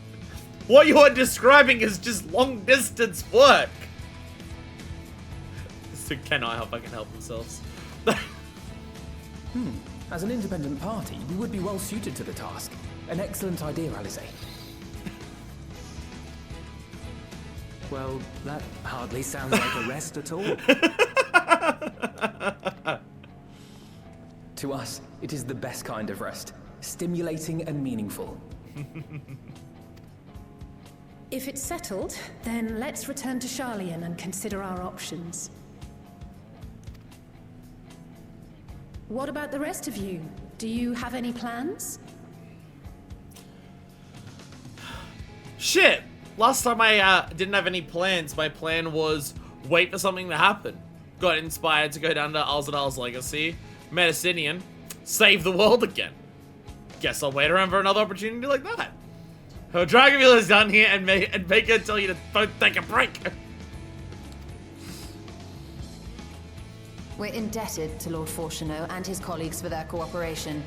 [SPEAKER 1] What you are describing is just long distance work. So cannot help, I can help themselves.
[SPEAKER 15] As an independent party, we would be well suited to the task. An excellent idea, Alize.
[SPEAKER 5] Well, that hardly sounds like a rest at all.
[SPEAKER 15] To us, it is the best kind of rest. Stimulating and meaningful.
[SPEAKER 16] If it's settled, then let's return to Sharlayan and consider our options. What about the rest of you? Do you have any plans?
[SPEAKER 1] Shit! Last time I didn't have any plans. My plan was wait for something to happen. Got inspired to go down to Alzadal's Legacy, Medicinian, save the world again. Guess I'll wait around for another opportunity like that. Her Dragomir is down here and make her tell you to both take a break.
[SPEAKER 7] We're indebted to Lord Fortuneau and his colleagues for their cooperation.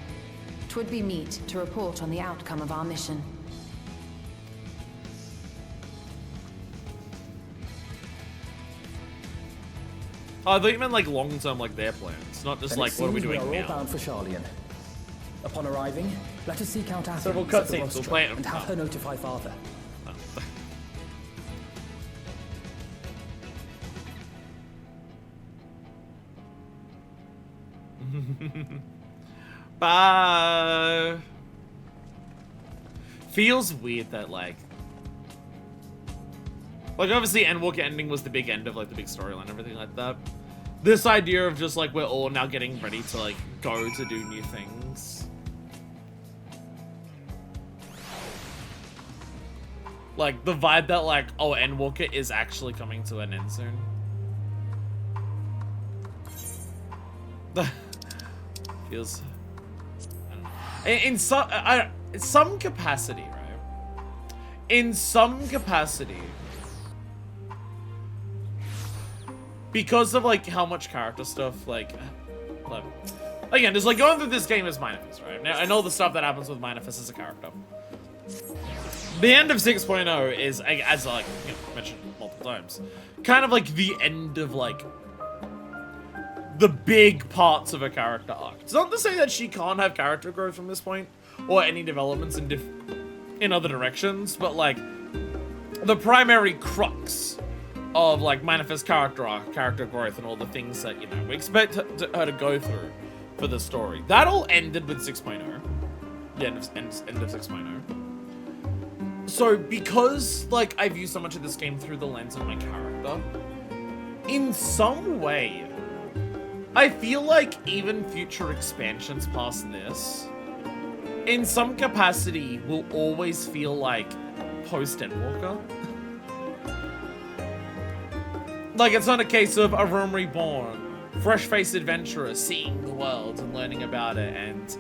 [SPEAKER 7] 'Twould be meet to report on the outcome of our mission.
[SPEAKER 1] Oh, I thought you meant like long-term, like their plans, not just
[SPEAKER 15] Then
[SPEAKER 1] like
[SPEAKER 15] it
[SPEAKER 1] what are we
[SPEAKER 15] seems
[SPEAKER 1] doing
[SPEAKER 15] are all
[SPEAKER 1] now.
[SPEAKER 15] bound for Sharlayan. Upon arriving, let us seek out Athens
[SPEAKER 1] Several
[SPEAKER 15] at the
[SPEAKER 1] cutscenes, we'll
[SPEAKER 15] rostrum
[SPEAKER 1] play it.
[SPEAKER 15] and have her notify father.
[SPEAKER 1] Bye. Feels weird that like obviously Endwalker ending was the big end of like the big storyline and everything like that. This idea of just like we're all now getting ready to like go to do new things. Like the vibe that like, oh, Endwalker is actually coming to an end soon. Feels in some capacity, right? In some capacity, because of like how much character stuff like again, just like going through this game as Minifest, right? Now I know the stuff that happens with Minifest as a character. The end of 6.0 is, as like mentioned multiple times, kind of like the end of like the big parts of a character arc. It's not to say that she can't have character growth from this point, or any developments in other directions, but like the primary crux of like Manifest character arc, character growth, and all the things that, you know, we expect her to go through for the story. That all ended with 6.0. The end of 6.0. So because like I view so much of this game through the lens of my character, in some way, I feel like even future expansions past this, in some capacity, will always feel like post-Endwalker. Like, it's not a case of a Rome Reborn, fresh-faced adventurer seeing the world and learning about it and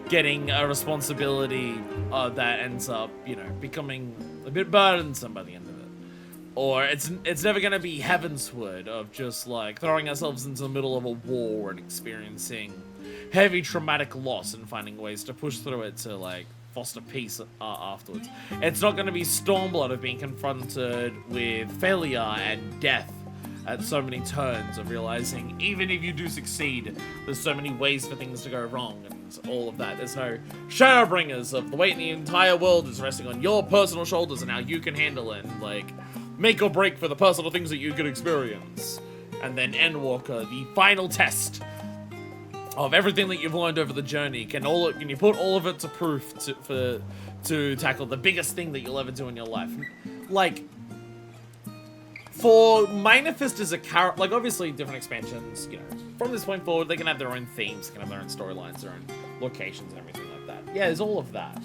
[SPEAKER 1] getting a responsibility that ends up, you know, becoming a bit burdensome by the end of it. Or it's never gonna be Heavensward of just like throwing ourselves into the middle of a war and experiencing heavy traumatic loss and finding ways to push through it to like foster peace afterwards. It's not gonna be Stormblood of being confronted with failure and death at so many turns of realizing even if you do succeed, there's so many ways for things to go wrong and all of that. There's no Shadowbringers of the weight in the entire world is resting on your personal shoulders and how you can handle it and like make or break for the personal things that you could experience. And then Endwalker, the final test of everything that you've learned over the journey. Can you put all of it to proof to tackle the biggest thing that you'll ever do in your life? Like, for Minor Fist as a character, like obviously different expansions, you know, from this point forward, they can have their own themes, they can have their own storylines, their own locations and everything like that. Yeah, there's all of that.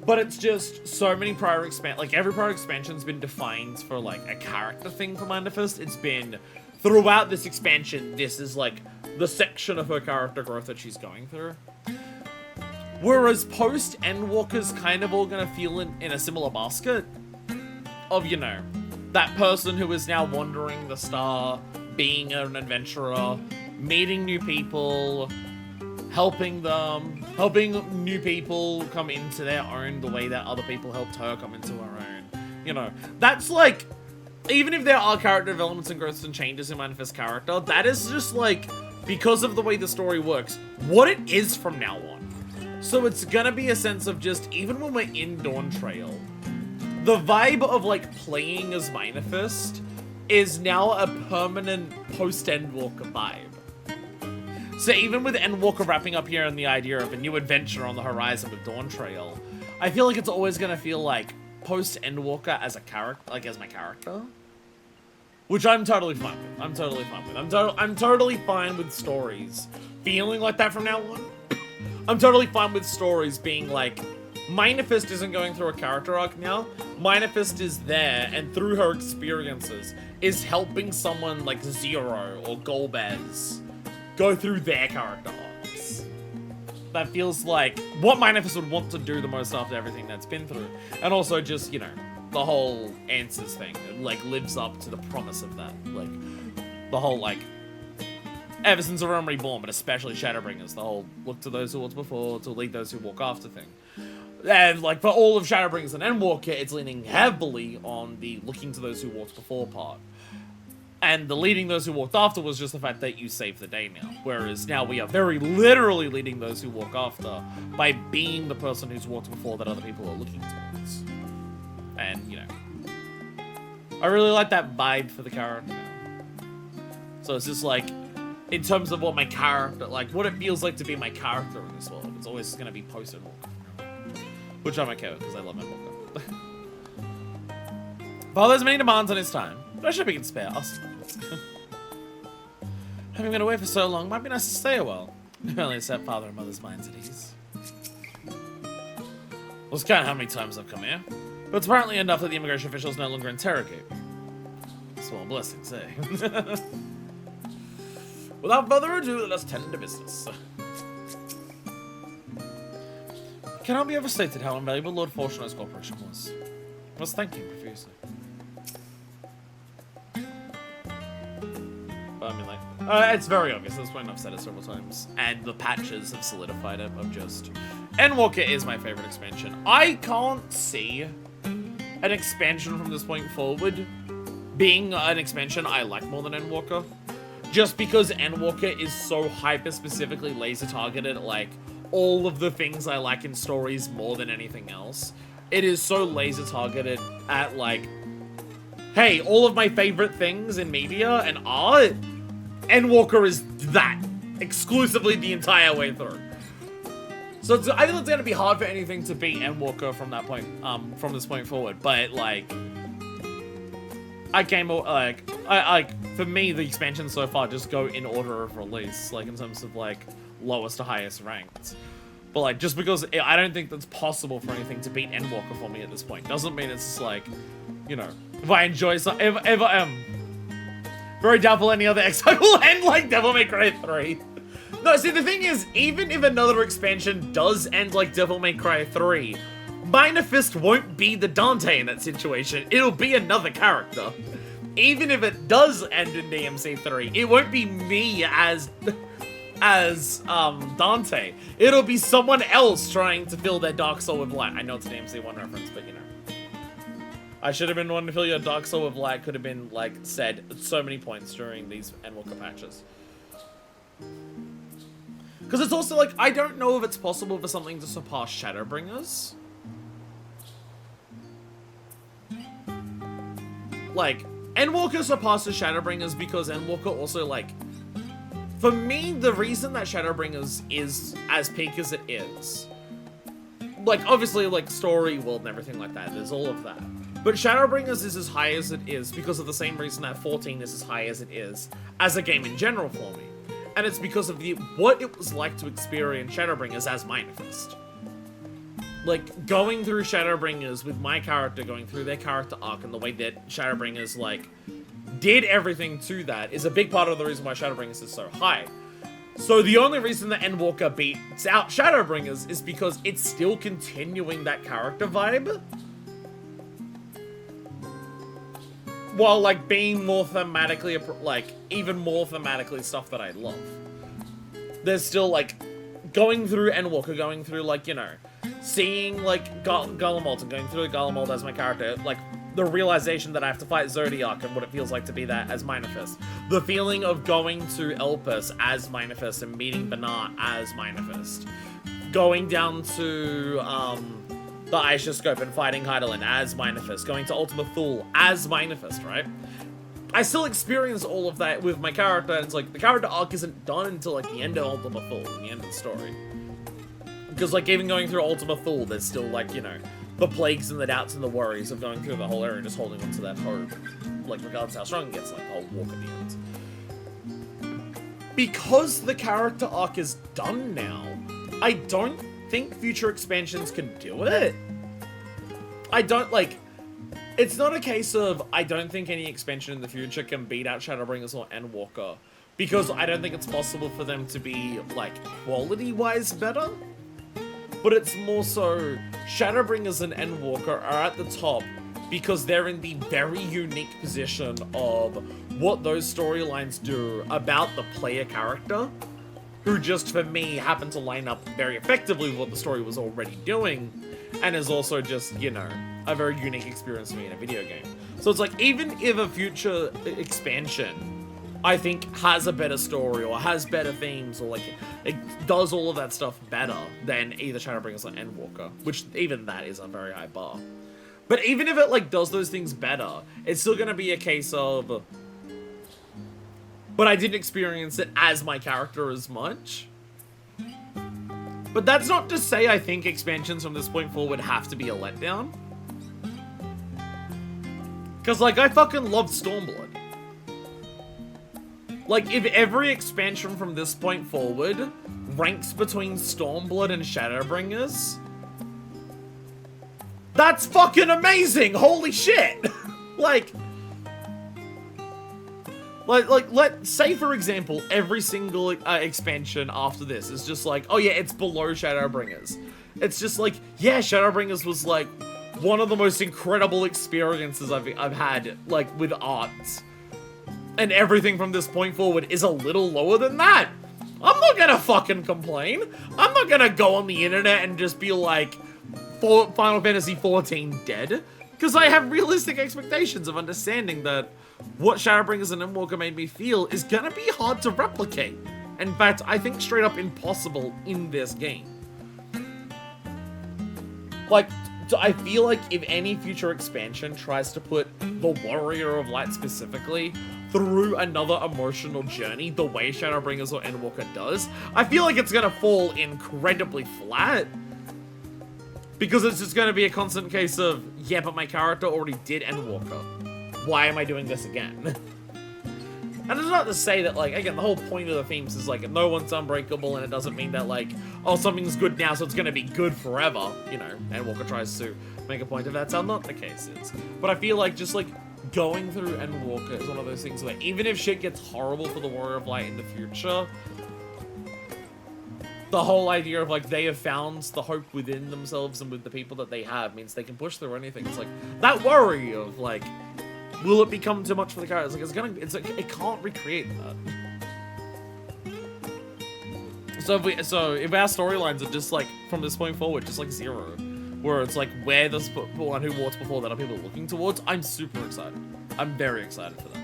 [SPEAKER 1] But it's just so many prior like every prior expansion's been defined for like a character thing for Minor Fist. It's been throughout this expansion, this is like the section of her character growth that she's going through. Whereas post Endwalker's kind of all gonna feel in a similar basket of, you know, that person who is now wandering the star, being an adventurer, meeting new people, helping new people come into their own the way that other people helped her come into her own. You know, that's like, even if there are character developments and growths and changes in Minor Fist character, that is just like, because of the way the story works, what it is from now on. So it's gonna be a sense of just, even when we're in Dawn Trail, the vibe of like playing as Minor Fist is now a permanent post-Endwalker vibe. So even with Endwalker wrapping up here and the idea of a new adventure on the horizon with Dawn Trail, I feel like it's always gonna feel like post-Endwalker as a character, like as my character. Which I'm totally fine with. I'm totally fine with stories feeling like that from now on. I'm totally fine with stories being like, Minor Fist isn't going through a character arc now. Minor Fist is there, and through her experiences, is helping someone like Zero or Golbez go through their character arcs. That feels like what Minor Fist would want to do the most after everything that's been through. And also just, you know, the whole Answers thing. It, like, lives up to the promise of that. Like, the whole, like, ever since the Realm Reborn, but especially Shadowbringers, the whole look to those who walked before, to lead those who walk after thing. And, like, for all of Shadowbringers and Endwalker, it's leaning heavily on the looking to those who walked before part. And the leading those who walked after was just the fact that you saved the day now. Whereas now we are very literally leading those who walk after by being the person who's walked before that other people are looking towards. And, you know, I really like that vibe for the character now. So it's just like, in terms of what my character, like, what it feels like to be my character in this world, it's always going to be post-Endwalker. Which I'm okay with, because I love Endwalker. Father's many demands on his time, but I should be can spare us. Having been away for so long, might be nice to stay a while. If only to set father and mother's minds at ease. Well, it's kind of how many times I've come here. But it's apparently enough that the immigration officials no longer interrogate me. Small blessings, eh? Without further ado, let us tend to business. Cannot be overstated how invaluable Lord Fortunate's cooperation was. I must thank him profusely. But I mean, like, it's very obvious. That's why I've said it several times. And the patches have solidified it of just... Endwalker is my favorite expansion. I can't see an expansion from this point forward being an expansion I like more than Endwalker. Just because Endwalker is so hyper-specifically laser-targeted at, like, all of the things I like in stories more than anything else. It is so laser-targeted at, like, hey, all of my favorite things in media and art, Endwalker is that. Exclusively the entire way through. So I think it's going to be hard for anything to beat Endwalker from that point, from this point forward. But, like, for me, the expansions so far just go in order of release, like, in terms of, like, lowest to highest ranked. But, like, just because I don't think that's possible for anything to beat Endwalker for me at this point, doesn't mean it's just, like, you know, if I enjoy if I am very doubtful any other X will end like Devil May Cry 3. No, see, the thing is, even if another expansion does end like Devil May Cry 3, Minor Fist won't be the Dante in that situation. It'll be another character. Even if it does end in DMC3, it won't be me as Dante. It'll be someone else trying to fill their dark soul with light. I know it's an DMC1 reference, but you know. I should have been one to fill your dark soul with light could have been, like, said at so many points during these Endwalker patches. Because it's also, like, I don't know if it's possible for something to surpass Shadowbringers. Like, Endwalker surpasses Shadowbringers because Endwalker also, like... For me, the reason that Shadowbringers is as peak as it is... Like, obviously, like, story, world, and everything like that. There's all of that. But Shadowbringers is as high as it is because of the same reason that 14 is as high as it is as a game in general for me. And it's because of what it was like to experience Shadowbringers as Minor Fist. Like, going through Shadowbringers with my character going through their character arc and the way that Shadowbringers, like, did everything to that is a big part of the reason why Shadowbringers is so high. So the only reason that Endwalker beats out Shadowbringers is because it's still continuing that character vibe. While, like, being more thematically, like, even more thematically stuff that I love. There's still, like, going through Endwalker, going through, like, you know, seeing, like, Gullamold and going through Gullamold as my character, like, the realization that I have to fight Zodiac and what it feels like to be that as Minor Fist. The feeling of going to Elpis as Minor Fist and meeting Bernard as Minor Fist. Going down to, the Aisha Scope and fighting Heidelin as Minor Fist. Going to Ultima Thule as Minor Fist, right? I still experience all of that with my character, and it's like, the character arc isn't done until, like, the end of Ultima Thule, and the end of the story. Because, like, even going through Ultima Thule, there's still, like, you know, the plagues and the doubts and the worries of going through the whole area, just holding on to that hope. Like, regardless how strong it gets, like, the whole walk at the end. Because the character arc is done now, I don't think future expansions can do it. I don't, like... It's not a case of, I don't think any expansion in the future can beat out Shadowbringers or Endwalker. Because I don't think it's possible for them to be, like, quality-wise better. But it's more so, Shadowbringers and Endwalker are at the top because they're in the very unique position of what those storylines do about the player character, who just, for me, happened to line up very effectively with what the story was already doing, and is also just, you know, a very unique experience for me in a video game. So it's like, even if a future expansion, I think, has a better story, or has better themes, or, like, it does all of that stuff better than either Shadowbringers or Endwalker, which even that is a very high bar. But even if it, like, does those things better, it's still gonna be a case of... But I didn't experience it as my character as much. But that's not to say I think expansions from this point forward have to be a letdown. Because, like, I fucking love Stormblood. Like, if every expansion from this point forward ranks between Stormblood and Shadowbringers, that's fucking amazing! Holy shit! Like, let's say, for example, every single expansion after this is just like, oh yeah, it's below Shadowbringers. It's just like, yeah, Shadowbringers was, like, one of the most incredible experiences I've had, like, with art. And everything from this point forward is a little lower than that. I'm not gonna fucking complain. I'm not gonna go on the internet and just be like, Final Fantasy XIV dead. Because I have realistic expectations of understanding that what Shadowbringers and Endwalker made me feel is gonna be hard to replicate. In fact, I think straight up impossible in this game. Like, I feel like if any future expansion tries to put the Warrior of Light specifically through another emotional journey the way Shadowbringers or Endwalker does, I feel like it's gonna fall incredibly flat. Because it's just gonna be a constant case of, yeah, but my character already did Endwalker. Why am I doing this again? And it's not to say that, like, again, the whole point of the themes is, like, no one's unbreakable, and it doesn't mean that, like, oh, something's good now, so it's gonna be good forever, you know, Endwalker tries to make a point of that's how not the case is. But I feel like just, like, going through Endwalker is one of those things where even if shit gets horrible for the Warrior of Light in the future, the whole idea of like they have found the hope within themselves and with the people that they have means they can push through anything. It's like that worry of like, will it become too much for the characters? Like it's like it can't recreate that. So if our storylines are just like from this point forward, just like Zero, where it's like where the one who walks before that are people looking towards, I'm super excited. I'm very excited for that.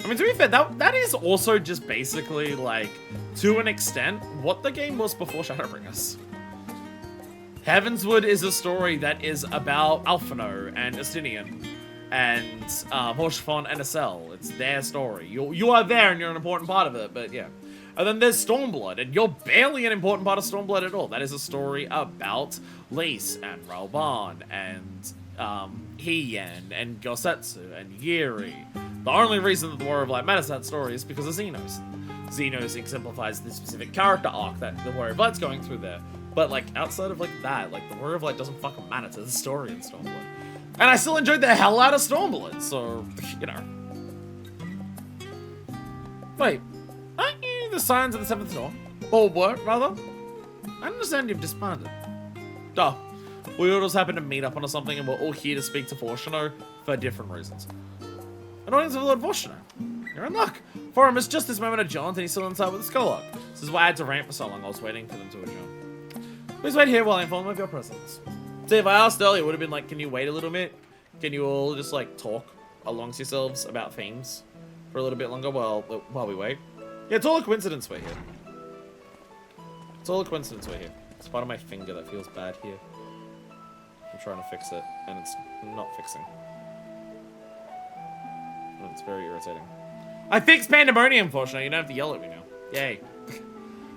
[SPEAKER 1] I mean, to be fair, that is also just basically, like, to an extent, what the game was before Shadowbringers. Heavenswood is a story that is about Alphino and Estinian and Horshfon and Acel. It's their story. You are there and you're an important part of it, but yeah. And then there's Stormblood, and you're barely an important part of Stormblood at all. That is a story about Lys and Ralban and Hien and Gosetsu and Yuri. The only reason that the Warrior of Light matters that story is because of Xenos. Xenos exemplifies the specific character arc that the Warrior of Light's going through there. But like outside of like that, like the Warrior of Light doesn't fucking matter to the story in Stormblood. And I still enjoyed the hell out of Stormblood, so you know. Wait, aren't you the Scions of the Seventh Dawn? Or what, rather? I understand you've disbanded. Oh, we all just happened to meet up on something and we're all here to speak to Fortuno for different reasons. An audience of Lord Fortuno. You're in luck. For him, it's just this moment of jaunt and he's still inside with the Skulllock. This is why I had to rant for so long. I was waiting for them to adjourn. Please wait here while I inform them of your presence. See, if I asked earlier, it would have been like, can you wait a little bit? Can you all just like talk amongst yourselves about themes for a little bit longer while we wait? Yeah, it's all a coincidence we're here. It's all a coincidence we're here. It's part of my finger that feels bad here. I'm trying to fix it, and it's not fixing. It's very irritating. I fixed Pandemonium, fortunately. You don't have to yell at me now. Yay.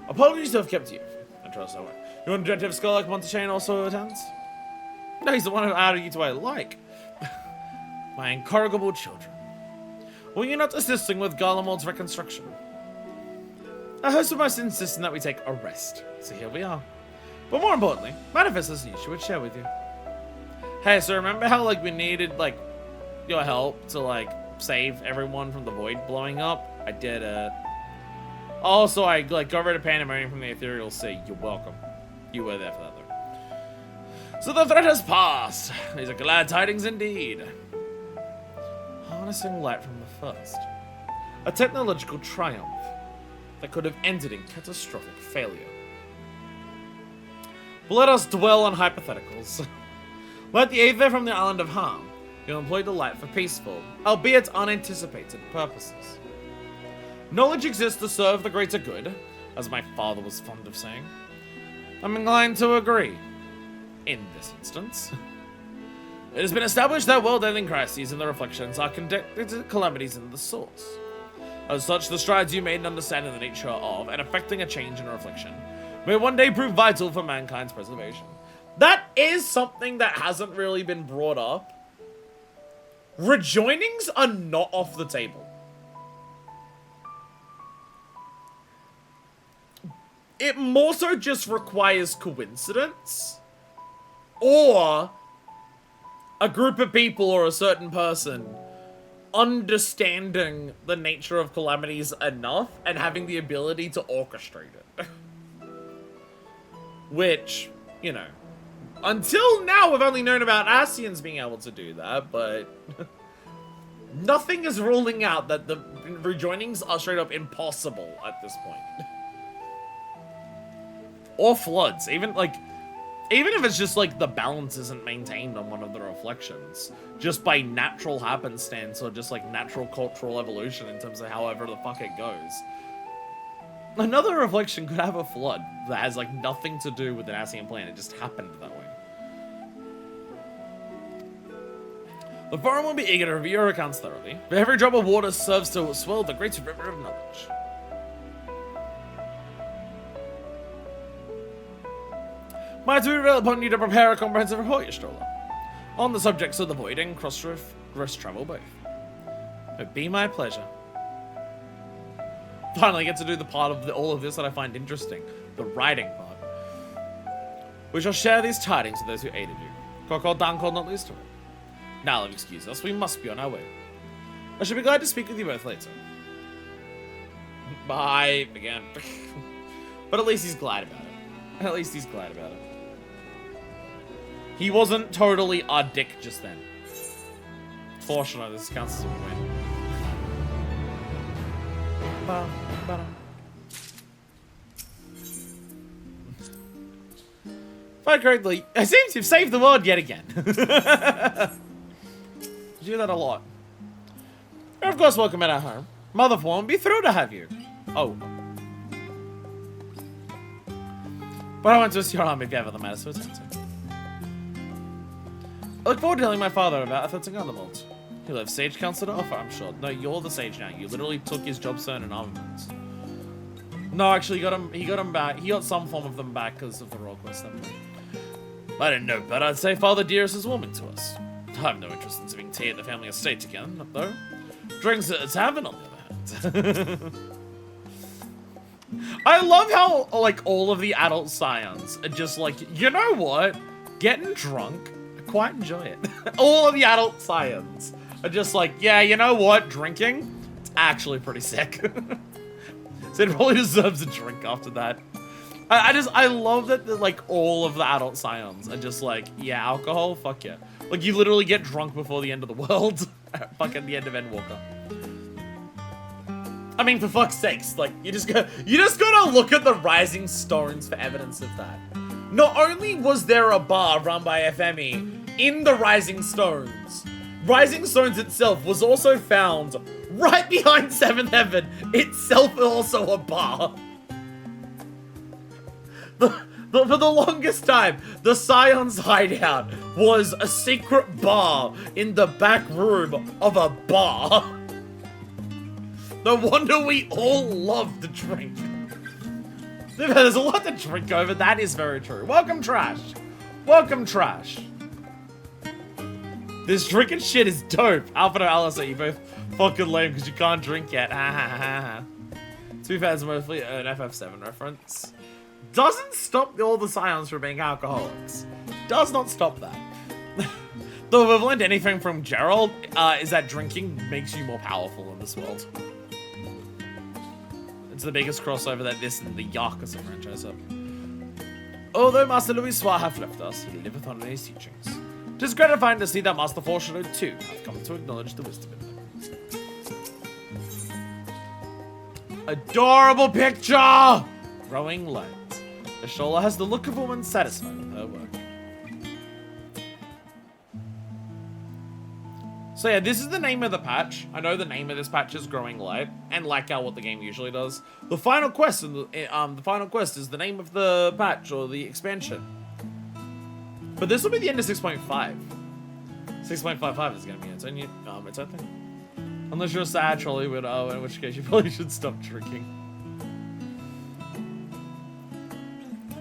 [SPEAKER 1] Apologies to have kept you. I trust I won't. You want Detective Skulllock Monteshane also attends? No, he's the one out of you two I like. My incorrigible children. Were you not assisting with Garlemald's reconstruction? I host of most insisting that we take a rest. So here we are. But more importantly, manifest this issue would share with you. Hey, so remember how like we needed like your help to like save everyone from the void blowing up? I did it. Also, I like got rid of Pandemonium from the Ethereal Sea. You're welcome. You were there for that though. So the threat has passed. These are glad tidings indeed. Harnessing light from the first. A technological triumph that could have ended in catastrophic failure. But let us dwell on hypotheticals. Like the Aether from the island of Harm, you employed the light for peaceful, albeit unanticipated, purposes. Knowledge exists to serve the greater good, as my father was fond of saying. I'm inclined to agree. In this instance. It has been established that world-ending crises in the reflections are connected to calamities in the source. As such, the strides you made in understanding the nature of and affecting a change in a reflection may one day prove vital for mankind's preservation. That is something that hasn't really been brought up. Rejoinings are not off the table. It more so just requires coincidence or a group of people or a certain person understanding the nature of calamities enough and having the ability to orchestrate it. Which, you know, until now we've only known about Asians being able to do that, but nothing is ruling out that the rejoinings are straight up impossible at this point. Or floods, even if it's just like the balance isn't maintained on one of the reflections, just by natural happenstance or just like natural cultural evolution in terms of however the fuck it goes. Another reflection could have a flood that has like nothing to do with an Asian planet, it just happened that way. The forum will be eager to review your accounts thoroughly, for every drop of water serves to swell the great river of knowledge. Might we rely upon you to prepare a comprehensive report, Yastrola, on the subjects of the void and cross travel both. It'd be my pleasure. Finally, I get to do the part of all of this that I find interesting, the writing part. We shall share these tidings with those who aided you. Kokol Dankol not least to it. Now, excuse us, we must be on our way. I shall be glad to speak with you both later. Bye, again. But at least he's glad about it. At least he's glad about it. He wasn't totally a dick just then. Fortunately, this counts as a win. If I correctly, it seems you've saved the world yet again. You do that a lot. You're of course welcome at our home. Mother for will be thrilled to have you. Oh. But I went to see your army if you ever the matter, so it's I look forward to telling my father about Thirteenth Underworld. He'll have Sage Counselor to offer, I'm sure. No, you're the Sage now. You literally took his job stone and armaments. No, actually, he got him back. He got some form of them back because of the Royal Quest. I didn't know, but I'd say Father Dearest is warming to us. I have no interest in sipping tea at the family estate again, though. Drinks at a tavern, on the other hand. I love how, like, all of the adult scions are just like, you know what? Getting drunk, I quite enjoy it. All of the adult scions are just like, yeah, you know what? Drinking, it's actually pretty sick. So it probably deserves a drink after that. I love that, like, all of the adult scions are just like, yeah, alcohol, fuck yeah. Like, you literally get drunk before the end of the world. Fucking the end of Endwalker. I mean, for fuck's sakes, like, you just gotta look at the Rising Stones for evidence of that. Not only was there a bar run by FME in the Rising Stones, Rising Stones itself was also found right behind Seventh Heaven, itself also a bar. For the longest time, the Scion's hideout was a secret bar in the back room of a bar. No wonder we all love to drink. There's a lot to drink over, that is very true. Welcome, Trash. Welcome, Trash. This drinking shit is dope. Alpha and Alice, you both fucking lame because you can't drink yet. Ha ha ha ha. To be fair, it's mostly an FF7 reference. Doesn't stop all the scions from being alcoholics. Does not stop that. The equivalent to anything from Gerald is that drinking makes you more powerful in this world. It's the biggest crossover that this and the Yakuza franchise have. Although Master Louis Soir have left us, he liveth on in his teachings. It is gratifying to see that Master Foreshadowed too have come to acknowledge the wisdom in them. Adorable picture! Growing light. The Shola has the look of a woman satisfied with her work. So yeah, this is the name of the patch. I know the name of this patch is Growing Light, and like how what the game usually does. The final quest, the final quest is the name of the patch or the expansion. But this will be the end of 6.5. 6.55 is going to be its own thing. Unless you're a sad trolley widow, in which case you probably should stop drinking.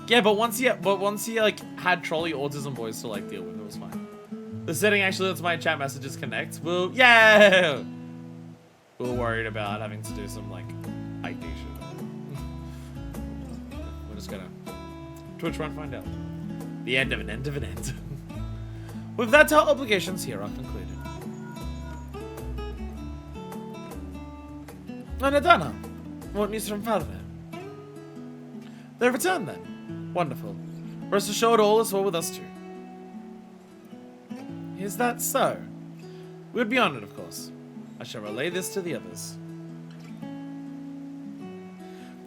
[SPEAKER 1] Yeah, but once he like had trolley autism boys to like deal with, it was fine. The setting actually lets my chat messages connect. We're worried about having to do some like ID shit. We're just gonna Twitch run find out. The end of an end of an end. With that, our obligations here are concluded. Nadana, what news from Father? They returned then. Wonderful. Rest assured all is well with us too. Is that so? We'd be honored, of course. I shall relay this to the others.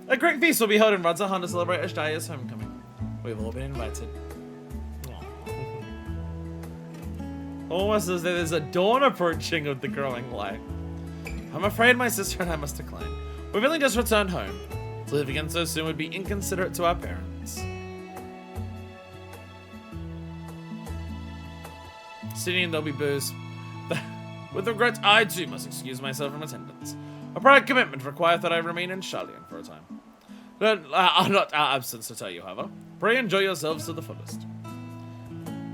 [SPEAKER 1] A great feast will be held in Radzahan to celebrate Ashtaya's homecoming. We've all been invited. Almost as though there's a dawn approaching of the growing light. I'm afraid my sister and I must decline. We've only just returned home. To live again so soon would be inconsiderate to our parents. Sitting and there'll be booze. With regret, I too must excuse myself from attendance. A prior commitment requires that I remain in Charlian for a time. I'm not absent to tell you, however. Pray enjoy yourselves to the fullest.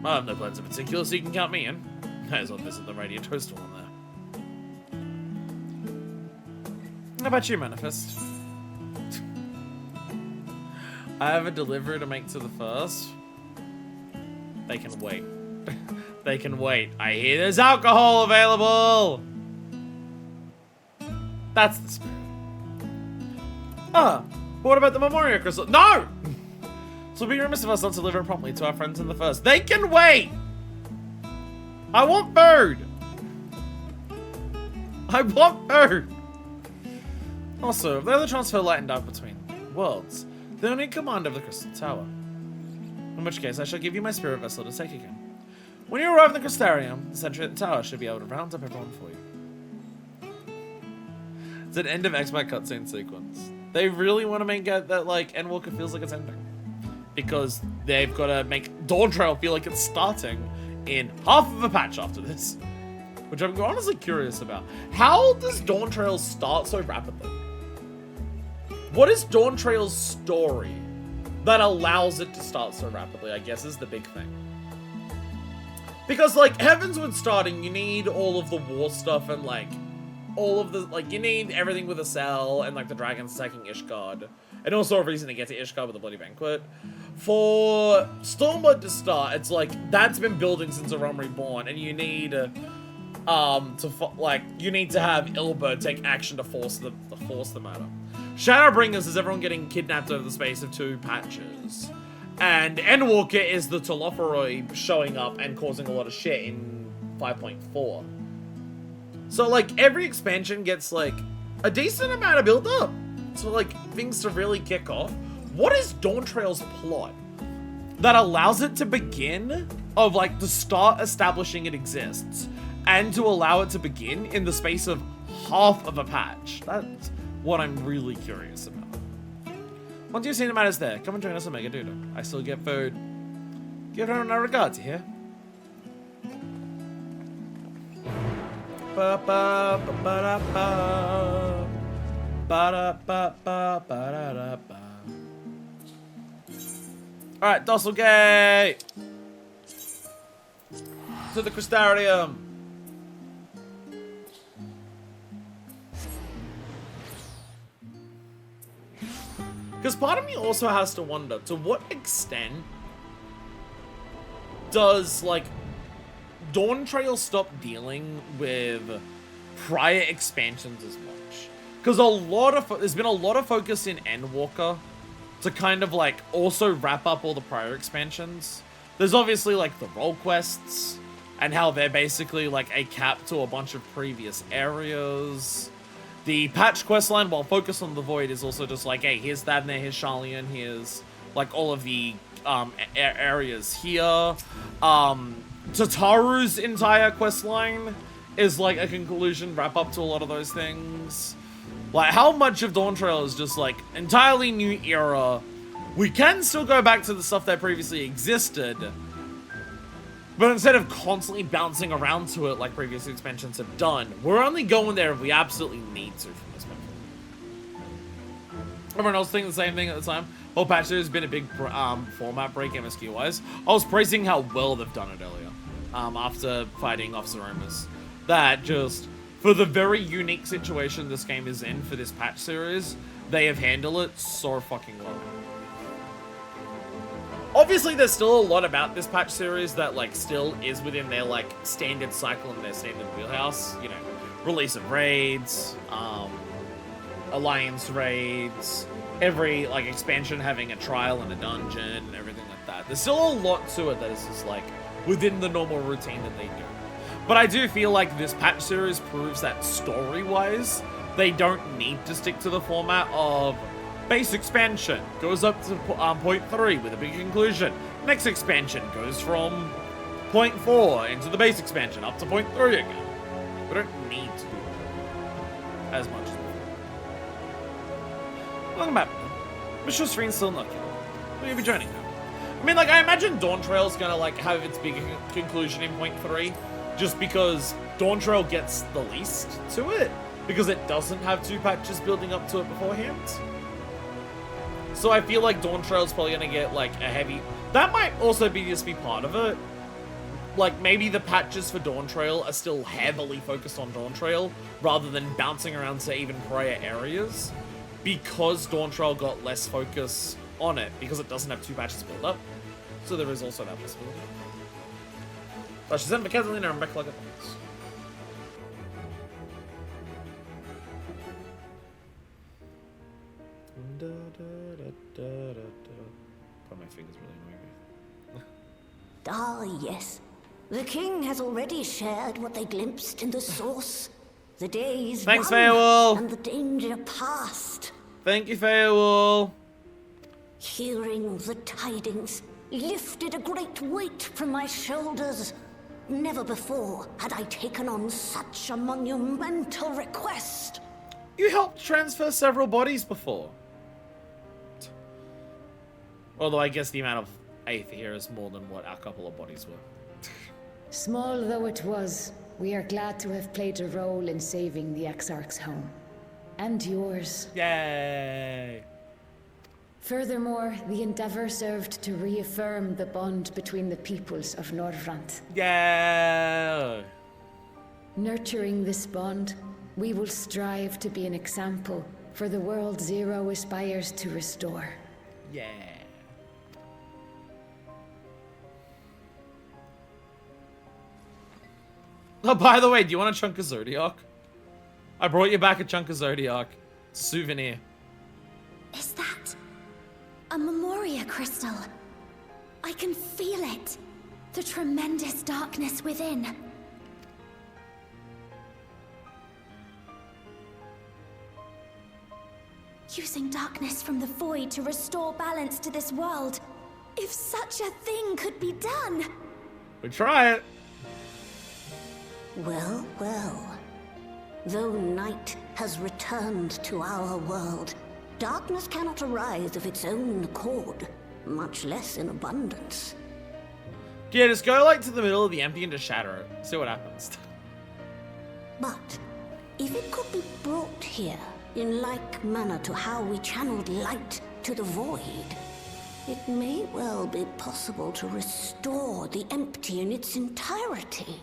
[SPEAKER 1] I have no plans in particular, so you can count me in. May as well visit the Radiant Toaster one there. How about you, Manifest? I have a delivery to make to the first. They can wait. They can wait. I hear there's alcohol available! That's the spirit. Ah, what about the Memorial Crystal? No! So it'll be remiss of us not to deliver it promptly to our friends in the first. They can wait! I want food! I want food! Also, if they're the transfer light and dark between worlds, they will need command of the Crystal Tower. In which case, I shall give you my spirit vessel to take again. When you arrive in the Crystarium, the sentry at the tower should be able to round up everyone for you. It's an end of X-Pac cutscene sequence. They really want to make it that, like, Endwalker feels like it's ending. Because they've got to make Dawn Trail feel like it's starting in half of a patch after this. Which I'm honestly curious about. How does Dawn Trail start so rapidly? What is Dawn Trail's story that allows it to start so rapidly, I guess, is the big thing. Because, like, Heavensward starting, you need all of the war stuff and, like, all of the, like, you need everything with a cell and, like, the dragons attacking Ishgard. And also a reason to get to Ishgard with a bloody banquet. For Stormblood to start, it's like, that's been building since A Realm Reborn, and you need, you need to have Ilberd take action to force the matter. Shadowbringers is everyone getting kidnapped over the space of 2 patches. And Endwalker is the Telophoroi showing up and causing a lot of shit in 5.4. So, like, every expansion gets, like, a decent amount of build-up. So, like, things to really kick off. What is Dawn Trail's plot that allows it to begin, of, like, to start establishing it exists, and to allow it to begin in the space of half of a patch? That's what I'm really curious about. Once you've seen the matters there, come and join us on Mega Duda. I still get food. Give her our regards, you hear? Ba ba ba ba da ba. Ba da ba ba ba da da ba. Alright, Dosselgate! To the Crystarium! Because part of me also has to wonder, to what extent does, like, Dawn Trail stop dealing with prior expansions as much? Because there's been a lot of focus in Endwalker to kind of, like, also wrap up all the prior expansions. There's obviously, like, the role quests, and how they're basically, like, a cap to a bunch of previous areas. The patch questline, while focused on the Void, is also just like, hey, here's Thadner, here's Sharlayan, here's, like, all of the areas here. Tataru's entire questline is, like, a conclusion, wrap up to a lot of those things. Like, how much of Dawn Trail is just, like, entirely new era? We can still go back to the stuff that previously existed, but instead of constantly bouncing around to it like previous expansions have done, we're only going there if we absolutely need to from this point forward. Everyone else thinking the same thing at the time. Whole patch has been a big format break MSQ-wise. I was praising how well they've done it earlier, after fighting off Zeromus. That just, for the very unique situation this game is in for this patch series, they have handled it so fucking well. Obviously, there's still a lot about this patch series that, like, still is within their, like, standard cycle and their standard wheelhouse. You know, release of raids, alliance raids, every, like, expansion having a trial and a dungeon and everything like that. There's still a lot to it that is just, like, within the normal routine that they do. But I do feel like this patch series proves that story-wise, they don't need to stick to the format of base expansion goes up to point 3 with a big conclusion. Next expansion goes from point 4 into the base expansion up to point 3 again. We don't need to do that as much as before. Welcome back. Mr. Screen's still not here. Will you be joining now? I mean, like, I imagine Dawn Trail's gonna, like, have its big conclusion in point 3, just because Dawn Trail gets the least to it, because it doesn't have 2 patches building up to it beforehand. So I feel like Dawn Trail's probably gonna get, like, a heavy... That might also just be part of it. Like, maybe the patches for Dawn Trail are still heavily focused on Dawn Trail, rather than bouncing around to even prior areas, because Dawn Trail got less focus on it, because it doesn't have 2 patches to build up. So there is also that possibility. But she's in Catalina and back like a box. why my finger's really annoying me.
[SPEAKER 3] Ah, yes. The king has already shared what they glimpsed in the source. The days
[SPEAKER 1] Thanks,
[SPEAKER 3] run,
[SPEAKER 1] Firewall.
[SPEAKER 3] and the danger past.
[SPEAKER 1] Thank you, Firewall.
[SPEAKER 3] Hearing the tidings lifted a great weight from my shoulders. Never before had I taken on such a monumental request.
[SPEAKER 1] You helped transfer several bodies before. Although I guess the amount of Aether here is more than what our couple of bodies were.
[SPEAKER 8] Small though it was, we are glad to have played a role in saving the Exarch's home. And yours.
[SPEAKER 1] Yay!
[SPEAKER 8] Furthermore, the endeavor served to reaffirm the bond between the peoples of Norvrant.
[SPEAKER 1] Yeah.
[SPEAKER 8] Nurturing this bond, we will strive to be an example for the world Zero aspires to restore.
[SPEAKER 1] Yeah. Oh, by the way, do you want a chunk of Zodiac? I brought you back a chunk of Zodiac. It's a souvenir.
[SPEAKER 2] Is that a Memoria crystal? I can feel it. The tremendous darkness within. Using darkness from the void to restore balance to this world. If such a thing could be done.
[SPEAKER 1] We try it.
[SPEAKER 3] Well, well. Though night has returned to our world, darkness cannot arise of its own accord, much less in abundance.
[SPEAKER 1] Yeah, just go like to the middle of the empty and just shatter it. See what happens.
[SPEAKER 3] But if it could be brought here in like manner to how we channeled light to the void, it may well be possible to restore the empty in its entirety.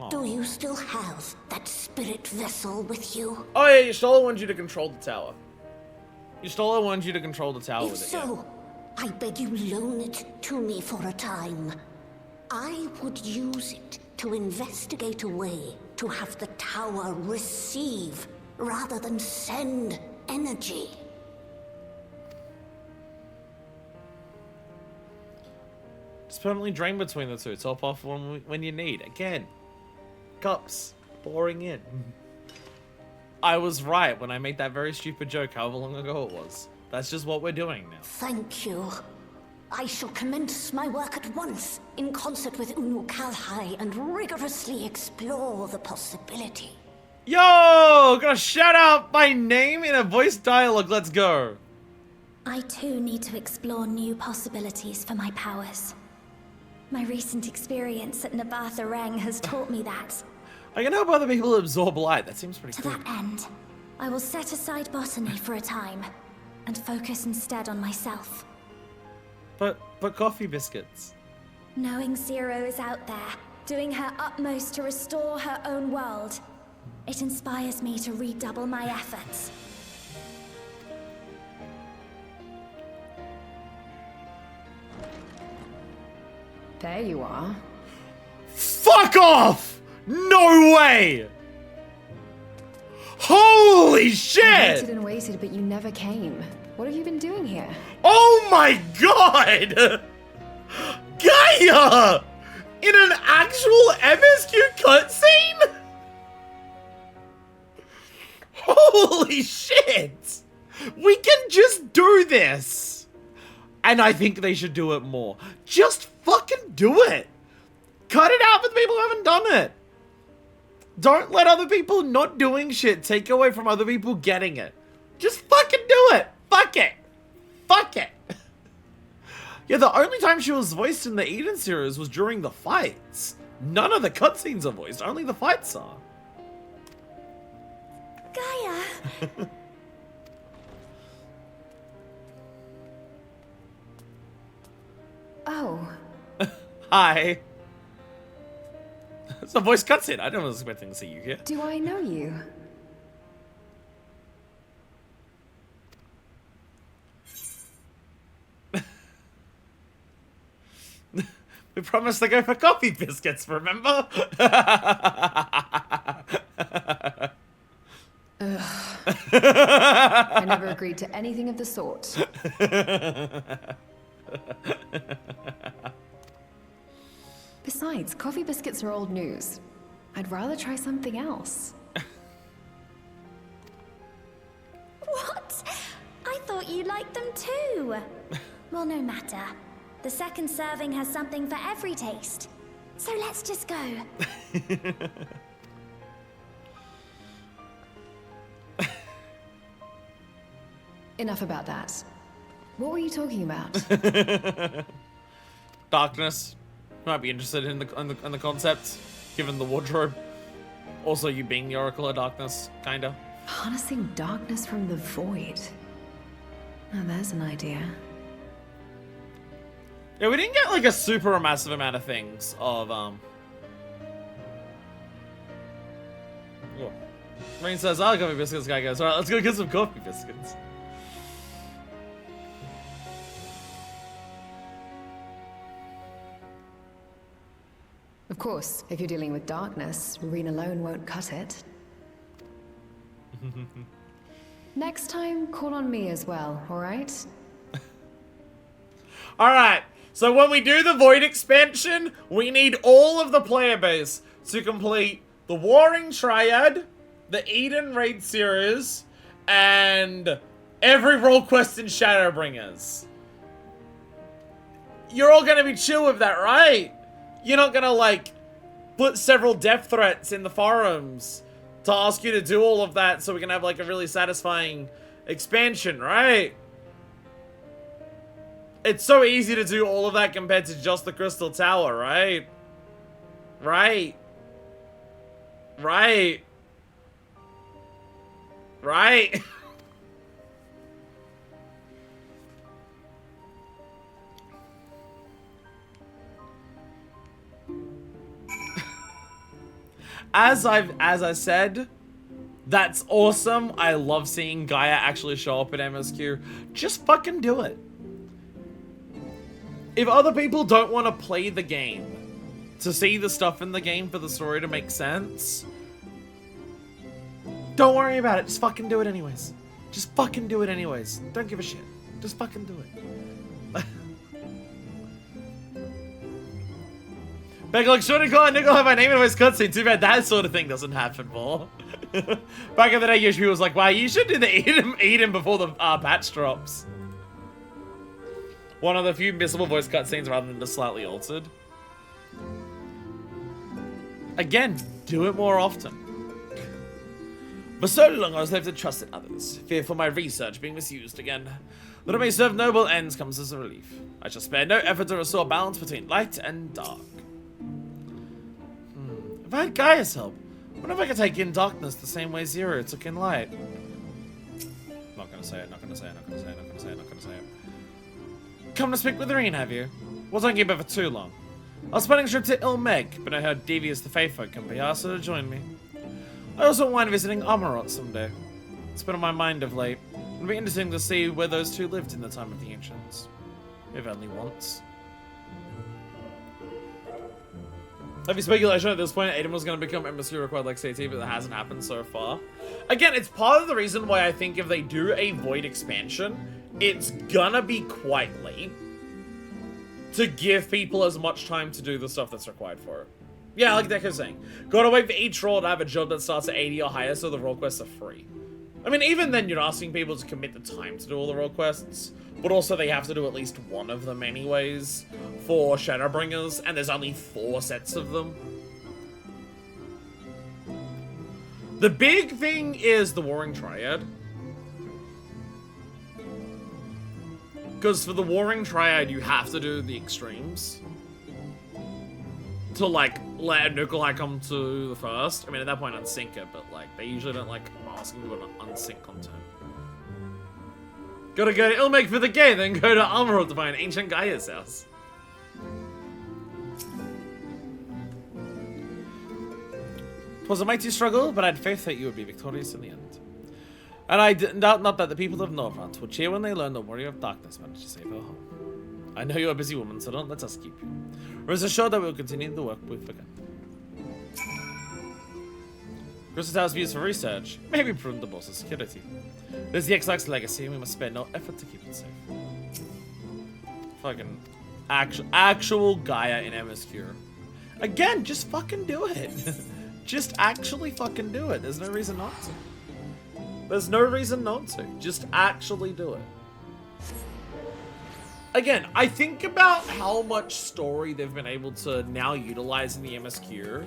[SPEAKER 3] Do you still have that spirit vessel with you?
[SPEAKER 1] Oh yeah, your Stola wants you to control the tower. Your Stola wants you to control the tower
[SPEAKER 3] If
[SPEAKER 1] with it.
[SPEAKER 3] so, I beg you loan it to me for a time. I would use it to investigate a way to have the tower receive rather than send energy.
[SPEAKER 1] Just permanently drain between the two. Top off when you need. Again, cups pouring in. I was right when I made that very stupid joke however long ago it was. That's just what we're doing now.
[SPEAKER 3] Thank you. I shall commence my work at once, in concert with Unu Kalhai, and rigorously explore the possibility.
[SPEAKER 1] Yo! Gonna shout out my name in a voice dialogue. Let's go.
[SPEAKER 2] I too need to explore new possibilities for my powers. My recent experience at Nabatha Reng has taught me that.
[SPEAKER 1] I can help other people absorb light. That seems pretty cool.
[SPEAKER 2] To that end, I will set aside botany for a time, and focus instead on myself.
[SPEAKER 1] But coffee biscuits.
[SPEAKER 2] Knowing Zero is out there, doing her utmost to restore her own world, it inspires me to redouble my efforts.
[SPEAKER 8] There you are.
[SPEAKER 1] Fuck off! No way! Holy shit!
[SPEAKER 7] I waited, but you never came. What have you been doing here?
[SPEAKER 1] Oh my god! Gaia! In an actual MSQ cutscene? Holy shit! We can just do this! And I think they should do it more. Just fucking do it! Cut it out for the people who haven't done it! Don't let other people not doing shit take away from other people getting it. Just fucking do it! Fuck it! Fuck it! Yeah, the only time she was voiced in the Eden series was during the fights. None of the cutscenes are voiced, only the fights are.
[SPEAKER 2] Gaia!
[SPEAKER 7] Oh.
[SPEAKER 1] Hi. It's a voice cutscene. I was expecting to see you here.
[SPEAKER 7] Do I know you?
[SPEAKER 1] We promised to go for coffee biscuits, remember?
[SPEAKER 7] I never agreed to anything of the sort. Besides, coffee biscuits are old news. I'd rather try something else.
[SPEAKER 2] What? I thought you liked them too. Well, no matter. The second serving has something for every taste. So let's just go.
[SPEAKER 7] Enough about that. What were you talking about?
[SPEAKER 1] Darkness. You might be interested in the concept, given the wardrobe. Also, you being the Oracle of Darkness, kinda.
[SPEAKER 7] Harnessing darkness from the void. Now there's an idea.
[SPEAKER 1] Yeah, we didn't get like a super massive amount of things of Oh. Rain says, "I'll coffee biscuits." Guy goes, "Alright, let's go get some coffee biscuits."
[SPEAKER 7] Of course, if you're dealing with darkness, Reen alone won't cut it. Next time, call on me as well, alright?
[SPEAKER 1] Alright, so when we do the Void expansion, we need all of the player base to complete the Warring Triad, the Eden Raid series, and every role quest in Shadowbringers. You're all gonna be chill with that, right? You're not gonna, like, put several death threats in the forums to ask you to do all of that so we can have, like, a really satisfying expansion, right? It's so easy to do all of that compared to just the Crystal Tower, right? Right. Right. Right. As I said, that's awesome. I love seeing Gaia actually show up at MSQ. Just fucking do it. If other people don't want to play the game to see the stuff in the game for the story to make sense, don't worry about it. Just fucking do it anyways. Just fucking do it anyways. Don't give a shit. Just fucking do it. Back like, shouldn't call Nickel have my name in his cutscene. Too bad that sort of thing doesn't happen more. Back in the day, Yoshi was like, wow, you should do the eat him before the patch drops. One of the few missable voice cutscenes rather than just slightly altered. Again, do it more often. For so long I was left to trust in others, fearful my research being misused again. That it may serve noble ends comes as a relief. I shall spare no effort to restore balance between light and dark. If I had Gaia's help, I wonder if I could take in darkness the same way Zero took in light. Not gonna say it, not gonna say it, not gonna say it, not gonna say it, not gonna say it. Come to speak with Reen, have you? Wasn't keep her for too long. I was planning a trip to Ilmeg, but I heard devious the Faithfolk can be asked her to join me. I also mind visiting Amarot someday. It's been on my mind of late. It'd be interesting to see where those two lived in the time of the Ancients. If only once. Heavy speculation at this point, Aiden was going to become MSQ required like CT, but that hasn't happened so far. Again, it's part of the reason why I think if they do a Void expansion, it's gonna be quite late to give people as much time to do the stuff that's required for it. Yeah, like Deko's saying. Gotta wait for each role to have a job that starts at 80 or higher so the role quests are free. I mean, even then you're asking people to commit the time to do all the role quests, but also they have to do at least one of them anyways for Shadowbringers, and there's only 4 sets of them. The big thing is the Warring Triad. Because for the Warring Triad, you have to do the extremes to, like, let Nuclei come to the first. I mean, at that point, unsync it, but, like, they usually don't like asking you to unsync content. Gotta go to Ilmeg for the game, then go to Amarot to find Ancient Gaia's house. Twas a mighty struggle, but I had faith that you would be victorious in the end. And I doubt not that the people of Norvrant would cheer when they learned the Warrior of Darkness managed to save her home. I know you're a busy woman, so don't let us keep you. Rest assured that we'll continue the work we've begun. Crystal Tower's used for research. Maybe prudent the boss's security. There's the X-Lax legacy, and we must spare no effort to keep it safe. Fucking actual Gaia in MSQ. Again, just fucking do it. Just actually fucking do it. There's no reason not to. There's no reason not to. Just actually do it. Again, I think about how much story they've been able to now utilize in the MSQ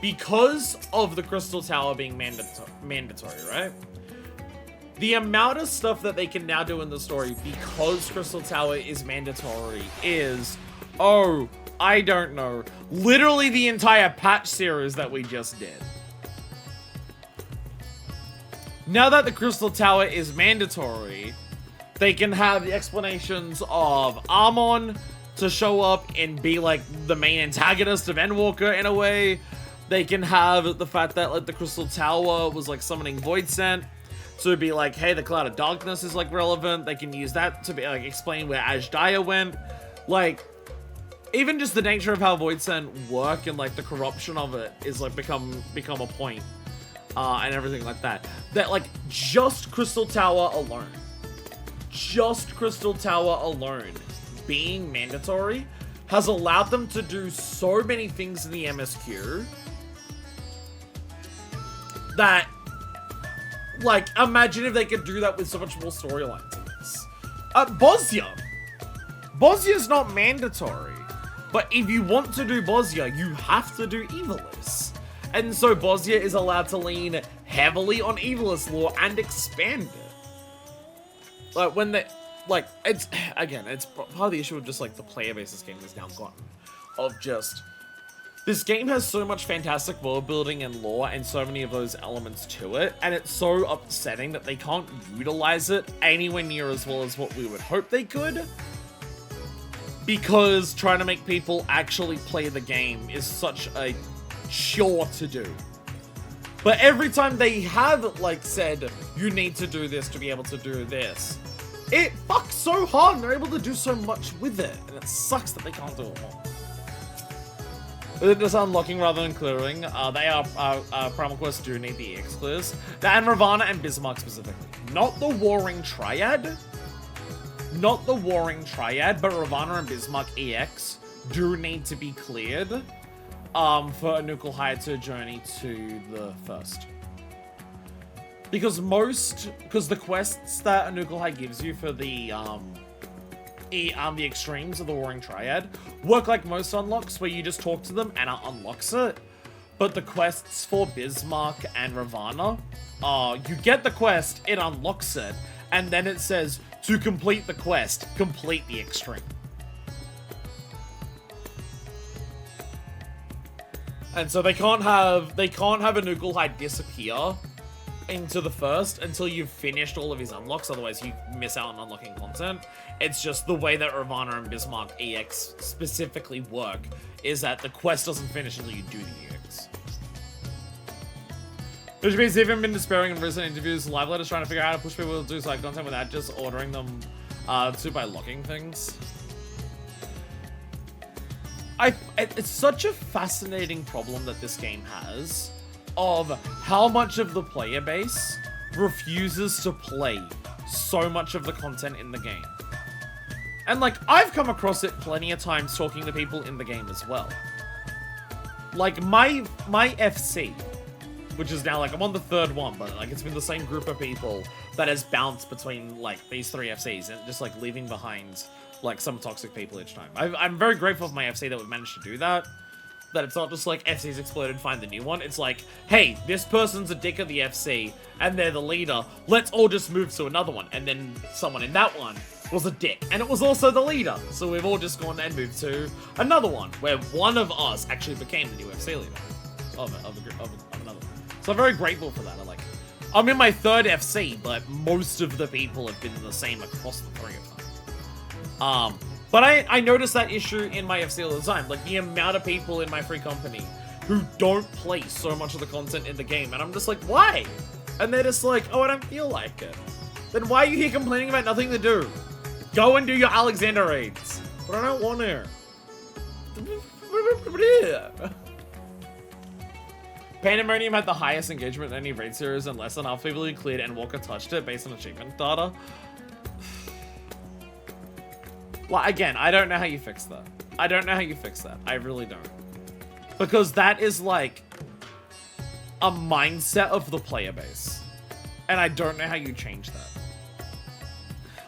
[SPEAKER 1] because of the Crystal Tower being mandatory, right? The amount of stuff that they can now do in the story because Crystal Tower is mandatory is, oh, I don't know, literally the entire patch series that we just did. Now that the Crystal Tower is mandatory, they can have the explanations of Amon to show up and be like the main antagonist of Endwalker in a way. They can have the fact that like the Crystal Tower was like summoning Voidsent. So it'd be like, hey, the Cloud of Darkness is like relevant. They can use that to be like explain where Ashdaya went. Like, even just the nature of how Voidsent work and like the corruption of it is like become a point. And everything like that. That like just Crystal Tower alone. Just Crystal Tower alone being mandatory has allowed them to do so many things in the MSQ that, like, imagine if they could do that with so much more storylines in this. Bosya's not mandatory, but if you want to do Bosya, you have to do Evilus. And so Bosya is allowed to lean heavily on Evilus lore and expand it. Like, when they, like, it's, again, it's part of the issue of just, like, the player base this game has now gotten. Of just, this game has so much fantastic world building and lore and so many of those elements to it, and it's so upsetting that they can't utilize it anywhere near as well as what we would hope they could. Because trying to make people actually play the game is such a chore to do. But every time they have, like, said, you need to do this to be able to do this, it fucks so hard and they're able to do so much with it. And it sucks that they can't do it more. They're just unlocking rather than clearing. Primal Quest do need the EX clears. And Ravana and Bismarck specifically. Not the Warring Triad. Not the Warring Triad, but Ravana and Bismarck EX do need to be cleared. For a Nukulhai to journey to the first. Because the quests that a Nukulhai gives you for the extremes of the Warring Triad work like most unlocks, where you just talk to them and it unlocks it. But the quests for Bismarck and Ravana, you get the quest, it unlocks it, and then it says, to complete the quest, complete the extreme. And so they can't have a Nukulhai disappear into the first until you've finished all of his unlocks, otherwise you miss out on unlocking content. It's just the way that Ravana and Bismarck EX specifically work is that the quest doesn't finish until you do the EX. Which means they've even been despairing in recent interviews, live letters trying to figure out how to push people to do side content without just ordering them by locking things. It's such a fascinating problem that this game has of how much of the player base refuses to play so much of the content in the game. And like, I've come across it plenty of times talking to people in the game as well. Like my FC, which is now like, I'm on the third one, but like it's been the same group of people that has bounced between like these three FCs and just like leaving behind like some toxic people each time. I'm very grateful for my FC that we've managed to do that. That it's not just like FC's exploded, find the new one. It's like, hey, this person's a dick at the FC and they're the leader. Let's all just move to another one. And then someone in that one was a dick and it was also the leader. So we've all just gone and moved to another one where one of us actually became the new FC leader of another one. So I'm very grateful for that. I'm in my third FC, but most of the people have been the same across the three of them. But I noticed that issue in my FC all the time. Like, the amount of people in my free company who don't play so much of the content in the game. And I'm just like, why? And they're just like, oh, I don't feel like it. Then why are you here complaining about nothing to do? Go and do your Alexander raids. But I don't want to. Pandemonium had the highest engagement in any raid series and less than half people who cleared and Walker touched it based on achievement data. Well, again, I don't know how you fix that. I don't know how you fix that. I really don't. Because that is like a mindset of the player base. And I don't know how you change that.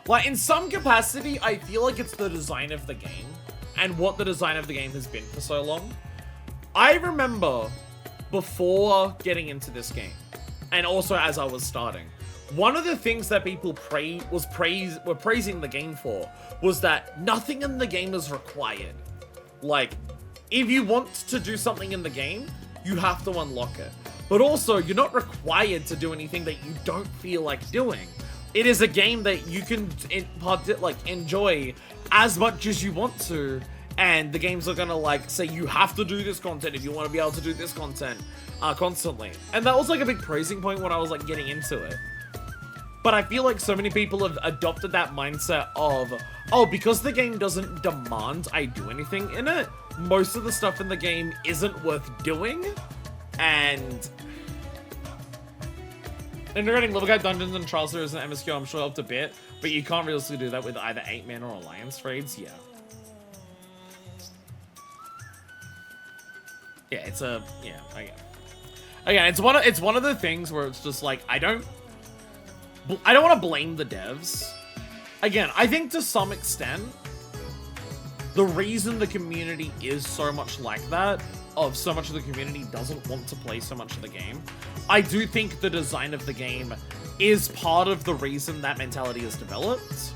[SPEAKER 1] Like, in some capacity, I feel like it's the design of the game and what the design of the game has been for so long. I remember before getting into this game, and also as I was starting, one of the things that people were praising the game for was that nothing in the game is required. Like, if you want to do something in the game, you have to unlock it. But also, you're not required to do anything that you don't feel like doing. It is a game that you can enjoy as much as you want to, and the games are gonna like say you have to do this content if you want to be able to do this content constantly. And that was like a big praising point when I was like getting into it. But I feel like so many people have adopted that mindset of, oh, because the game doesn't demand I do anything in it, most of the stuff in the game isn't worth doing. And integrating level cap dungeons and trial series and MSQ I'm sure helped a bit, but you can't really do that with either 8-man or Alliance raids, yeah. Yeah, it's a, yeah, again, it's one of the things where it's just like, I don't want to blame the devs. Again, I think to some extent, the reason the community is so much like that, of so much of the community doesn't want to play so much of the game, I do think the design of the game is part of the reason that mentality is developed.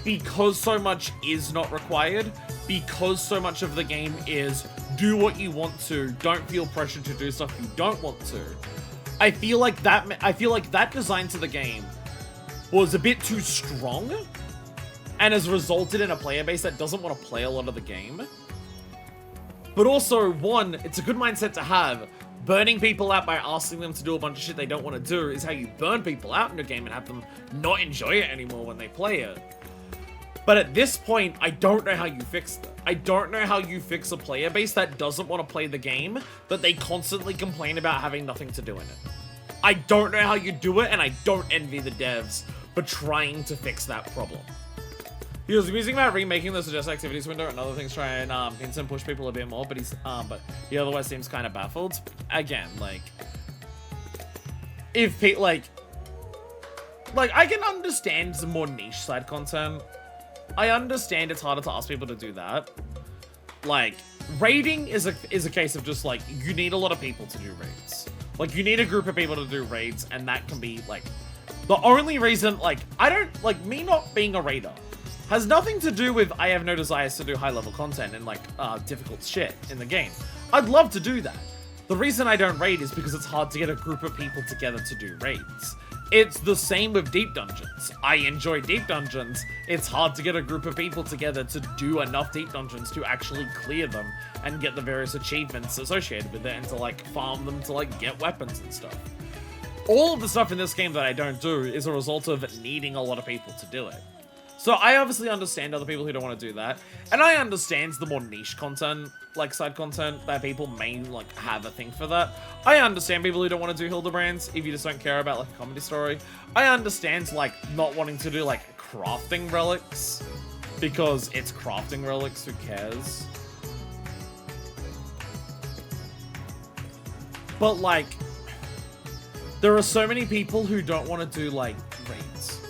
[SPEAKER 1] Because so much is not required, because so much of the game is do what you want to, don't feel pressured to do stuff you don't want to. I feel like that design to the game was a bit too strong and has resulted in a player base that doesn't want to play a lot of the game. But also, one, it's a good mindset to have. Burning people out by asking them to do a bunch of shit they don't want to do is how you burn people out in a game and have them not enjoy it anymore when they play it. But at this point, I don't know how you fix that. I don't know how you fix a player base that doesn't want to play the game, but they constantly complain about having nothing to do in it. I don't know how you do it, and I don't envy the devs for trying to fix that problem. He was musing about remaking the suggest activities window and other things, try and hint and push people a bit more, but he otherwise seems kind of baffled. Again, like, if people like I can understand some more niche side content. I understand it's harder to ask people to do that. Like, raiding is a case of just like, you need a lot of people to do raids. Like, you need a group of people to do raids, and that can be like, the only reason, like, I don't, like, me not being a raider has nothing to do with I have no desires to do high-level content and, like, difficult shit in the game. I'd love to do that. The reason I don't raid is because it's hard to get a group of people together to do raids. It's the same with deep dungeons. I enjoy deep dungeons. It's hard to get a group of people together to do enough deep dungeons to actually clear them and get the various achievements associated with it and to, like, farm them to, like, get weapons and stuff. All of the stuff in this game that I don't do is a result of needing a lot of people to do it. So I obviously understand other people who don't want to do that. And I understand the more niche content, like side content, that people may like have a thing for that. I understand people who don't want to do Hildebrands if you just don't care about like a comedy story. I understand like not wanting to do like crafting relics because it's crafting relics, who cares? But like, there are so many people who don't want to do like raids,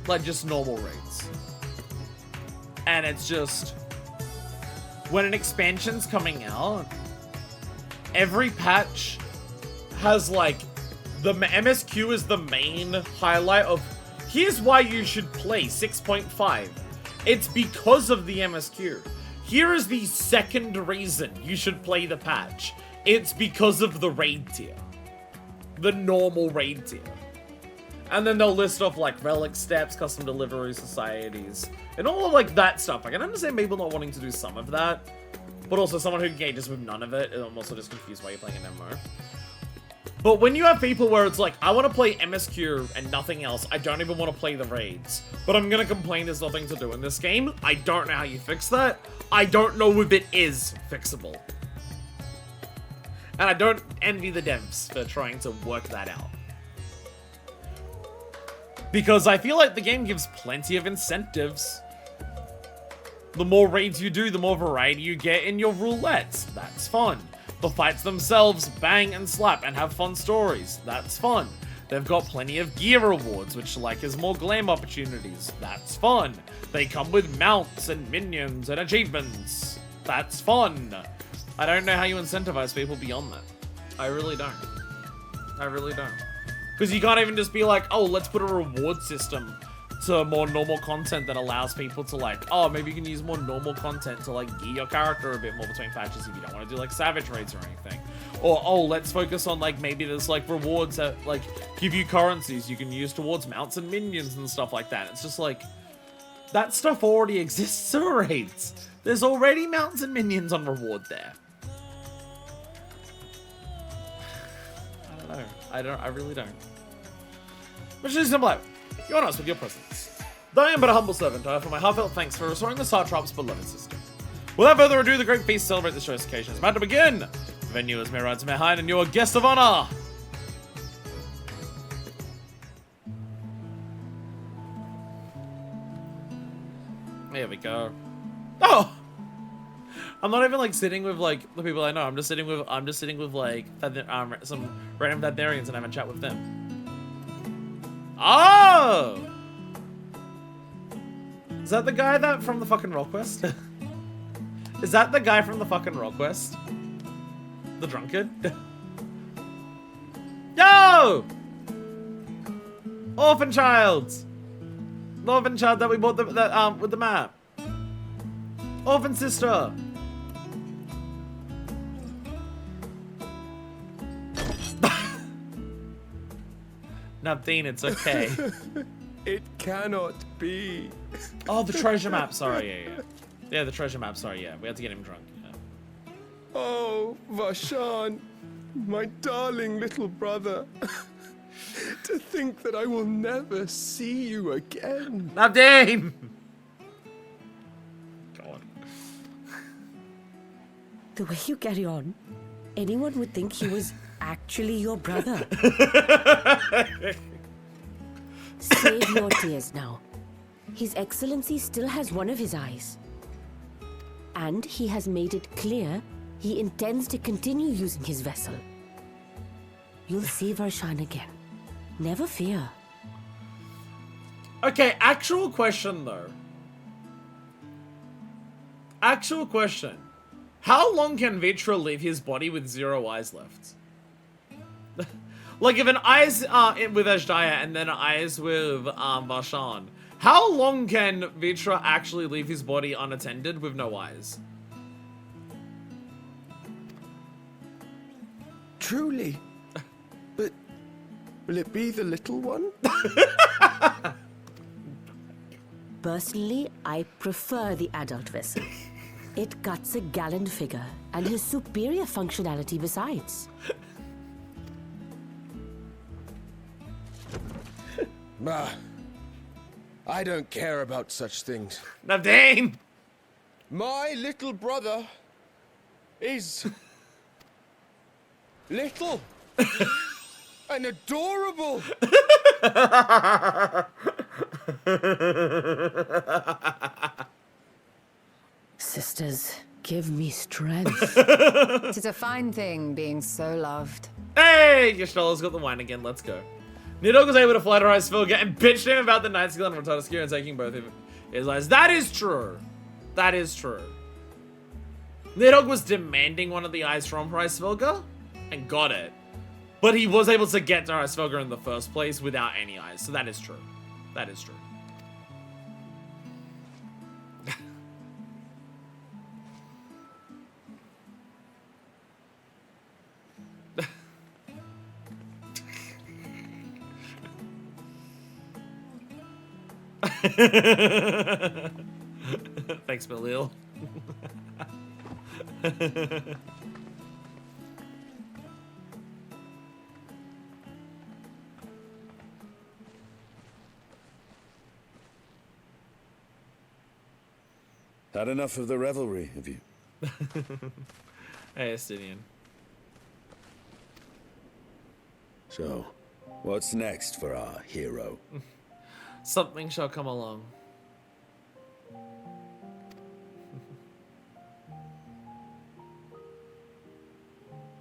[SPEAKER 1] like just normal raids. And it's just, when an expansion's coming out, every patch has like, the MSQ is the main highlight of, here's why you should play 6.5. It's because of the MSQ. Here is the second reason you should play the patch. It's because of the raid tier. The normal raid tier. And then they'll list off like relic steps, custom delivery societies, and all of like that stuff. I can understand people not wanting to do some of that, but also someone who engages with none of it, and I'm also just confused why you're playing an MMO. But when you have people where it's like, I want to play MSQ and nothing else, I don't even want to play the raids, but I'm gonna complain there's nothing to do in this game, I don't know how you fix that. I don't know if it is fixable. And I don't envy the devs for trying to work that out. Because I feel like the game gives plenty of incentives. The more raids you do, the more variety you get in your roulettes. That's fun. The fights themselves bang and slap and have fun stories. That's fun. They've got plenty of gear rewards, which like is more glam opportunities. That's fun. They come with mounts and minions and achievements. That's fun. I don't know how you incentivize people beyond that. I really don't. I really don't. Because you can't even just be like, oh, let's put a reward system to more normal content that allows people to like, oh, maybe you can use more normal content to like gear your character a bit more between patches if you don't want to do like savage raids or anything. Or, oh, let's focus on like, maybe there's like rewards that like give you currencies you can use towards mounts and minions and stuff like that. It's just like, that stuff already exists in raids. There's already mounts and minions on reward there. I don't know. I really don't. Mission simple out. You honor us with your presence. Though I am but a humble servant, I offer my heartfelt thanks for restoring the Sartrop's beloved system. Without further ado, the great feast to celebrate this joyous occasion is about to begin. The venue is Mirrod's Mehain and your guest of honor. Here we go. Oh! I'm not even like sitting with like the people I know. I'm just sitting with like some random Thatherians and having a chat with them. Oh! Is that the guy that from the fucking Roll Quest? Is that the guy from the fucking Roll Quest? The drunkard? Yo! Orphan child! The orphan child that we bought with the map. Orphan sister! Navdeen, it's okay.
[SPEAKER 17] It cannot be.
[SPEAKER 1] Oh, the treasure map. Sorry, yeah. Yeah, the treasure map. Sorry, yeah. We had to get him drunk. Yeah.
[SPEAKER 17] Oh, Vashan, my darling little brother. To think that I will never see you again.
[SPEAKER 1] Navdeen! God.
[SPEAKER 3] The way you carry on, anyone would think he was actually your brother. Save your tears now. His Excellency still has one of his eyes. And he has made it clear he intends to continue using his vessel. You'll see Varshan again. Never fear.
[SPEAKER 1] Okay, actual question though. Actual question. How long can Vitra leave his body with 0 eyes left? Like if an eye's with Ajdaya and then an eye's with Varshan, how long can Vitra actually leave his body unattended with no eyes?
[SPEAKER 17] Truly. But will it be the little one?
[SPEAKER 3] Personally, I prefer the adult vessel. It cuts a gallant figure and has superior functionality besides.
[SPEAKER 17] I don't care about such things.
[SPEAKER 1] Navdeen!
[SPEAKER 17] My little brother is little and adorable.
[SPEAKER 3] Sisters, give me strength.
[SPEAKER 7] It is a fine thing being so loved.
[SPEAKER 1] Hey! Yashtola's got the wine again, let's go. Nidhogg was able to flatter Svilga and bitched him about the Night Skill and Rototaskir and taking both of his eyes. That is true. That is true. Nidhogg was demanding one of the eyes from Svilga and got it. But he was able to get to Svilga in the first place without any eyes, so that is true. That is true. Thanks, Belil.
[SPEAKER 14] Had enough of the revelry, have you?
[SPEAKER 1] Hey, Estinian.
[SPEAKER 14] So, what's next for our hero?
[SPEAKER 1] Something shall come along.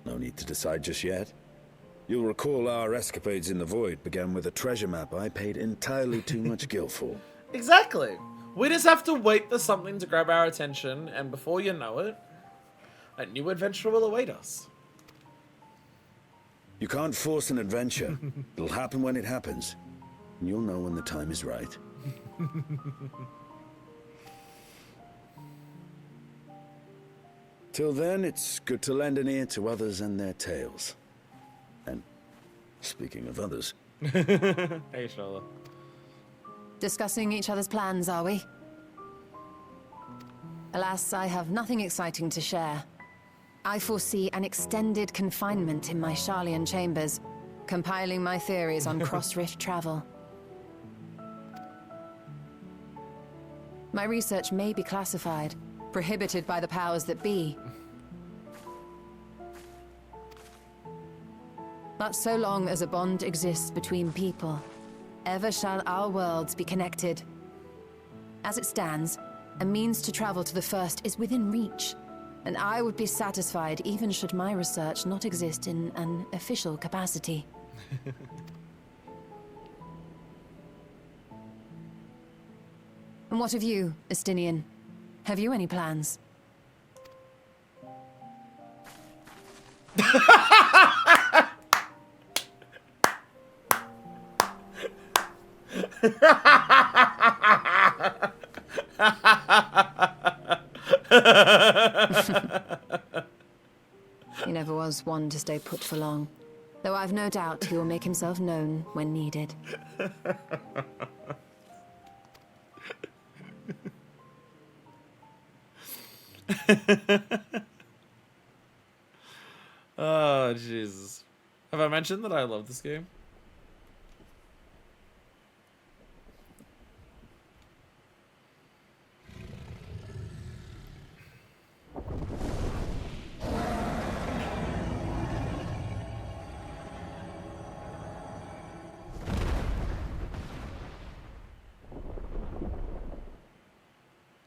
[SPEAKER 14] No need to decide just yet. You'll recall our escapades in the void began with a treasure map I paid entirely too much gil for.
[SPEAKER 1] Exactly. We just have to wait for something to grab our attention, and before you know it, a new adventure will await us.
[SPEAKER 14] You can't force an adventure. It'll happen when it happens. And you'll know when the time is right. Till then, it's good to lend an ear to others and their tales. And speaking of others...
[SPEAKER 1] Hey, Charlotte.
[SPEAKER 7] Discussing each other's plans, are we? Alas, I have nothing exciting to share. I foresee an extended confinement in my Sharlayan chambers, compiling my theories on cross-rift travel. My research may be classified, prohibited by the powers that be. But so long as a bond exists between people, ever shall our worlds be connected. As it stands, a means to travel to the first is within reach, and I would be satisfied even should my research not exist in an official capacity. And what of you, Estinian? Have you any plans? He never was one to stay put for long, though I've no doubt he will make himself known when needed.
[SPEAKER 1] Oh, Jesus. Have I mentioned that I love this game?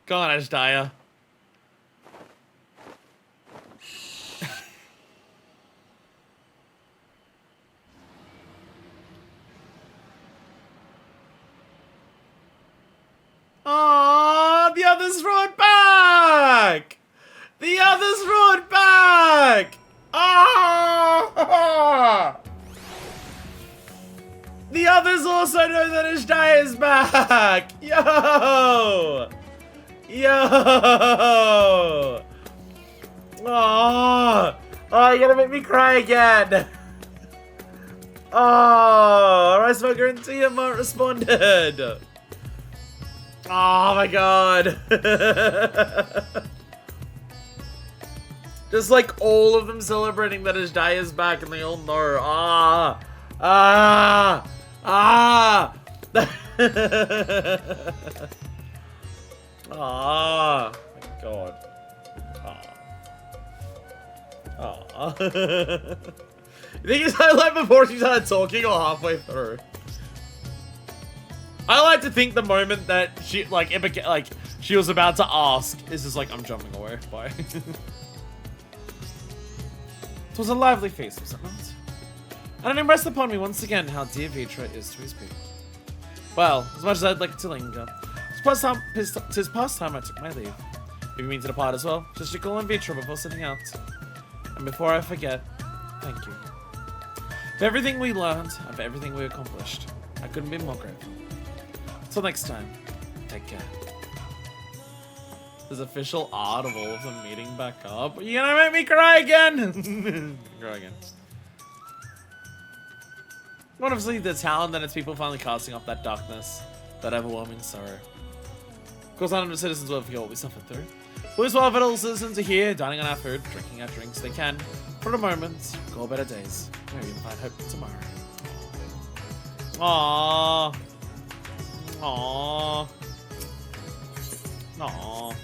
[SPEAKER 1] Go on, Ashdaya. Aww, the others rode back! The others rode back! Ah! The others also know that Ashdaya is back! Yo! Yo! Oh, you're gonna make me cry again! Oh, Rice Smoker and Tiamat responded! Oh my god! Just like all of them celebrating that Ashdaya is back and they all know. Ah! Ah! Ah! Ah! My god. Ah. You think it's highlight before she started talking or halfway through? I like to think the moment that she, like, it became, like, she was about to ask is just like, I'm jumping away. Bye. It was a lively feast, was it not? And it impressed upon me once again how dear Vitra is to his people. Well, as much as I'd like to linger, tis past time I took my leave. If you mean to depart as well, just call on Vitra before setting out. And before I forget, thank you. For everything we learned, and for everything we accomplished, I couldn't be more grateful. Till next time, take care. There's official art of all of them meeting back up. You're gonna make me cry again! Cry again. Honestly, the talent that it's people finally casting off that darkness, that overwhelming sorrow. Of course, none of the citizens will forget what we suffered through. Please, while fellow citizens are here, dining on our food, drinking our drinks, they can, for a moment, call better days. Maybe even find hope tomorrow. Aww. Aww. Aww.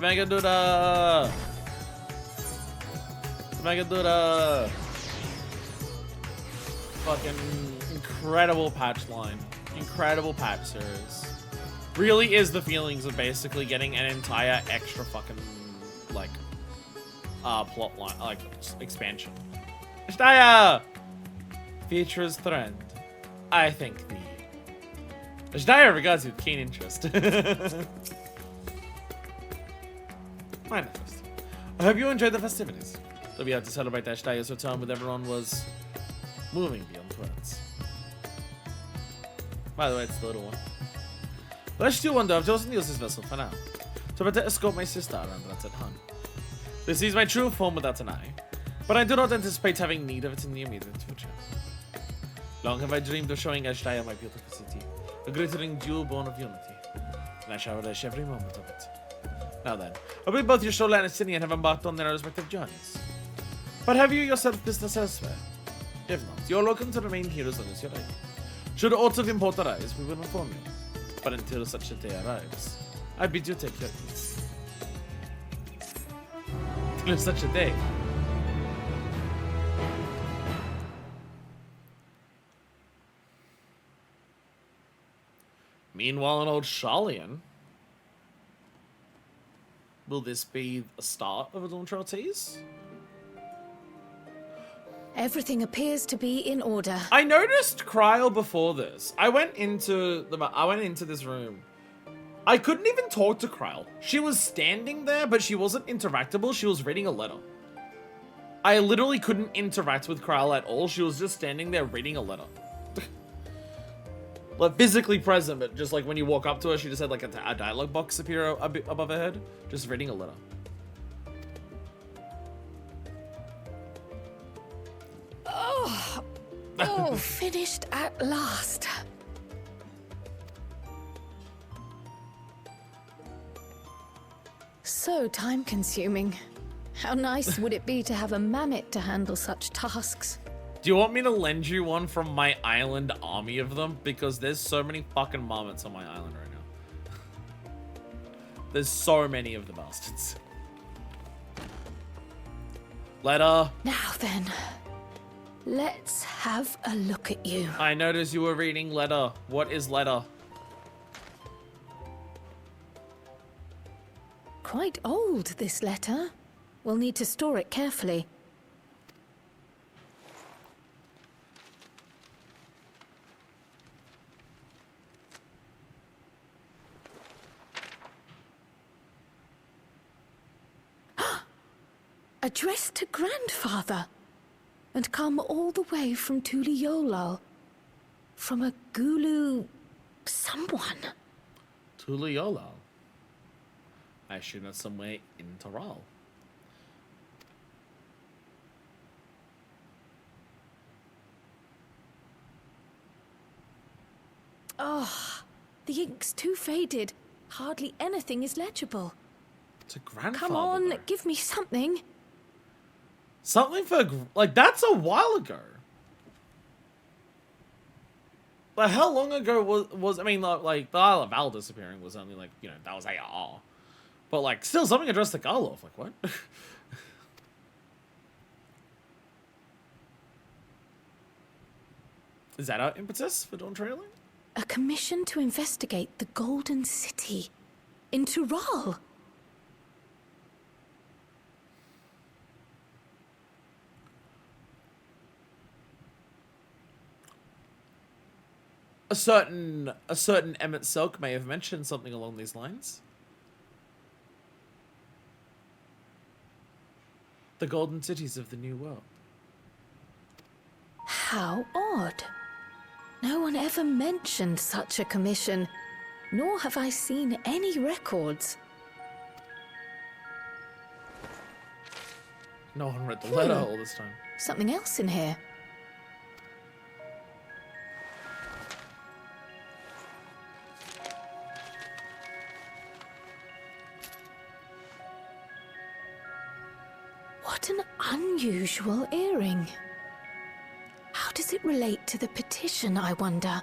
[SPEAKER 1] Megaduda! Megaduda! Fucking incredible patch line. Incredible patch series. Really is the feelings of basically getting an entire extra fucking, like, plot line, like, expansion. Ashdaya! Features thread. I think the... Ashdaya regards you with keen interest. Manifest. I hope you enjoyed the festivities. To be able to celebrate Ashdaya's return with everyone was moving beyond words. By the way, it's the little one. But I still wonder, I've chosen to use this vessel for now. To better escort my sister around that's at home. This is my true form without an eye, but I do not anticipate having need of it in the immediate future. Long have I dreamed of showing Ashdaya my beautiful city, a glittering jewel born of unity, and I shall relish every moment of it. Now then, I believe both your Shola and Asinian have embarked on their respective journeys. But have you yourself business elsewhere? If not, you're welcome to remain here as long as you're able. Should aught of import arise, we will inform you. But until such a day arrives, I bid you take your ease. Until such a day. Meanwhile, an old Sharlayan. Will this be the start of a Dawn Trail tease?
[SPEAKER 8] Everything appears to be in order.
[SPEAKER 1] I noticed Kryl before this. I went into this room. I couldn't even talk to Kryl. She was standing there, but she wasn't interactable. She was reading a letter. I literally couldn't interact with Kryl at all. She was just standing there reading a letter. Like physically present, but just like when you walk up to her, she just had like a dialogue box appear above her head, just reading a letter.
[SPEAKER 8] Oh, finished at last. So time-consuming. How nice would it be to have a mammoth to handle such tasks?
[SPEAKER 1] Do you want me to lend you one from my island army of them? Because there's so many fucking marmots on my island right now. There's so many of the bastards. Letter.
[SPEAKER 8] Now then, let's have a look at you.
[SPEAKER 1] I noticed you were reading letter. What is letter?
[SPEAKER 8] Quite old, this letter. We'll need to store it carefully. Addressed to Grandfather, and come all the way from Tuliolal, from a Gulu someone.
[SPEAKER 1] Tuliolal? I assume that's somewhere in Taral.
[SPEAKER 8] Oh, the ink's too faded. Hardly anything is legible.
[SPEAKER 1] It's a grandfather.
[SPEAKER 8] Come on,
[SPEAKER 1] though.
[SPEAKER 8] give me something.
[SPEAKER 1] Something for, like, that's a while ago. Like, how long ago was I mean, like, the Isle of Val disappearing was only, like, you know, that was AR. But, like, still something addressed to Garloff. Like, what? Is that our impetus for Dawn Trailing?
[SPEAKER 8] A commission to investigate the Golden City in Tural.
[SPEAKER 1] A certain Emmett Selk may have mentioned something along these lines. The golden cities of the New World.
[SPEAKER 8] How odd. No one ever mentioned such a commission, nor have I seen any records.
[SPEAKER 1] No one read the letter all this time.
[SPEAKER 8] Something else in here. What an unusual earring. How does it relate to the petition, I wonder?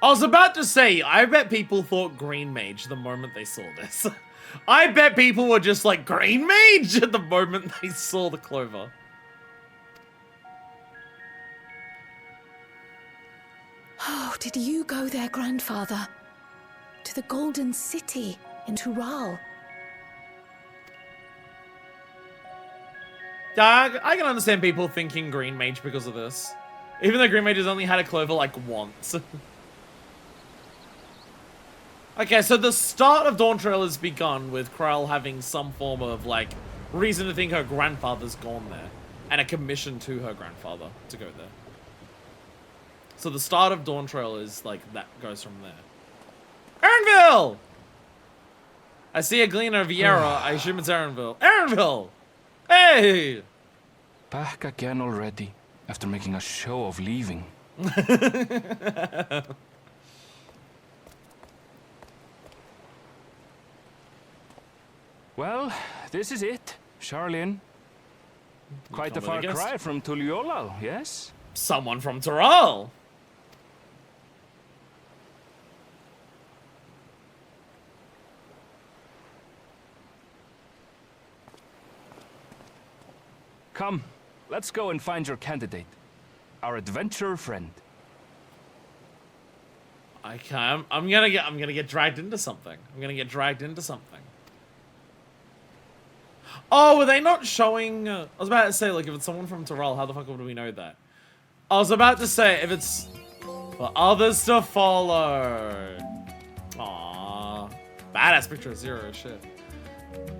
[SPEAKER 1] I was about to say, I bet people thought Green Mage the moment they saw this. I bet people were just like, green mage at the moment they saw the clover.
[SPEAKER 8] Oh, did you go there, grandfather? To the Golden City in Tural?
[SPEAKER 1] I can understand people thinking green mage because of this. Even though green mage has only had a clover like once. Okay, so the start of Dawn Trail has begun with Krell having some form of like reason to think her grandfather's gone there. And a commission to her grandfather to go there. So the start of Dawn Trail is like, that goes from there. Erinville! I see a Gleaner Vieira, I assume it's Erinville. Erinville! Hey!
[SPEAKER 18] Back again already, after making a show of leaving. Well, this is it, Charlene. Quite a far cry from Tuliolal, yes?
[SPEAKER 1] Someone from Tural!
[SPEAKER 18] Come, let's go and find your candidate. Our adventurer friend.
[SPEAKER 1] I can't. I'm gonna get dragged into something. Oh, were they not showing? I was about to say, like, if it's someone from Tural, how the fuck would we know that? I was about to say, if it's for others to follow. Aww. Badass picture of Zero, shit.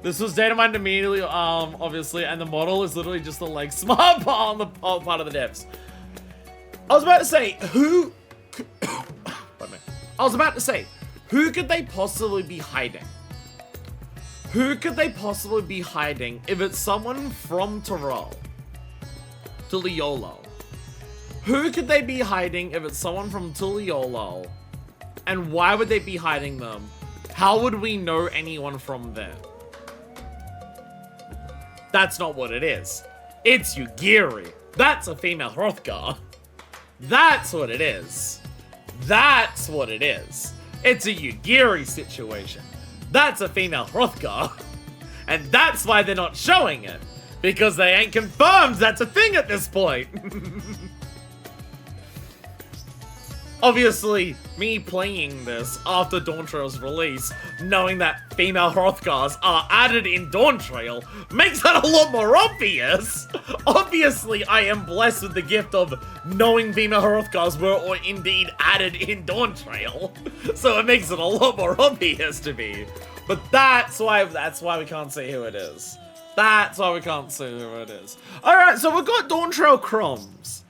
[SPEAKER 1] This was data mined immediately, obviously, and the model is literally just the like smart part on the part of the devs. I was about to say, who could they possibly be hiding? Who could they possibly be hiding if it's someone from Tural? Tuliolal. Who could they be hiding if it's someone from Tuliolal? And why would they be hiding them? How would we know anyone from there? That's not what it is. It's Yugiri. That's a female Hrothgar. That's what it is. That's what it is. It's a Yugiri situation. That's a female Hrothgar. And that's why they're not showing it. Because they ain't confirmed that's a thing at this point. Obviously, me playing this after Dawn Trail's release, knowing that female Hrothgars are added in Dawn Trail, makes that a lot more obvious. Obviously, I am blessed with the gift of knowing female Hrothgars were or indeed added in Dawn Trail, so it makes it a lot more obvious to me. But that's why we can't see who it is. That's why we can't see who it is. All right, so we've got Dawn Trail crumbs.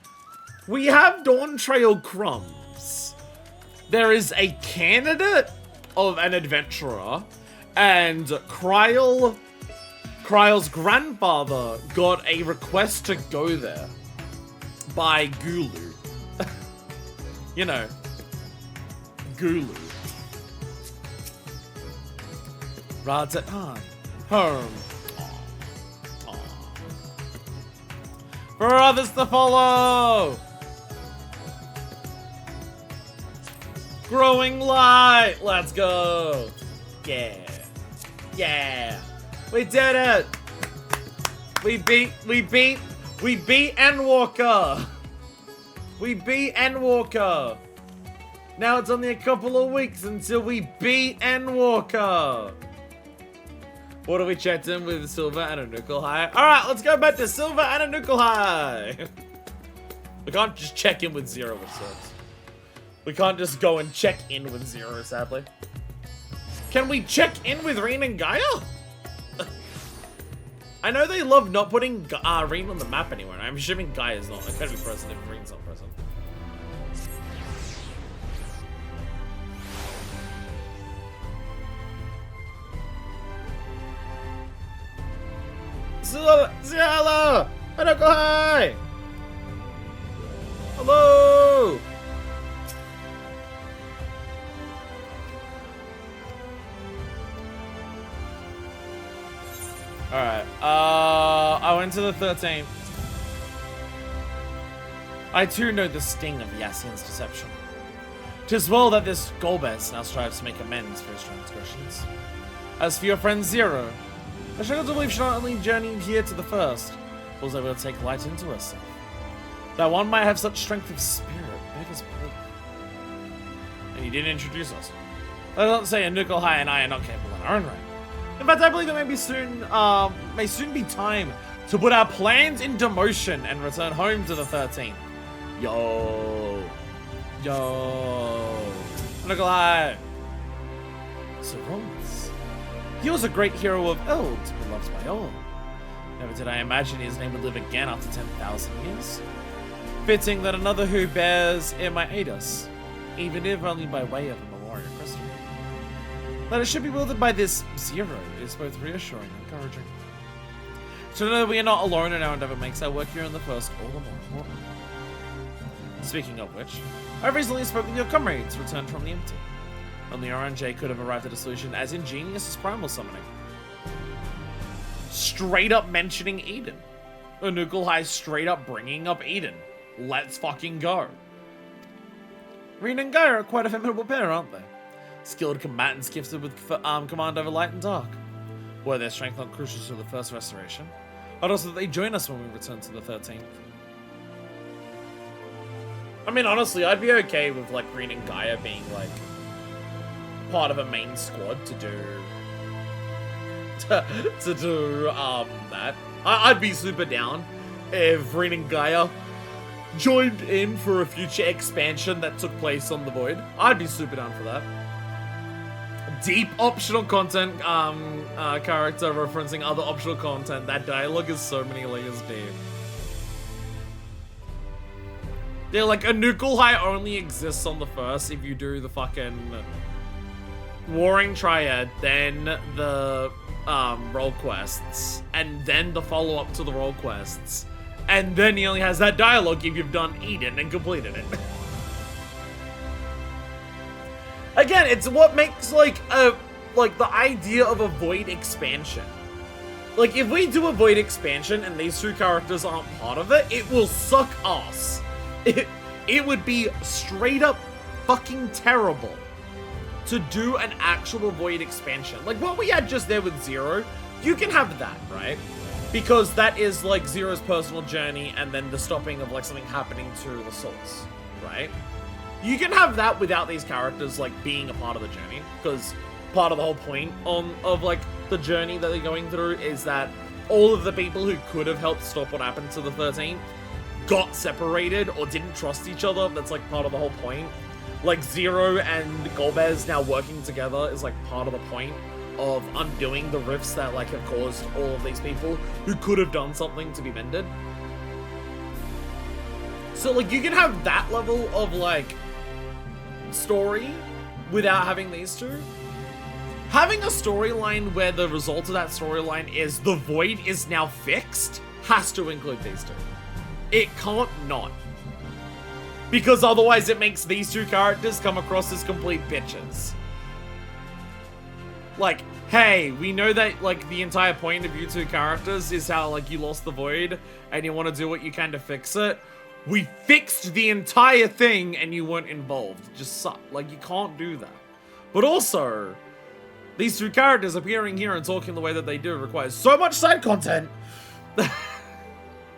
[SPEAKER 1] We have Dawn Trail crumbs. There is a candidate of an adventurer, and Kryle's grandfather got a request to go there by Gulu. You know, Gulu. Radzatan. Home. For others to follow! Growing light! Let's go! Yeah. Yeah. We did it! We beat Endwalker! We beat Endwalker! Now it's only a couple of weeks until we beat Endwalker! What have we checked in with Silver and a Nuclear High? Alright, let's go back to Silver and a Nuclear High! We can't just check in with Zero, it sucks. We can't just go and check in with Zero, sadly. Can we check in with Reen and Gaia? I know they love not putting Reen on the map anywhere, and I'm assuming Gaia's not going to be present if Reen's not present. Zilla! Hi! Hello! Alright, I went to the 13th. I too know the sting of Yassian's deception. 'Tis well that this Golbez now strives to make amends for his transgressions. As for your friend Zero, I struggle to believe she not only journeyed here to the first, but was able to take light into herself. That one might have such strength of spirit, beggars belief. And you didn't introduce us. I don't say Nukulhai and I are not capable in our own right. In fact, I believe it may soon be time to put our plans into motion and return home to the 13th. Yo. Nukulhai. Zeromus. He was a great hero of Eld, beloved by all. Never did I imagine his name would live again after 10,000 years. Fitting that another who bears it might aid us, even if only by way of a memorial crystal. That it should be wielded by this Zero is both reassuring and encouraging. To know that we are not alone in our endeavor makes our work here in the first all the more important. Speaking of which, I've recently spoken with your comrades returned from the empty. Only RNJ could have arrived at a solution as ingenious as primal summoning. Straight up mentioning Eden. Nukulhai straight up bringing up Eden. Let's fucking go. Reen and Gaia are quite a formidable pair, aren't they? Skilled combatants gifted with command over light and dark. Were their strength not crucial to the first restoration? I'd also that they join us when we return to the 13th. I mean, honestly, I'd be okay with, like, Reen and Gaia being, like, part of a main squad to do... that. I'd be super down if Reen and Gaia joined in for a future expansion that took place on the Void. I'd be super down for that. Deep optional content character referencing other optional content. That dialogue is so many layers deep. They're like, a Nukulhai only exists on the first if you do the fucking Warring Triad, then the role quests, and then the follow-up to the role quests. And then he only has that dialogue if you've done Eden and completed it. Again, it's what makes, like, the idea of a Void expansion. Like, if we do a Void expansion and these two characters aren't part of it, it will suck ass. It would be straight up fucking terrible to do an actual Void expansion. Like, what we had just there with Zero, you can have that, right? Because that is, like, Zero's personal journey and then the stopping of, like, something happening to the Source, right? You can have that without these characters, like, being a part of the journey, because part of the whole point of, like, the journey that they're going through is that all of the people who could have helped stop what happened to the 13th got separated or didn't trust each other. That's, like, part of the whole point. Like, Zero and Golbez now working together is, like, part of the point of undoing the rifts that, like, have caused all of these people who could have done something to be mended. So, like, you can have that level of, like, story without having these two. Having a storyline where the result of that storyline is the Void is now fixed has to include these two. It can't not. Because otherwise it makes these two characters come across as complete bitches. Like, hey, we know that, like, the entire point of you two characters is how, like, you lost the Void and you want to do what you can to fix it. We fixed the entire thing and you weren't involved. It just sucked. Like, you can't do that. But also, these two characters appearing here and talking the way that they do requires so much side content.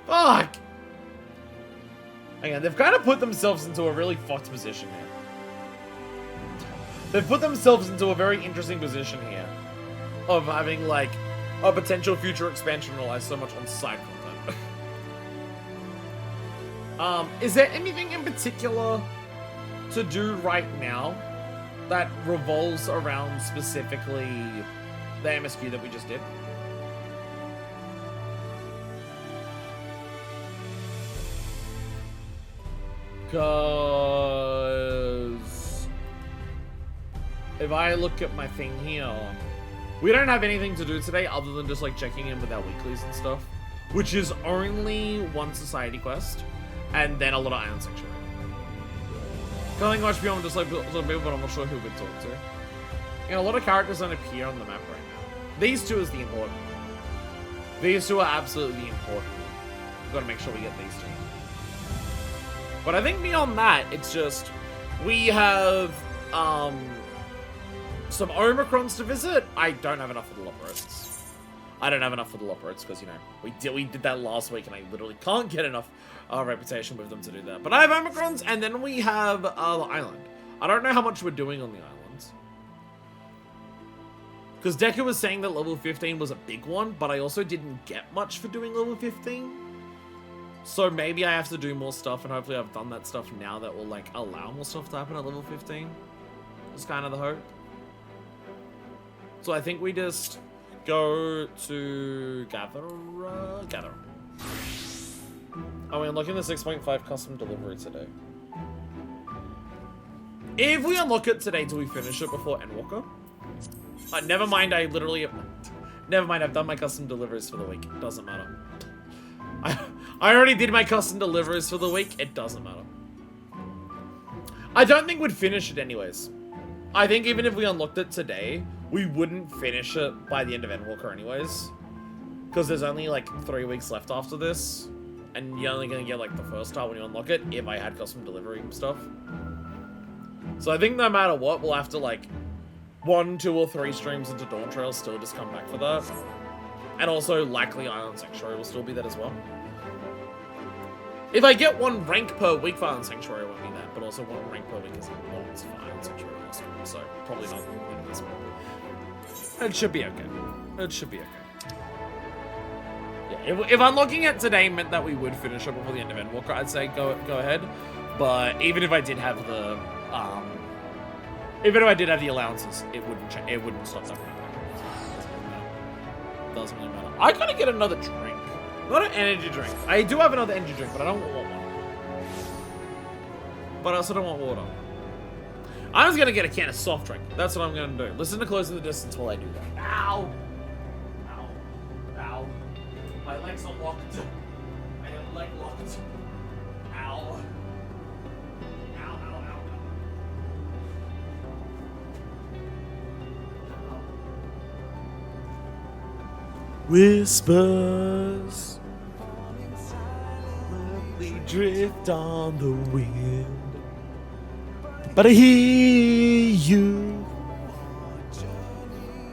[SPEAKER 1] Fuck. Again, they've kind of put themselves into a really fucked position here. They've put themselves into a very interesting position here of having, like, a potential future expansion relies so much on side content. Is there anything in particular to do right now that revolves around specifically the MSQ that we just did? Because if I look at my thing here, we don't have anything to do today other than just, like, checking in with our weeklies and stuff, which is only one society quest and then a lot of Iron Sanctuary. Going much beyond just, like, little people, but I'm not sure who we'd talk to. You know, a lot of characters don't appear on the map right now. These two is the important one. These two are absolutely important. We've got to make sure we get these two. But I think beyond that, it's just, we have, some Omicrons to visit. I don't have enough for the Loperists. I don't have enough for the Loperists because, you know, we did that last week and I literally can't get enough reputation with them to do that. But I have Omicrons, and then we have the island. I don't know how much we're doing on the islands. Because Deku was saying that level 15 was a big one, but I also didn't get much for doing level 15. So maybe I have to do more stuff, and hopefully I've done that stuff now that will, like, allow more stuff to happen at level 15. That's kind of the hope. So I think we just go to Gather. Oh, we're unlocking the 6.5 custom delivery today. If we unlock it today, do we finish it before Endwalker? Never mind, never mind, I've done my custom deliveries for the week. It doesn't matter. I already did my custom deliveries for the week. It doesn't matter. I don't think we'd finish it anyways. I think even if we unlocked it today, we wouldn't finish it by the end of Endwalker anyways. Because there's only like 3 weeks left after this. And you're only going to get like the first time when you unlock it if I had custom delivery stuff. So I think no matter what, we'll have to like 1, 2, or 3 streams into Dawn Trail still just come back for that. And also likely Island Sanctuary will still be that as well. If I get 1 rank per week for Island Sanctuary, it won't be that. But also 1 rank per week is not for Island Sanctuary last week. So probably not this one. It should be okay. It should be okay. Yeah, if unlocking it today meant that we would finish it before the end of Endwalker, I'd say go ahead. But even if I did have the allowances, it wouldn't stop that. Doesn't really matter. I gotta get another drink. Not an energy drink. I do have another energy drink, but I don't want one. But I also don't want water. I'm just gonna get a can of soft drink. That's what I'm gonna do. Listen to Close to the Distance while I do that. Ow! Ow. Ow. My legs are locked. I have leg locked. Ow. Ow, ow, ow, ow. Whispers we drift on the wind, but I hear you.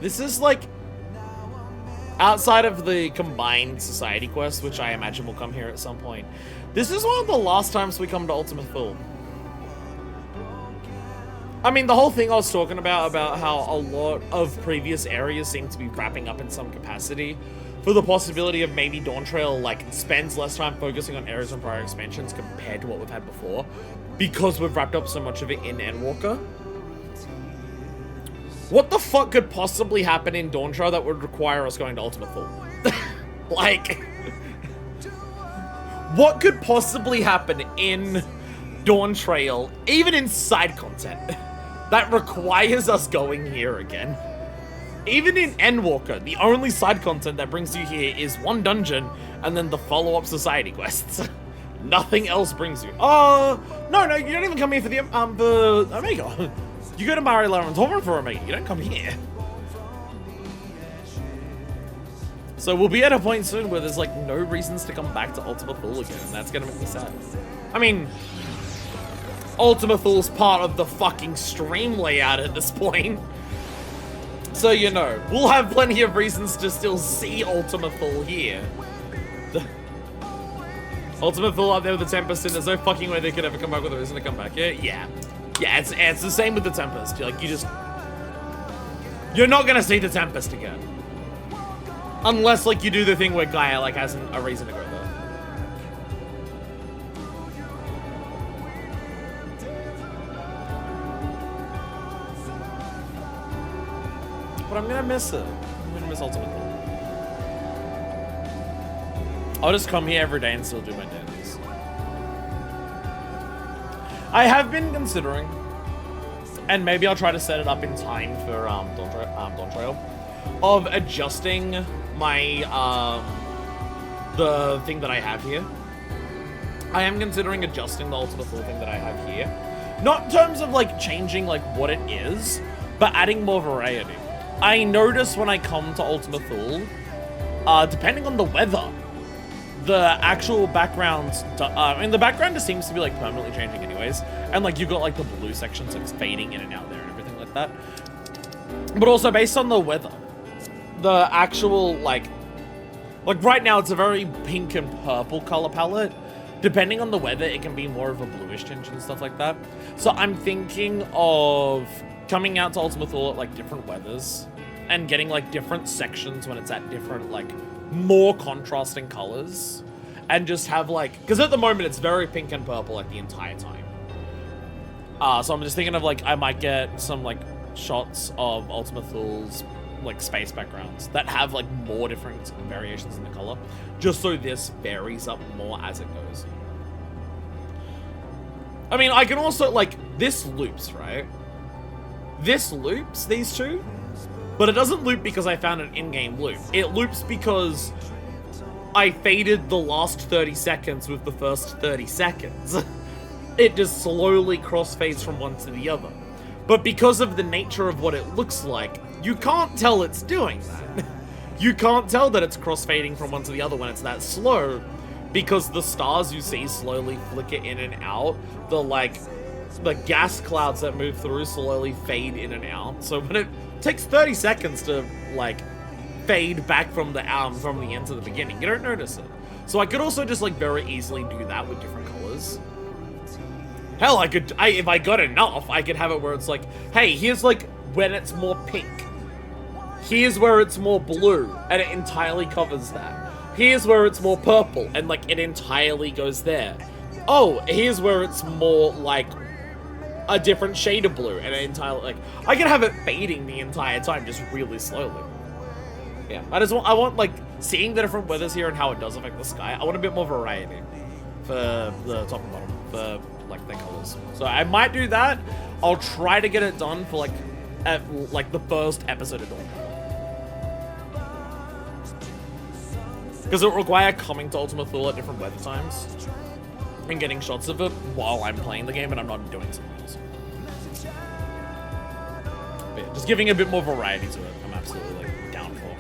[SPEAKER 1] This is like outside of the combined society quest, which I imagine will come here at some point. This is one of the last times we come to Ultimate Fool. I mean, the whole thing I was talking about how a lot of previous areas seem to be wrapping up in some capacity for the possibility of maybe Dawn Trail, like, spends less time focusing on areas and prior expansions compared to what we've had before, because we've wrapped up so much of it in Endwalker. What the fuck could possibly happen in Dawn Trail that would require us going to Ultimate Fool? Like, what could possibly happen in Dawn Trail, even in side content, that requires us going here again? Even in Endwalker, the only side content that brings you here is 1 dungeon and then the follow-up society quests. Nothing else brings you. Oh, no, you don't even come here for the Omega. You go to Mari Lara and Torment for Omega. You don't come here. So we'll be at a point soon where there's like no reasons to come back to Ultimate Fool again, and that's gonna make me sad. I mean, Ultimate Fool's part of the fucking stream layout at this point. So, you know, we'll have plenty of reasons to still see Ultimate Fool here. Ultimate Fool out there with the Tempest, and there's no fucking way they could ever come back with a reason to come back here. Yeah, it's the same with the Tempest. You're not gonna see the Tempest again. Unless, like, you do the thing where Gaia, like, has a reason to go there. But I'm gonna miss it. I'm gonna miss Ultimate Fool. I'll just come here every day and still do my dances. I have been considering, and maybe I'll try to set it up in time for Dawn Trail, of adjusting my the thing that I have here. I am considering adjusting the Ultimate Fool thing that I have here. Not in terms of like changing like what it is, but adding more variety. I notice when I come to Ultimate Fool, depending on the weather, the actual background, the background just seems to be like permanently changing anyways. And like you've got like the blue sections like fading in and out there and everything like that. But also based on the weather. The actual, like right now it's a very pink and purple color palette. Depending on the weather, it can be more of a bluish tinge and stuff like that. So I'm thinking of coming out to Ultima Thule at like different weathers and getting like different sections when it's at different, like, more contrasting colors. And just have like, because at the moment it's very pink and purple like the entire time. So I'm just thinking of like, I might get some like shots of Ultima Thule's like space backgrounds that have like more different variations in the color, just so this varies up more as it goes. I mean, I can also like, this loops, right? This loops these two, but it doesn't loop because I found an in-game loop. It loops because I faded the last 30 seconds with the first 30 seconds. It just slowly crossfades from one to the other. But because of the nature of what it looks like, you can't tell it's doing that. You can't tell that it's crossfading from one to the other when it's that slow, because the stars you see slowly flicker in and out. The gas clouds that move through slowly fade in and out. So when it takes 30 seconds to like fade back from the end to the beginning, you don't notice it. So I could also just like very easily do that with different colors. Hell, if I got enough, I could have it where it's like, hey, here's like when it's more pink. Here's where it's more blue, and it entirely covers that. Here's where it's more purple, and like it entirely goes there. Oh, here's where it's more like a different shade of blue, and it entirely, like, I can have it fading the entire time, just really slowly. Yeah, I want like seeing the different weathers here and how it does affect the sky. I want a bit more variety for the top and bottom, for like the colors. So I might do that. I'll try to get it done for like at like the first episode of Dawn. Because it will require coming to Ultima Thule at different weather times and getting shots of it while I'm playing the game and I'm not doing something else. But yeah, just giving a bit more variety to it, I'm absolutely like down for.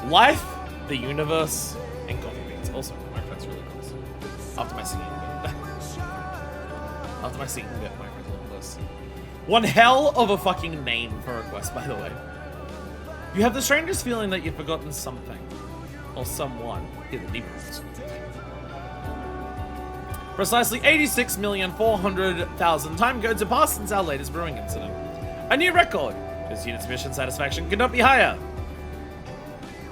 [SPEAKER 1] Life, the universe, and coffee beans. Also, my friend's really close. After my singing bit. After my singing bit, my friend's really close. One hell of a fucking name for a quest, by the way. You have the strangest feeling that you've forgotten something. Or someone in the neighborhood. Precisely 86,400,000 time codes have passed since our latest brewing incident. A new record! This unit's mission satisfaction could not be higher.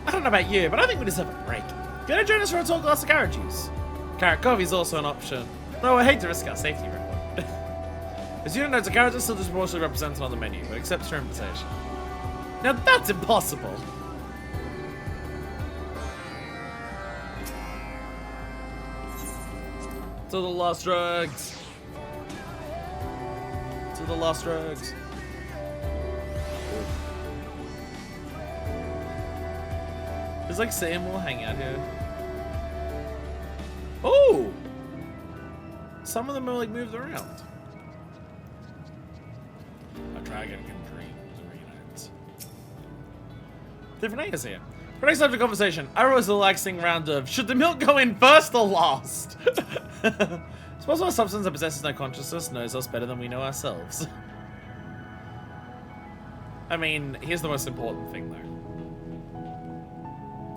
[SPEAKER 1] I don't know about you, but I think we deserve a break. Gonna join us for a tall glass of carrot juice. Carrot coffee is also an option, though I hate to risk our safety record. As unit notes, the carrots are still disproportionately represented on the menu, but accepts your invitation. Now that's impossible! To the lost drugs! To the lost drugs! There's like Sam will hang out here. Oh! Some of them are like moved around. A dragon can dream to reunite. Different is here. For next subject conversation, I was the relaxing round of should the milk go in first or last? Suppose our substance that possesses no consciousness knows us better than we know ourselves. I mean, here's the most important thing though.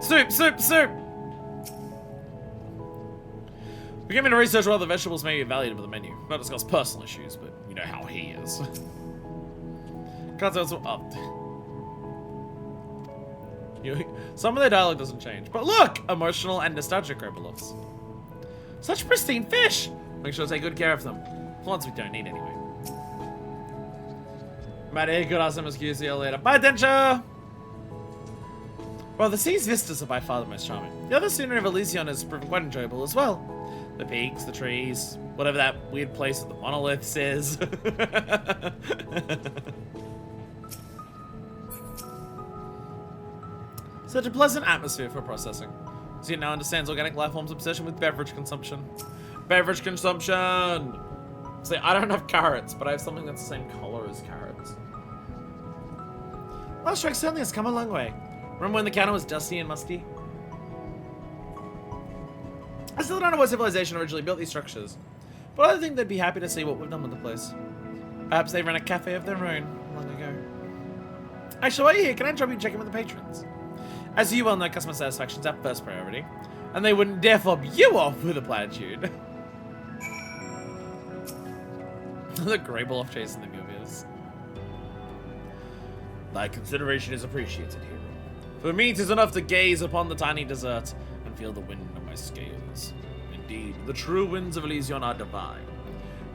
[SPEAKER 1] Soup, soup, soup! We came in to research what other vegetables may be valued with the menu. Not discuss personal issues, but you know how he is. Can't tell some of their dialogue doesn't change. But look! Emotional and nostalgic Oboliths. Such pristine fish! Make sure to take good care of them. Ones we don't need anyway. Maddie, good ask them excuse you later. Bye, Denture! Well, the sea's vistas are by far the most charming. The other scenery of Elysion has proven quite enjoyable as well. The peaks, the trees, whatever that weird place with the monoliths is. Such a pleasant atmosphere for processing. Zia now understands organic life form's obsession with beverage consumption. Beverage consumption! See, I don't have carrots, but I have something that's the same color as carrots. Last Strike certainly has come a long way. Remember when the counter was dusty and musty? I still don't know what civilization originally built these structures, but I think they'd be happy to see what we've done with the place. Perhaps they ran a cafe of their own long ago. Actually, while you're here, can I drop you a check in with the patrons? As you well know, customer satisfaction is our first priority, and they wouldn't dare fob you off with a platitude. The Grable off chasing the Goobies. Thy consideration is appreciated, hero. For me, 'tis enough to gaze upon the tiny desert and feel the wind of my scales. Indeed, the true winds of Elysion are divine.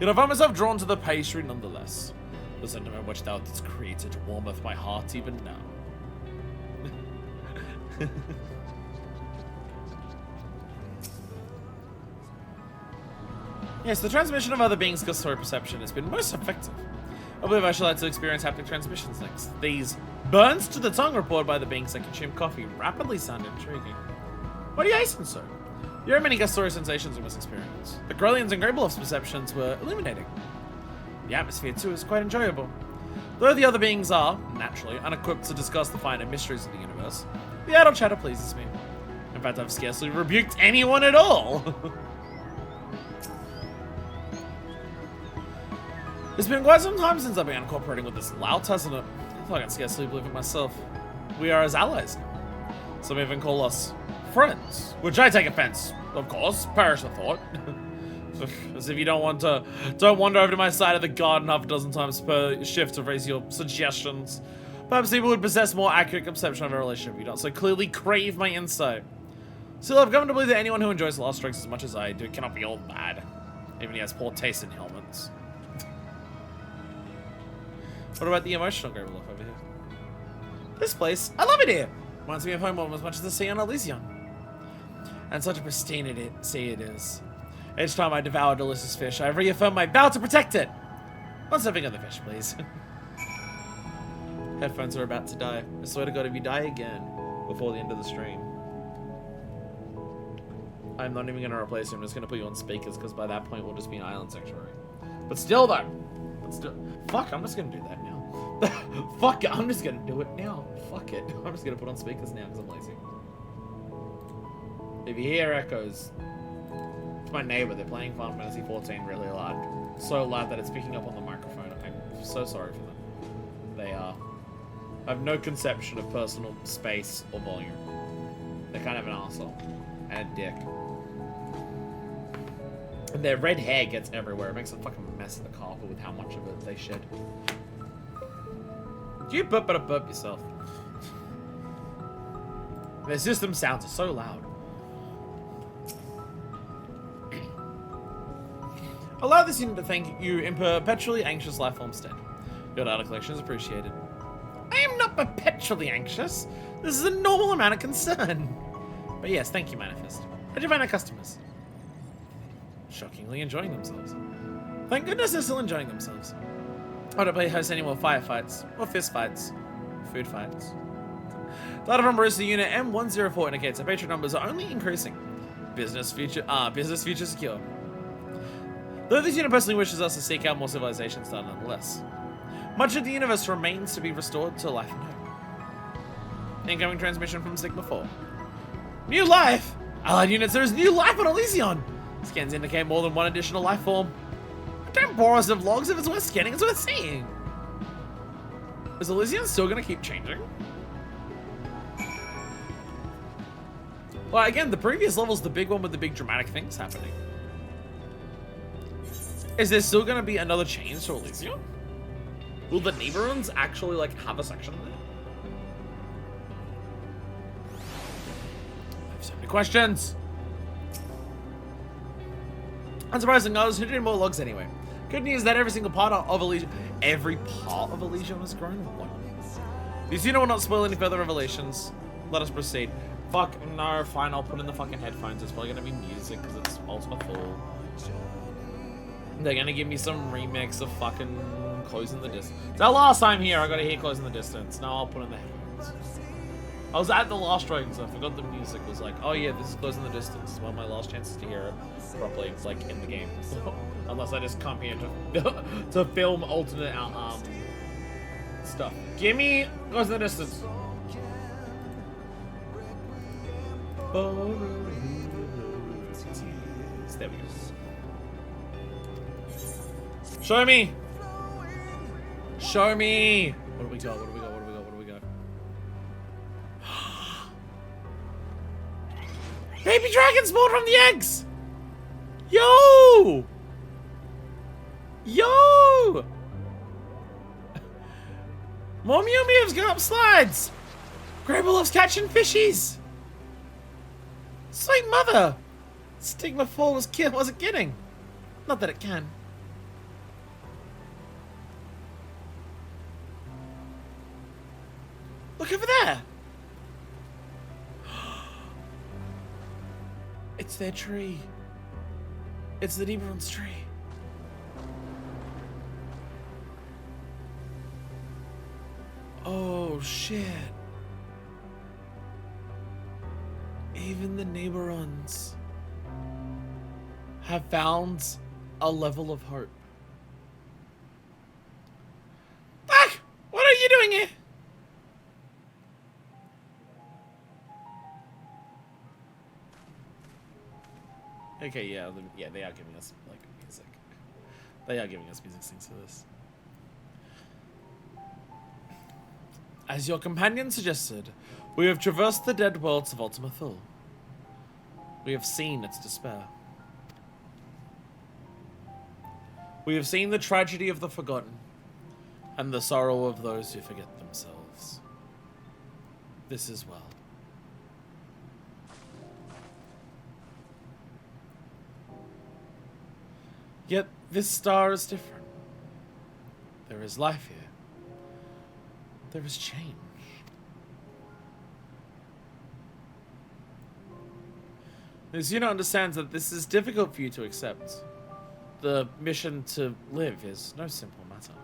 [SPEAKER 1] Yet I find myself drawn to the pastry nonetheless. The sentiment which thou didst created warmeth my heart even now. Yes, the transmission of other beings' gustatory perception has been most effective. I believe I shall like to experience haptic transmissions next. These burns to the tongue reported by the beings that consume coffee rapidly sound intriguing. Why do you hasten so? There are many gustatory sensations we must experience. The Grolians and Greybeloff's perceptions were illuminating. The atmosphere, too, is quite enjoyable. Though the other beings are, naturally, unequipped to discuss the finer mysteries of the universe, the idle chatter pleases me. In fact, I've scarcely rebuked anyone at all. It's been quite some time since I've been cooperating with this lout, hasn't it? I can scarcely believe it myself. We are as allies now. Some even call us friends, which I take offense, of course. Perish the thought. As if you don't wander over to my side of the garden half a dozen times per shift to raise your suggestions. Perhaps people would possess more accurate conception of a relationship you don't so clearly crave my insight. Still, I've come to believe that anyone who enjoys Lost Strikes as much as I do cannot be all bad. Even he has poor taste in helmets. What about the emotional Greybeloff over here? This place, I love it here. Reminds me of home almost as much as the sea on Elysion. And such a pristine sea it is. Each time I devour a delicious fish, I reaffirm my vow to protect it. One serving of the fish, please. Headphones are about to die. I swear to God, if you die again before the end of the stream, I'm not even going to replace you. I'm just going to put you on speakers, because by that point, we'll just be an island sanctuary. But still, though. Fuck, I'm just going to do that now. Fuck it, I'm just going to do it now. Fuck it. I'm just going to put on speakers now, because I'm lazy. If you hear echoes, it's my neighbor. They're playing Final Fantasy 14 really loud. So loud that it's picking up on the microphone. I'm so sorry for them. They have no conception of personal space or volume. They're kind of an arsehole. And a dick. And their red hair gets everywhere. It makes a fucking mess of the carpet with how much of it they shed. You burp, but burp yourself. Their system sounds are so loud. Allow this unit to thank you in perpetually anxious life form stead. Your data collection is appreciated. I am not perpetually anxious. This is a normal amount of concern. But yes, thank you, Manifest. How'd you find our customers? Shockingly enjoying themselves. Thank goodness they're still enjoying themselves. I don't play host any more firefights, or fist fights, food fights. Data from Barista Unit M104 indicates that patron numbers are only increasing. Business future secure. Though this unit personally wishes us to seek out more civilizations done nonetheless. Much of the universe remains to be restored to life and hope. Incoming transmission from Sigma 4. New life! Allied units, there is new life on Elysion! Scans indicate more than one additional life form. Don't bore us of logs. If it's worth scanning, it's worth seeing. Is Elysion still gonna keep changing? Well, again, the previous level's the big one with the big dramatic things happening. Is there still gonna be another change to Elysion? Will the Nibiruns actually, like, have a section there? I have so many questions. Unsurprising, I was hitting more logs anyway. Good news that every single part of Elysion, has grown one. This unit will not spoil any further revelations. Let us proceed. Fuck, no, fine, I'll put in the fucking headphones. It's probably gonna be music, because it's Ultima Fall. They're gonna give me some remix of fucking Closing the Distance. That last time here, I gotta hear Closing the Distance. Now I'll put in the headphones. I was at the last raid, so I forgot the music was like, oh yeah, this is Closing the Distance. It's one of my last chances to hear it properly. It's like in the game. Unless I just come here to film alternate stuff. Give me Closing the Distance. There we go. Show me! Show me! What do we got? What do we got? What do we got? What do we got? Baby dragons spawned from the eggs! Yo! Yo! More Mew Mews going up slides! Grable loves catching fishies! Sweet mother! Stigma 4 wasn't kidding. Not that it can. Look over there! It's their tree. It's the Neberon's tree. Oh shit. Even the Neberons have found a level of hope. Ah! What are you doing here? Okay, yeah, they are giving us, like, music. They are giving us music things for this. As your companion suggested, we have traversed the dead worlds of Ultima Thule. We have seen its despair. We have seen the tragedy of the forgotten, and the sorrow of those who forget themselves. This is well. Yet, this star is different. There is life here. There is change. Zuna understands that this is difficult for you to accept. The mission to live is no simple matter.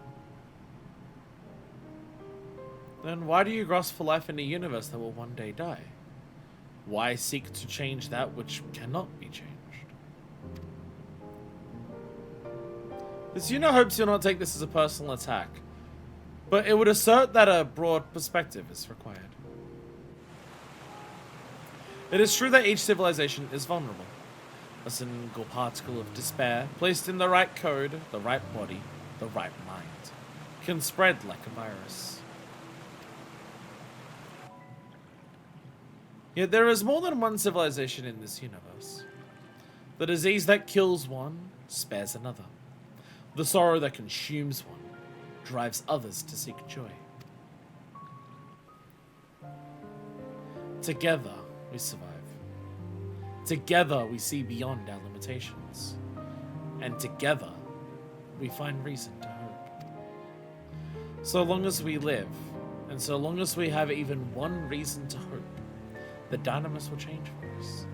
[SPEAKER 1] Then why do you grasp for life in a universe that will one day die? Why seek to change that which cannot be changed? Zuna hopes you'll not take this as a personal attack, but it would assert that a broad perspective is required. It is true that each civilization is vulnerable. A single particle of despair, placed in the right code, the right body, the right mind, can spread like a virus. Yet there is more than one civilization in this universe. The disease that kills one spares another. The sorrow that consumes one drives others to seek joy. Together, we survive. Together, we see beyond our limitations. And together, we find reason to hope. So long as we live, and so long as we have even one reason to hope, the Dynamis will change for us.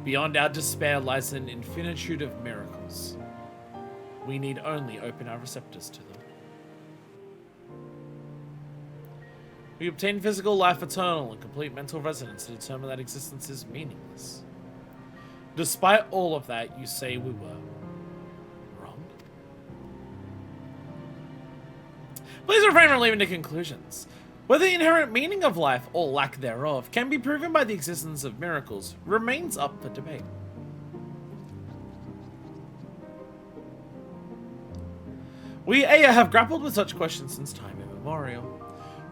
[SPEAKER 1] Beyond our despair lies an infinitude of miracles. We need only open our receptors to them. We obtain physical life eternal and complete mental resonance to determine that existence is meaningless. Despite all of that, you say we were wrong? Please refrain from leaving to conclusions. Whether the inherent meaning of life, or lack thereof, can be proven by the existence of miracles remains up for debate. We Aya have grappled with such questions since time immemorial.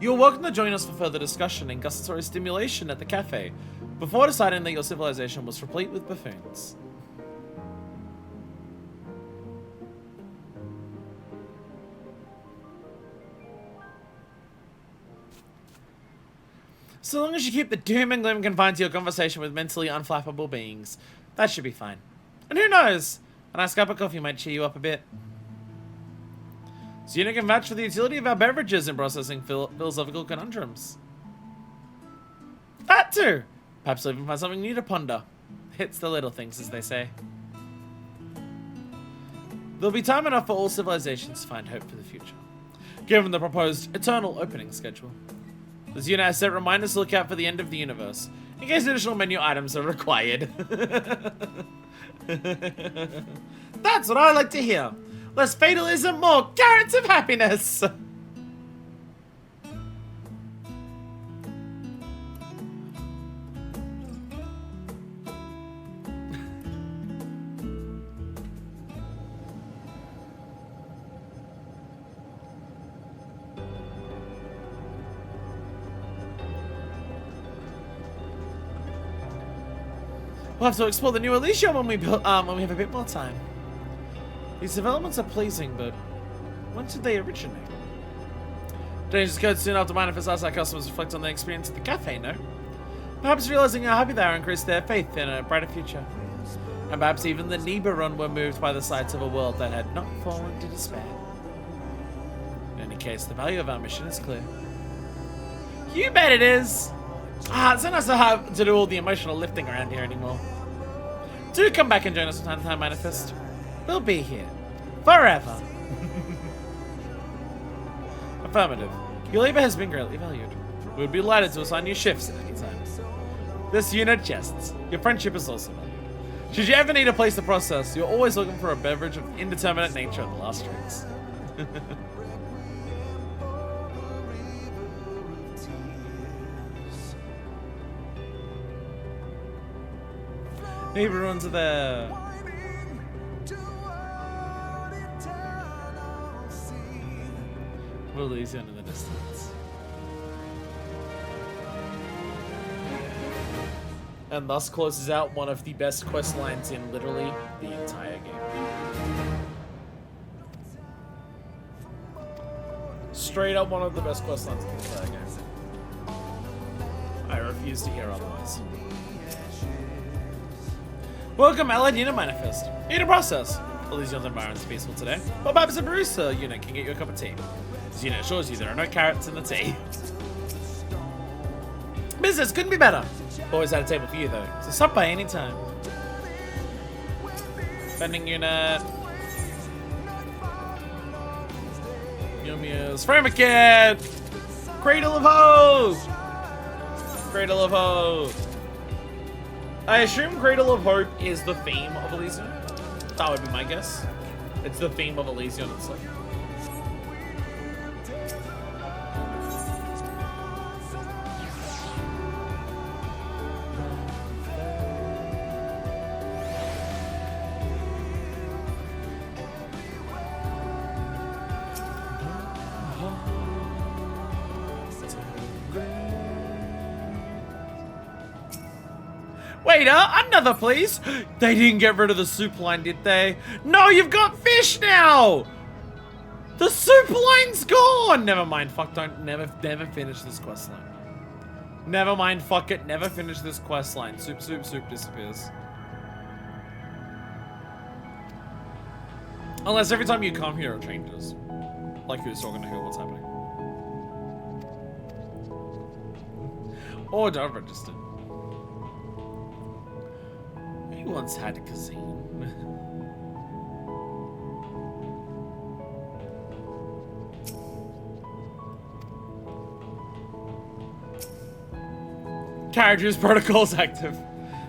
[SPEAKER 1] You are welcome to join us for further discussion and gustatory stimulation at the cafe, before deciding that your civilization was replete with buffoons. So long as you keep the doom and gloom confined to your conversation with mentally unflappable beings, that should be fine. And who knows, a nice cup of coffee might cheer you up a bit. Zuna can vouch for the utility of our beverages in processing philosophical conundrums. That too! Perhaps we'll even find something new to ponder. It's the little things, as they say. There'll be time enough for all civilizations to find hope for the future, given the proposed eternal opening schedule. The Zuna has set reminders to look out for the end of the universe, in case additional menu items are required. That's what I like to hear. Less fatalism, more carrots of happiness! We'll have to explore the new Elysium when we have a bit more time. These developments are pleasing, but when did they originate? Changes occurred soon after Manifest asked our customers reflect on their experience at the cafe, no? Perhaps realizing how happy they are increased their faith in a brighter future. And perhaps even the Nibiron were moved by the sights of a world that had not fallen to despair. In any case, the value of our mission is clear. You bet it is! It's so nice to have to do all the emotional lifting around here anymore. Do come back and join us from time to time, Manifest. We'll be here. Forever. Affirmative. Your labor has been greatly valued. We would be delighted to assign you shifts at any time. This unit jests. Your friendship is also valued. Should you ever need a place to process, you're always looking for a beverage of indeterminate nature at the last drinks. Everyone's there. Elysium in the distance. And thus closes out one of the best quest lines in literally the entire game. Straight up one of the best quest lines in the entire game. I refuse to hear otherwise. Welcome, Allied Unit Manifest. Here to process. Elysium's environment is peaceful today. But perhaps a barista unit can get you a cup of tea. This unit assures you there are no carrots in the tea. Business couldn't be better. Always had a table for you though, so stop by anytime. Vending unit. Yumia's frame a kid. Cradle of Hope. Cradle of Hope. I assume Cradle of Hope is the theme of Elysium. That would be my guess. It's the theme of Elysium itself. Waiter, another please. They didn't get rid of the soup line, did they? No, you've got fish now. The soup line's gone. Never mind. Fuck. Don't. Never finish this quest line. Never mind. Fuck it. Never finish this quest line. Soup disappears. Unless every time you come here it changes. Like who's talking to who? What's happening? Or don't register. He once had a casino. Carriages protocols active.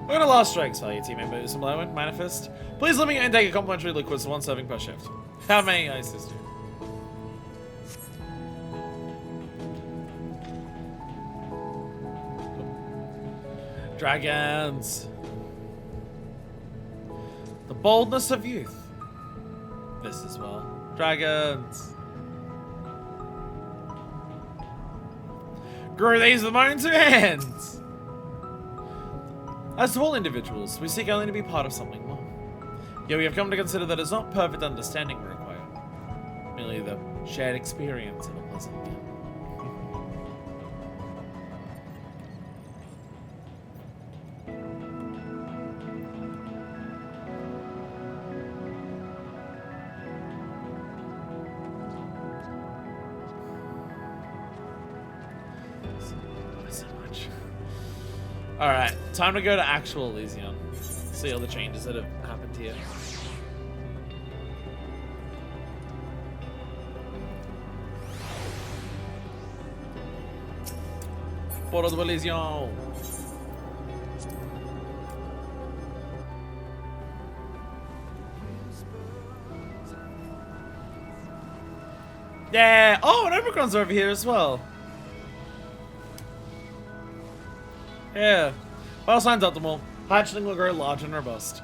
[SPEAKER 1] We're gonna last strikes value team members from Lowen, Manifest. Please let me and take a complimentary liquids to 1 serving per shift. How may I assist you? Dragons. The boldness of youth. This as well. Dragons. Grew these with my own 2 hands. As to all individuals, we seek only to be part of something more. Yet we have come to consider that it's not perfect understanding we require, merely the shared experience of a pleasant meal. Alright, time to go to actual Elysium. See all the changes that have happened here. Portal de Elysium. Yeah! Oh, and Omicron's over here as well. Yeah. Well, signs optimal. Hatchling will grow large and robust.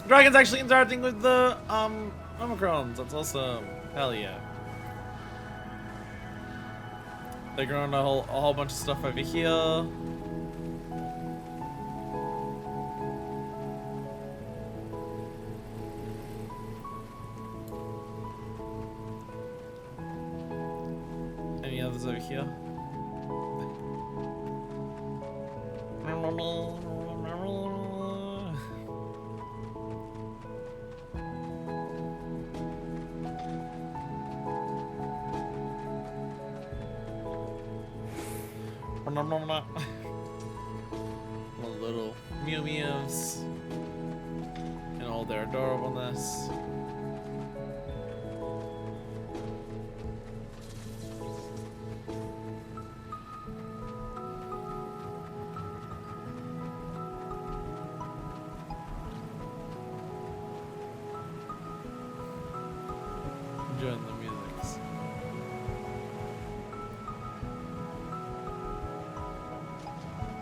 [SPEAKER 1] Dragon's actually interacting with the Omicrons. That's awesome. Hell yeah. They're growing a whole bunch of stuff over here. here. My little Mew Mews and all their adorableness. Enjoying the music.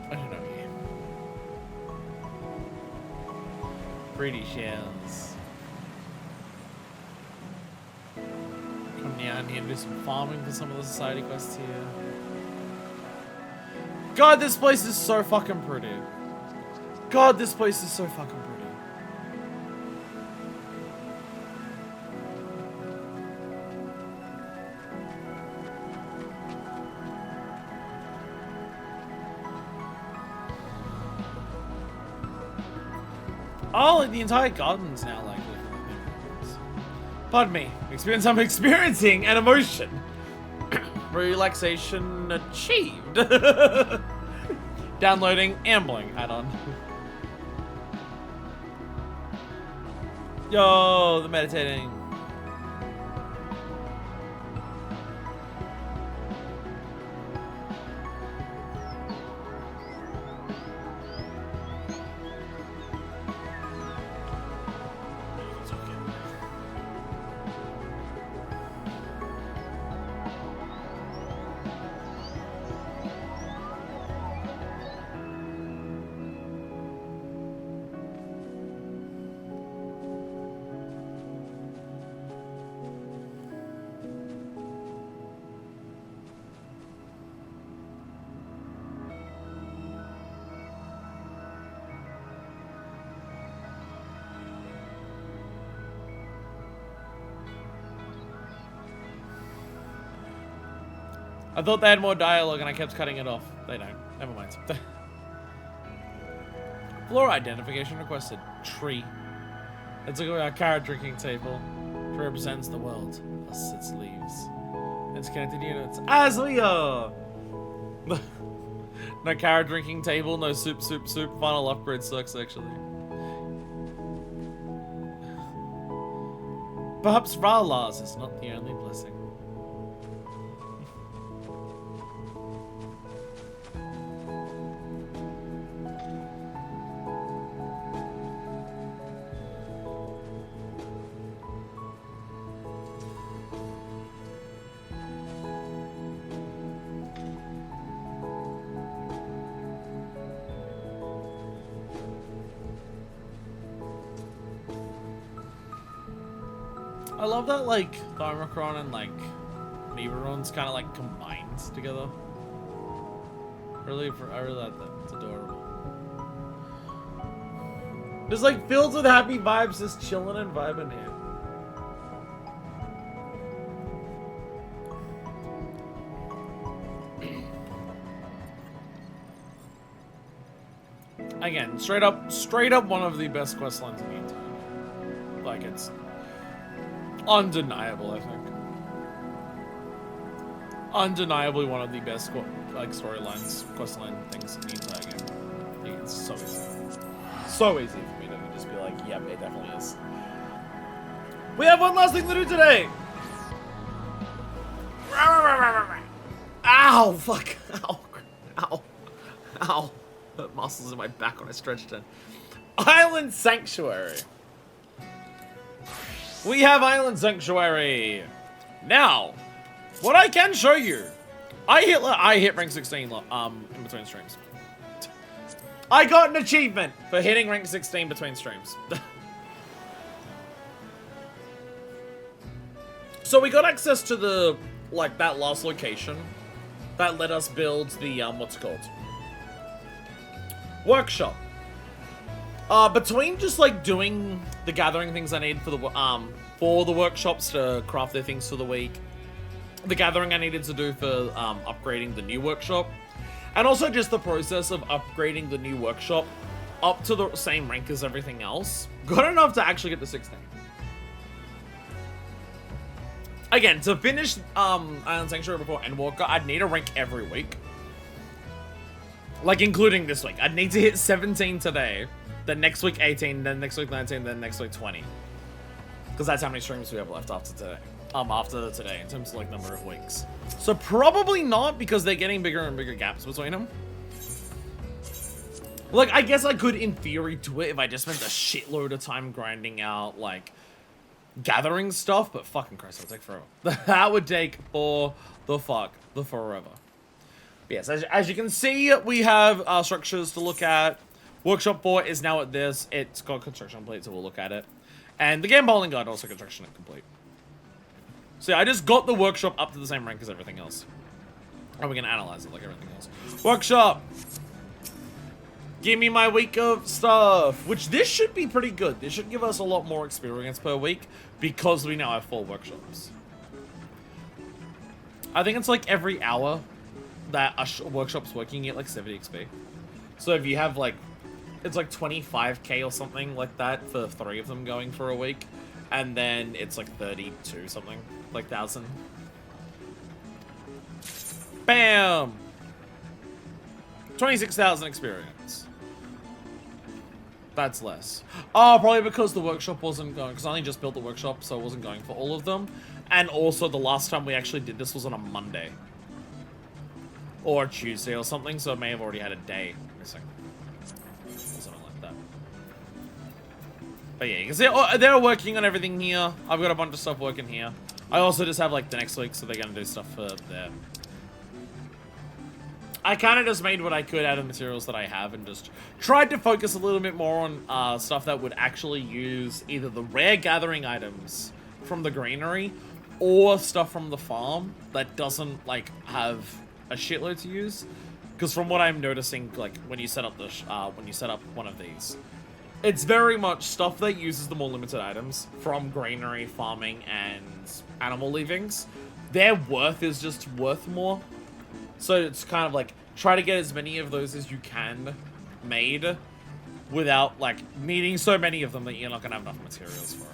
[SPEAKER 1] I don't know you. Pretty shells. Come down here and do some farming for some of the society quests here. God, this place is so fucking pretty. God, this place is so fucking pretty. Oh, like the entire garden's now like pardon me. I'm experiencing an emotion. Relaxation achieved. Downloading Ambling add-on. Yo, the meditating. I thought they had more dialogue and I kept cutting it off. They don't. Never mind. Floor identification requested. Tree. Let's look at our carrot drinking table. It represents the world. Thus its leaves. It's connected units. As we are! No carrot drinking table, no soup. Final upgrade sucks actually. Perhaps Ra'Laz is not the only blessing. I love that, like, Tharmacron and, like, Neberon's kind of, like, combined together. I really like that. It's adorable. Just, like, filled with happy vibes, just chilling and vibing here. Again, straight up one of the best quest lines in the entire. Like, it's undeniable, I think. Undeniably one of the best, like, storylines, questline things in the entire game. I think it's so easy. So easy for me to just be like, yep, it definitely is. We have one last thing to do today! Ow! Fuck! Ow! Ow! Ow! Hurt muscles in my back when I stretched in. Island Sanctuary! We have Island Sanctuary! Now, what I can show you, I hit rank 16 in between streams. I got an achievement for hitting rank 16 between streams. So we got access to the, like, that last location that let us build the, what's it called? Workshop. Between just, like, doing the gathering things I need for the workshops to craft their things for the week, the gathering I needed to do for upgrading the new workshop. And also just the process of upgrading the new workshop up to the same rank as everything else. Good enough to actually get to 16. Again, to finish Island Sanctuary before Endwalker, I'd need a rank every week. Like, including this week. I'd need to hit 17 today, then next week 18, then next week 19, then next week 20. Because that's how many streams we have left after today. After today, in terms of, like, number of weeks. So probably not, because they're getting bigger and bigger gaps between them. Like, I guess I could, in theory, do it if I just spent a shitload of time grinding out, like, gathering stuff, but fucking Christ, that'll take forever. That would take forever. But yes, as you can see, we have structures to look at. Workshop 4 is now at this. It's got construction complete, so we'll look at it. And the game bowling guide also construction complete. So yeah, I just got the workshop up to the same rank as everything else. And we're gonna analyze it like everything else. Workshop! Give me my week of stuff. Which this should be pretty good. This should give us a lot more experience per week because we now have 4 workshops. I think it's like every hour that a workshop's working, you get like 70 XP. So if you have like, it's like 25k or something like that for 3 of them going for a week. And then it's like 32 something, like 1,000. Bam! 26,000 experience. That's less. Oh, probably because the workshop wasn't going, because I only just built the workshop, so it wasn't going for all of them. And also the last time we actually did this was on a Monday. Or a Tuesday or something, so it may have already had a day missing. Or something like that. But yeah, you can see they're working on everything here. I've got a bunch of stuff working here. I also just have like the next week, so they're gonna do stuff for there. I kind of just made what I could out of the materials that I have and just tried to focus a little bit more on stuff that would actually use either the rare gathering items from the granary or stuff from the farm that doesn't like have a shitload to use. Because from what I'm noticing, like when you set up the one of these, it's very much stuff that uses the more limited items from granary, farming, and animal leavings. Their worth is just worth more. So it's kind of like, try to get as many of those as you can made without like needing so many of them that you're not gonna have enough materials for it.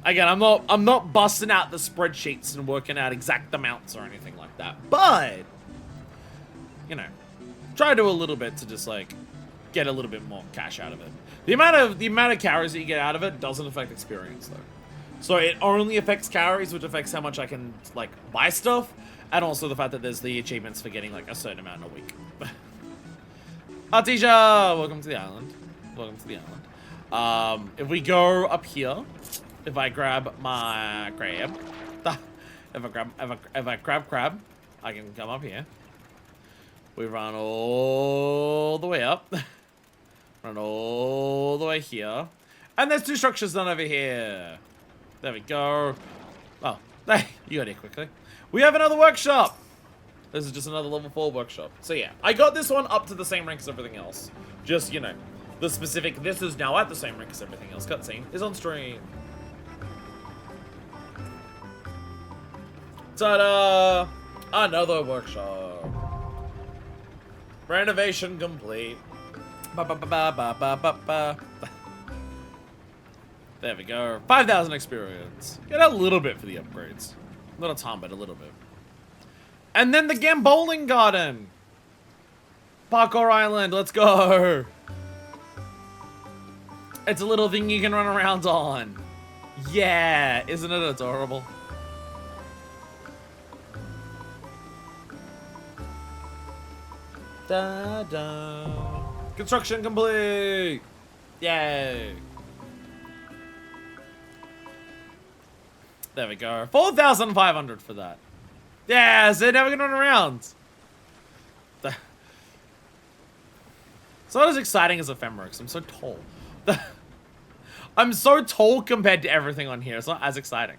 [SPEAKER 1] Again, I'm not busting out the spreadsheets and working out exact amounts or anything like that, but you know, try to do a little bit to just like get a little bit more cash out of it. The amount of carries that you get out of it doesn't affect experience though. So it only affects carries, which affects how much I can like buy stuff. And also the fact that there's the achievements for getting like a certain amount a week. Artesia, welcome to the island. Welcome to the island. If we go up here, if I grab my crab, if I grab crab, I can come up here. We run all the way up, run all the way here, and there's 2 structures done over here. There we go. Oh, hey, you got here quickly. We have another workshop! This is just another level 4 workshop. So yeah, I got this one up to the same rank as everything else. Just, you know, the specific, this is now at the same rank as everything else. Cutscene is on stream. Ta-da! Another workshop. Renovation complete. Ba-ba-ba-ba-ba-ba-ba. There we go. 5,000 experience. Get a little bit for the upgrades. Not a ton, but a little bit. And then the Gambowling Garden. Parkour Island, let's go. It's a little thing you can run around on. Yeah, isn't it adorable? Da-da. Construction complete. Yay. There we go. 4,500 for that. Yeah, so now we can run around. It's not as exciting as Ephemerix. I'm so tall. I'm so tall compared to everything on here. It's not as exciting.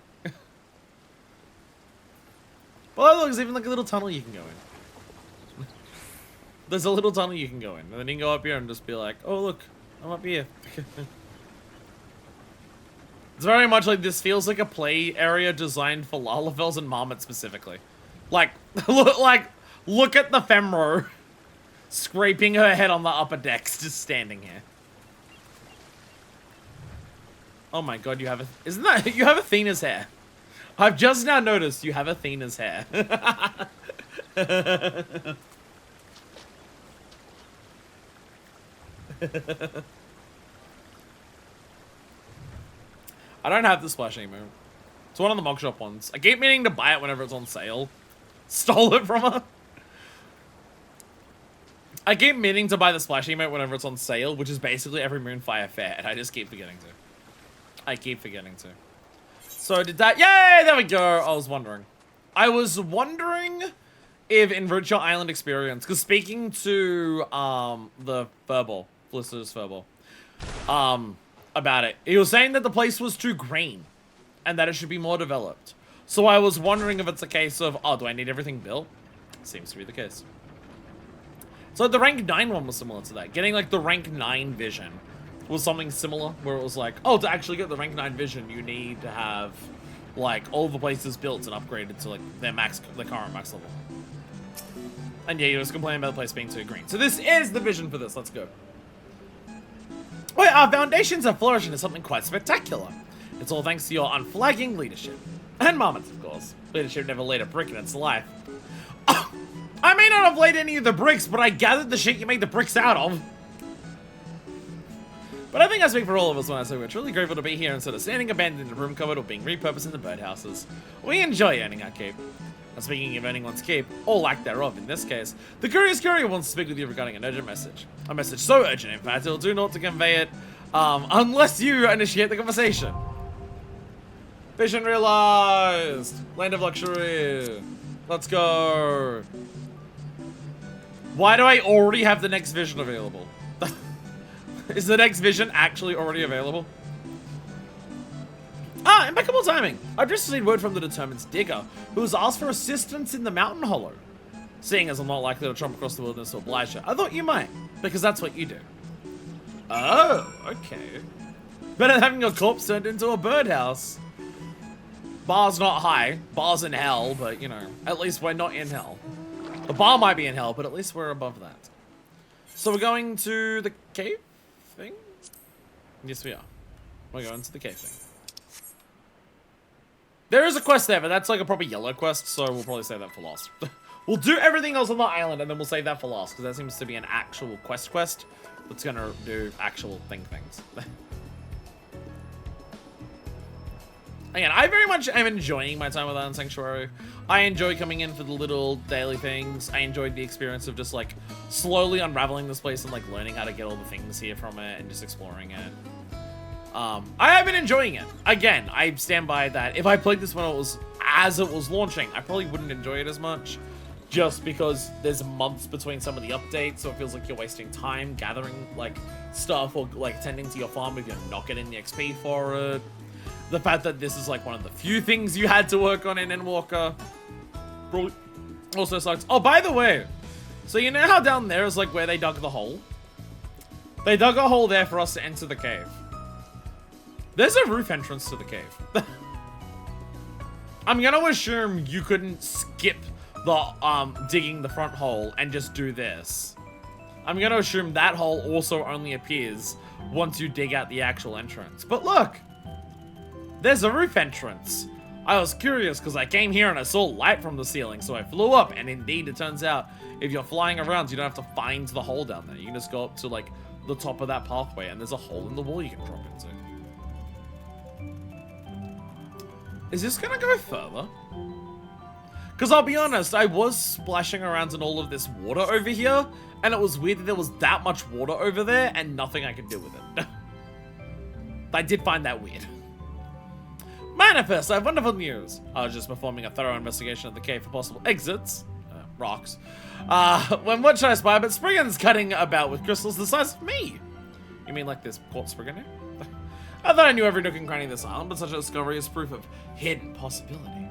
[SPEAKER 1] Well, look, there's even like a little tunnel you can go in. There's a little tunnel you can go in. And then you can go up here and just be like, oh, look, I'm up here. It's very much like this feels like a play area designed for Lalafels and Marmot specifically. Like, look at the Femro scraping her head on the upper decks, just standing here. Oh my god, you have a... Isn't that... You have Athena's hair. I've just now noticed you have Athena's hair. I don't have the splash emote. It's one of the mug shop ones. I keep meaning to buy it whenever it's on sale. Stole it from her. I keep meaning to buy the splash emote whenever it's on sale, which is basically every Moonfire fair, and I just keep forgetting to. I keep forgetting to. So did that... Yay! There we go! I was wondering if in Virtual Island Experience, because speaking to the Furball, Felicitas Furball, about it, he was saying that the place was too green and that it should be more developed. So I was wondering if it's a case of, oh, do I need everything built? Seems to be the case. So the rank 9 one was similar to that. Getting like the rank 9 vision was something similar, where it was like, oh, to actually get the rank 9 vision, you need to have like all the places built and upgraded to like their current max level. And yeah, he was complaining about the place being too green. So this is the vision for this. Let's go. Wait, our foundations are flourishing into something quite spectacular. It's all thanks to your unflagging leadership. And Marmot's, of course. Leadership never laid a brick in its life. Oh, I may not have laid any of the bricks, but I gathered the shit you made the bricks out of. But I think I speak for all of us when I say we're truly grateful to be here instead of standing abandoned in a room covered or being repurposed into birdhouses. We enjoy earning our keep. And speaking of earning one's keep, or lack thereof in this case, the Curious Courier wants to speak with you regarding an urgent message. A message so urgent, in fact, it'll do naught to convey it, unless you initiate the conversation. Vision realized! Land of luxury! Let's go! Why do I already have the next vision available? Is the next vision actually already available? Ah, impeccable timing. I've just received word from the determined digger, who has asked for assistance in the mountain hollow. Seeing as I'm not likely to tromp across the wilderness to oblige her, I thought you might, because that's what you do. Oh, okay. Better than having your corpse turned into a birdhouse. Bar's not high. Bar's in hell, but, you know, at least we're not in hell. The bar might be in hell, but at least we're above that. So we're going to the cave thing? Yes, we are. We're going to the cave thing. There is a quest there, but that's like a proper yellow quest, so we'll probably save that for last. We'll do everything else on the island, and then we'll save that for last, because that seems to be an actual quest that's going to do actual things. Again, I very much am enjoying my time with Island Sanctuary. I enjoy coming in for the little daily things. I enjoyed the experience of just like slowly unraveling this place and like learning how to get all the things here from it and just exploring it. I have been enjoying it. Again, I stand by that. If I played this when it was launching, I probably wouldn't enjoy it as much, just because there's months between some of the updates, so it feels like you're wasting time gathering like stuff or like tending to your farm if you're not getting the XP for it. The fact that this is like one of the few things you had to work on in Endwalker probably also sucks. Oh, by the way, so you know how down there is like where they dug the hole? They dug a hole there for us to enter the cave. There's a roof entrance to the cave. I'm gonna assume you couldn't skip the digging the front hole and just do this. I'm gonna assume that hole also only appears once you dig out the actual entrance. But look! There's a roof entrance. I was curious because I came here and I saw light from the ceiling, so I flew up, and indeed it turns out if you're flying around, you don't have to find the hole down there. You can just go up to like the top of that pathway and there's a hole in the wall you can drop into. Is this gonna go further? Because I'll be honest, I was splashing around in all of this water over here, and it was weird that there was that much water over there and nothing I could do with it. I did find that weird. Manifest, I have wonderful news. I was just performing a thorough investigation of the cave for possible exits. Rocks. When what should I spy? But Spriggan's cutting about with crystals the size of me. You mean like this Port Spriggan here? I thought I knew every nook and cranny of this island, but such a discovery is proof of hidden possibility.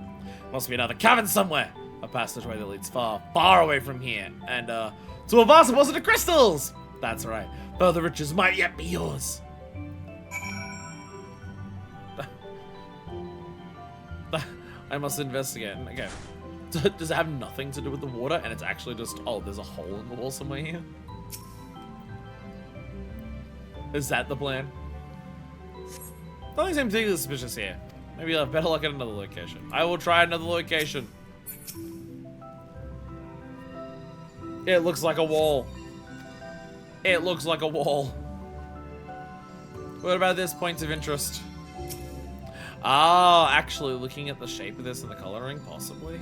[SPEAKER 1] Must be another cavern somewhere. A passageway that leads far, far away from here. And, to a vast deposit of crystals! That's right. Further riches might yet be yours. I must investigate. Okay. Does it have nothing to do with the water and it's actually just, oh, there's a hole in the wall somewhere here? Is that the plan? Nothing seems particularly suspicious here. Maybe I'll have better luck at another location. I will try another location. It looks like a wall. It looks like a wall. What about this? Points of interest. Ah, actually, looking at the shape of this and the coloring, possibly.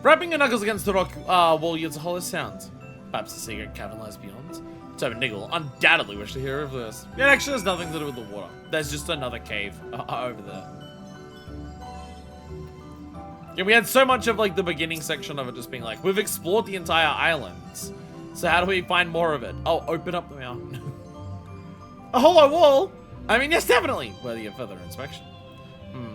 [SPEAKER 1] Rapping your knuckles against the rock wall yields a hollow sound. Perhaps a secret cavern lies beyond. Toby Niggle undoubtedly wish to hear of this. It actually has nothing to do with the water. There's just another cave over there. Yeah, we had so much of like the beginning section of it just being like, we've explored the entire island. So how do we find more of it? Oh, open up the mountain. A hollow wall? I mean, yes, definitely. Worthy of further inspection.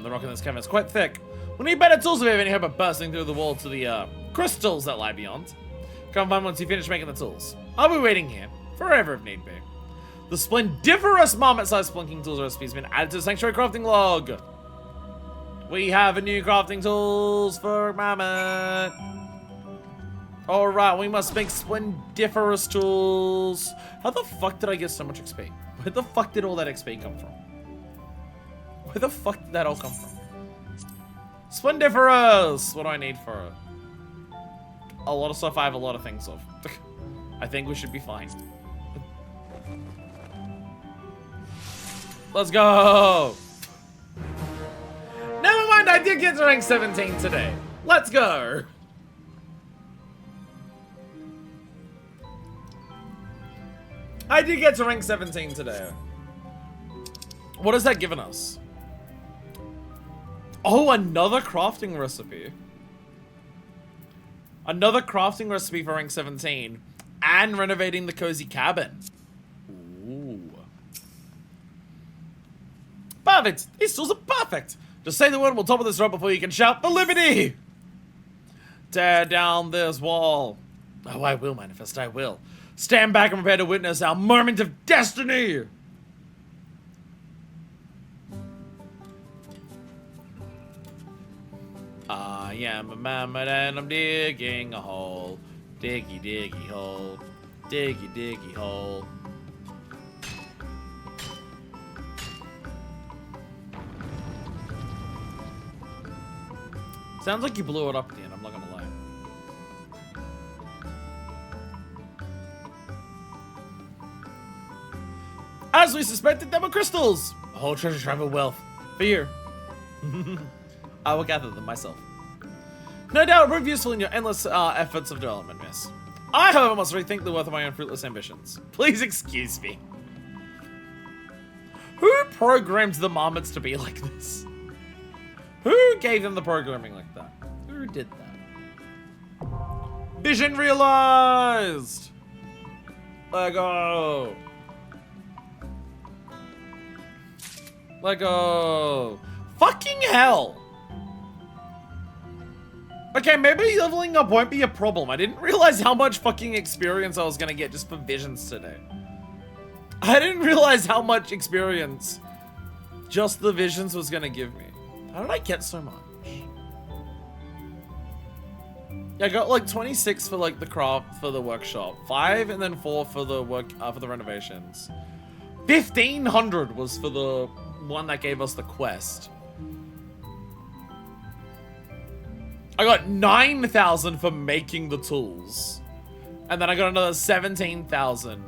[SPEAKER 1] The rock in this cavern is quite thick. We need better tools if we have any hope of bursting through the wall to the crystals that lie beyond. Come find once you finish making the tools. I'll be waiting here, forever if need be. The splendiferous marmot-sized plunking tools recipe has been added to the sanctuary crafting log. We have a new crafting tools for Mammoth. Alright, we must make splendiferous tools. How the fuck did I get so much XP? Where the fuck did all that XP come from? Where the fuck did that all come from? Splendiferous! What do I need for it? A lot of stuff I have a lot of things of. I think we should be fine. Let's go! Never mind, I did get to rank 17 today. Let's go! I did get to rank 17 today. What has that given us? Oh, another crafting recipe. Another crafting recipe for rank 17. And renovating the cozy cabin. Ooh. Perfect! These tools are perfect! Just say the word and we'll topple this rope before you can shout for liberty! Tear down this wall. Oh, I will manifest, I will. Stand back and prepare to witness our moment of destiny! I am a mammoth and I'm digging a hole. Diggy, diggy hole. Diggy, diggy hole. Sounds like you blew it up at the end, I'm not gonna lie. As we suspected, there were crystals! A whole treasure trove of wealth. Fear. I will gather them myself. No doubt it will prove useful in your endless efforts of development, miss. I, however, must rethink the worth of my own fruitless ambitions. Please excuse me. Who programmed the marmots to be like this? Who gave them the programming like that? Who did that? Vision realized! Let go! Let go! Fucking hell! Okay, maybe leveling up won't be a problem. I didn't realize how much fucking experience I was gonna get just for visions today. I didn't realize how much experience just the visions was gonna give me. How did I get so much? Yeah, I got like 26 for like the craft for the workshop, 5 and then 4 for the work for the renovations. 1,500 was for the one that gave us the quest. I got 9,000 for making the tools. And then I got another 17,000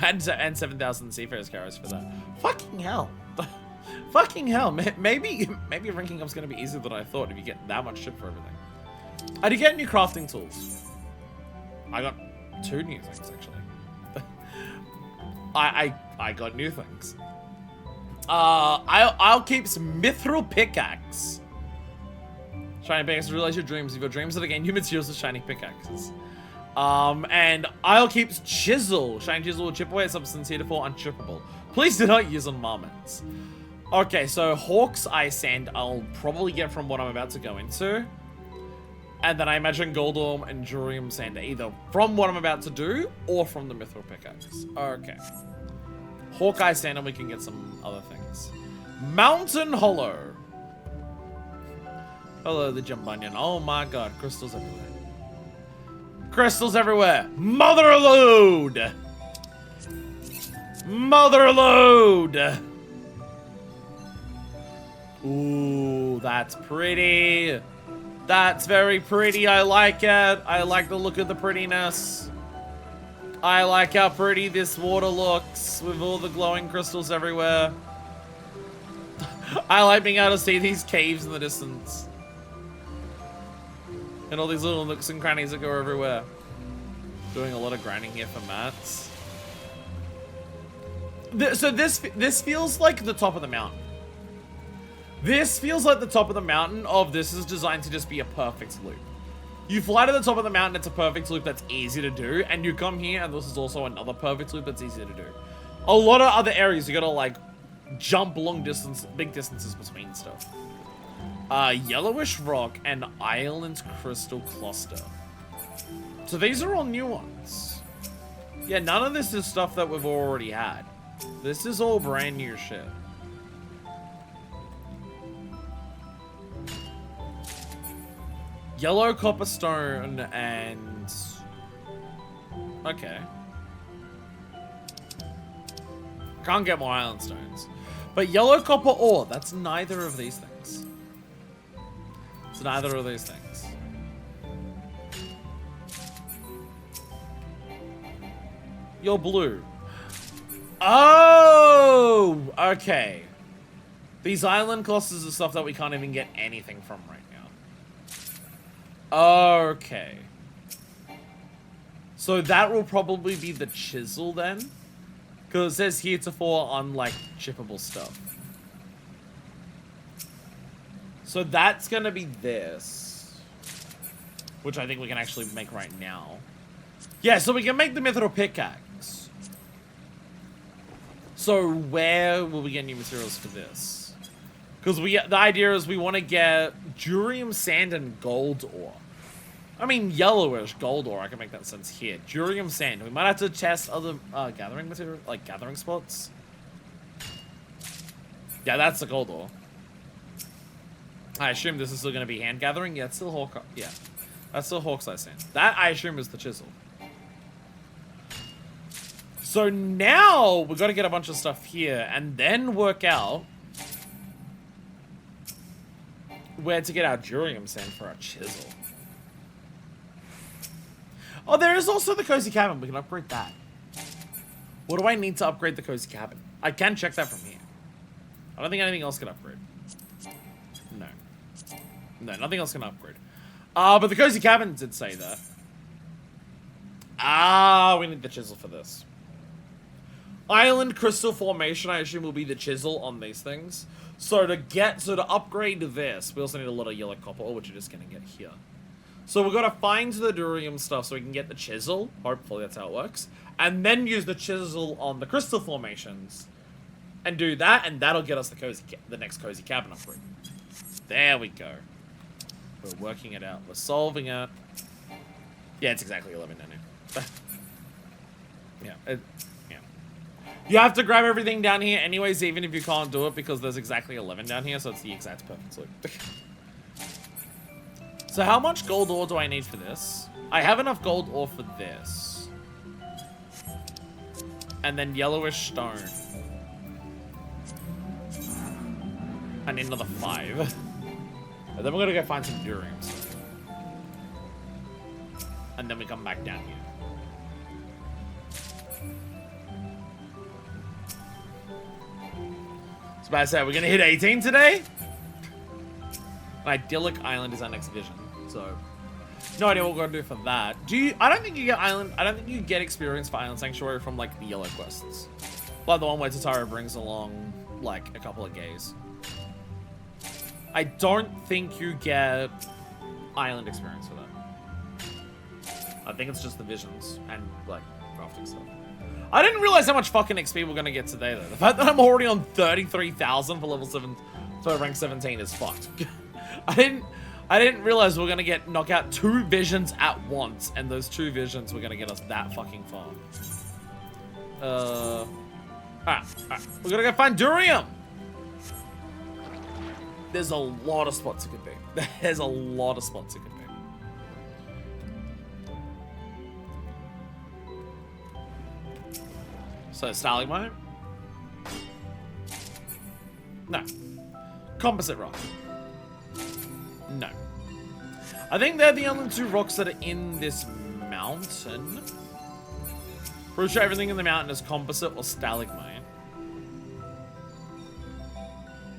[SPEAKER 1] and 7,000 Seafarer's Carrots for that. Fucking hell. Fucking hell. Maybe ranking up's gonna be easier than I thought if you get that much shit for everything. I did get new crafting tools. I got 2 new things actually. I got new things. I'll keep some mithril pickaxe. Shiny pickaxe, realize your dreams. If your dreams are to gain new materials with shiny pickaxes. And I'll keep chisel. Shiny chisel will chip away a substance heretofore unchippable. Please do not use on marmots. Okay, so Hawk's Eye Sand I'll probably get from what I'm about to go into. And then I imagine Goldorm and Jurium Sand either from what I'm about to do or from the mithril pickaxe. Okay. Hawkeye Sand, and we can get some other things. Mountain Hollow. Hello, the jump onion. Oh my god, crystals everywhere. Crystals everywhere. Mother load. Mother load. Ooh, that's pretty. That's very pretty. I like it. I like the look of the prettiness. I like how pretty this water looks with all the glowing crystals everywhere. I like being able to see these caves in the distance. And all these little nooks and crannies that go everywhere. Doing a lot of grinding here for mats. So this feels like the top of the mountain. This feels like the top of the mountain of this is designed to just be a perfect loop. You fly to the top of the mountain, it's a perfect loop that's easy to do, and you come here and this is also another perfect loop that's easy to do. A lot of other areas you gotta like jump long distance, big distances between stuff. Yellowish rock and island crystal cluster. So these are all new ones. Yeah, none of this is stuff that we've already had. This is all brand new shit. Yellow copper stone and... Okay. Can't get more island stones. But yellow copper ore, that's neither of these things. It's neither of these things. You're blue. Oh! Okay. These island clusters are stuff that we can't even get anything from right now. Okay. So that will probably be the chisel then? Because it says heretofore on, like, chippable stuff. So that's gonna be this. Which I think we can actually make right now. Yeah, so we can make the mithril pickaxe. So where will we get new materials for this? Because the idea is we want to get durium sand and gold ore. I mean, yellowish gold ore, I can make that sense here. Durium sand. We might have to test other gathering material, like gathering spots. Yeah, that's the gold ore. I assume this is still going to be hand gathering. Yeah, it's still Hawkeye. Yeah, that's still Hawkeye sand. That, I assume, is the chisel. So now we've got to get a bunch of stuff here and then work out where to get our durium sand for our chisel. Oh, there is also the cozy cabin. We can upgrade that. What do I need to upgrade the cozy cabin? I can check that from here. I don't think anything else can upgrade. No. No, nothing else can upgrade. But the cozy cabin did say that. We need the chisel for this. Island crystal formation, I assume, will be the chisel on these things. So to upgrade this, we also need a lot of yellow copper, which we're just gonna get here. So we've got to find the durium stuff so we can get the chisel. Hopefully that's how it works. And then use the chisel on the crystal formations. And do that, and that'll get us the next cozy cabin upgrade. There we go. We're working it out. We're solving it. Yeah, it's exactly 11 down here. Yeah. Yeah. You have to grab everything down here anyways, even if you can't do it, because there's exactly 11 down here, so it's the exact perfect loop. So how much gold ore do I need for this? I have enough gold ore for this. And then yellowish stone. I need another 5. And then we're gonna go find some durium stuff. And then we come back down here. So about to say, we're gonna hit 18 today? Idyllic Island is our next vision, so no idea what we're gonna do for that. I don't think you get experience for Island Sanctuary from like the yellow quests. Like the one where Totaro brings along like a couple of gays. I don't think you get island experience for that. I think it's just the visions and like crafting stuff. I didn't realize how much fucking XP we're gonna get today though. The fact that I'm already on 33,000 for level 7, so rank 17 is fucked. I didn't realize we were gonna knock out 2 visions at once, and those 2 visions were gonna get us that fucking far. Alright. We're gonna go find Durium. There's a lot of spots it could be. There's a lot of spots it could be. So, stalagmite? No. Composite rock? No. I think they're the only two rocks that are in this mountain. Pretty sure everything in the mountain is composite or stalagmite.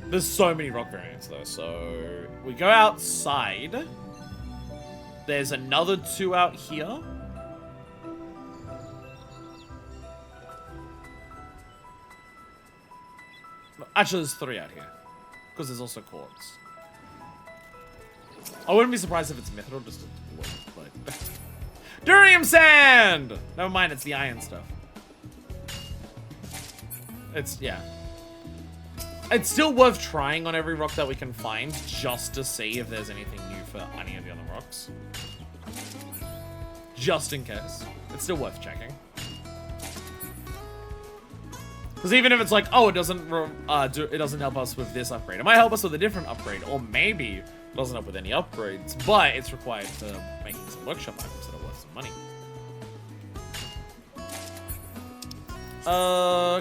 [SPEAKER 1] There's so many rock variants though, so we go outside. There's another two out here. Actually, there's three out here. Because there's also quartz. I wouldn't be surprised if it's mithril, just to look, but... Durium sand! Never mind, it's the iron stuff. It's, yeah. It's still worth trying on every rock that we can find, just to see if there's anything new for any of the other rocks. Just in case. It's still worth checking. Because even if it's like, oh, it doesn't help us with this upgrade. It might help us with a different upgrade, or maybe it doesn't help with any upgrades, but it's required for making some workshop items that are worth some money.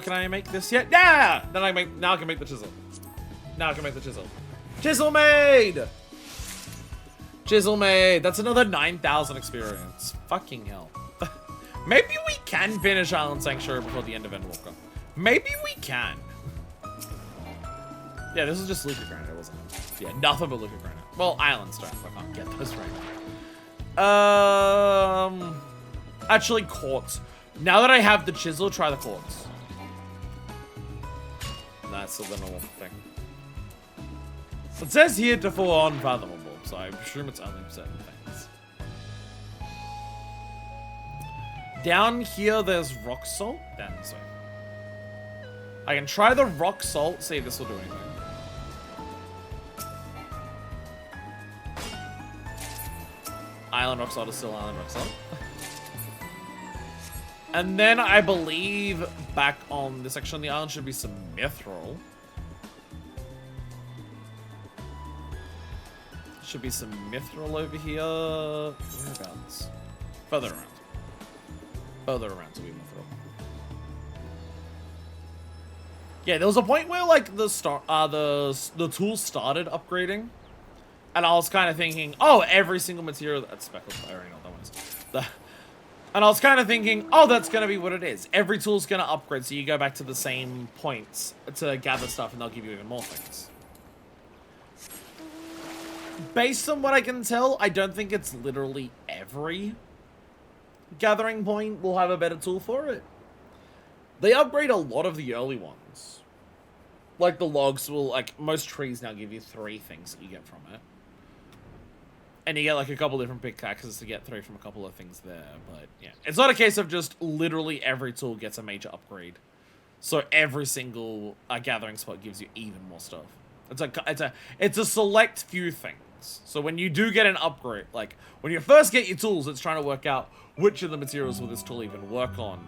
[SPEAKER 1] Can I make this yet? Yeah! Now I can make the chisel. Now I can make the chisel. Chisel made! Chisel made. That's another 9,000 experience. Fucking hell. Maybe we can finish Island Sanctuary before the end of Endwalker. Maybe we can. Yeah, this is just Luca Granite, wasn't it? Yeah, nothing but Luca Granite. Well, Island Stone. I can't get those right now. Actually, quartz. Now that I have the chisel, try the quartz. That's still the normal thing. It says here to fall unfathomable, so I assume it's only certain things. Down here, there's rock salt. Down this way. I can try the rock salt, see if this will do anything. Island rock salt is still island rock salt. And then I believe back on this section on the island should be some mithril. Should be some mithril over here. Whereabouts? Further around. Further around to be mithril. Yeah, there was a point where like the tools started upgrading, and I was kind of thinking, oh, every single material that's speckled. I already know what that one is. And I was kind of thinking, oh, that's gonna be what it is. Every tool's gonna upgrade, so you go back to the same points to gather stuff, and they'll give you even more things. Based on what I can tell, I don't think it's literally every gathering point will have a better tool for it. They upgrade a lot of the early ones. Like the logs will, like most trees now give you 3 things that you get from it. And you get like a couple different pickaxes to get 3 from a couple of things there, but yeah. It's not a case of just literally every tool gets a major upgrade. So every single gathering spot gives you even more stuff. It's a select few things. So when you do get an upgrade, like when you first get your tools, it's trying to work out which of the materials will this tool even work on.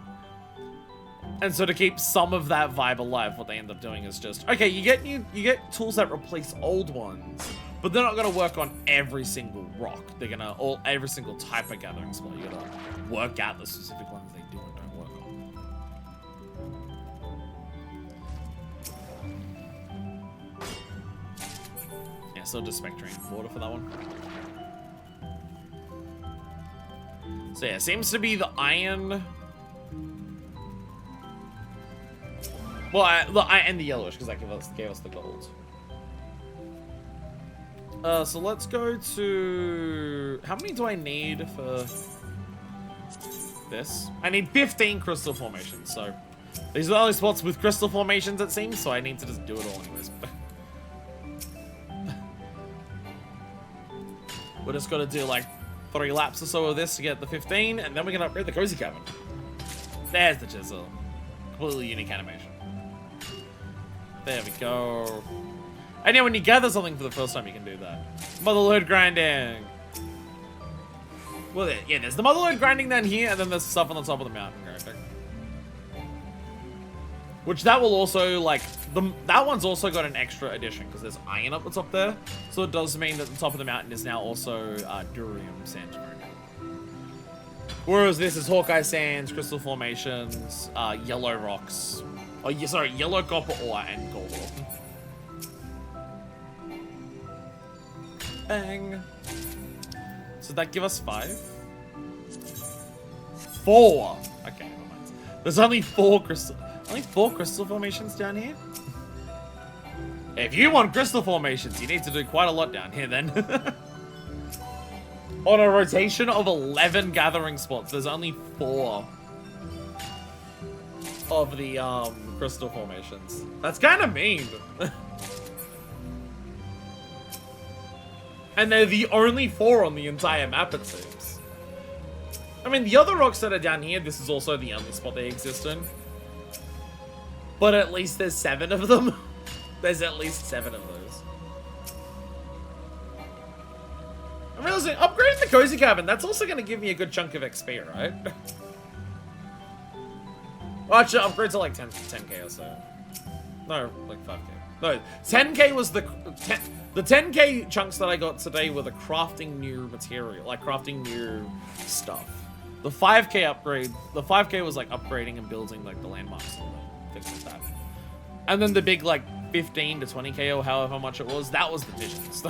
[SPEAKER 1] And so to keep some of that vibe alive, what they end up doing is just, okay, you get tools that replace old ones, but they're not gonna work on every single rock. They're gonna, or every single type of gathering spot. You gotta work out the specific ones they do and don't work on. Yeah, still just spectrating water for that one. So yeah, seems to be the iron. Well, and the yellowish, because that gave us the gold. So let's go to... How many do I need for this? I need 15 crystal formations, so... These are the only spots with crystal formations, it seems, so I need to just do it all anyways. We're just gonna do, like, 3 laps or so of this to get the 15, and then we can upgrade the cozy cabin. There's the chisel. Completely unique animation. There we go. And yeah, when you gather something for the first time, you can do that. Motherlode grinding. Well, yeah, there's the motherlode grinding down here, and then there's stuff on the top of the mountain grinding. Which that will also, like, that one's also got an extra addition because there's iron up the top there. So it does mean that the top of the mountain is now also durium sandstone. Whereas this is Hawkeye sands, crystal formations, yellow rocks. Oh, yeah, sorry, yellow copper ore and gold ore. Bang. So that give us 5? 4. Okay, never mind. There's only 4 crystal formations down here. If you want crystal formations, you need to do quite a lot down here then. On a rotation of 11 gathering spots, there's only 4 of the crystal formations. That's kind of mean. And they're the only 4 on the entire map, it seems. I mean, the other rocks that are down here, this is also the only spot they exist in. But at least there's 7 of them. There's at least 7 of those. I'm realizing, upgrading the cozy cabin, that's also going to give me a good chunk of XP, right? Well, actually, upgrade to like 10k or so. No, like 5k. No, 10k was the 10k chunks that I got today were the crafting new material, like crafting new stuff. The 5k upgrade, the 5k was like upgrading and building like the landmarks and things like that. And then the big like 15 to 20k or however much it was, that was the visions.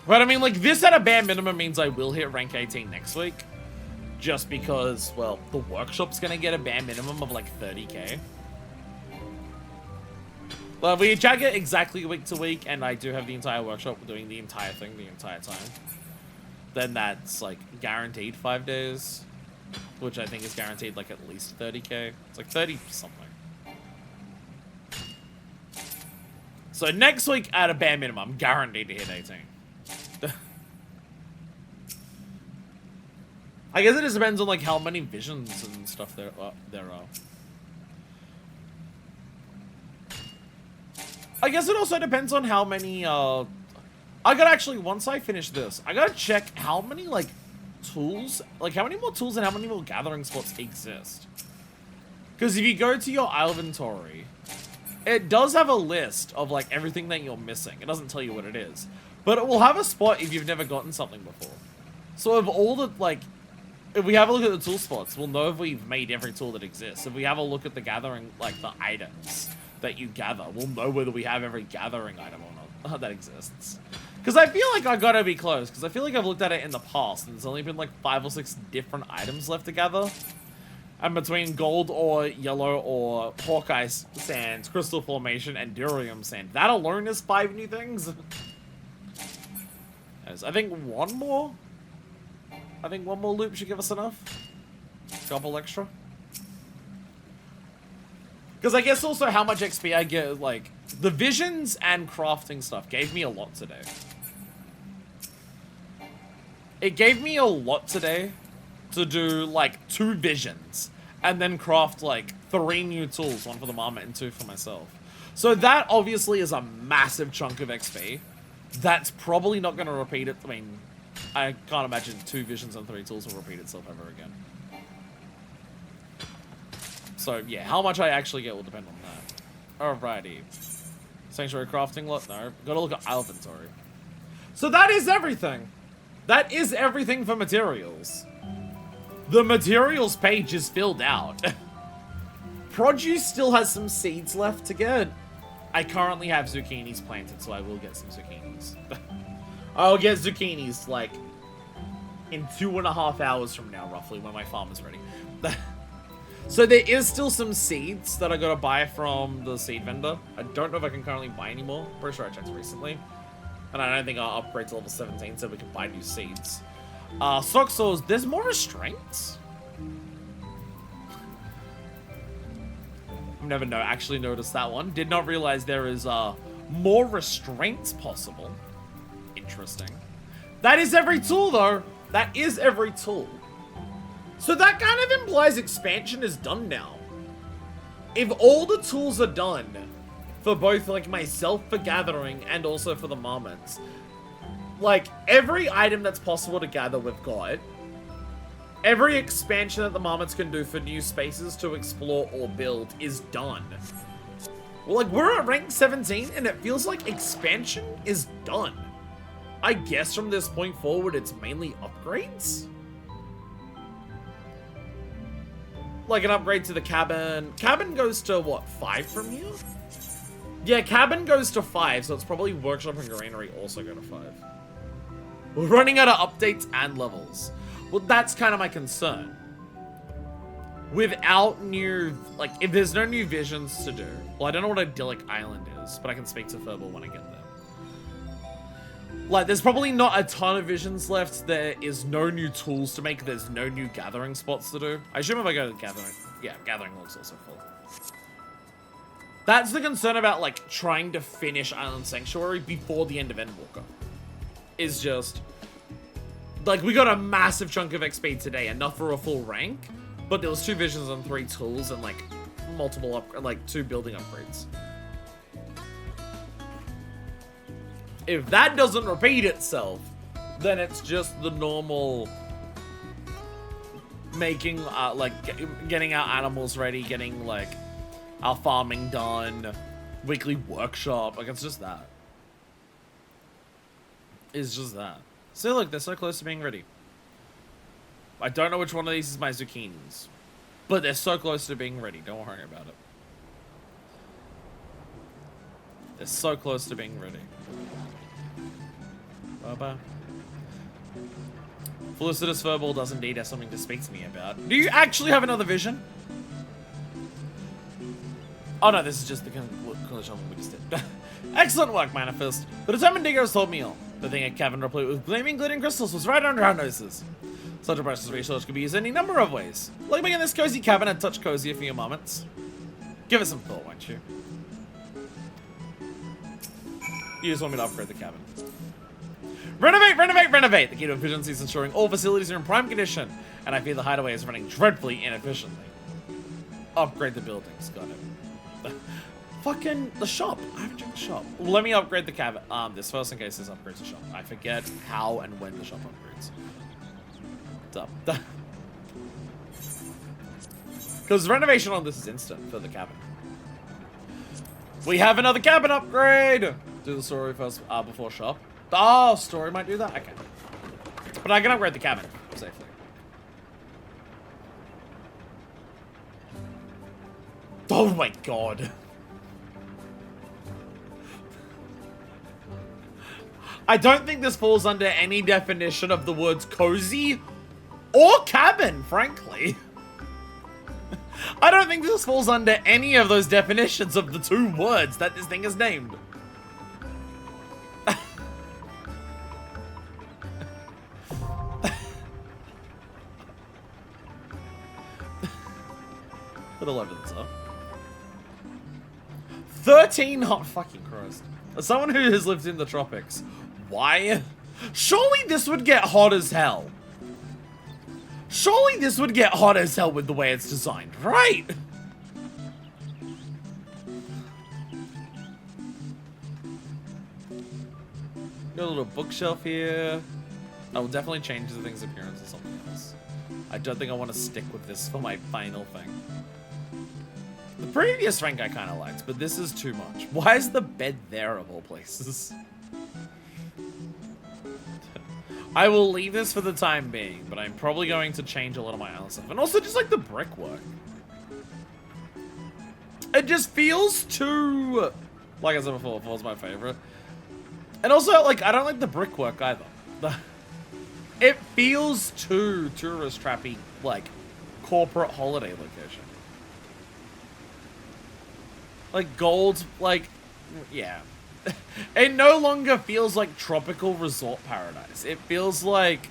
[SPEAKER 1] But I mean, like, this at a bare minimum means I will hit rank 18 next week. Just because, well, the workshop's gonna get a bare minimum of like 30k. Well, we check it exactly week to week, and I do have the entire workshop doing the entire thing the entire time. Then that's like guaranteed 5 days, which I think is guaranteed like at least 30k. It's like 30 something. So next week at a bare minimum, I'm guaranteed to hit 18. I guess it just depends on like how many visions and stuff there are. I guess it also depends on how many I gotta actually, once I finish this, I gotta check how many like tools, like how many more tools and how many more gathering spots exist. Because if you go to your inventory, it does have a list of like everything that you're missing. It doesn't tell you what it is. But it will have a spot if you've never gotten something before. So if all the, like, if we have a look at the tool spots, we'll know if we've made every tool that exists. If we have a look at the gathering, like, the items that you gather, we'll know whether we have every gathering item or not that exists. Because I feel like I gotta be close, because I feel like I've looked at it in the past, and there's only been, like, 5 or 6 different items left to gather. And between gold or yellow or Hawkeye sands, crystal formation, and durium sand, that alone is 5 new things. I think one more loop should give us enough. Couple extra. Because I guess also how much XP I get, like, the visions and crafting stuff gave me a lot today. It gave me a lot today to do, like, 2 visions. And then craft, like, 3 new tools, 1 for the marmot and 2 for myself. So that obviously is a massive chunk of XP. That's probably not going to repeat it. I mean, I can't imagine 2 visions and 3 tools will repeat itself ever again. So, yeah, how much I actually get will depend on that. Alrighty. Sanctuary crafting lot? No. Gotta look at inventory. So that is everything. That is everything for materials. The materials page is filled out. Produce still has some seeds left to get. I currently have zucchinis planted, so I will get some zucchinis. I'll get zucchinis, like, in 2.5 hours from now, roughly, when my farm is ready. So there is still some seeds that I gotta buy from the seed vendor. I don't know if I can currently buy anymore. Pretty sure I checked recently. And I don't think I'll upgrade to level 17 so we can buy new seeds. Stock saws, there's more restraints? I've never actually noticed that one. Did not realize there is more restraints possible. Interesting. That is every tool, though. That is every tool. So that kind of implies expansion is done now. If all the tools are done, for both, like, myself for gathering and also for the marmots, like, every item that's possible to gather we've got, Every expansion that the Marmots can do for new spaces to explore or build is done. Well, like, we're at rank 17, and it feels like expansion is done. I guess from this point forward, it's mainly upgrades? Like an upgrade to the cabin. Cabin goes to, what, 5 from here? Yeah, cabin goes to 5, so it's probably workshop and granary also go to 5. We're running out of updates and levels. Well, that's kind of my concern. Without new, like, if there's no new visions to do. Well, I don't know what Idyllic Island is, but I can speak to Furball when I get there. Like, there's probably not a ton of visions left. There is no new tools to make. There's no new gathering spots to do. I assume if I go to gathering, yeah, gathering looks also full. That's the concern about, like, trying to finish Island Sanctuary before the end of Endwalker. Is just, like, we got a massive chunk of XP today, enough for a full rank, but there was 2 visions and 3 tools and, like, multiple, like, 2 building upgrades. If that doesn't repeat itself, then it's just the normal making, like, getting our animals ready, getting, like, our farming done, weekly workshop, like, it's just that. It's just that. So look, they're so close to being ready. I don't know which one of these is my zucchinis, but they're so close to being ready. Don't worry about it. They're so close to being ready. Bye-bye. Felicitous Furball does indeed have something to speak to me about. Do you actually have another vision? Oh no, this is just the collision we just did. Excellent work, Manifest. The determined diggers told me all. The thing at cavern replete with gleaming, glittering crystals was right under our noses. Such a precious resource could be used any number of ways. Like making this cozy cabin a touch cozier for your moments. Give it some thought, won't you? You just want me to upgrade the cabin. Renovate, renovate, renovate! The key to efficiency is ensuring all facilities are in prime condition, and I fear the hideaway is running dreadfully inefficiently. Upgrade the buildings, got it. Fucking the shop. I haven't checked the shop. Let me upgrade the cabin. This first in case this upgrades the shop. I forget how and when the shop upgrades. Dumb. Because renovation on this is instant for the cabin. We have another cabin upgrade! Do the story first before shop. Oh, story might do that? Okay. But I can upgrade the cabin safely. Oh my god. I don't think this falls under any definition of the words cozy or cabin, frankly. I don't think this falls under any of those definitions of the 2 words that this thing is named. Put 11 up. 13 hot fucking Christ. As someone who has lived in the tropics, why? Surely this would get hot as hell. Surely this would get hot as hell with the way it's designed, right? Got a little bookshelf here. I will definitely change the thing's appearance to something else. I don't think I want to stick with this for my final thing. The previous rank I kind of liked, but this is too much. Why is the bed there of all places? I will leave this for the time being, but I'm probably going to change a lot of my other stuff. And also just like the brickwork. It just feels too, like I said before, it was my favorite. And also, like, I don't like the brickwork either. It feels too tourist trappy, like, corporate holiday location. Like, gold, like, yeah. It no longer feels like tropical resort paradise. It feels like...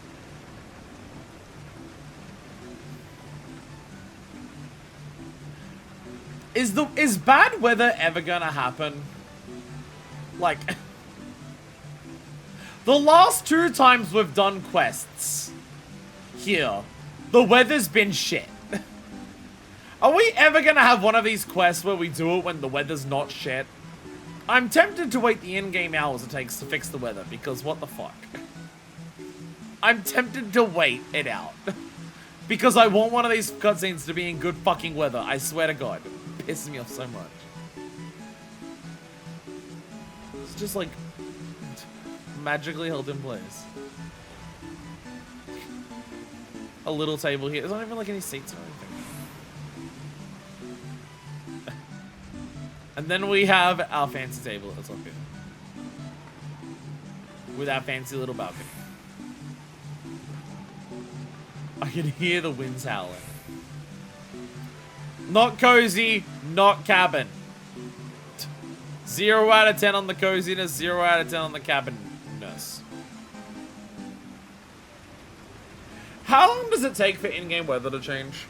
[SPEAKER 1] Is bad weather ever gonna happen? Like... The last 2 times we've done quests here, the weather's been shit. Are we ever gonna have one of these quests where we do it when the weather's not shit? I'm tempted to wait the in-game hours it takes to fix the weather, because what the fuck? I'm tempted to wait it out. Because I want one of these cutscenes to be in good fucking weather. I swear to God. It pisses me off so much. It's just like magically held in place. A little table here. There's not even like any seats or anything. And then we have our fancy table at the top here. With our fancy little balcony. I can hear the winds howling. Not cozy, not cabin. 0 out of 10 on the coziness, 0 out of 10 on the cabinness. How long does it take for in-game weather to change?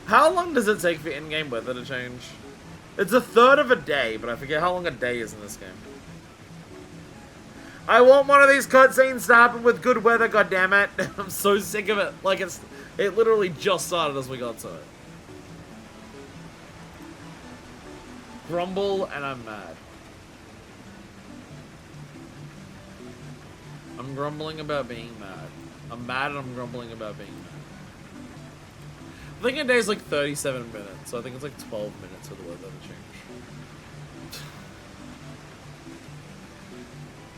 [SPEAKER 1] How long does it take for in-game weather to change? It's a third of a day, but I forget how long a day is in this game. I want one of these cutscenes to happen with good weather, goddammit. I'm so sick of it. Like, it literally just started as we got to it. Grumble, and I'm mad. I'm grumbling about being mad. I'm mad and I'm grumbling about being mad. I think a day is like 37 minutes, so I think it's like 12 minutes for the weather to change.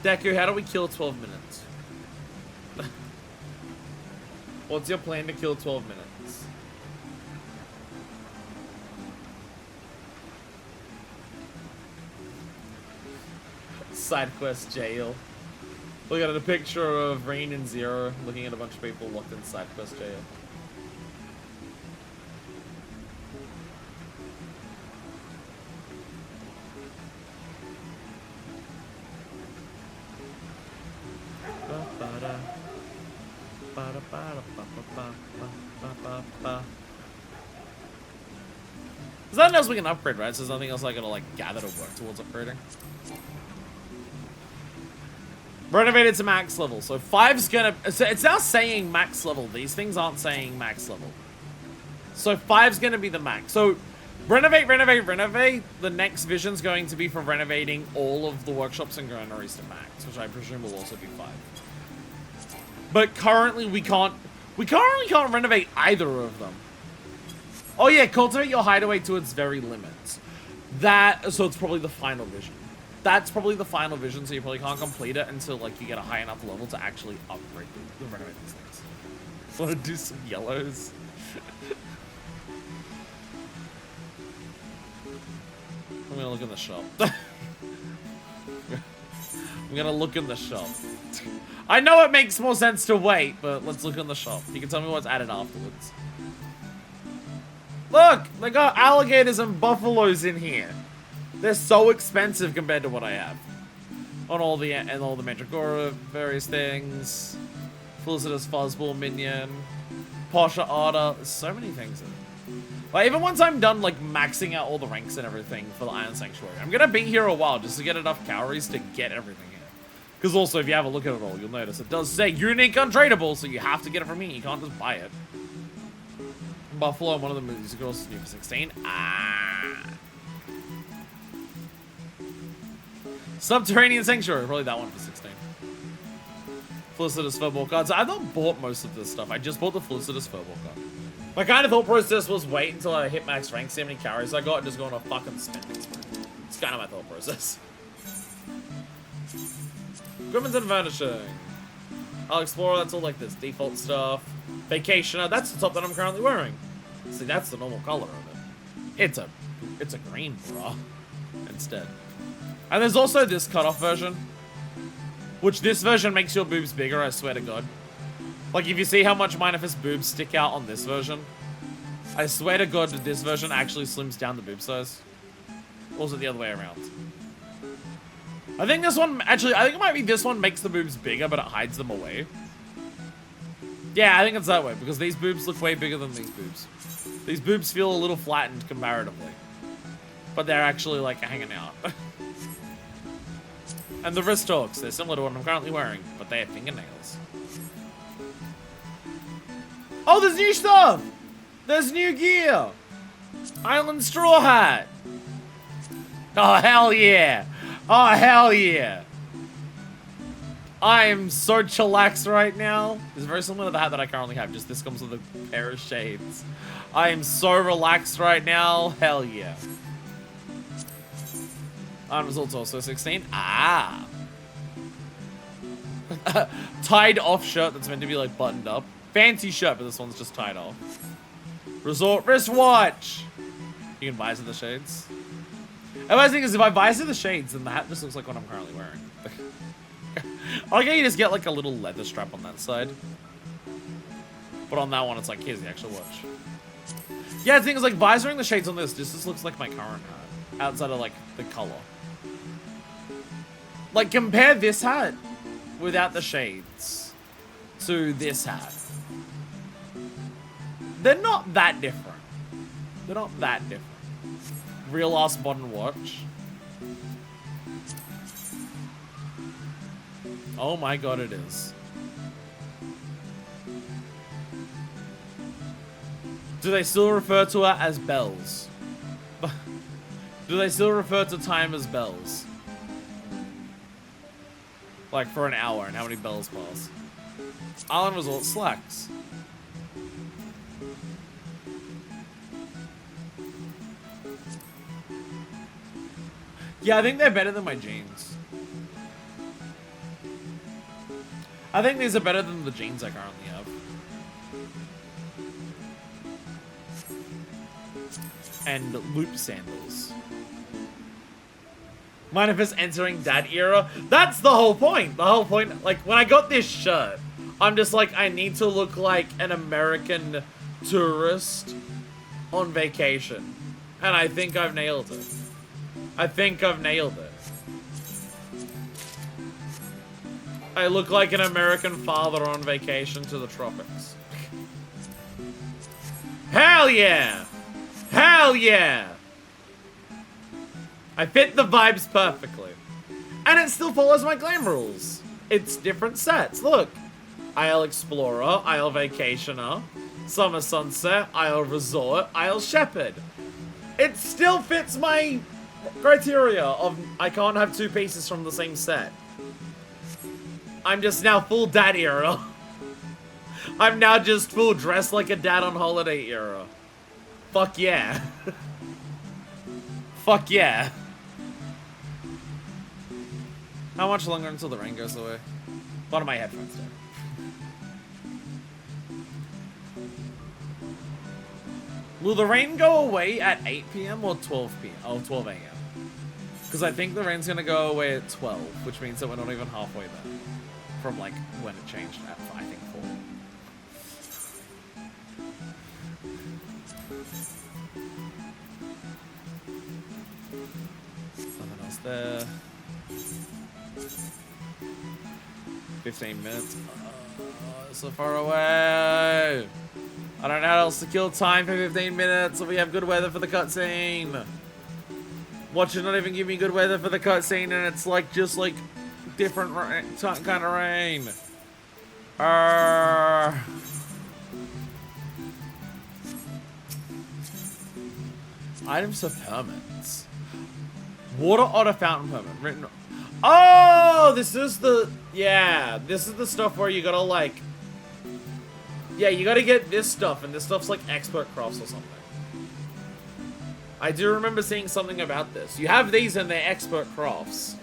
[SPEAKER 1] Deku, how do we kill 12 minutes? What's your plan to kill 12 minutes? Side quest jail. Look at a picture of Rain and Zero looking at a bunch of people locked in side quest jail. There's nothing else we can upgrade, right? So there's nothing else I gotta like gather to work towards upgrading. Renovated to max level. So 5's gonna... So it's now saying max level. These things aren't saying max level. So 5's gonna be the max. So renovate, renovate, renovate. The next vision's going to be for renovating all of the workshops and granaries to max, which I presume will also be 5. But currently we currently can't renovate either of them. Oh yeah, cultivate your hideaway to its very limits. So it's probably the final vision. That's probably the final vision, so you probably can't complete it until like you get a high enough level to actually upgrade the renovate these things. Want to do some yellows? I'm gonna look in the shop. I'm gonna look in the shop. I know it makes more sense to wait, but let's look in the shop. You can tell me what's added afterwards. Look! They got alligators and buffaloes in here. They're so expensive compared to what I have. On all the Mandragora, various things. Felicitous Fuzzball minion. Posha Otter. There's so many things in it. Like, even once I'm done, like, maxing out all the ranks and everything for the Iron Sanctuary, I'm gonna be here a while just to get enough calories to get everything here. Because also, if you have a look at it all, you'll notice it does say unique untradeable, so you have to get it from me. You can't just buy it. Buffalo, one of the movies, girls is new for 16. Ah. Subterranean Sanctuary, probably that one for 16. Felicitous Furball cards. I've not bought most of this stuff. I just bought the Felicitous Furball card. My kind of thought process was wait until I hit max rank, see how many carries I got, and just go on a fucking spending spree. It's kind of my thought process. Equipment and Vanishing. I'll explore, that's all like this. Default stuff. Vacationer, that's the top that I'm currently wearing. See, that's the normal color of it. It's a green bra instead. And there's also this cutoff version, which this version makes your boobs bigger, I swear to God. Like, if you see how much Minifest boobs stick out on this version, I swear to God that this version actually slims down the boob size. Or is it the other way around? I think this one, actually, I think it might be this one makes the boobs bigger, but it hides them away. Yeah, I think it's that way, because these boobs look way bigger than these boobs. These boobs feel a little flattened comparatively. But they're actually, like, hanging out. And the wrist hooks, they're similar to what I'm currently wearing, but they have fingernails. Oh, there's new stuff! There's new gear! Island Straw Hat! Oh, hell yeah! Oh, hell yeah! I am so chillax right now. It's very similar to the hat that I currently have, just this comes with a pair of shades. I am so relaxed right now. Hell yeah. Results also 16. Ah. Tied off shirt that's meant to be like buttoned up. Fancy shirt, but this one's just tied off. Resort wristwatch. You can visor the shades. And my thing is, if I visor the shades, then the hat just looks like what I'm currently wearing. I like how you just get like a little leather strap on that side. But on that one, it's like, here's the actual watch. Yeah, the thing is, like, visoring the shades on this just looks like my current hat. Outside of, like, the color. Like, compare this hat without the shades to this hat. They're not that different. They're not that different. Real ass modern watch. Oh my god, it is. Do they still refer to her as bells? Do they still refer to time as bells? Like for an hour and how many bells pass? Island Resort slacks. Yeah, I think they're better than my jeans. I think these are better than the jeans I currently have. And loop sandals. Mind if it's entering dad era? That's the whole point. The whole point, like, when I got this shirt, I'm just like, I need to look like an American tourist on vacation. And I think I've nailed it. I think I've nailed it. I look like an American father on vacation to the tropics. Hell yeah! Hell yeah! I fit the vibes perfectly. And it still follows my glam rules. It's different sets. Look. Isle Explorer, Isle Vacationer, Summer Sunset, Isle Resort, Isle Shepherd. It still fits my criteria of I can't have two pieces from the same set. I'm just now full dad era. I'm now just full dressed like a dad on holiday era. Fuck yeah. Fuck yeah. How much longer until the rain goes away? One of my headphones do. Will the rain go away at 8 p.m. or 12 p.m.? Oh, 12 a.m. Because I think the rain's gonna go away at 12, which means that we're not even halfway there. From like when it changed at, I think, 4. Nothing else there. 15 minutes. So far away. I don't know how else to kill time for 15 minutes if we have good weather for the cutscene. Watch it not even give me good weather for the cutscene and it's like just like different kind of rain. Items for permits. Water otter fountain permit. Written. Oh, this is the, yeah, this is the stuff where you gotta like, yeah, you gotta get this stuff, and this stuff's like expert crafts or something. I do remember seeing something about this. You have these and they're expert crafts.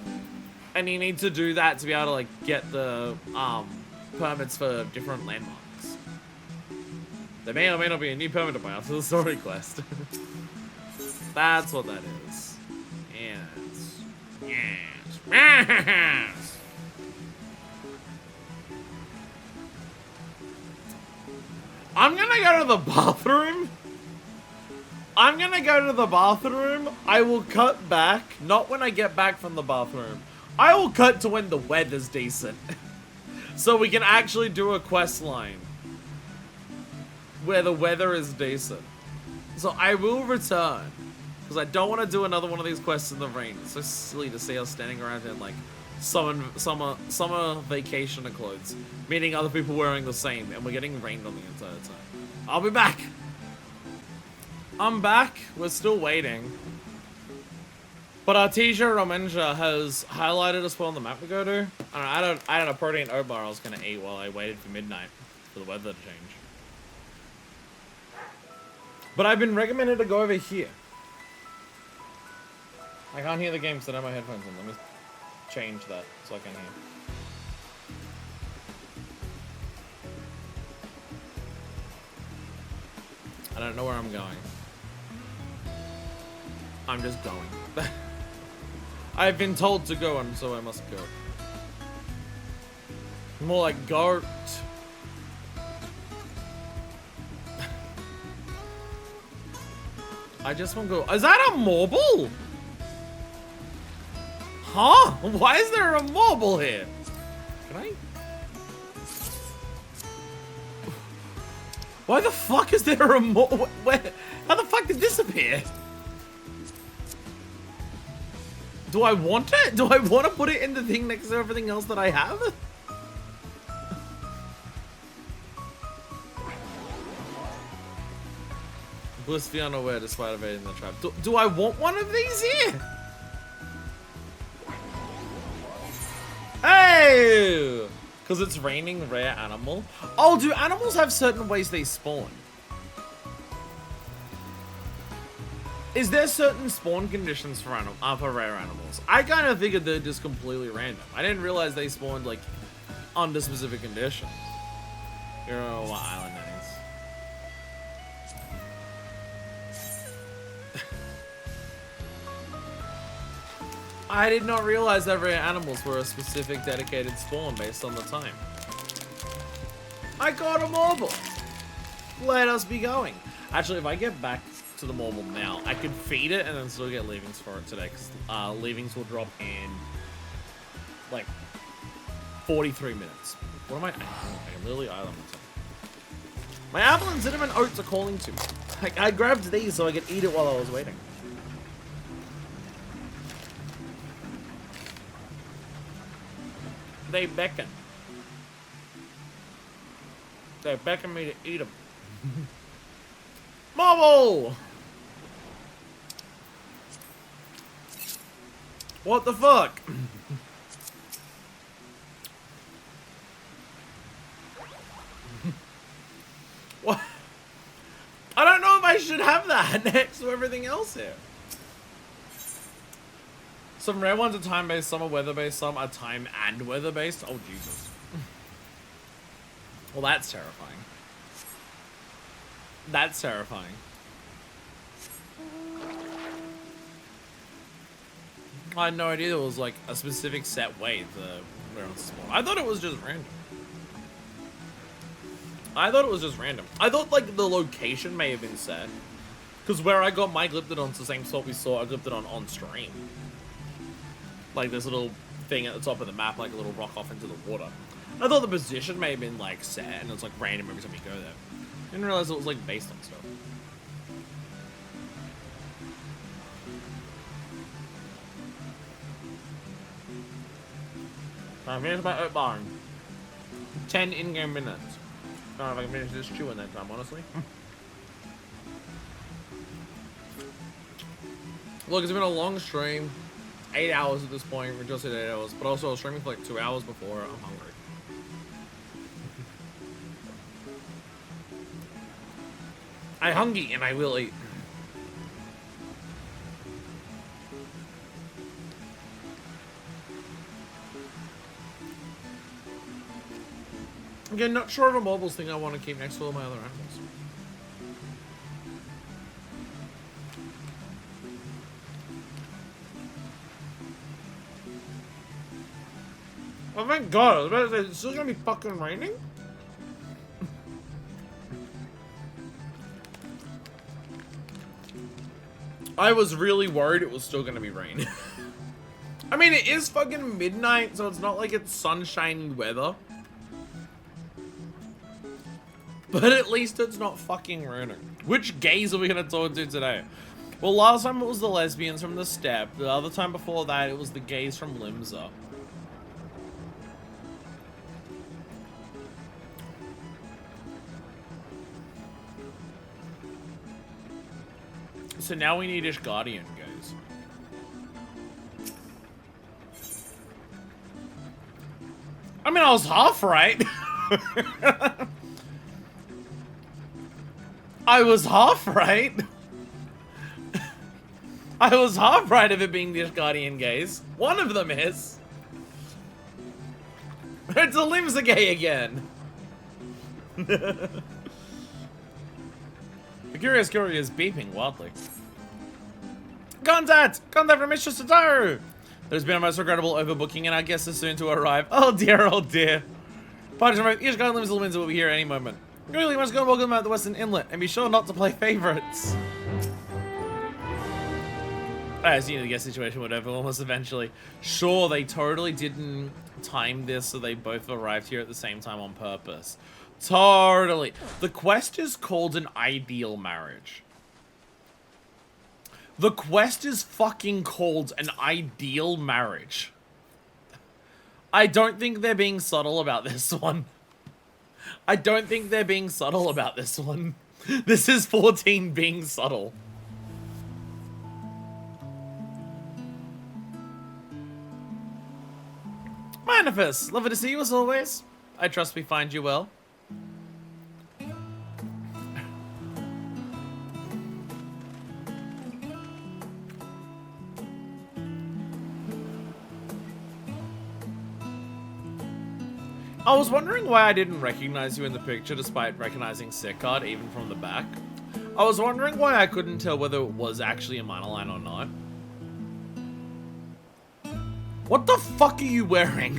[SPEAKER 1] And you need to do that to be able to like get the permits for different landmarks. There may or may not be a new permit to buy after the story quest. That's what that is. Yes. Yes. Yes. I'm gonna go to the bathroom. I'm gonna go to the bathroom. I will cut back, not when I get back from the bathroom. I will cut to when the weather's decent. So we can actually do a quest line where the weather is decent. So I will return. Because I don't want to do another one of these quests in the rain. It's so silly to see us standing around in like summer vacation clothes. Meaning other people wearing the same. And we're getting rained on the entire time. I'll be back. I'm back. We're still waiting. But Artesia Romenja has highlighted a spot on the map we go to. I had a protein oat bar I was gonna eat while I waited for midnight for the weather to change. But I've been recommended to go over here. I can't hear the game because I don't have my headphones on. Let me change that so I can hear. I don't know where I'm going. I'm just going. I've been told to go, and so I must go. More like goat. I just want to go. Is that a marble? Huh? Why is there a marble here? Can I? Why the fuck is there a marble? How the fuck did this appear? Do I want it? Do I want to put it in the thing next to everything else that I have? Blissfully unaware despite evading the trap. Do I want one of these here? Hey! Because it's raining rare animal. Oh, do animals have certain ways they spawn? Is there certain spawn conditions for rare animals? I kind of figured they're just completely random. I didn't realize they spawned like under specific conditions. You know what island that is. I did not realize that rare animals were a specific dedicated spawn based on the time. I got a marble. Let us be going. Actually, if I get back to the marble now, I could feed it and then still get leavings for it today, because leavings will drop in like 43 minutes. What am I I'm literally island myself. My apple and cinnamon oats are calling to me. I grabbed these so I could eat it while I was waiting. They beckon. They beckon me to eat them. Marble! What the fuck? What? I don't know if I should have that next to everything else here. Some rare ones are time-based, some are weather-based, some are time and weather-based. Oh, Jesus. Well, that's terrifying. That's terrifying. I had no idea there was like a specific set way the rare ones spawn. I thought it was just random. I thought like the location may have been set. Because where I got my Glyptodon's the same spot we saw a Glyptodon on stream. Like this little thing at the top of the map, like a little rock off into the water. I thought the position may have been like set and it's like random every time you go there. Didn't realize it was like based on stuff. I'm finished my oat bar. 10 in-game minutes. I don't know if I can finish this chew in that time, honestly. Look, it's been a long stream. 8 hours at this point. We're just at 8 hours. But also I was streaming for like 2 hours before. I'm hungry. I'm hungry and I will eat. Again, not sure of a mobiles thing I want to keep next to all my other animals. Oh my god, I was about to say, it's still gonna be fucking raining? I was really worried it was still gonna be rain. I mean, it is fucking midnight, so it's not like it's sunshiny weather. But at least it's not fucking raining. Which gays are we gonna talk to today? Well, last time it was the lesbians from the Steppe. The other time before that, it was the gays from Limsa. So now we need Ishgardian, guys. I mean, I was half right. I was half right. I was half right of it being the Guardian gaze. One of them is. It's the limbs are gay again. The Curious Courier is beeping wildly. Contact! Contact from Mistress Tataru! There's been a most regrettable overbooking and our guest is soon to arrive. Oh dear, oh dear. Parties remote. Each guy lives Windsor will be here any moment. Really must go and welcome them out the Western Inlet and be sure not to play favorites. As you know, the guest situation would over almost eventually. Sure, they totally didn't time this so they both arrived here at the same time on purpose. Totally. The quest is called an ideal marriage. The quest is fucking called an ideal marriage. I don't think they're being subtle about this one. I don't think they're being subtle about this one. This is 14 being subtle. Manifest, lovely to see you as always. I trust we find you well. I was wondering why I didn't recognize you in the picture despite recognizing Sickard even from the back. I was wondering why I couldn't tell whether it was actually a minor line or not. What the fuck are you wearing?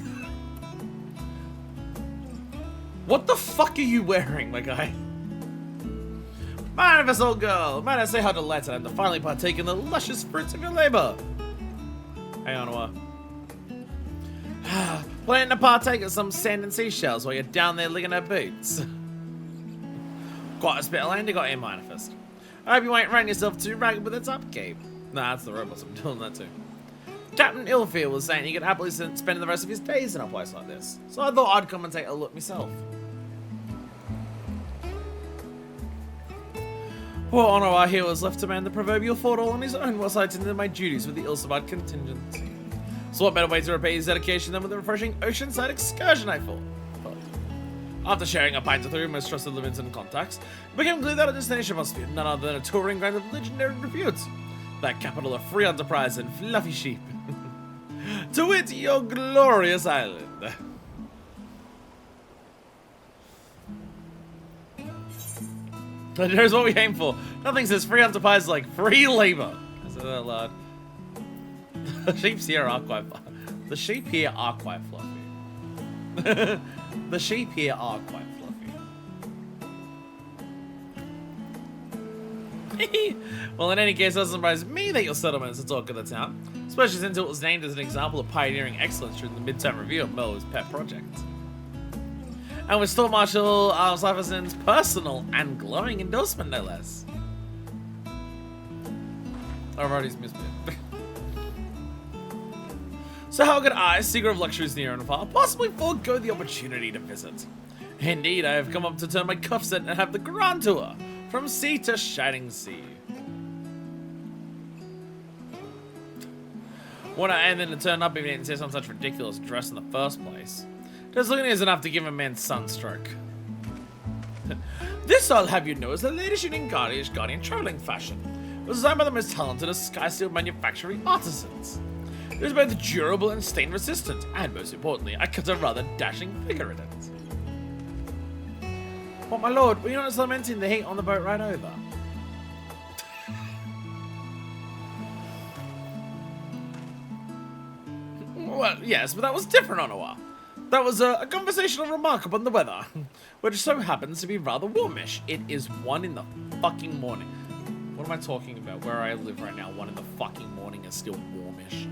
[SPEAKER 1] What the fuck are you wearing, my guy? Manifest, old girl. Might I say how delighted I am to finally partake in the luscious fruits of your labor. Hang on a while. Planning to partake of some sand and seashells while you're down there licking her boots. Quite a spit of land you got here, Manifest. I hope you ain't running yourself too ragged with its upkeep. Nah, that's the robots. I'm doing that too. Captain Illfield was saying he could happily spend the rest of his days in a place like this, so I thought I'd come and take a look myself. Poor Onoa here was left to man the proverbial fort all on his own whilst I attended my duties with the Ilsabad contingent. So what better way to repay his dedication than with a refreshing oceanside excursion, I thought. After sharing a pint with three of my most trusted limits and contacts, it became clear that our destination must be none other than a touring ground of legendary repute. That capital of free enterprise and fluffy sheep. To wit, your glorious island. But here's what we aim for. Nothing says free enterprise like free labor. I said that loud. The sheep here are quite fluffy. The sheep here are quite fluffy. The sheep here are quite fluffy. Well, in any case, it doesn't surprise me that your settlement is the talk of the town, especially since it was named as an example of pioneering excellence during the midterm review of Mel's pet project. And with Storm Marshal Sliferson's personal and glowing endorsement, no less. I've already missed it. So how could I, seeker of luxuries near and far, possibly forego the opportunity to visit? Indeed, I have come up to turn my cuffs in and have the grand tour, from sea to shining sea. And then to turn up if he didn't say some such ridiculous dress in the first place. Just looking is enough to give a man sunstroke. This, I'll have you know, is the latest in Guardian traveling fashion. It was designed by the most talented of Skysteel manufacturing artisans. It is both durable and stain resistant, and most importantly, I cut a rather dashing figure in it. What, my lord, were you not lamenting the heat on the boat right over? Well, yes, but that was different, Onoa. That was a conversational remark upon the weather, which so happens to be rather warmish. It is 1 in the fucking morning. What am I talking about? Where I live right now, 1 in the fucking morning is still warmish.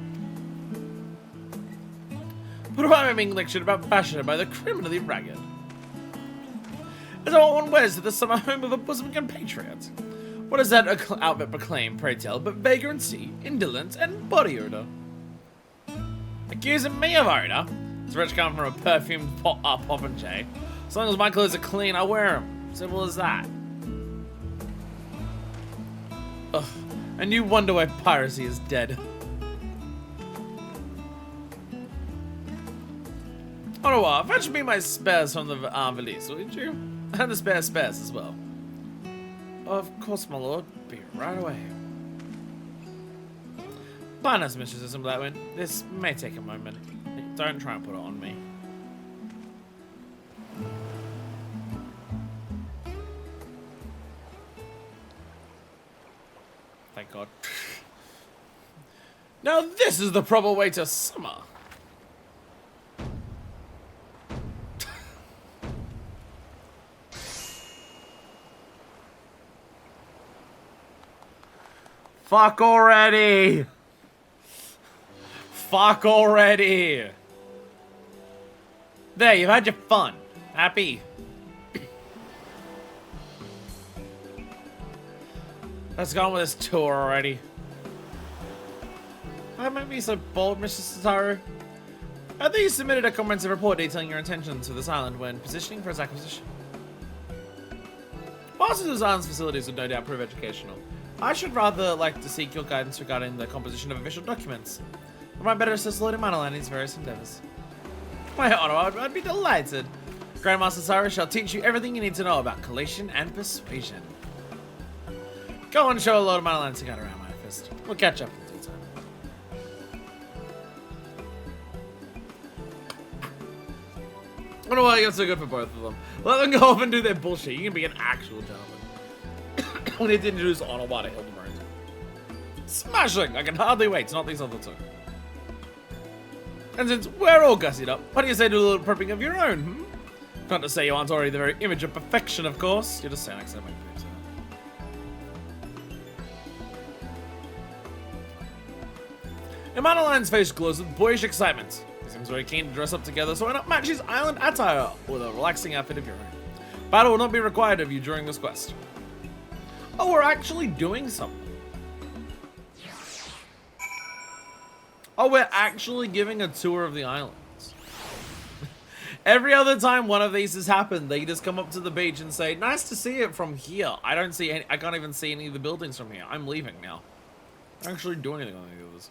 [SPEAKER 1] But why am I being lectured about fashion by the criminally ragged? Is that what one wears to the summer home of a bosom compatriot? What does that outfit proclaim, pray tell, but vagrancy, indolence, and body odor? Accusing me of odor? It's rich coming from a perfumed popinjay. As long as my clothes are clean, I wear them. Simple as that. Ugh, and you wonder why piracy is dead. Oh, no, fetch me my spares from the valise, would you? And the spares as well. Of course, my lord. Be right away. Bonus, Mrs. Blackwind. This may take a moment. Don't try and put it on me. Thank God. Now this is the proper way to summer. Fuck already! Fuck already! There, you've had your fun. Happy? Let's go on with this tour already. Why might be so bold, Mr. Satoru? I think you submitted a comprehensive report detailing your intentions for this island when positioning for its acquisition. Whilst this island's facilities would no doubt prove educational, I should rather like to seek your guidance regarding the composition of official documents. I might better assist Lord Manala in his various endeavors. My honor, I'd be delighted. Grandmaster Satoru shall teach you everything you need to know about collation and persuasion. Go on, show Lord Manala and got around my fist. We'll catch up in due time. I don't know why you're so good for both of them. Let them go off and do their bullshit. You can be an actual gentleman. We need to introduce Onawada Hildebrand. Smashing! I can hardly wait, not these other two. And since we're all gussied up, what do you say to a little prepping of your own, hmm? Not to say you aren't already the very image of perfection, of course. You're just saying accidentally. Imanalan's face glows with boyish excitement. He seems very keen to dress up together, so why not match his island attire with a relaxing outfit of your own? Battle will not be required of you during this quest. Oh, we're actually doing something. Oh, we're actually giving a tour of the islands. Every other time one of these has happened, they just come up to the beach and say, nice to see it from here. I can't even see any of the buildings from here. I'm leaving now. I don't actually do anything on any of this.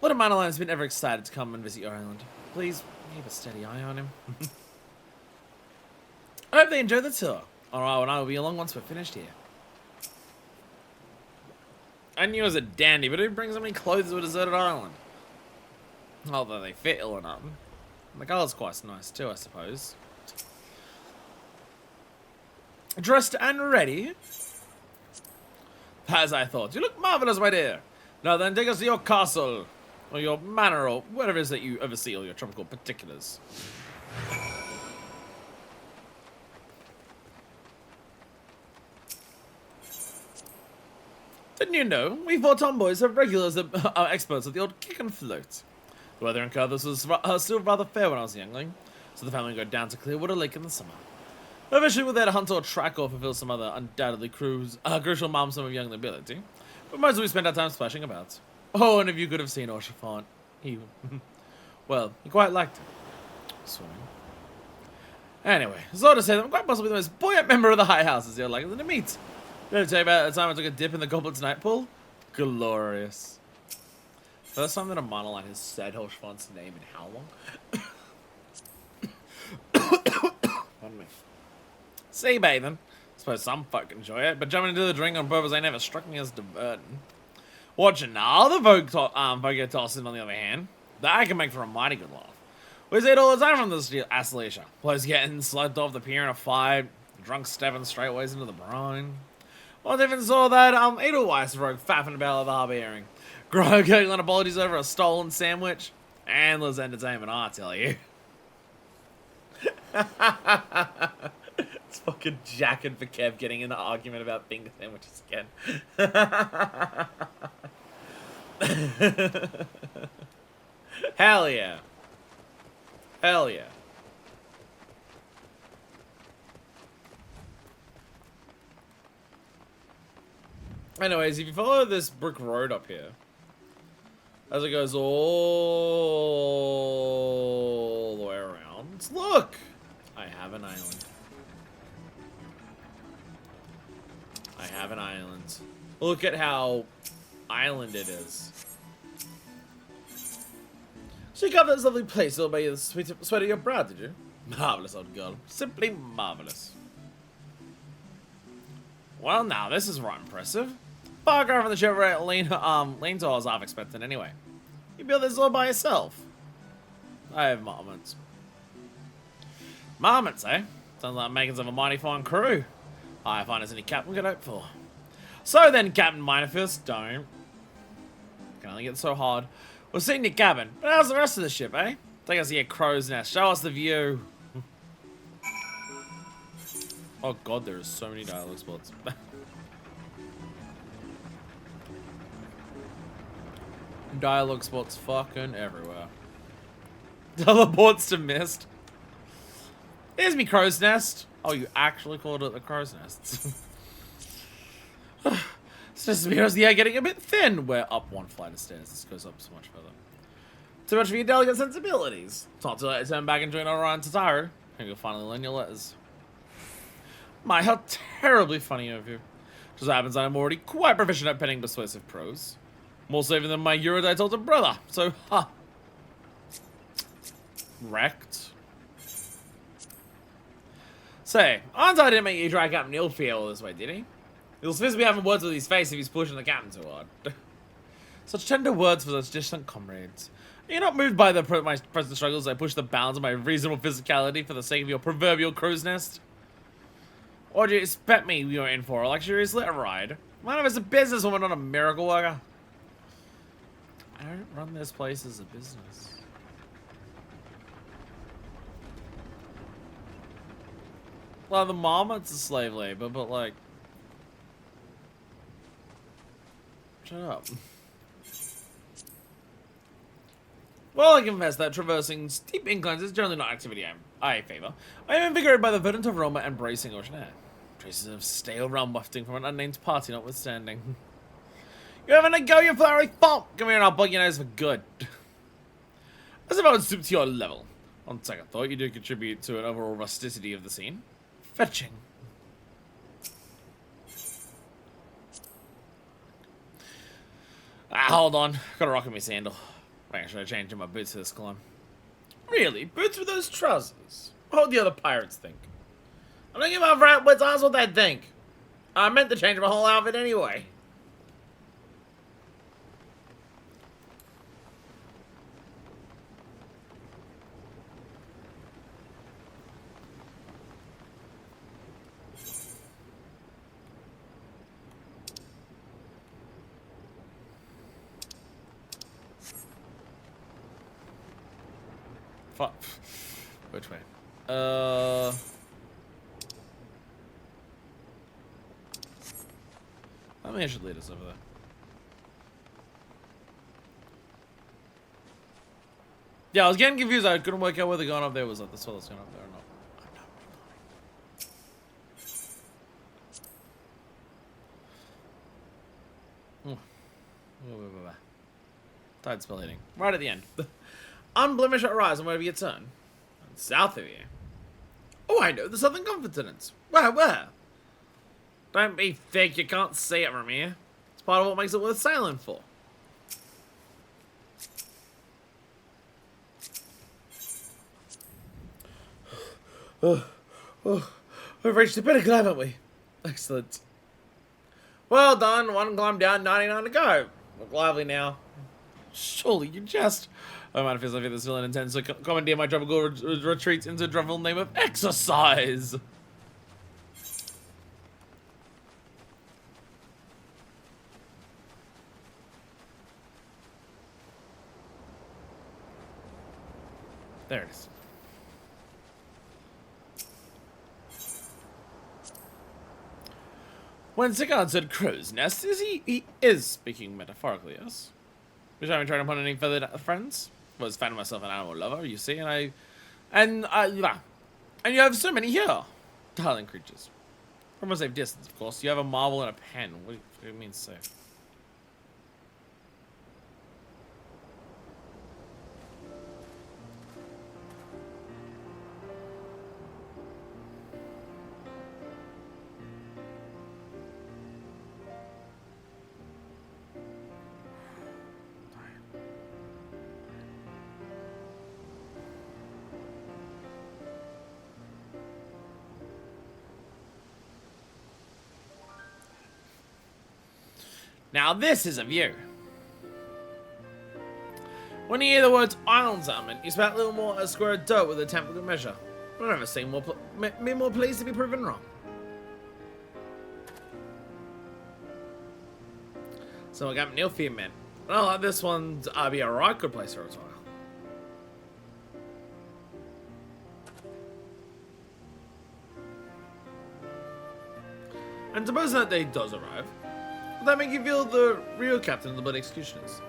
[SPEAKER 1] Lord Manalan has been ever excited to come and visit your island. Please keep a steady eye on him. I hope they enjoy the tour. Alright, and I will be along once we're finished here. I knew it was a dandy, but who brings so many clothes to a deserted island? Although they fit ill enough. The colour's quite nice too, I suppose. Dressed and ready? As I thought. You look marvellous, my dear. Now then, take us to your castle. Or your manor, or whatever it is that you oversee all your tropical particulars. Didn't you know? We four tomboys are regulars that are experts at the old kick and float. The weather in Carthus was still rather fair when I was a youngling, so the family would go down to Clearwater Lake in the summer. Eventually we're there to hunt or track or fulfill some other undoubtedly crucial milestone of young nobility, but mostly we spent our time splashing about. Oh, and if you could have seen Orchifant, he quite liked it. Swimming. Anyway, so to say that I'm quite possibly the most buoyant member of the High Houses you're likely to meet. Did I tell you about the time I took a dip in the Goblet's Night Pool? Glorious. First time that a monoline has said Orchifant's name in how long? Pardon me. Sea bathing. Suppose some folk enjoy it, but jumping into the drink on purpose ain't never struck me as diverting. Watching other folk get tossed in, on the other hand, that can make for a mighty good laugh. We see it all the time from this Asleisha. Players getting slugged off the pier in a fight, drunk stepping straightways into the brine. Once even saw that Edelweiss rogue faffing about at the harbour hearing. Grog giggling apologies over a stolen sandwich. Endless entertainment, I tell you. It's fucking jacking for Kev getting in the argument about finger sandwiches again. Hell yeah. Hell yeah. Anyways, if you follow this brick road up here, as it goes all the way around, look! I have an island. I have an island. Look at how island it is. So you got this lovely place all by the sweat of your brow, did you? Marvelous, old girl. Simply marvelous. Well, now, this is right impressive. Far greater from the Chevrolet lean to I was half expecting anyway. You built this all by yourself. I have moments. Moments, eh? Sounds like makings of a mighty fine crew. I find as any captain could hope for. So then, Captain Minerfist, don't. Can only get so hard. We'll see in your cabin. But how's the rest of the ship, eh? Take us to your crow's nest. Show us the view. Oh god, there are so many dialogue spots. Dialogue spots fucking everywhere. Teleports to mist. Here's me crow's nest. Oh, you actually called it the crow's nest. It's just because the air getting a bit thin. We're up one flight of stairs. This goes up so much further. Too much for your delicate sensibilities. It's not too late to turn back and join Orion Tataru. And you'll finally learn your letters. My, how terribly funny of you. Just happens I'm already quite proficient at penning persuasive prose. More so even than my erudite older brother. So, ha. Wrecked. Say, I didn't make you drag Captain Ilfie all this way, did he? He'll supposed to be having words with his face if he's pushing the captain too hard. Such tender words for such distant comrades. Are you not moved by my present struggles as I push the bounds of my reasonable physicality for the sake of your proverbial crow's nest? Or do you expect me you're in for a luxurious letter ride? Mind if it's a businesswoman, not a miracle worker? I don't run this place as a business. Well, the mom, it's a slave labor, but like... Shut up. Well, I confess that traversing steep inclines is generally not activity I favor. I am invigorated by the verdant aroma and bracing ocean air. Traces of stale rum wafting from an unnamed party notwithstanding. You're having a go, you flowery fop! Come here and I'll bug your nose for good. As if I would stoop to your level. On second thought, you do contribute to an overall rusticity of the scene. Fetching. Hold on. Gotta rock me sandal. I should have changed my boots for this climb. Really? Boots with those trousers? What would the other pirates think? I don't give a rat what's asked what they think. I meant to change my whole outfit anyway. Fuck. Which way? I think I should lead us over there. Yeah, I was getting confused. I couldn't work out whether going up there was like the soul that's going up there or not. Tide spell hitting. Right at the end. Unblemished horizon wherever you turn. South of you. Oh, I know the southern continents. Where? Don't be thick, you can't see it from here. It's part of what makes it worth sailing for. We've reached the pinnacle, haven't we? Excellent. Well done, one climb down, 99 to go. Look lively now. Surely you just... I might feel like this still intends to commandeer my tropical retreats into the dreadful name of exercise. There it is. When Sigurd said crow's nest, he is speaking metaphorically, yes? Which I haven't tried upon any further friends. Was finding myself an animal lover, you see, and you have so many here, darling creatures. From a safe distance, of course. You have a marble and a pen. What do you mean safe? Now this is a view. When you hear the words island settlement, you expect a little more a square of dirt with a temporary measure. But I've never seen me more pleased to be proven wrong. So I got Neil Field, man. Well, this one's be a right good place for a while. And suppose that day does arrive, will that make you feel the real captain of the Blood Executioners?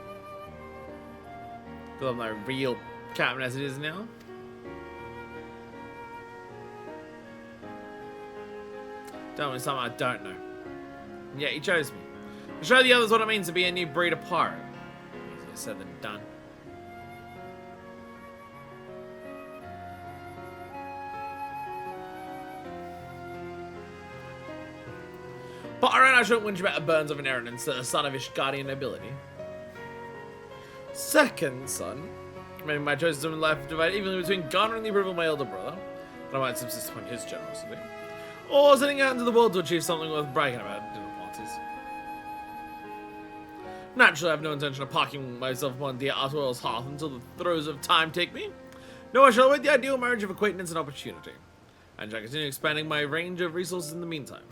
[SPEAKER 1] Because I'm no real captain as it is now. Tell me something I don't know. Yeah, he chose me. To show the others what it means to be a new breed of pirate. Easier said than done. But I shouldn't whinge about the burdens of inheritance to the son of Ishgardian nobility. Second son, maybe my choices in life are divided evenly between garnering the approval of my elder brother, but I might subsist upon his generosity, or setting out into the world to achieve something worth bragging about at dinner parties. Naturally, I have no intention of parking myself upon dear Artwell's hearth until the throes of time take me. No, I shall await the ideal marriage of acquaintance and opportunity, and shall continue expanding my range of resources in the meantime.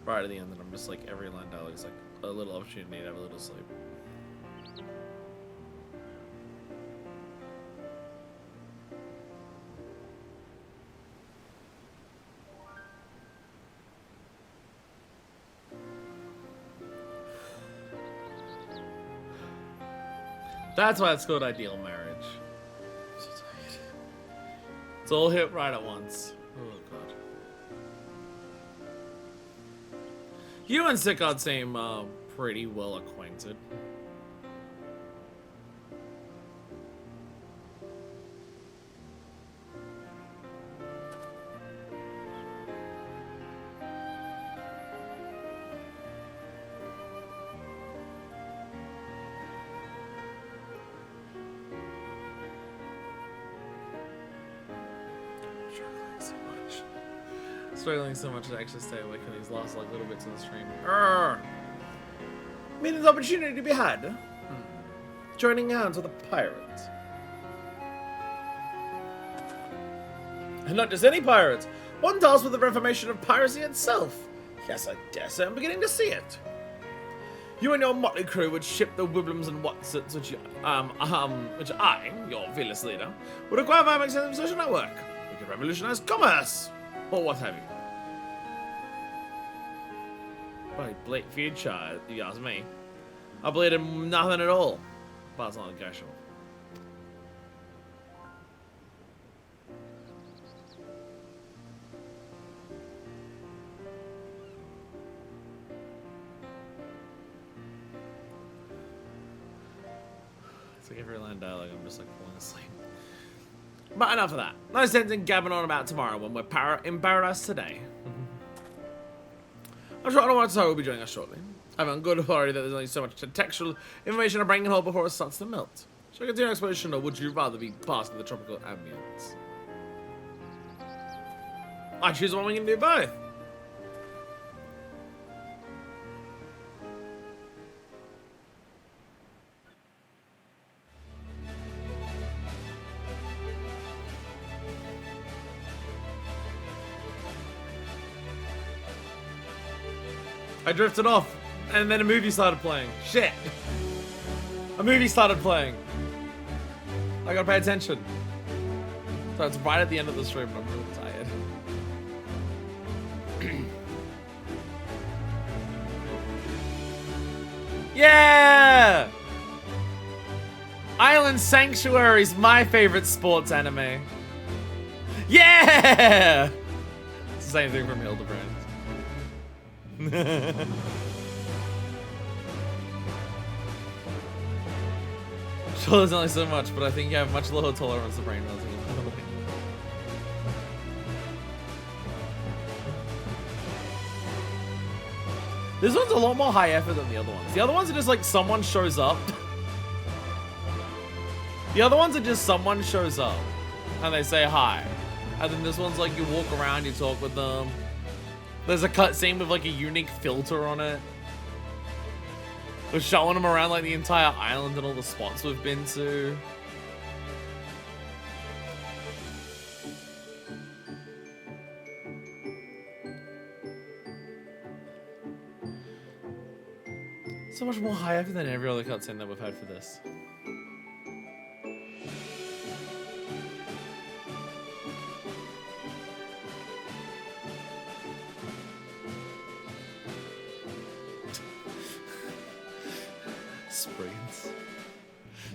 [SPEAKER 1] Right at the end, then I'm just like, every line dialogue is like a little opportunity to have a little sleep. That's why it's called ideal marriage. I'm so tired. It's all hit right at once. Oh god. You and Sickard seem pretty well acquainted. Struggling so much to actually stay awake in these last like little bits of the stream. Meaning the opportunity to be had. Joining hands with a pirate. And not just any pirates. One tasked with the reformation of piracy itself. Yes, I dare say I'm beginning to see it. You and your motley crew would ship the Wiblums and Watsits, which I, your fearless leader, would acquire via my extensive social network. We could revolutionize commerce. Or what have you. Bloody bleak future, if you ask me. I believe in nothing at all. But it's not negotiable. It's like every line of dialogue, I'm just like falling asleep. But enough of that. No sense in gabbing on about tomorrow when we're in paradise today. I'm sure I don't want to say we'll be joining us shortly. I have on good authority that there's only so much textual information a brain can hold before it starts to melt. Should I continue exploration, or would you rather be part of the tropical ambience? I choose one we can do both. I drifted off, and then a movie started playing. Shit. A movie started playing. I gotta pay attention. So it's right at the end of the stream, and I'm really tired. Yeah! Island Sanctuary is my favorite sports anime. Yeah! It's the same thing from Hildebrand. Sure, there's only so much, but I think you have much lower tolerance to brain melting. This one's a lot more high effort than the other ones. The other ones are just like someone shows up. The other ones are just someone shows up. and they say hi. And then this one's like you walk around, you talk with them. There's a cutscene with like a unique filter on it. We're showing them around like the entire island and all the spots we've been to. So much more high effort than every other cutscene that we've had for this. Spriggans.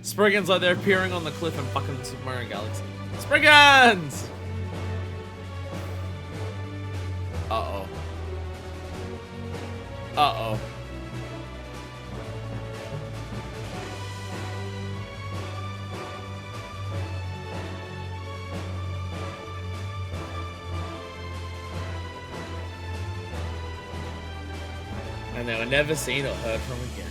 [SPEAKER 1] Spriggans like they're appearing on the cliff in fucking Super Mario Galaxy. Spriggans! Uh-oh. Uh-oh. And they were never seen or heard from again.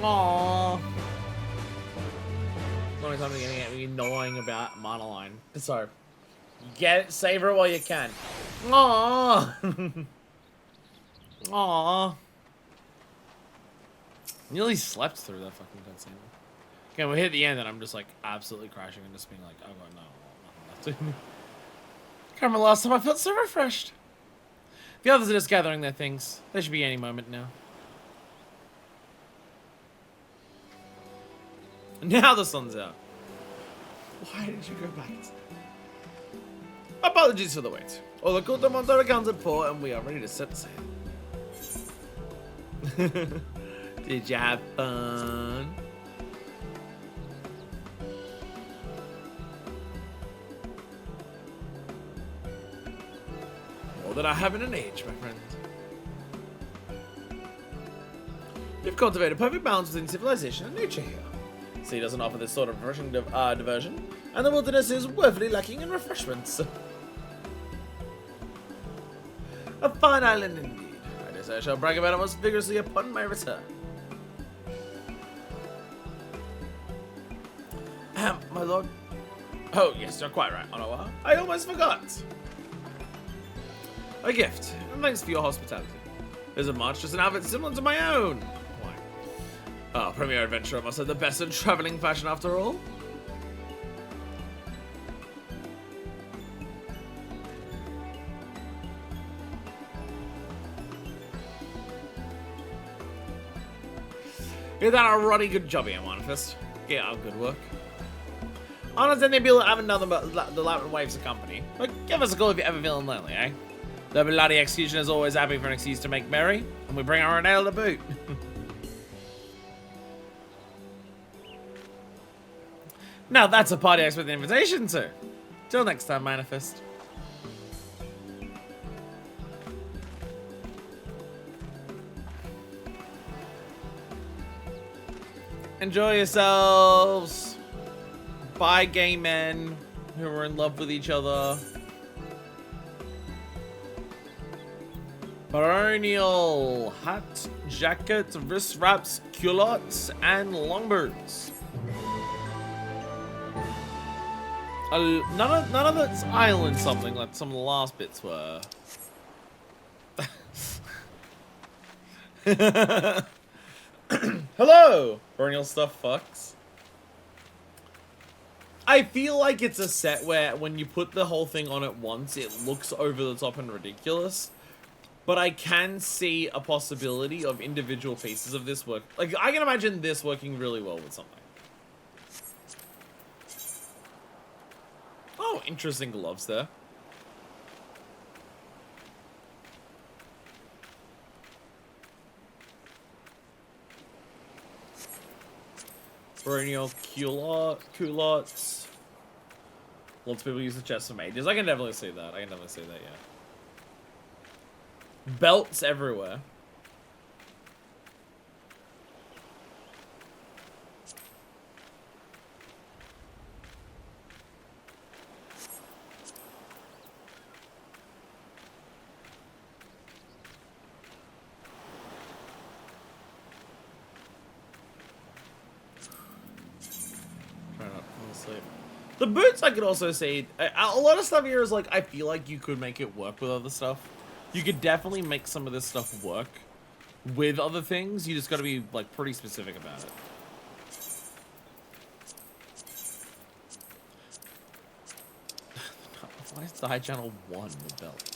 [SPEAKER 1] Aww. The only time I'm getting me annoying about Monoline. So, get it, savor it while you can. Aww. Aww. Nearly slept through that fucking cutscene. Okay, we hit the end and I'm just like absolutely crashing and just being like, oh god, no, nothing left. Can't remember the last time I felt so refreshed. The others are just gathering their things. They should be any moment now. Now the sun's out. Why did you go back? Apologies for the wait. All the Kutamons are accounted for and we are ready to set sail. Did you have fun? More than I have in an age, my friend. You've cultivated a perfect balance between civilization and nature here. Sea doesn't offer this sort of refreshing diversion, and the wilderness is woefully lacking in refreshments. A fine island indeed. I dare say I shall brag about it most vigorously upon my return. My lord. Oh, yes, you're quite right, Onawa. I almost forgot. A gift, and thanks for your hospitality. There's a march, just an outfit similar to my own. Oh, Premier Adventurer must have the best in traveling fashion after all. You done a ruddy good job here, Manifest. Get out, good work. I understand the people haven't done the Latin Waves of company, but give us a call if you're ever feeling lonely, eh? The bloody execution is always happy for an excuse to make merry, and we bring our own ale to boot. Now that's a party I expect an invitation to. Till next time, Manifest. Enjoy yourselves. Bye, gay men who are in love with each other. Baronial hat, jacket, wrist wraps, culottes, and longboots. None of it's island something like some of the last bits were. Hello, Baronial stuff fucks. I feel like it's a set where when you put the whole thing on at once, it looks over the top and ridiculous. But I can see a possibility of individual pieces of this work. Like, I can imagine this working really well with something. Oh, interesting gloves there. Perennial culottes. Lots of people use the chest for mages. I can definitely see that. Yeah. Belts everywhere. The boots I could also see, a lot of stuff here is like, I feel like you could make it work with other stuff. You could definitely make some of this stuff work with other things. You just gotta be like pretty specific about it. Why is side channel 1 the belt?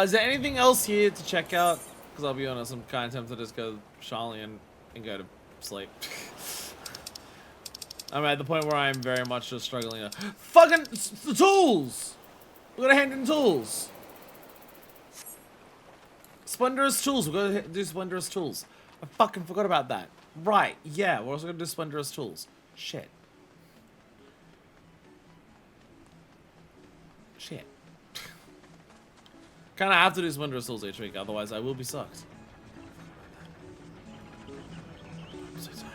[SPEAKER 1] Is there anything else here to check out? Because I'll be honest, I'm kind of tempted to just go Charlene and go to sleep. I'm at the point where I'm very much just struggling to... Fucking... the tools! We gotta hand in tools! Splendorous tools, we gotta do Splendorous tools. I fucking forgot about that. Right, yeah, we're also gonna do Splendorous tools. Shit. Shit. Kinda have to do Splendorous tools each week, otherwise I will be sucked. I'm so tired.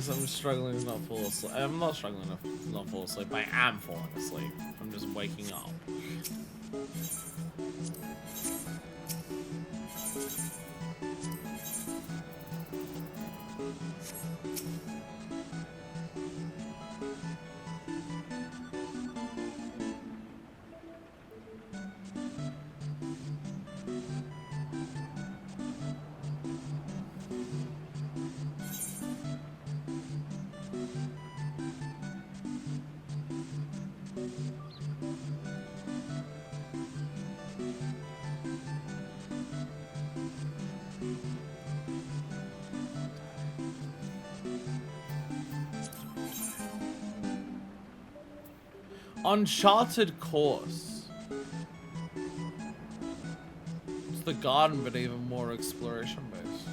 [SPEAKER 1] I'm struggling to not fall asleep. I'm not struggling to not fall asleep. I am falling asleep. I'm just waking up. Uncharted course. It's the garden, but even more exploration based.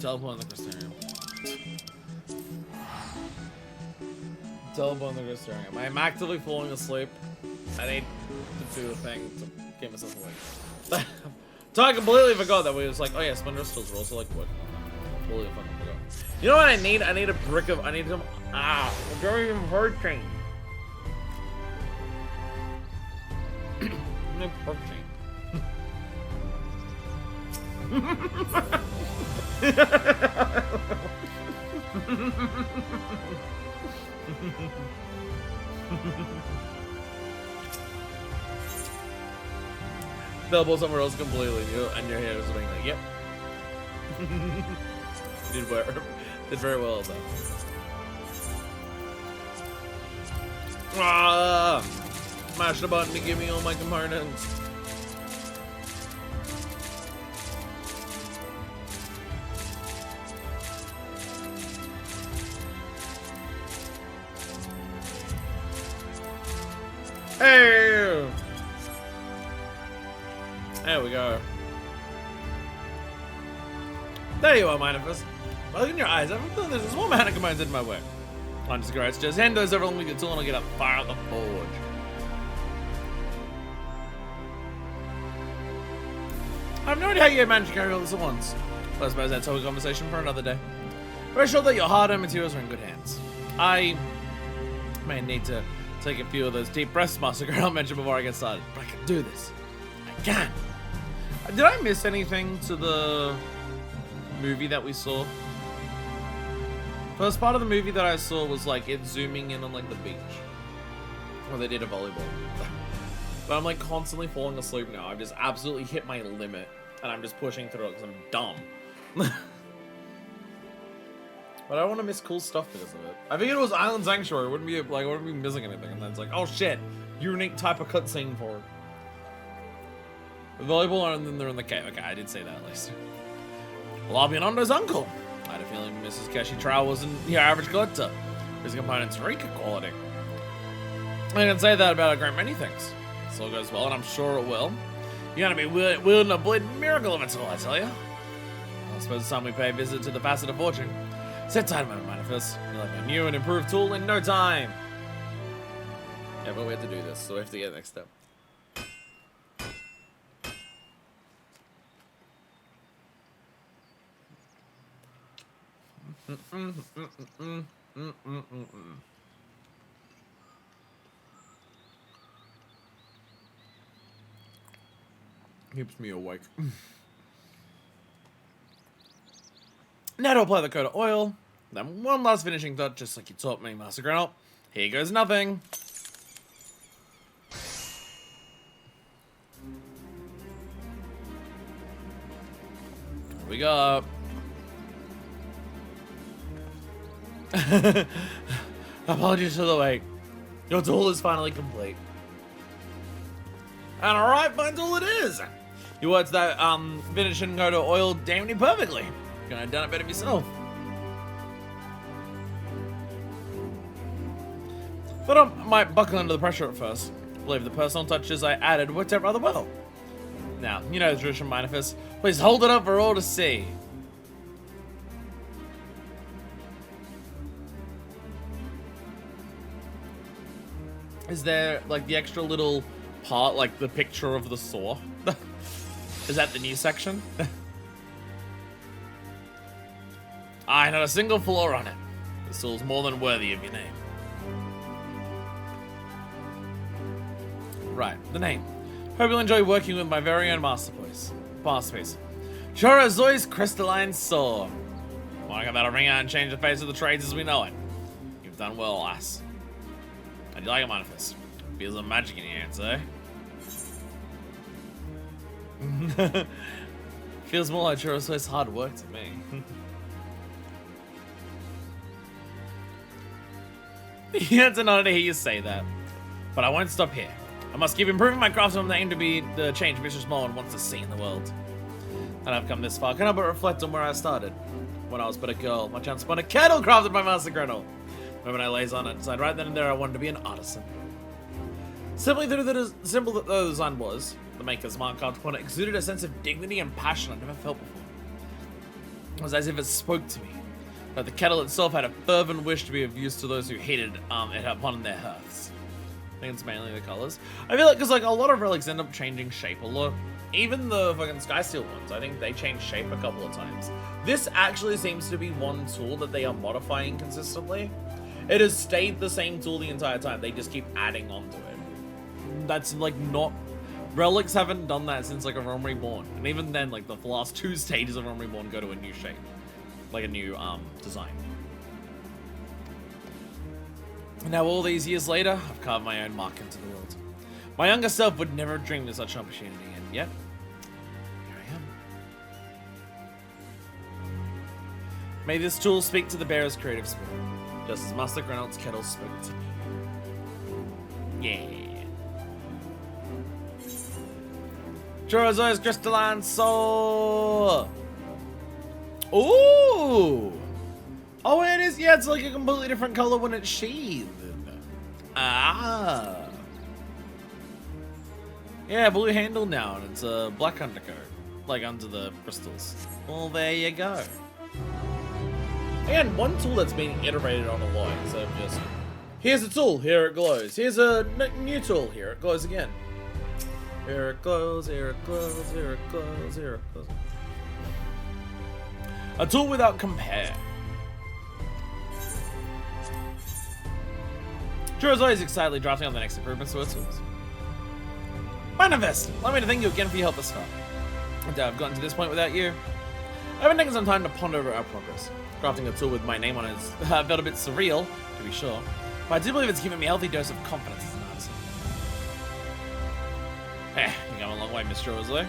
[SPEAKER 1] Teleport on the Crystarium. Teleport on the Crystarium. I am actively falling asleep. I need to do a thing to get myself awake. So I completely forgot that we was like, oh yeah, Splendor Stills were also like wood. Totally fucking forgot. You know what I need? I need a brick of. I need some. Ah, I'm very hurting. No protein. Teleport somewhere else completely, and your hair is being like, yep. Did very well though. Ah! Mash the button to give me all my components. Hey! There we go. There you are, Manifest. Look in your eyes. I feel there's a small amount of commands in my way. I'm just great. Just hand those over with the tool and I'll get up fire out the forge. I have no idea how you managed to carry all this at once. But I suppose that's a conversation for another day. Very sure that your hard-earned materials are in good hands. I may need to take a few of those deep breaths, Master Girl, I mentioned before I get started. But I can do this. I can. Did I miss anything to the movie that we saw? First part of the movie that I saw was like it zooming in on like the beach. Where they did a volleyball. But I'm like constantly falling asleep now. I've just absolutely hit my limit. And I'm just pushing through it because I'm dumb. But I don't want to miss cool stuff because of it. I figured it was Island Sanctuary. Wouldn't be like I wouldn't be missing anything. And then it's like, oh shit, unique type of cutscene for it. The volleyball and then they're in the cave. Okay, I did say that at least. Well, I'll be an Ondo's uncle. I had a feeling Mrs. Keshi Trow wasn't your average collector. His components are good quality. I can say that about a great many things. This all goes well, and I'm sure it will. You're gonna be wielding a bleeding miracle of it all, I tell you. I suppose it's time we pay a visit to the Facet of Fortune. Sit tight, my Manifest. You'll have a new and improved tool in no time. Yeah, but we have to do this, so we have to get the next step. Keeps me awake. Now to apply the coat of oil. Then one last finishing touch, just like you taught me, Master Granite. Here goes nothing. Here we go. Apologies for the wait. Your tool is finally complete. And alright, fine tool it is. You worked that finishing coat of oil damn near perfectly. You could have done it better yourself. Thought I might buckle under the pressure at first. I believe the personal touches I added worked out rather well. Now, you know the tradition, Manifest. Please hold it up for all to see. Is there, like, the extra little part, like the picture of the saw? Is that the new section? I not a single flaw on it. This tool's more than worthy of your name. Right, the name. Hope you'll enjoy working with my very own masterpiece. Shorozoi's crystalline saw. Why got that ring out and change the face of the trades as we know it? You've done well, lass. How'd you like it, Manifest? Feels like magic in your hands, eh? Feels more like Shorozoi's hard work to me. Yeah, it's an honor to hear you say that. But I won't stop here. I must keep improving my craft with the aim to be the change Mr. Smallwood wants to see in the world. And I've come this far, cannot but reflect on where I started. When I was but a girl, my chance spun a kettle crafted by Master Gretel. The moment I lays on it, decided right then and there I wanted to be an artisan. Simply through the simple that the design was, the maker's mark carved upon it exuded a sense of dignity and passion I'd never felt before. It was as if it spoke to me. But the kettle itself had a fervent wish to be of use to those who hated it upon their hearths. I think it's mainly the colors. I feel like, because like a lot of relics end up changing shape a lot. Even the fucking Skysteel ones, I think they change shape a couple of times. This actually seems to be one tool that they are modifying consistently. It has stayed the same tool the entire time. They just keep adding onto it. That's like not... Relics haven't done that since like a Realm Reborn. And even then, like the last 2 stages of Realm Reborn go to a new shape. Like a new design. Now all these years later, I've carved my own mark into the world. My younger self would never have dreamed of such an opportunity, and yet, here I am. May this tool speak to the bearer's creative spirit, just as Master Grenald's kettle spoke to me. Yeah. Chorozoi's crystalline soul! Ooh! Oh, it is. Yeah, it's like a completely different color when it's sheathed. Ah. Yeah, blue handle now, and it's a black undercoat. like under the crystals. Well, there you go. Again, one tool that's being iterated on a lot instead of just, here's a tool, here it glows. Here's a new tool, here it glows again. Here it glows, here it glows, here it glows, here it glows. A tool without compare. Sure, as always, excitedly drafting on the next improvements to its tools. Manifest! Allow me to thank you again for your help thus far. I doubt I've gotten to this point without you. I've been taking some time to ponder over our progress. Crafting a tool with my name on it felt a bit surreal, to be sure, but I do believe it's given me a healthy dose of confidence as an artist. You're going a long way, Mr. Rosalie.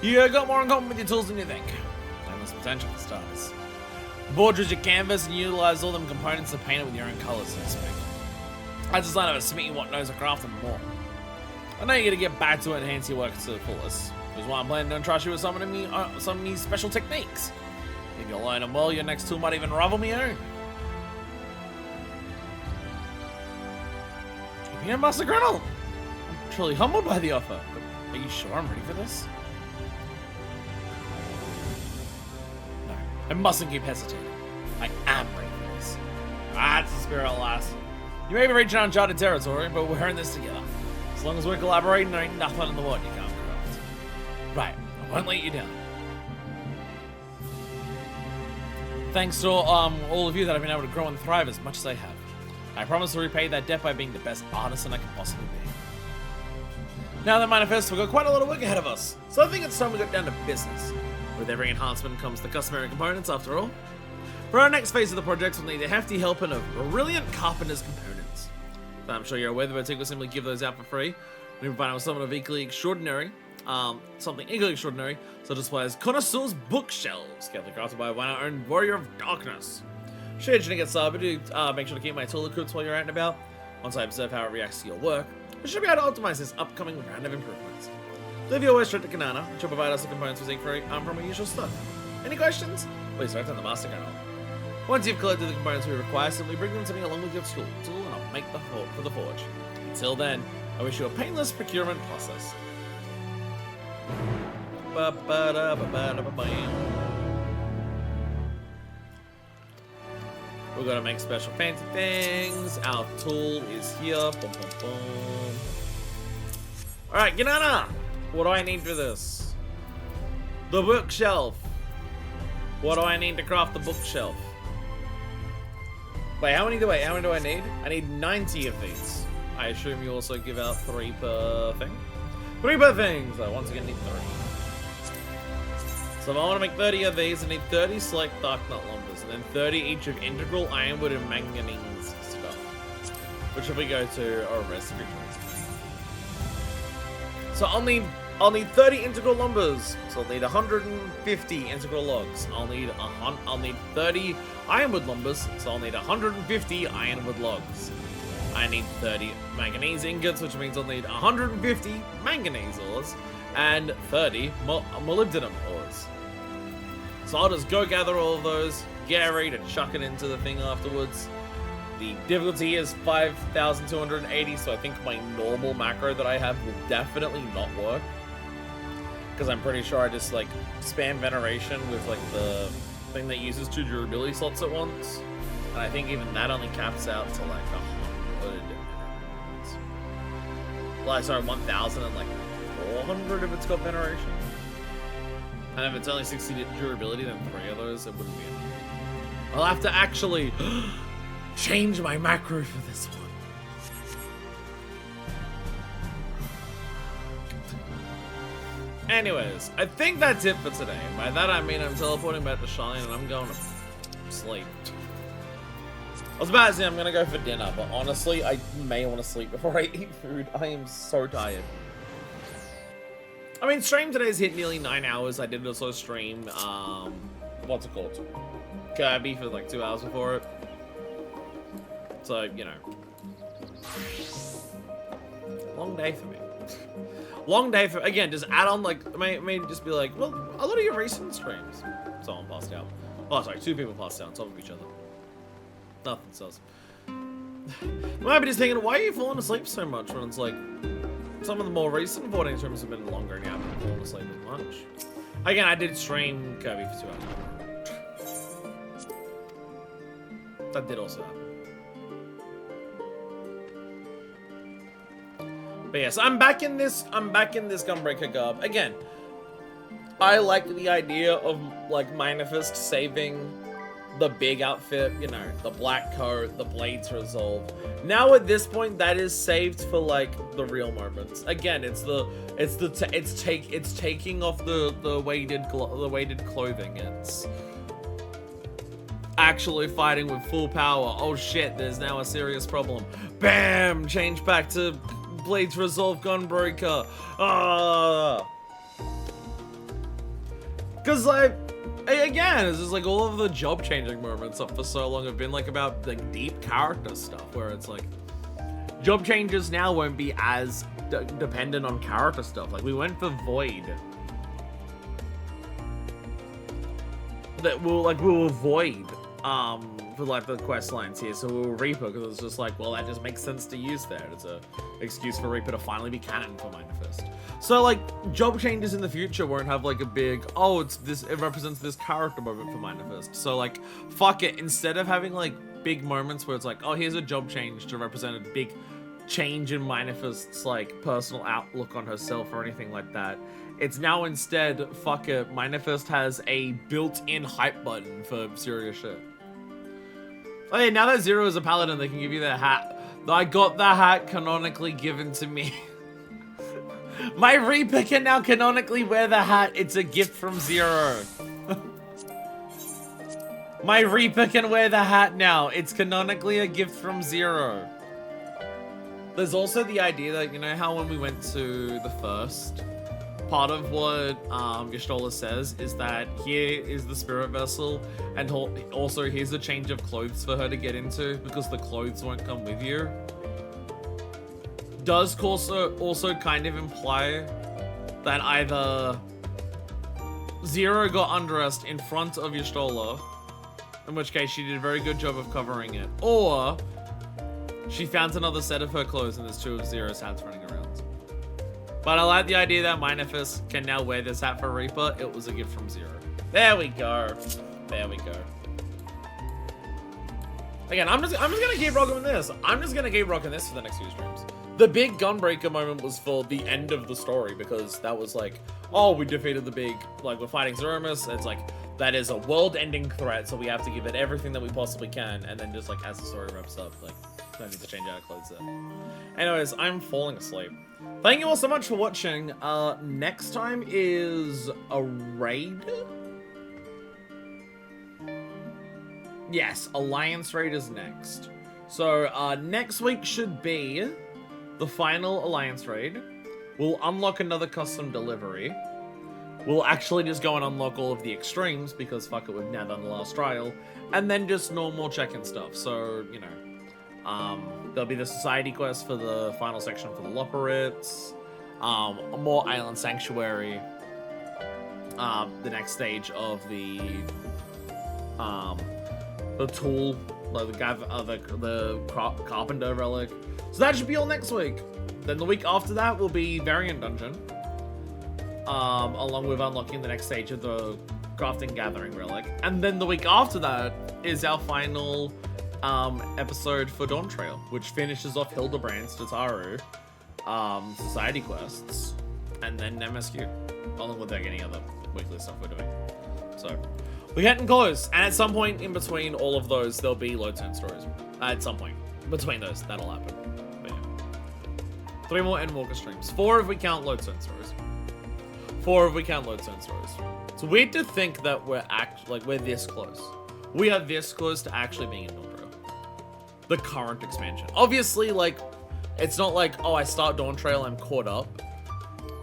[SPEAKER 1] You got more in common with your tools than you think. Endless potential for starters. The board draws your canvas and you utilize all them components to paint it with your own colors, so to speak. I just like to submit you what knows a craft and more. I know you're gonna get back to enhance your work to the fullest, which is why I'm planning to trust you with some of these special techniques. If you learn them well, your next tool might even rival my own. Champion Master Grinnell! I'm truly humbled by the offer, but are you sure I'm ready for this? No, I mustn't keep hesitating. I am ready for this. That's the spirit at last. You may be reaching uncharted territory, but we're in this together. As long as we're collaborating, there ain't nothing in the world you can't craft. Right, I won't let you down. Thanks to all of you that I've been able to grow and thrive as much as I have. I promise to repay that debt by being the best artisan I can possibly be. Now that manifests, we've got quite a lot of work ahead of us, so I think it's time we got down to business. With every enhancement comes the customary components, after all. For our next phase of the project, we'll need a hefty helping of brilliant carpenter's components. So I'm sure you're aware the boutique will simply give those out for free. We can find out something equally extraordinary, such as connoisseurs bookshelves, carefully crafted by our own warrior of darkness. Should you get started, do make sure to keep my tool equipped while you're out and about. Once I observe how it reacts to your work, we should be able to optimize this upcoming round of improvements. So if you're always straight to Kanana, she'll provide us the components we seek free from our usual stuff. Any questions? Please direct on the Master General. Once you've collected the components we require, simply bring them to me along with your tool, and I'll make the for the forge. Until then, I wish you a painless procurement process. We're gonna make special fancy things. Our tool is here. Boom, boom, boom. Alright, Ganana! What do I need for this? The bookshelf. What do I need to craft the bookshelf? Wait, how many do I need? I need 90 of these. I assume you also give out 3 per thing? 3 per thing! So I once again need 30. So if I want to make 30 of these, I need 30 select dark nut lumbers, and then 30 each of integral ironwood and manganese stuff. Which if we go to a recipe. So I'll need 30 integral lumbers. So I'll need 150 integral logs. I'll need 30 ironwood lumbers. So I'll need 150 ironwood logs. I need 30 manganese ingots, which means I'll need 150 manganese ores and 30 molybdenum ores. So I'll just go gather all of those, get ready to chuck it into the thing afterwards. The difficulty is 5,280, so I think my normal macro that I have will definitely not work. Because I'm pretty sure I just like spam veneration with like the thing that uses 2 durability slots at once. And I think even that only caps out to like 100. Well, sorry, 1,000 and like 400 if it's got veneration. And if it's only 60 durability, then 3 of those, it wouldn't be enough. I'll have to actually change my macro for this one. Anyways, I think that's it for today. By that I mean I'm teleporting back to Charlene and I'm going to sleep. I was about to say I'm going to go for dinner, but honestly, I may want to sleep before I eat food. I am so tired. I mean, stream today's hit nearly 9 hours. I did also stream, what's it called? Kirby for like 2 hours before it. So, you know. Long day for me. Long day for, again, just add on like, may just be like, well, a lot of your recent streams. Someone passed out. Oh, sorry, 2 people passed out on top of each other. Nothing says. You might be just thinking, why are you falling asleep so much when it's like, some of the more recent 14 streams have been longer and you haven't fallen asleep as much. Again, I did stream Kirby for 2 hours. That did also happen. But yes, I'm back in this Gunbreaker garb. Again, I like the idea of like Minifist saving the big outfit, you know, the black coat, the blades resolve. Now at this point, that is saved for like the real moments. Again, it's taking off the weighted clothing. It's actually fighting with full power. Oh shit, there's now a serious problem. Bam! Change back to blades resolve Gunbreaker. Ah. Cause like, again, it's just like all of the job changing moments up for so long have been like about like deep character stuff where it's like job changes now won't be as dependent on character stuff. Like we went for Void. That we'll avoid for like the quest lines here, so we'll Reaper because it's just like, well, that just makes sense to use there. It's a excuse for Reaper to finally be canon for Minifist. So like job changes in the future won't have like a big, oh, it represents this character moment for Minifist. So like fuck it, instead of having like big moments where it's like, oh, here's a job change to represent a big change in Minifist's like personal outlook on herself or anything like that, it's now instead, fuck it, Minifist has a built-in hype button for serious shit. Oh yeah, now that Zero is a paladin, they can give you their hat. I got the hat canonically given to me. My Reaper can now canonically wear the hat. It's a gift from Zero. My Reaper can wear the hat now. It's canonically a gift from Zero. There's also the idea that, you know how when we went to the first, part of what Y'shtola says is that here is the spirit vessel, and also here's a change of clothes for her to get into because the clothes won't come with you. Does also kind of imply that either Zero got undressed in front of Y'shtola, in which case she did a very good job of covering it, or she found another set of her clothes and there's 2 of Zero's hats running around. But I like the idea that Minifist can now wear this hat for Reaper. It was a gift from Zero. There we go. There we go. Again, I'm just gonna keep rocking this. I'm just gonna keep rocking this for the next few streams. The big Gunbreaker moment was for the end of the story because that was like, oh, we defeated the big, like we're fighting Zeromus. It's like, that is a world-ending threat, so we have to give it everything that we possibly can. And then just like as the story wraps up, like, don't need to change our clothes there. Anyways, I'm falling asleep. Thank you all so much for watching. Next time is a raid? Yes, Alliance raid is next. So, next week should be the final Alliance raid. We'll unlock another custom delivery. We'll actually just go and unlock all of the extremes, because fuck it, we've now done the last trial. And then just normal check-in stuff, so, you know. There'll be the society quest for the final section for the Loperites. More Island Sanctuary. The next stage of the tool, like the Carpenter relic. So that should be all next week. Then the week after that will be Variant Dungeon. Along with unlocking the next stage of the Crafting Gathering relic. And then the week after that is our final episode for Dawn Trail, which finishes off Hildebrand's Tataru society quests, and then MSQ, along with like any other weekly stuff we're doing. So we're getting close, and at some point in between all of those, there'll be Lodestone stories. At some point between those, that'll happen. But yeah. 3 more Endwalker streams. 4 if we count Lodestone stories. 4 if we count Lodestone stories. It's weird to think that we're we're this close. We are this close to actually being in Dawn Trail. The current expansion. Obviously, like, it's not like, oh, I start Dawn Trail, I'm caught up.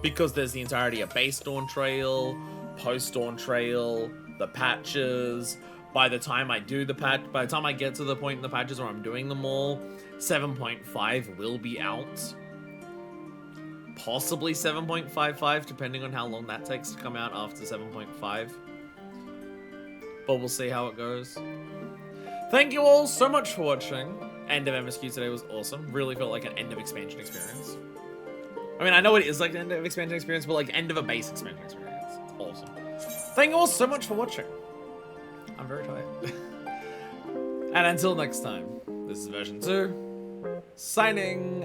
[SPEAKER 1] Because there's the entirety of base Dawn Trail, post Dawn Trail, the patches. By the time I do by the time I get to the point in the patches where I'm doing them all, 7.5 will be out. Possibly 7.55, depending on how long that takes to come out after 7.5. But we'll see how it goes. Thank you all so much for watching. End of MSQ today was awesome. Really felt like an end of expansion experience. I mean, I know it is like an end of expansion experience, but like end of a base expansion experience. It's awesome. Thank you all so much for watching. I'm very tired. And until next time, this is version 2, signing